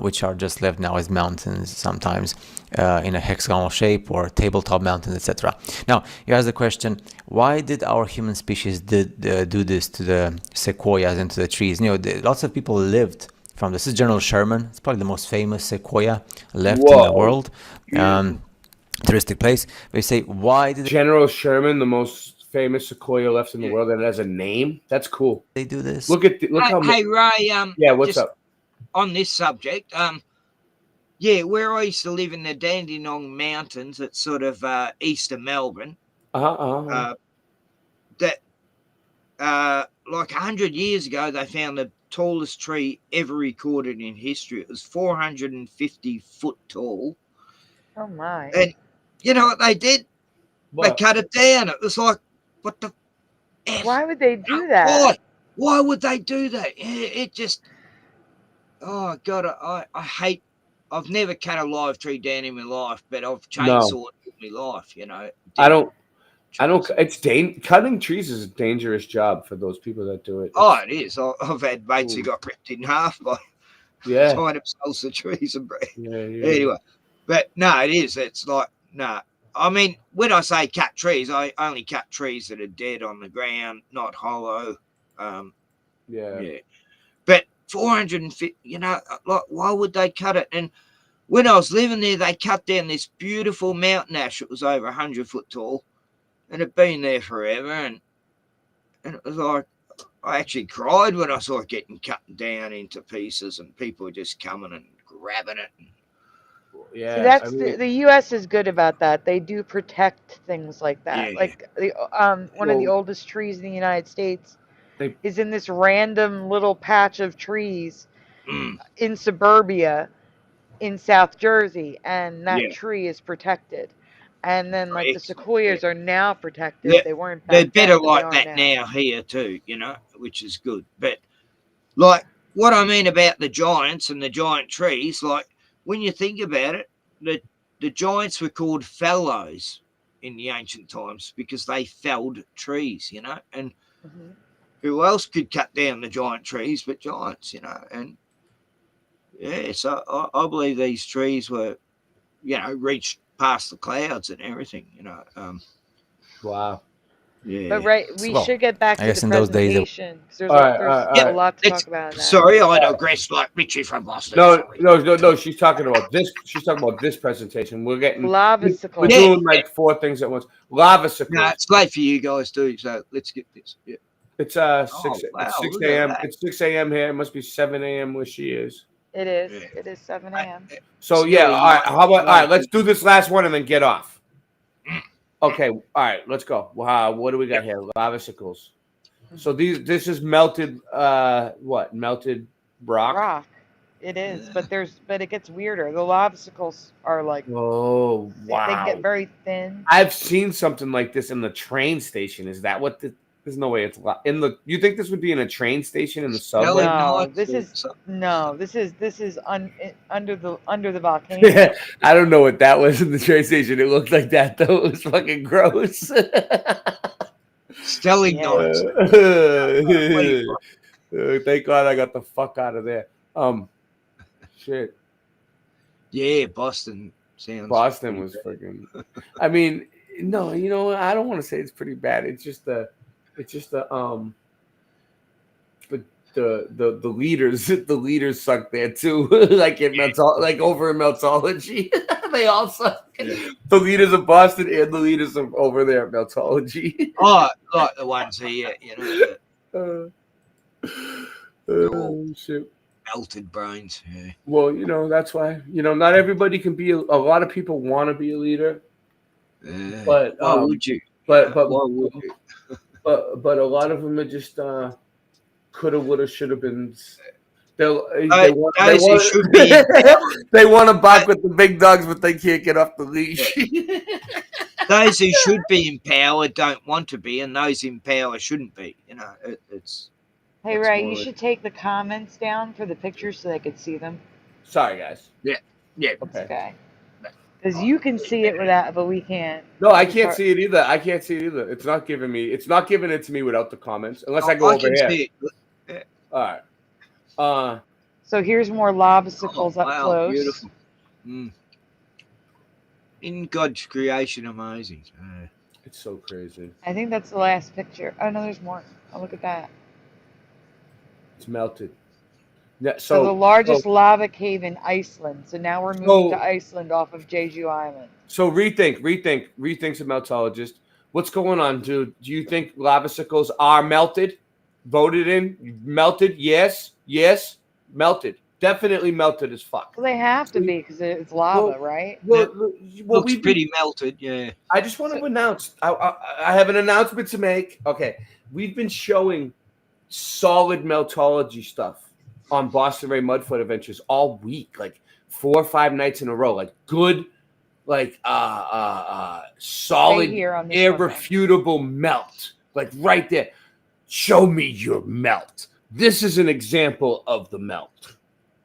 which are just left now as mountains sometimes in a hexagonal shape or tabletop mountains, etc. Now, you ask the question, why did our human species do this to the sequoias and to the trees? Lots of people lived from this. Is General Sherman. It's probably the most famous sequoia left in the world. Touristic place. They say, why did General Sherman, the most famous sequoia left in the world, and it has a name? That's cool. They do this. Look how. Hey Ray. What's up? On this subject, where I used to live in the Dandenong Mountains, it's sort of east of Melbourne. That like 100 years ago, they found the tallest tree ever recorded in history. It was 450 foot tall. Oh my! And you know what they did? They cut it down. It was like, what the? Why would they do that? Why would they do that? It just. Oh God, I hate. I've never cut a live tree down in my life, but I've chainsawed in my life. I don't. It's cutting trees is a dangerous job for those people that do it. Oh, it is. I've had mates who got ripped in half by tying themselves to trees and bread. Anyway, but no, it is. It's like no. I mean, when I say cut trees, I only cut trees that are dead on the ground, not hollow. But 450. Like why would they cut it? And when I was living there, they cut down this beautiful mountain ash. It was over 100 foot tall. And it'd been there forever, and it was like I actually cried when I saw it getting cut down into pieces, and people were just coming and grabbing it. So the U.S. is good about that. They do protect things like that. Like one of the oldest trees in the United States is in this random little patch of trees in suburbia in South Jersey, and that tree is protected. And then, like, the sequoias are now protected. They weren't. They're better like that now here too, which is good. But like what I mean about the giants and the giant trees, like when you think about it, the giants were called fellows in the ancient times because they felled trees, and who else could cut down the giant trees but giants, and so I believe these trees were, reached past the clouds and everything, Wow. But we should get back to the presentation because there's a lot to talk about. Sorry, I digress like Richie from Boston. No. She's talking about this. She's talking about this presentation. We're getting lavasicles. We're doing like 4 things at once. Lavasicles. No, it's late for you guys too. So let's get this. Yeah. It's 6 a.m. It's 6 a.m. here. It must be 7 a.m. where she is. It is. It is 7 a.m. So all right. How about let's do this last one and then get off. Okay. All right. Let's go. Wow. What do we got here? Lavasicles. So this is melted. What? Melted rock. It is, but it gets weirder. The lobstacles are like, Oh, they get wow. very thin. I've seen something like this in the train station. Is that what there's no way it's in the, you think this would be in a train station in the subway? No, this is under the volcano. Yeah, I don't know what that was in the train station. It looked like that though. It was fucking gross. Stelling knots. Thank God I got the fuck out of there. Shit. Yeah, Boston sounds. Boston was freaking. I mean, no, you know, I don't want to say it's pretty bad. It's just the leaders suck there too. Like over in Meltology. They all suck. Yeah. The leaders of Boston and the leaders of over there at Meltology. Oh, like the ones here, you know. Oh shit. Melted brains. Yeah. Well, you know, that's why, you know, not everybody can be a lot of people want to be a leader. But why would you? But why would you? but a lot of them are just coulda, woulda, shoulda been. They want to bark with the big dogs, but they can't get off the leash. Those who should be empowered don't want to be, and those in power shouldn't be. You know, it's. Hey, Ray, you should take the comments down for the pictures so they could see them. Sorry, guys. Yeah. Okay. Because you can see it without, but we can't. No, I can't see it either. It's not giving it to me without the comments, unless I go over here. See it. Yeah. All right. So here's more lobstacles up close. Beautiful. In God's creation, amazing. It's so crazy. I think that's the last picture. Oh no, there's more. Oh, look at that. It's melted. Yeah, so the largest lava cave in Iceland. So now we're moving to Iceland off of Jeju Island. So rethink's a meltologist. What's going on, dude? Do you think lavasicles are melted? Voted in? Melted? Yes. Melted. Definitely melted as fuck. Well, they have to be because it's lava, right? Looks pretty melted, yeah. I just want to announce. I have an announcement to make. Okay. We've been showing solid meltology stuff on Boston Ray Mudfoot Adventures all week, like 4 or 5 nights in a row, like good, like solid, irrefutable melt, like right there. Show me your melt. This is an example of the melt.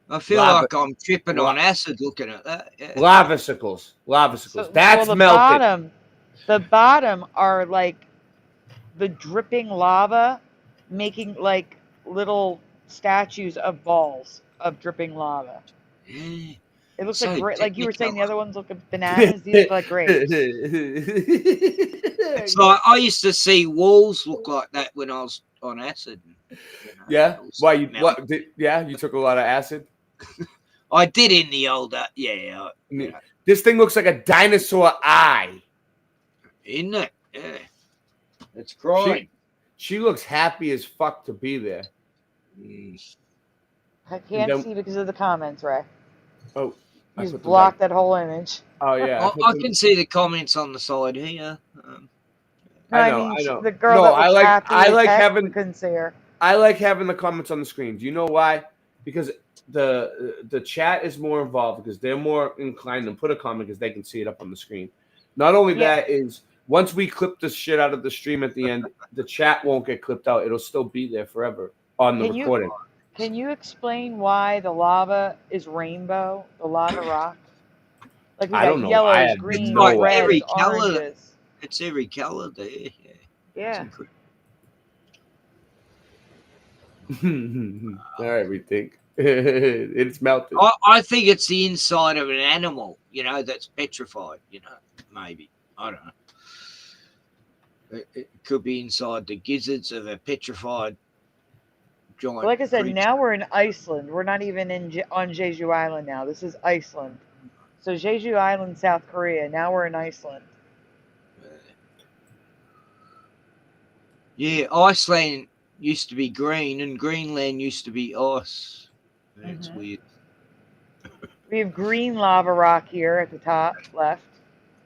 I feel like I'm tripping on acid looking at that. Yeah. Lavasicles. So, that's the melted. The bottom are like the dripping lava, making like little statues of balls of dripping lava. Yeah. It looks like great. Like you were saying, the other ones look like bananas. These look like grapes. It's like I used to see walls look like that when I was on acid. You know, yeah. Why you? What? You took a lot of acid. I did in the old. Yeah. This thing looks like a dinosaur eye. Isn't it? Yeah. It's crying. She looks happy as fuck to be there. I can't see because of the comments, Ray. Oh. You just blocked that whole image. Oh yeah. I can see the comments on the side here. I know. The girl that was happy I like having. Couldn't see her. I like having the comments on the screen. Do you know why? Because the chat is more involved because they're more inclined to put a comment because they can see it up on the screen. Not only that is once we clip the shit out of the stream at the end, the chat won't get clipped out. It'll still be there forever on the recording. Can you explain why the lava is rainbow? The lava rock? Like we got yellows, greens, reds, oranges. It's every color there. Yeah. All right, we think it's melted. I think it's the inside of an animal, that's petrified, maybe. I don't know. It could be inside the gizzards of a petrified giant. Like I said, creature. now we're in Iceland. We're not even on Jeju Island now. This is Iceland. So Jeju Island, South Korea. Now we're in Iceland. Yeah, Iceland used to be green and Greenland used to be ice. It's weird. We have green lava rock here at the top left,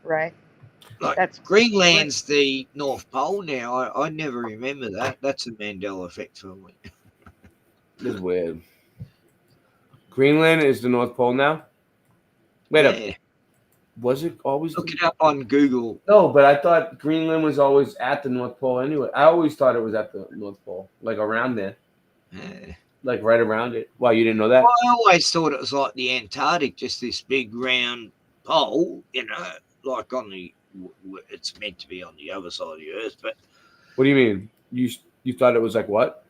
right? That's Greenland's the North Pole now. I never remember that. That's a Mandela effect for me. It's weird. Greenland is the North Pole now? Wait Yeah. up. Was it always? Look it up on Google. No, but I thought Greenland was always at the North Pole anyway. I always thought it was at the North Pole, like around there. Yeah. Like right around it. Wow, you didn't know that? I always thought it was like the Antarctic, just this big round pole, you know, like on the, it's meant to be on the other side of the Earth, but. What do you mean? You thought it was like what?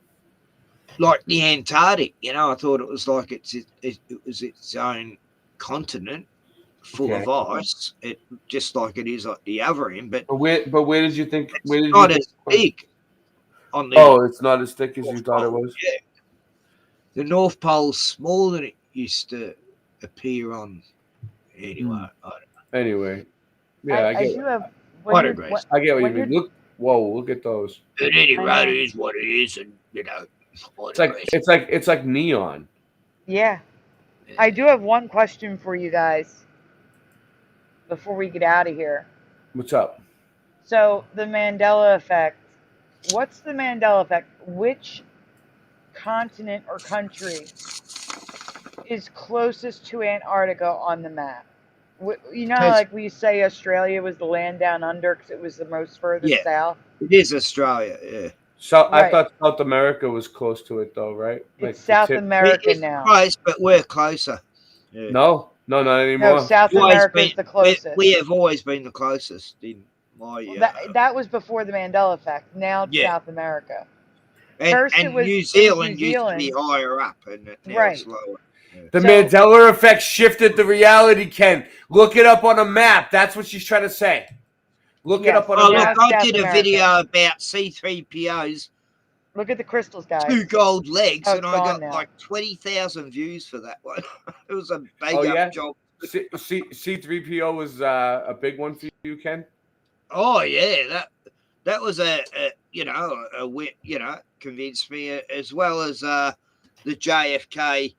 Like the Antarctic, you know, I thought it was like it was its own continent full of ice, it just like it is at the other end. But where did you think? Where did not you as big. On the it's not as thick as you thought it was. Yeah, the North Pole's smaller than it used to appear on. Anyway, I don't know. Anyway, yeah, I get. do have. I get what you mean. Look at those. At any rate, it is what it is, and you know, it's like neon. Yeah. I do have one question for you guys before we get out of here. What's up? So, the Mandela effect. What's the Mandela effect? Which continent or country is closest to Antarctica on the map? You know, like we say Australia was the land down under because it was the most furthest south? It is Australia, yeah. So I thought South America was close to it, though, right? It's South America now. Close, but we're closer. Yeah. No, not anymore. No, South America is the closest. We have always been the closest in my. That was before the Mandela effect. Now it's South America. First, and it was New Zealand New used to be higher up, and now it's lower. The Mandela effect shifted the reality, Ken. Look it up on a map. That's what she's trying to say. Look it up on a map. Look, I did a video about C-3POs. Look at the crystals, guys. 2 gold legs, and I got now. like 20,000 views for that one. It was a big up job. C-3PO was a big one for you, Ken? Oh yeah, that was a convinced me, as well as the JFK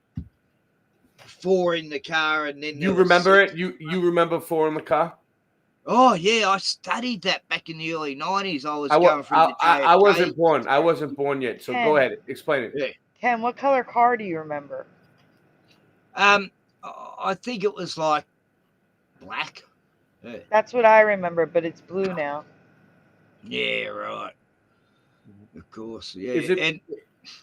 4 in the car, and then you remember it. You remember 4 in the car? Oh yeah, I studied that back in the early 90s. I was going through the JFK. I wasn't born. I wasn't born yet. So go ahead, explain it. Yeah. Ken, what color car do you remember? I think it was like black. Yeah. That's what I remember, but it's blue now. Yeah, right. Of course, yeah.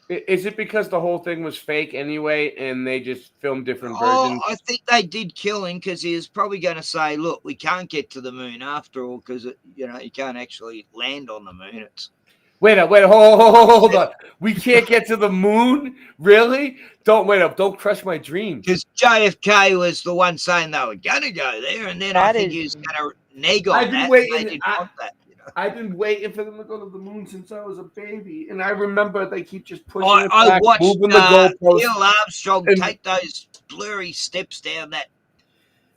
Is it because the whole thing was fake anyway, and they just filmed different versions? Oh, I think they did kill him because he was probably going to say, "Look, we can't get to the moon after all because you can't actually land on the moon." It's Wait, hold on. We can't get to the moon? Really? Don't crush my dream. Because JFK was the one saying they were going to go there, and then I think he was going to neg on that. They didn't want that. I've been waiting for them to go to the moon since I was a baby, and I remember they keep just pushing it I back, watched moving the goalposts. Neil Armstrong take those blurry steps down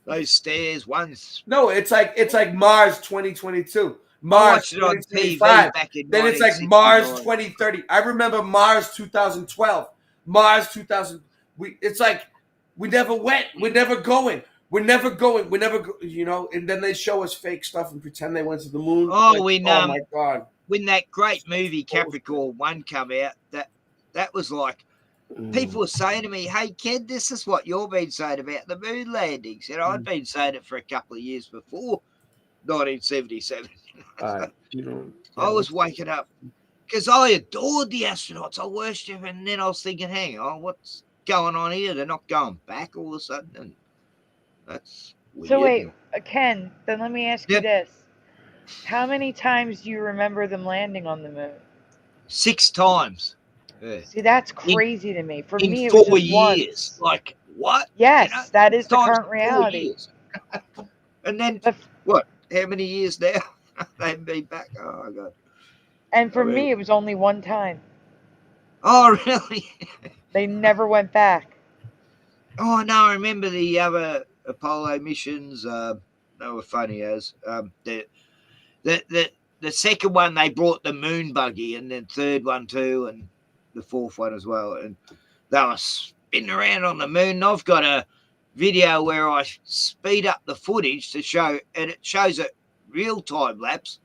those stairs once. No, it's like Mars 2022. Mars 2025. Then it's like Mars 2030. I remember Mars 2012. Mars 2000. It's like we never went. We're never going. We're never going. We're never, and then they show us fake stuff and pretend they went to the moon. Oh, oh my God. When that great movie Capricorn 1 came out, that was like, people were saying to me, "Hey, Ken, this is what you've been saying about the moon landings." And I'd been saying it for a couple of years before 1977. I was waking up because I adored the astronauts. I worshipped them, and then I was thinking, hang on, what's going on here? They're not going back all of a sudden. And that's weird. So wait, Ken, then let me ask you this. How many times do you remember them landing on the moon? 6 times. Yeah. See, that's crazy to me. For me, it in was 4 just once. years. Like, what? Yes, that is the times current 4 reality. years. And then, what? How many years now? They haven't been back. Oh, my God. And for me, it was only one time. Oh, really? They never went back. Oh, no, I remember the other Apollo missions. They were funny as. The second one, they brought the moon buggy, and then third one too, and the fourth one as well. And they were spinning around on the moon. And I've got a video where I speed up the footage to show, and it shows a real time lapse.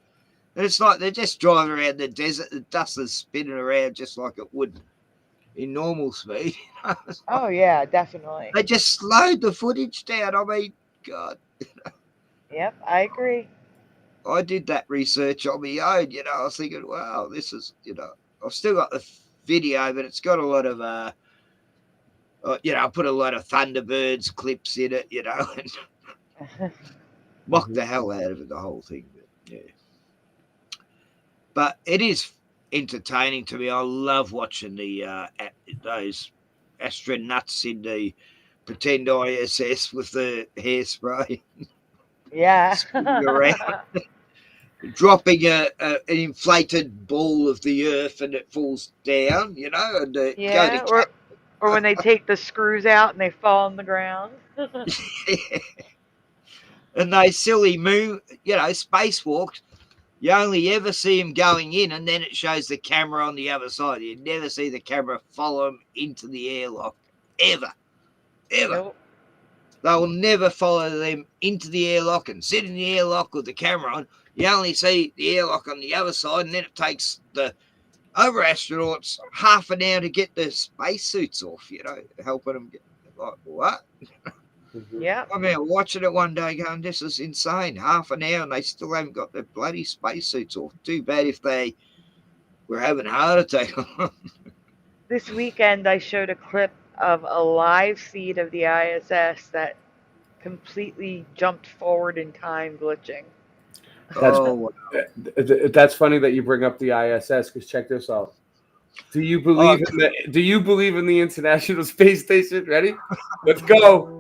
And it's like they're just driving around the desert. The dust is spinning around just like it would in normal speed. Oh yeah, definitely. They just slowed the footage down. I mean, God. Yep, I agree. I did that research on my own. I was thinking, wow, this is, I've still got the video, but it's got a lot of, I put a lot of Thunderbirds clips in it, and mocked the hell out of it, the whole thing. But, yeah. But it is entertaining to me. I love watching those astronauts in the pretend ISS with the hairspray. Yeah. Around, dropping an inflated ball of the earth and it falls down, and Yeah, or when they take the screws out and they fall on the ground. And those silly moon, spacewalks, you only ever see them going in, and then it shows the camera on the other side. You never see the camera follow them into the airlock, ever. Nope. They will never follow them into the airlock and sit in the airlock with the camera on. You only see the airlock on the other side, and then it takes the other astronauts half an hour to get their spacesuits off, helping them get, like, what? Yeah. I mean, watching it one day going, this is insane. Half an hour and they still haven't got their bloody spacesuits off. Too bad if they were having a heart attack. This weekend, I showed a clip of a live feed of the ISS that completely jumped forward in time, glitching. That's funny that you bring up the ISS, because check this out. Do you believe in the International Space Station? Ready? Let's go.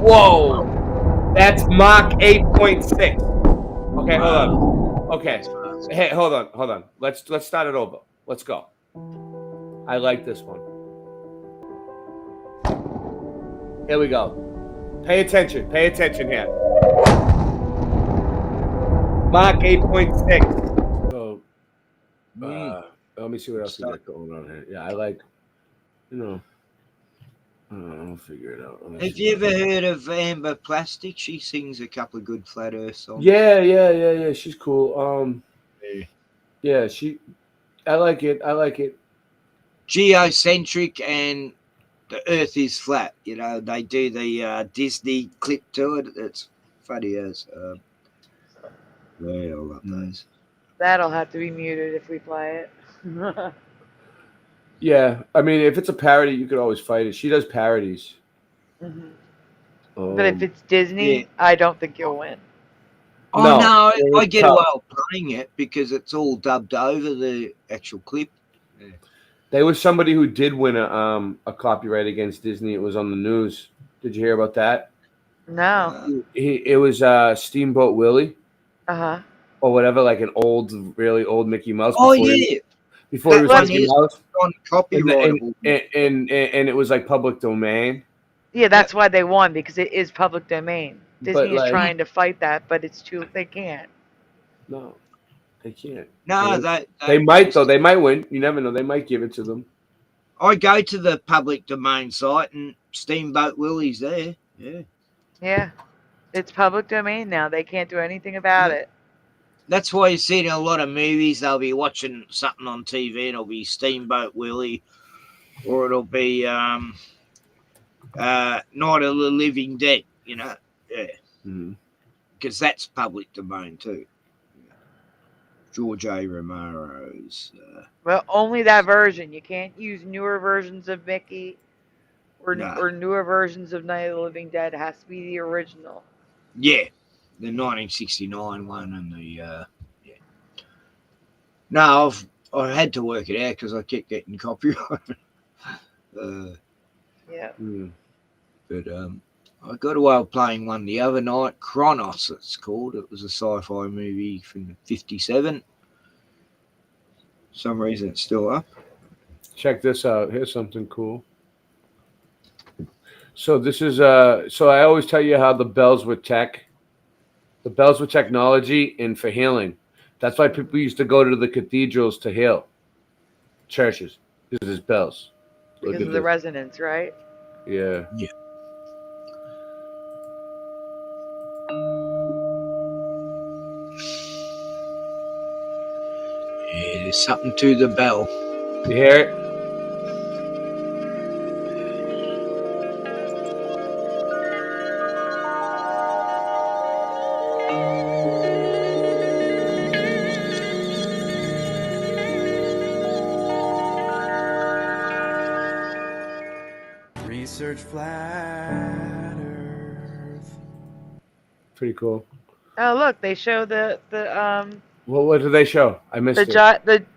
Whoa. That's Mach 8.6. Okay, hold on. Okay. Hey, hold on. Let's start it over. Let's go. I like this one. Here we go. Pay attention here. Mach 8.6. So, let me see what else we got going on here. Yeah, I like, I'll figure it out. Have you ever heard of Amber Plastic? She sings a couple of good Flat Earth songs. Yeah. She's cool. Yeah, I like it. Geocentric and the Earth is flat. They do the Disney clip to it. It's funny as. Yeah, I love those. That'll have to be muted if we play it. Yeah, I mean, if it's a parody, you could always fight it. She does parodies. Mm-hmm. But if it's Disney, I don't think you'll win. Oh, no, I get away with playing it because it's all dubbed over the actual clip. Yeah. There was somebody who did win a copyright against Disney. It was on the news. Did you hear about that? No. It was Steamboat Willie. Uh-huh. Or whatever, like an really old Mickey Mouse. Oh, yeah. Before he was Mickey Mouse. On copyright. And it was like public domain. Yeah, that's why they won, because it is public domain. Disney is like, trying to fight that, but they can't. No, they can't. No, they might, though. They might win. You never know. They might give it to them. I go to the public domain site and Steamboat Willie's there. Yeah. Yeah. It's public domain now. They can't do anything about it. That's why you see in a lot of movies, they'll be watching something on TV and it'll be Steamboat Willie, or it'll be Night of the Living Dead, Yeah. Because that's public domain too. George A. Romero's. Well, only that version. You can't use newer versions of Mickey or newer versions of Night of the Living Dead. It has to be the original. Yeah. The 1969 one and the yeah. No, I had to work it out because I kept getting copyright. Yeah. But I got away with playing one the other night, Kronos it's called. It was a sci-fi movie from 1957. For some reason it's still up. Check this out. Here's something cool. So this is so I always tell you how the bells were tech. The bells were technology and for healing. That's why people used to go to the cathedrals to heal. Churches. This is bells. Because of the resonance, right? Yeah. Yeah. Yeah, there's something to the bell. You hear it? Research flat Earth. Pretty cool. Oh, look, they show the What did they show? I missed it.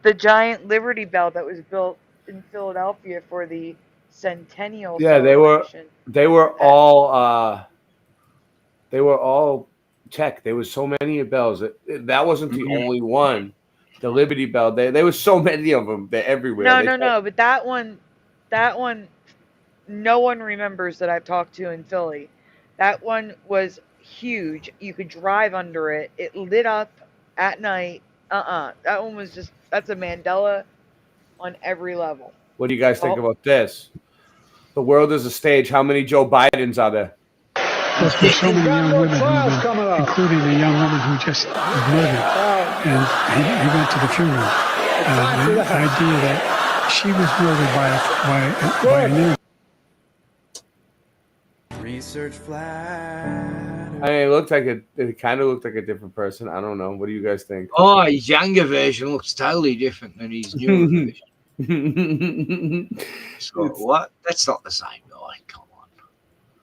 the giant Liberty Bell that was built in Philadelphia for the centennial Yeah, celebration. they were all tech. There was so many bells. That wasn't the only one. The Liberty Bell. There was so many of them. They're everywhere. No. But that one, no one remembers that I've talked to in Philly. That one was huge. You could drive under it. It lit up at night. That one was that's a Mandela on every level. What do you guys think about this? The world is a stage. How many Joe Bidens are there? There's so many young women, including the young woman who just was murdered, and he went to the funeral. The idea that she was murdered by a new. Research flat. I mean, it kind of looked like a different person. I don't know. What do you guys think? Oh, his younger version looks totally different than his newer version. So, what? That's not the same guy. Come on.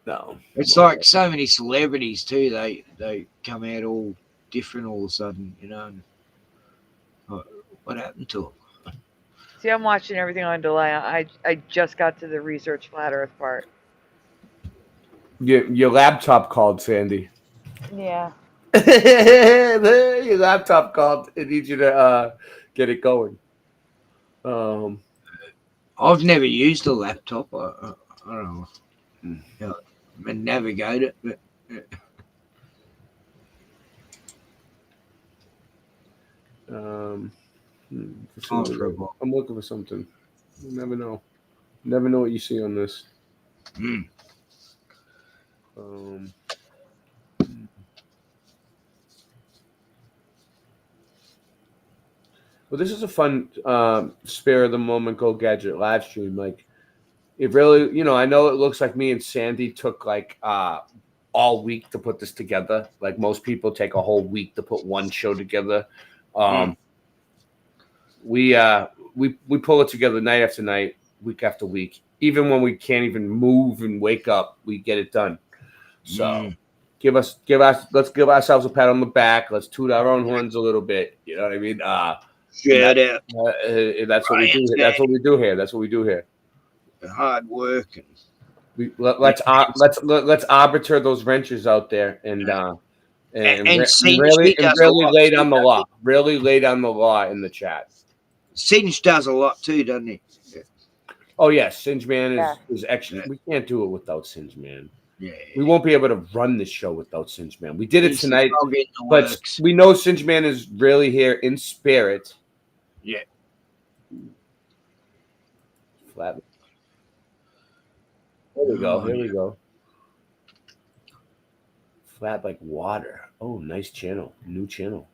No. It's like so many celebrities too. They come out all different all of a sudden, you know. What happened to them? See, I'm watching everything on delay. I just got to the research flat Earth part. Your laptop called, Sandy. Yeah. Your laptop called. It needs you to get it going. I've never used a laptop. I don't know. I navigate it, but. I'm looking for something. You never know. Never know what you see on this. Well, this is a fun spare of the moment Go Gadget live stream. Like, it really, I know it looks like me and Sandy took like all week to put this together. Like most people take a whole week to put one show together. We pull it together night after night, week after week. Even when we can't even move and wake up, we get it done. So let's give ourselves a pat on the back. Let's toot our own horns a little bit. You know what I mean? That's what we do. That's what we do here. That's what we do here. Hard work. Let's arbiter those wrenches out there and really lay down the law. Really lay down the law in the chat. Singe does a lot too, doesn't he? Oh yes, Singe Man is excellent. We can't do it without Singe Man. Yeah. We won't be able to run this show without Singe Man. We did it tonight, but we know Singe Man is really here in spirit. Yeah. Flat. There we go. Here we go. Flat like water. Oh, nice channel. New channel.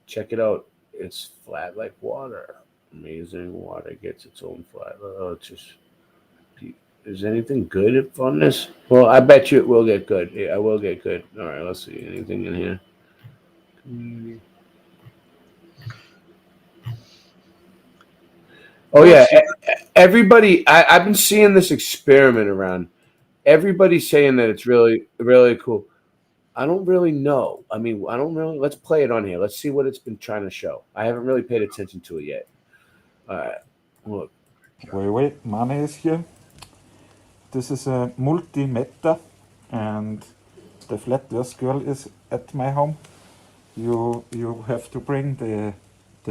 Check it out. It's flat like water. Amazing water gets its own flat. Oh, it's just. Is anything good on this? Well, I bet you it will get good. Yeah, I will get good. All right, let's see. Anything in here? Oh, yeah. Everybody, I've been seeing this experiment around. Everybody's saying that it's really, really cool. I don't really know. I mean, let's play it on here. Let's see what it's been trying to show. I haven't really paid attention to it yet. All right. Look. Wait, Mane is here. This is a multi-meta, and the flat earth girl is at my home. You have to bring the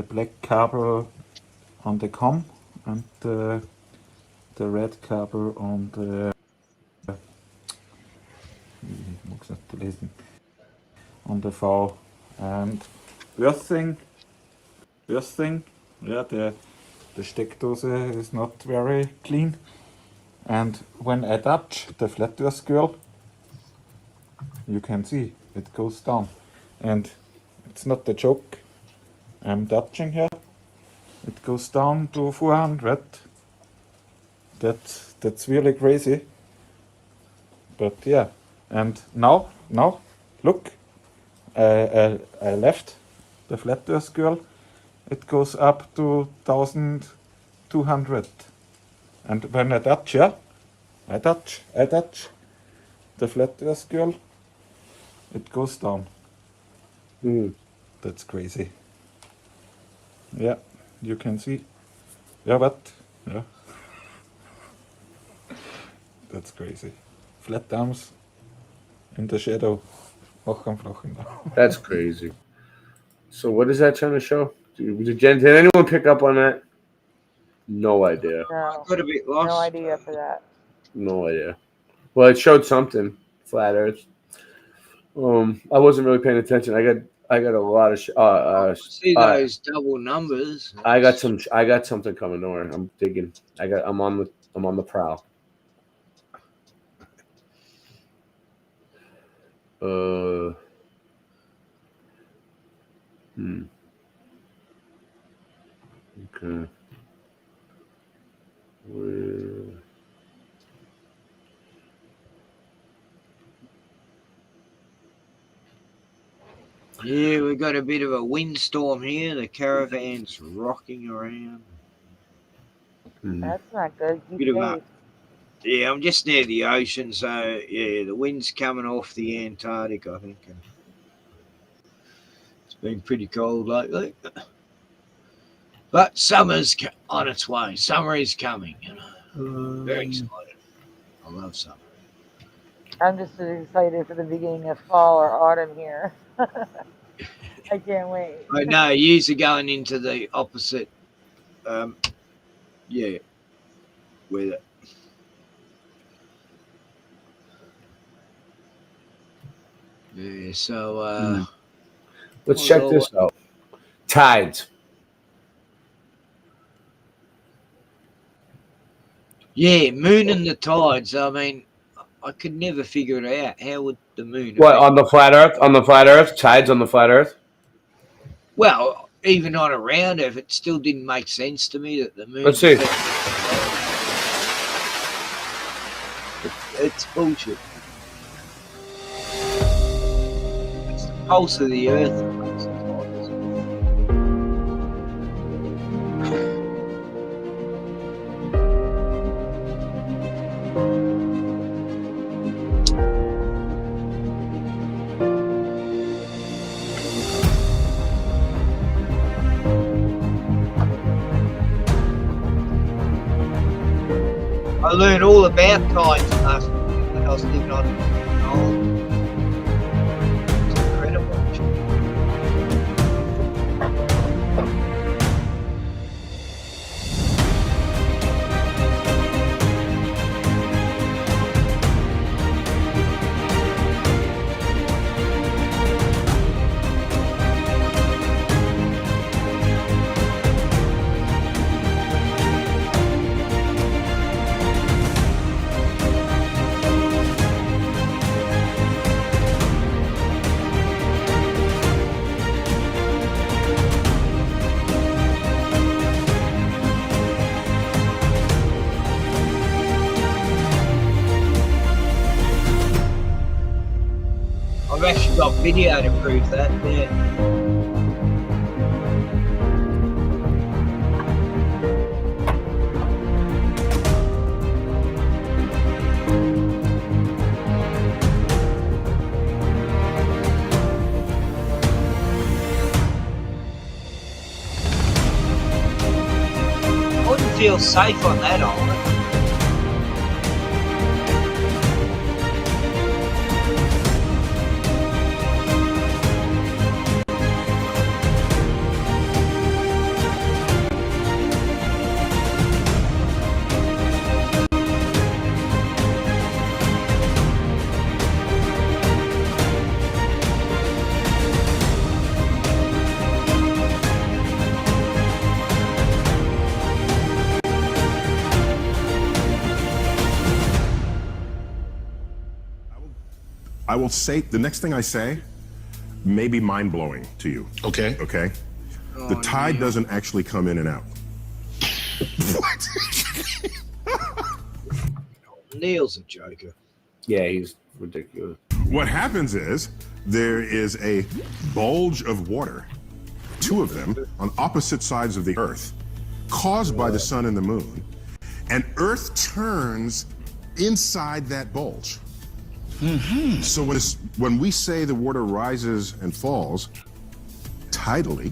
black cable on the COM and the red cable on the on the V. And earthing, yeah, the Steckdose is not very clean. And when I touch the flat earth girl, you can see it goes down. And it's not a joke. I'm touching her. It goes down to 400. That's really crazy. But yeah. And now, look. I left the flat earth girl. It goes up to 1200. And when I touch her, I touch the flat Earth girl, it goes down. That's crazy. Yeah, you can see. Yeah, but yeah, that's crazy. Flat arms in the shadow. That's crazy. So what is that trying to show? Did anyone pick up on that? No idea. No, got a bit lost. no idea for that. No idea. Well, it showed something. Flat Earth. I wasn't really paying attention. I got a lot of see those double numbers. I got something coming. Don't worry. I'm digging. I'm on the prowl. Okay. Yeah, we got a bit of a windstorm here. The caravan's rocking around. That's not good. Bit of a, yeah, I'm just near the ocean, so yeah, the wind's coming off the Antarctic, I think. And it's been pretty cold lately. But summer's on its way. Summer is coming, you know. Very excited. I love summer. I'm just as excited for the beginning of fall or autumn here. I can't wait. I know, years are going into the opposite, yeah, weather. Yeah, so, let's check this out. Tides. Yeah, moon and the tides. I mean, I could never figure it out. How would the moon? What, on the flat Earth? On the flat Earth? Tides on the flat Earth? Well, even on a round Earth, it still didn't make sense to me that the moon. Let's see. It's bullshit. It's the pulse of the Earth. I learned all about tides last week when I was living on It's incredible. I've actually got video to prove that, yeah. I wouldn't feel safe on that island. I will say, the next thing I say may be mind-blowing to you. Okay. Okay? The tide doesn't actually come in and out. What? Neil's a joker. Yeah, he's ridiculous. What happens is there is a bulge of water, two of them, on opposite sides of the Earth, caused by the sun and the moon, and Earth turns inside that bulge. So when we say the water rises and falls tidally,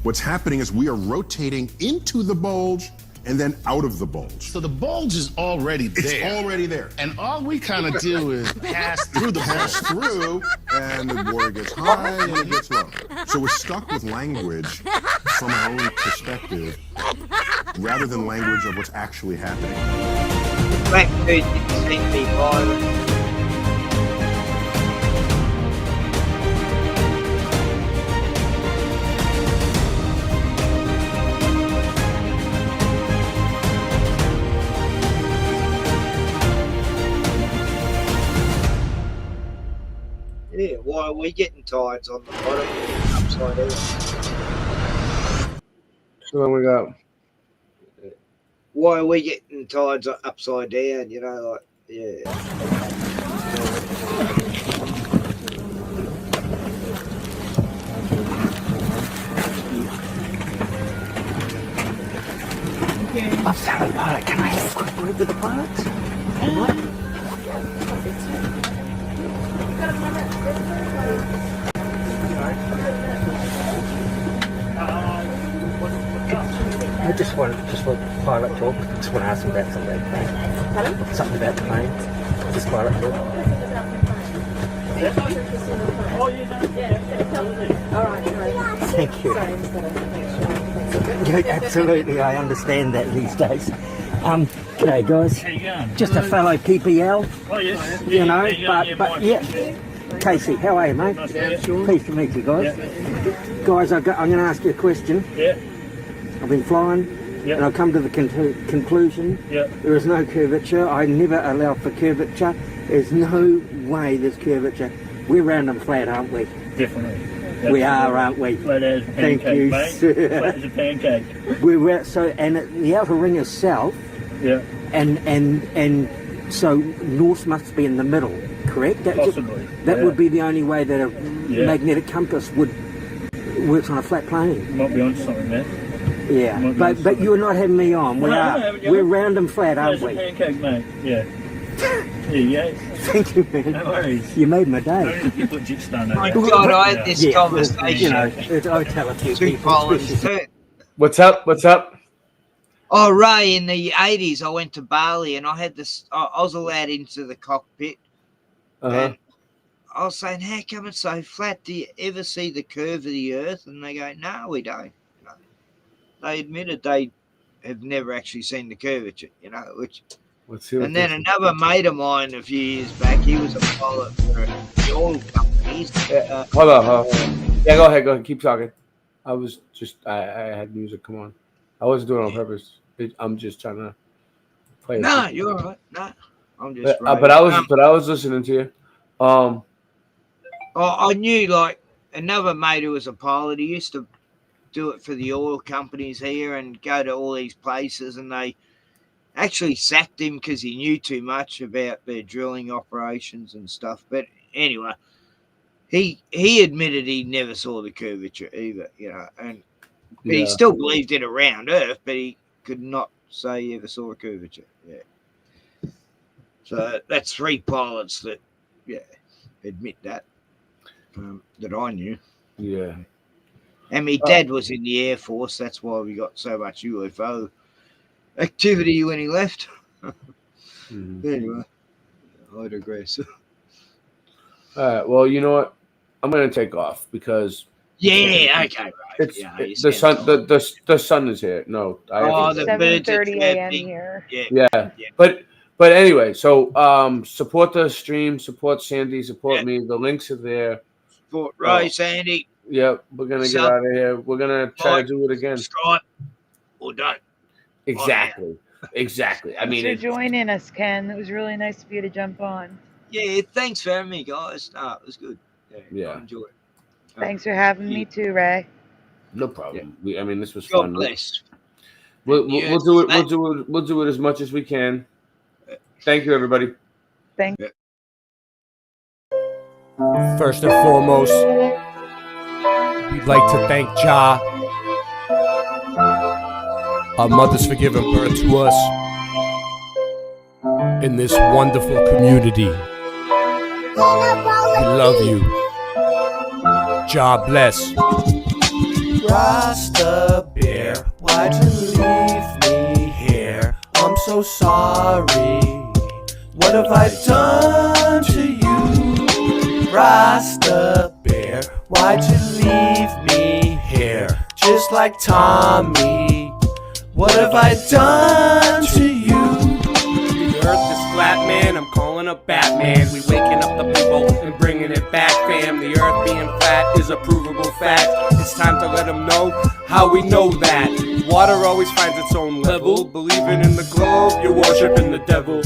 what's happening is we are rotating into the bulge and then out of the bulge. So the bulge is already there. It's already there. And all we kind of do is pass through the Pass through, and the water gets high and it gets low. So we're stuck with language from our own perspective rather than language of what's actually happening. MacLeod didn't send me violent. Yeah, why are we getting tides on the bottom upside down? So then we got. Why are we getting tides upside down? You know, like, yeah. I'm sorry, pilot. Can I have a quick word with the pilot? What? I just want pilot talk. Just want to ask him about something about the plane. Pardon? Something about the plane. Just pilot talk. Thank you. Yeah, absolutely, I understand that these days. G'day guys. How you going? Just a fellow PPL. Oh yes. You know, yeah, but yeah. Casey, how are you, mate? Nice to meet you. Pleased to meet you guys. Guys, I'm going to ask you a question. Yeah. I've been flying, and I've come to the conclusion there is no curvature. I never allow for curvature. There's no way there's curvature. We're round and flat, aren't we? Definitely. We are, aren't we? Flat as a Thank pancake, you, mate. sir. Flat as a pancake. We're so, and the outer ring is south. Yeah. And so north must be in the middle, correct? Possibly. That would be the only way that a magnetic compass would works on a flat plane. You might be on something there. Yeah, but you're not having me on. We're round and flat, aren't we? Pancake, mate. Yeah. There you go. Thank you, man. No worries. You made my day. You put chips down My God, I had this conversation. You know, I tell a few people. What's up? What's up? Oh, Ray, in the 80s, I went to Bali and I had this, I was allowed into the cockpit. And I was saying, how come it's so flat? Do you ever see the curve of the earth? And they go, no, we don't. No. They admitted they have never actually seen the curvature, you know, which. And then another mate of mine a few years back, he was a pilot for the oil companies. Hold on. Yeah, go ahead. Keep talking. I was just, I had music. Come on. I wasn't doing it on purpose. I'm just trying to play. No, you're all right. No, I'm just. But I was listening to you. I knew like another mate who was a pilot. He used to do it for the oil companies here and go to all these places, and they actually sacked him because he knew too much about their drilling operations and stuff. But anyway, he admitted he never saw the curvature either, you know, and but he still believed in around Earth, but he could not say he ever saw a curvature. Yeah. So that's three pilots that, admit that that I knew. Yeah. And my dad was in the Air Force. That's why we got so much UFO activity when he left. Anyway, I digress. All right. Well, you know what? I'm going to take off because. Yeah. Okay. Right. It's the sun. The sun is here. No. The 7:30 a.m. here. Yeah. But anyway, so support the stream, support Sandy, support me. The links are there. Support Ray, Sandy. Yep. We're gonna get out of here. We're gonna try to do it again. Subscribe or don't. Exactly. I mean, Thanks for joining us, Ken. It was really nice of you to jump on. Yeah, thanks for having me, guys. No, it was good. Yeah. I enjoyed it. Thanks for having me too, Ray. No problem. I mean, this was God fun. bless. We'll do it. We'll do it as much as we can. Thank you, everybody. Thank you. First and foremost, we'd like to thank Ja, our mothers, for giving birth to us. in this wonderful community. We love you. God bless. Rasta Bear, why'd you leave me here? I'm so sorry. What have I done to you? Rasta Bear, why'd you leave me here? Just like Tommy. What have I done to you? The earth is flat, man, I'm calling up Batman. We waking up the people and bringing it back, fam. The earth being flat is a provable fact. It's time to let them know how we know that. Water always finds its own level. Believing in the globe, you're worshiping the devil.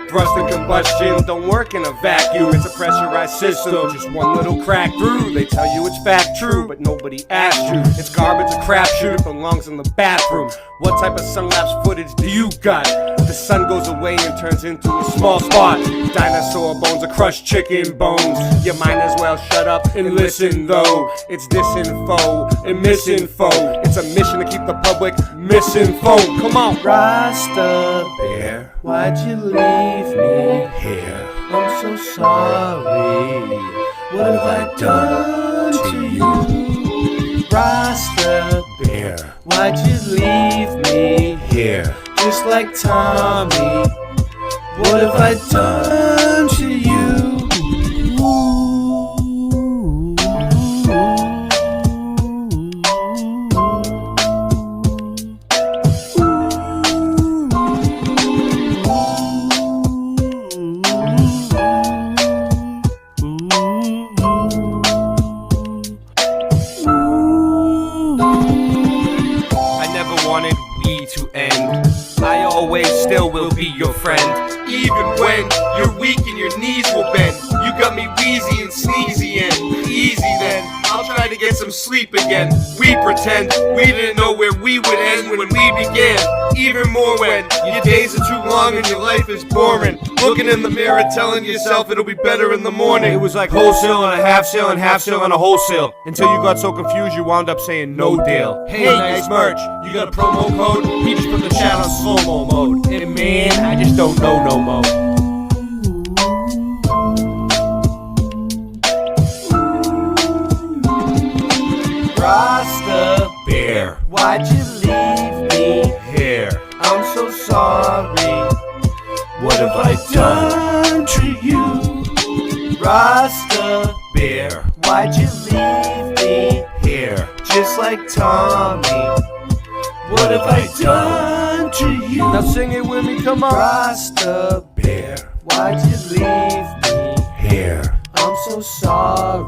Thrust and combustion don't work in a vacuum. It's a pressurized system, just one little crack through. They tell you it's fact true, but nobody asked you. It's garbage, a crapshoot, it belongs in the bathroom. What type of sun-lapse footage do you got? The sun goes away and turns into a small spot. Dinosaur bones or crushed chicken bones. You might as well shut up and listen though. It's disinfo and misinfo. It's a mission to keep the public misinformed. Come on. Rasta Bear, why'd you leave me here? I'm so sorry. What have I done to you? Rasta Bear, why'd you leave me here? Just like Tommy. What have I done to you? Still will be your friend. Even when you're weak and your knees will bend. You got me wheezy and sneezy and easy then. I'll try to get some sleep again. We pretend we didn't know where we would end when we began. Even more when your days are too long and your life is boring. Looking in the mirror telling yourself it'll be better in the morning. It was like wholesale and a half sale and half sale and a wholesale. Until you got so confused you wound up saying no deal. Hey, nice merch. You got a promo code? He just put the chat on slow-mo mode. And man, I just don't know no more. Rasta Bear, why'd you leave me here? I'm so sorry. What have I done to you? Rasta Bear, why'd you leave me here? Just like Tommy. What have I done to you? Now sing it with me, come on. Rasta Bear, why'd you leave me here? I'm so sorry.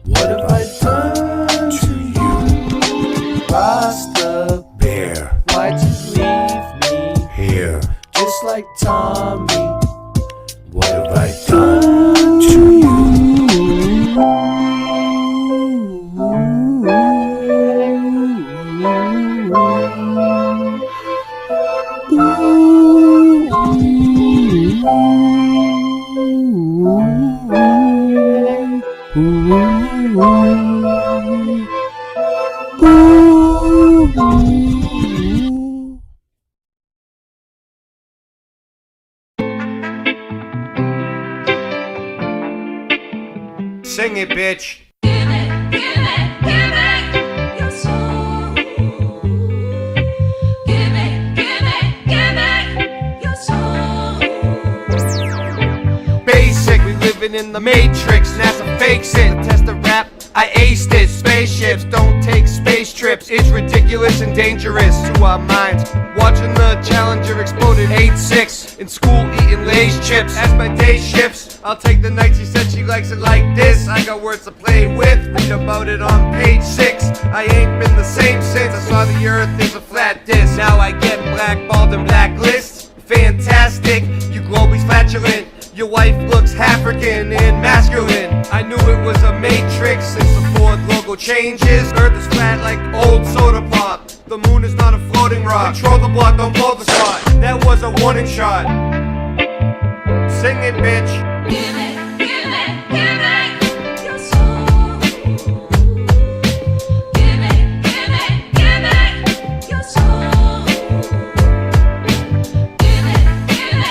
What have I done to you? Rasta Bear, why'd you leave me here? Just like Tommy. What have I done to you? Sing it, bitch. Basic, we living in the Matrix. NASA fakes it. The test of rap, I aced it. Spaceships don't take space trips. It's ridiculous and dangerous to our minds. Watching the Challenger exploded 8-6. In school eating Lay's chips. As my day shifts, I'll take the nights. She said she likes it like this. I got words to play with. Read about it on page 6. I ain't been the same since I saw the earth is a flat disc. Now I get blackballed and blacklist. Fantastic, you globies flatulent. Your wife looks African and masculine. I knew it was a matrix since the Ford logo changes. Earth is flat like old soda pop. The moon is not a floating rock. Control the block, don't blow the spot. That was a warning shot. Sing it, bitch. Give it, give it, give it your soul. Give it, give it, give it your soul. Give it, give it.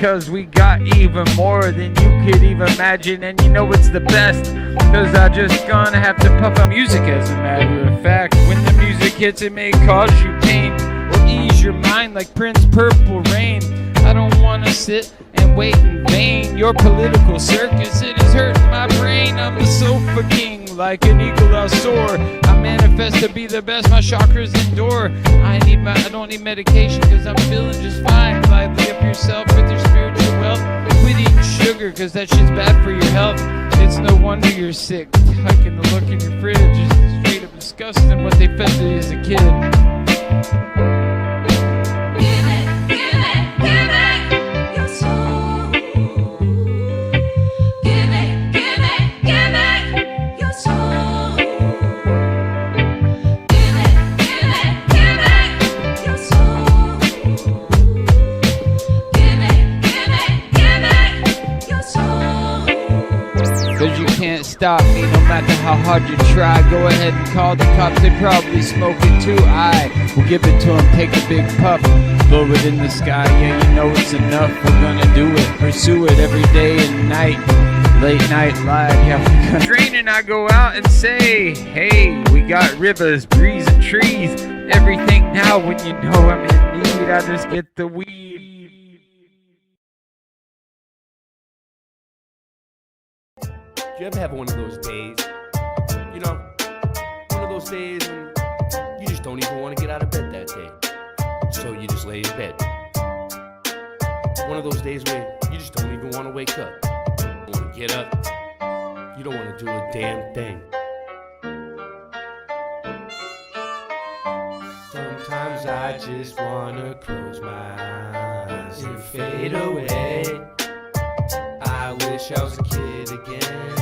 because we got even more than you could even imagine. And you know it's the best, cause I just gonna have to puff out music. As a matter of fact, when the music hits, it may cause you pain or ease your mind like Prince Purple Rain. I don't wanna sit and wait in vain. Your political circus, it is hurting my brain. I'm the sofa king, like an eagle I'll soar. I manifest to be the best, my chakras endure. I don't need medication, cause I'm feeling just fine. Lively up yourself with your spiritual wealth. Quit eating sugar, cause that shit's bad for your health. It's no wonder you're sick. I can look in your fridge, it's straight up disgusting what they fed to you as a kid. Cause you can't stop me no matter how hard you try. Go ahead and call the cops, they probably smoke it too. I will give it to them, take a big puff, blow it in the sky. Yeah, you know it's enough, we're gonna do it, pursue it every day and night. Late night live, yeah, we're gonna drain. And I go out and say, hey, we got rivers, breeze and trees, everything now. When you know I'm in need, I just get the weed. Do you ever have one of those days, you know, one of those days when you just don't even want to get out of bed that day, so you just lay in bed? One of those days where you just don't even want to wake up, you don't want to get up, you don't want to do a damn thing. Sometimes I just want to close my eyes and fade away. I wish I was a kid again.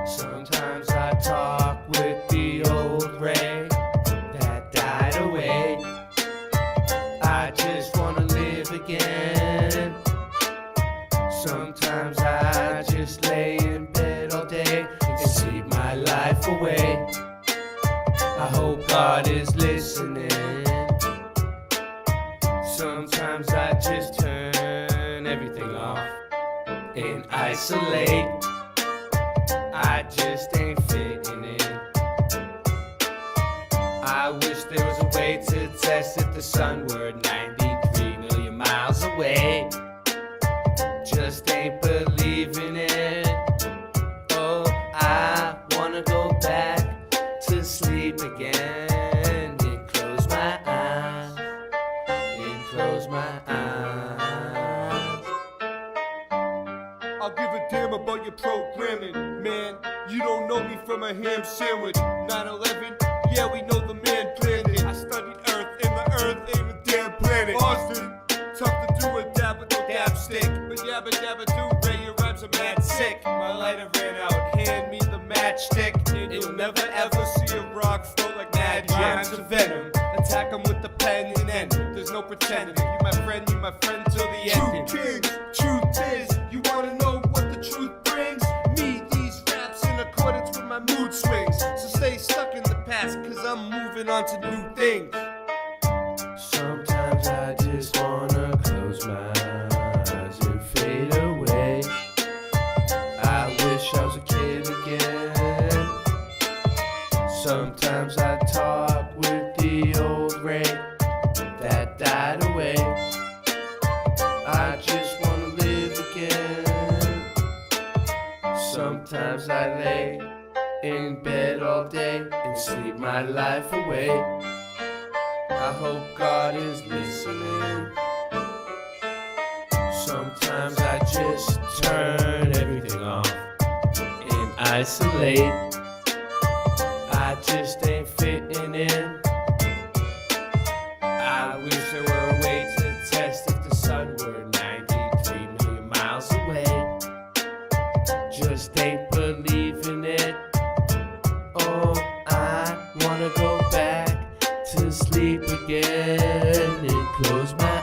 Sometimes I talk with the old Ray that died away. I just wanna live again. Sometimes I just lay in bed all day and sleep my life away. I hope God is listening. Sometimes I just turn everything off and isolate. I just ain't fitting in. I wish there was a way to test if the sun were 93 million miles away. Just ain't believing it. Oh, I wanna go back to sleep again and close my eyes, and close my eyes. I'll give a damn about your programming, man. You don't know me from a ham sandwich. 9/11, yeah, we know the man planned it. I studied Earth, and the Earth ain't a damn planet. Austin, tough to do a dab with no dab stick. But yabba dabba do, Ray, your rhymes are mad sick. My lighter ran out, hand me the matchstick. And you'll never ever see a rock float like mad rhymes of venom. Attack them with the pen and end. There's no pretending. You my friend till the end. Truth kings, truth is, you wanna know what the truth brings? Me, these raps in accordance with my mood swings. So stay stuck in the past, cause I'm moving on to new things. Sometimes I just wanna close my eyes and fade away. I wish I was a kid again. Sometimes I talk with the old Ray that died away. I just wanna live again. Sometimes I lay in bed all day and sleep my life away. I hope God is listening. Sometimes I just turn everything off and isolate. I just ain't fitting in. I wish there were a way to test if the sun were 93 million miles away. Just ain't believing it. Oh, I wanna go back to sleep again and close my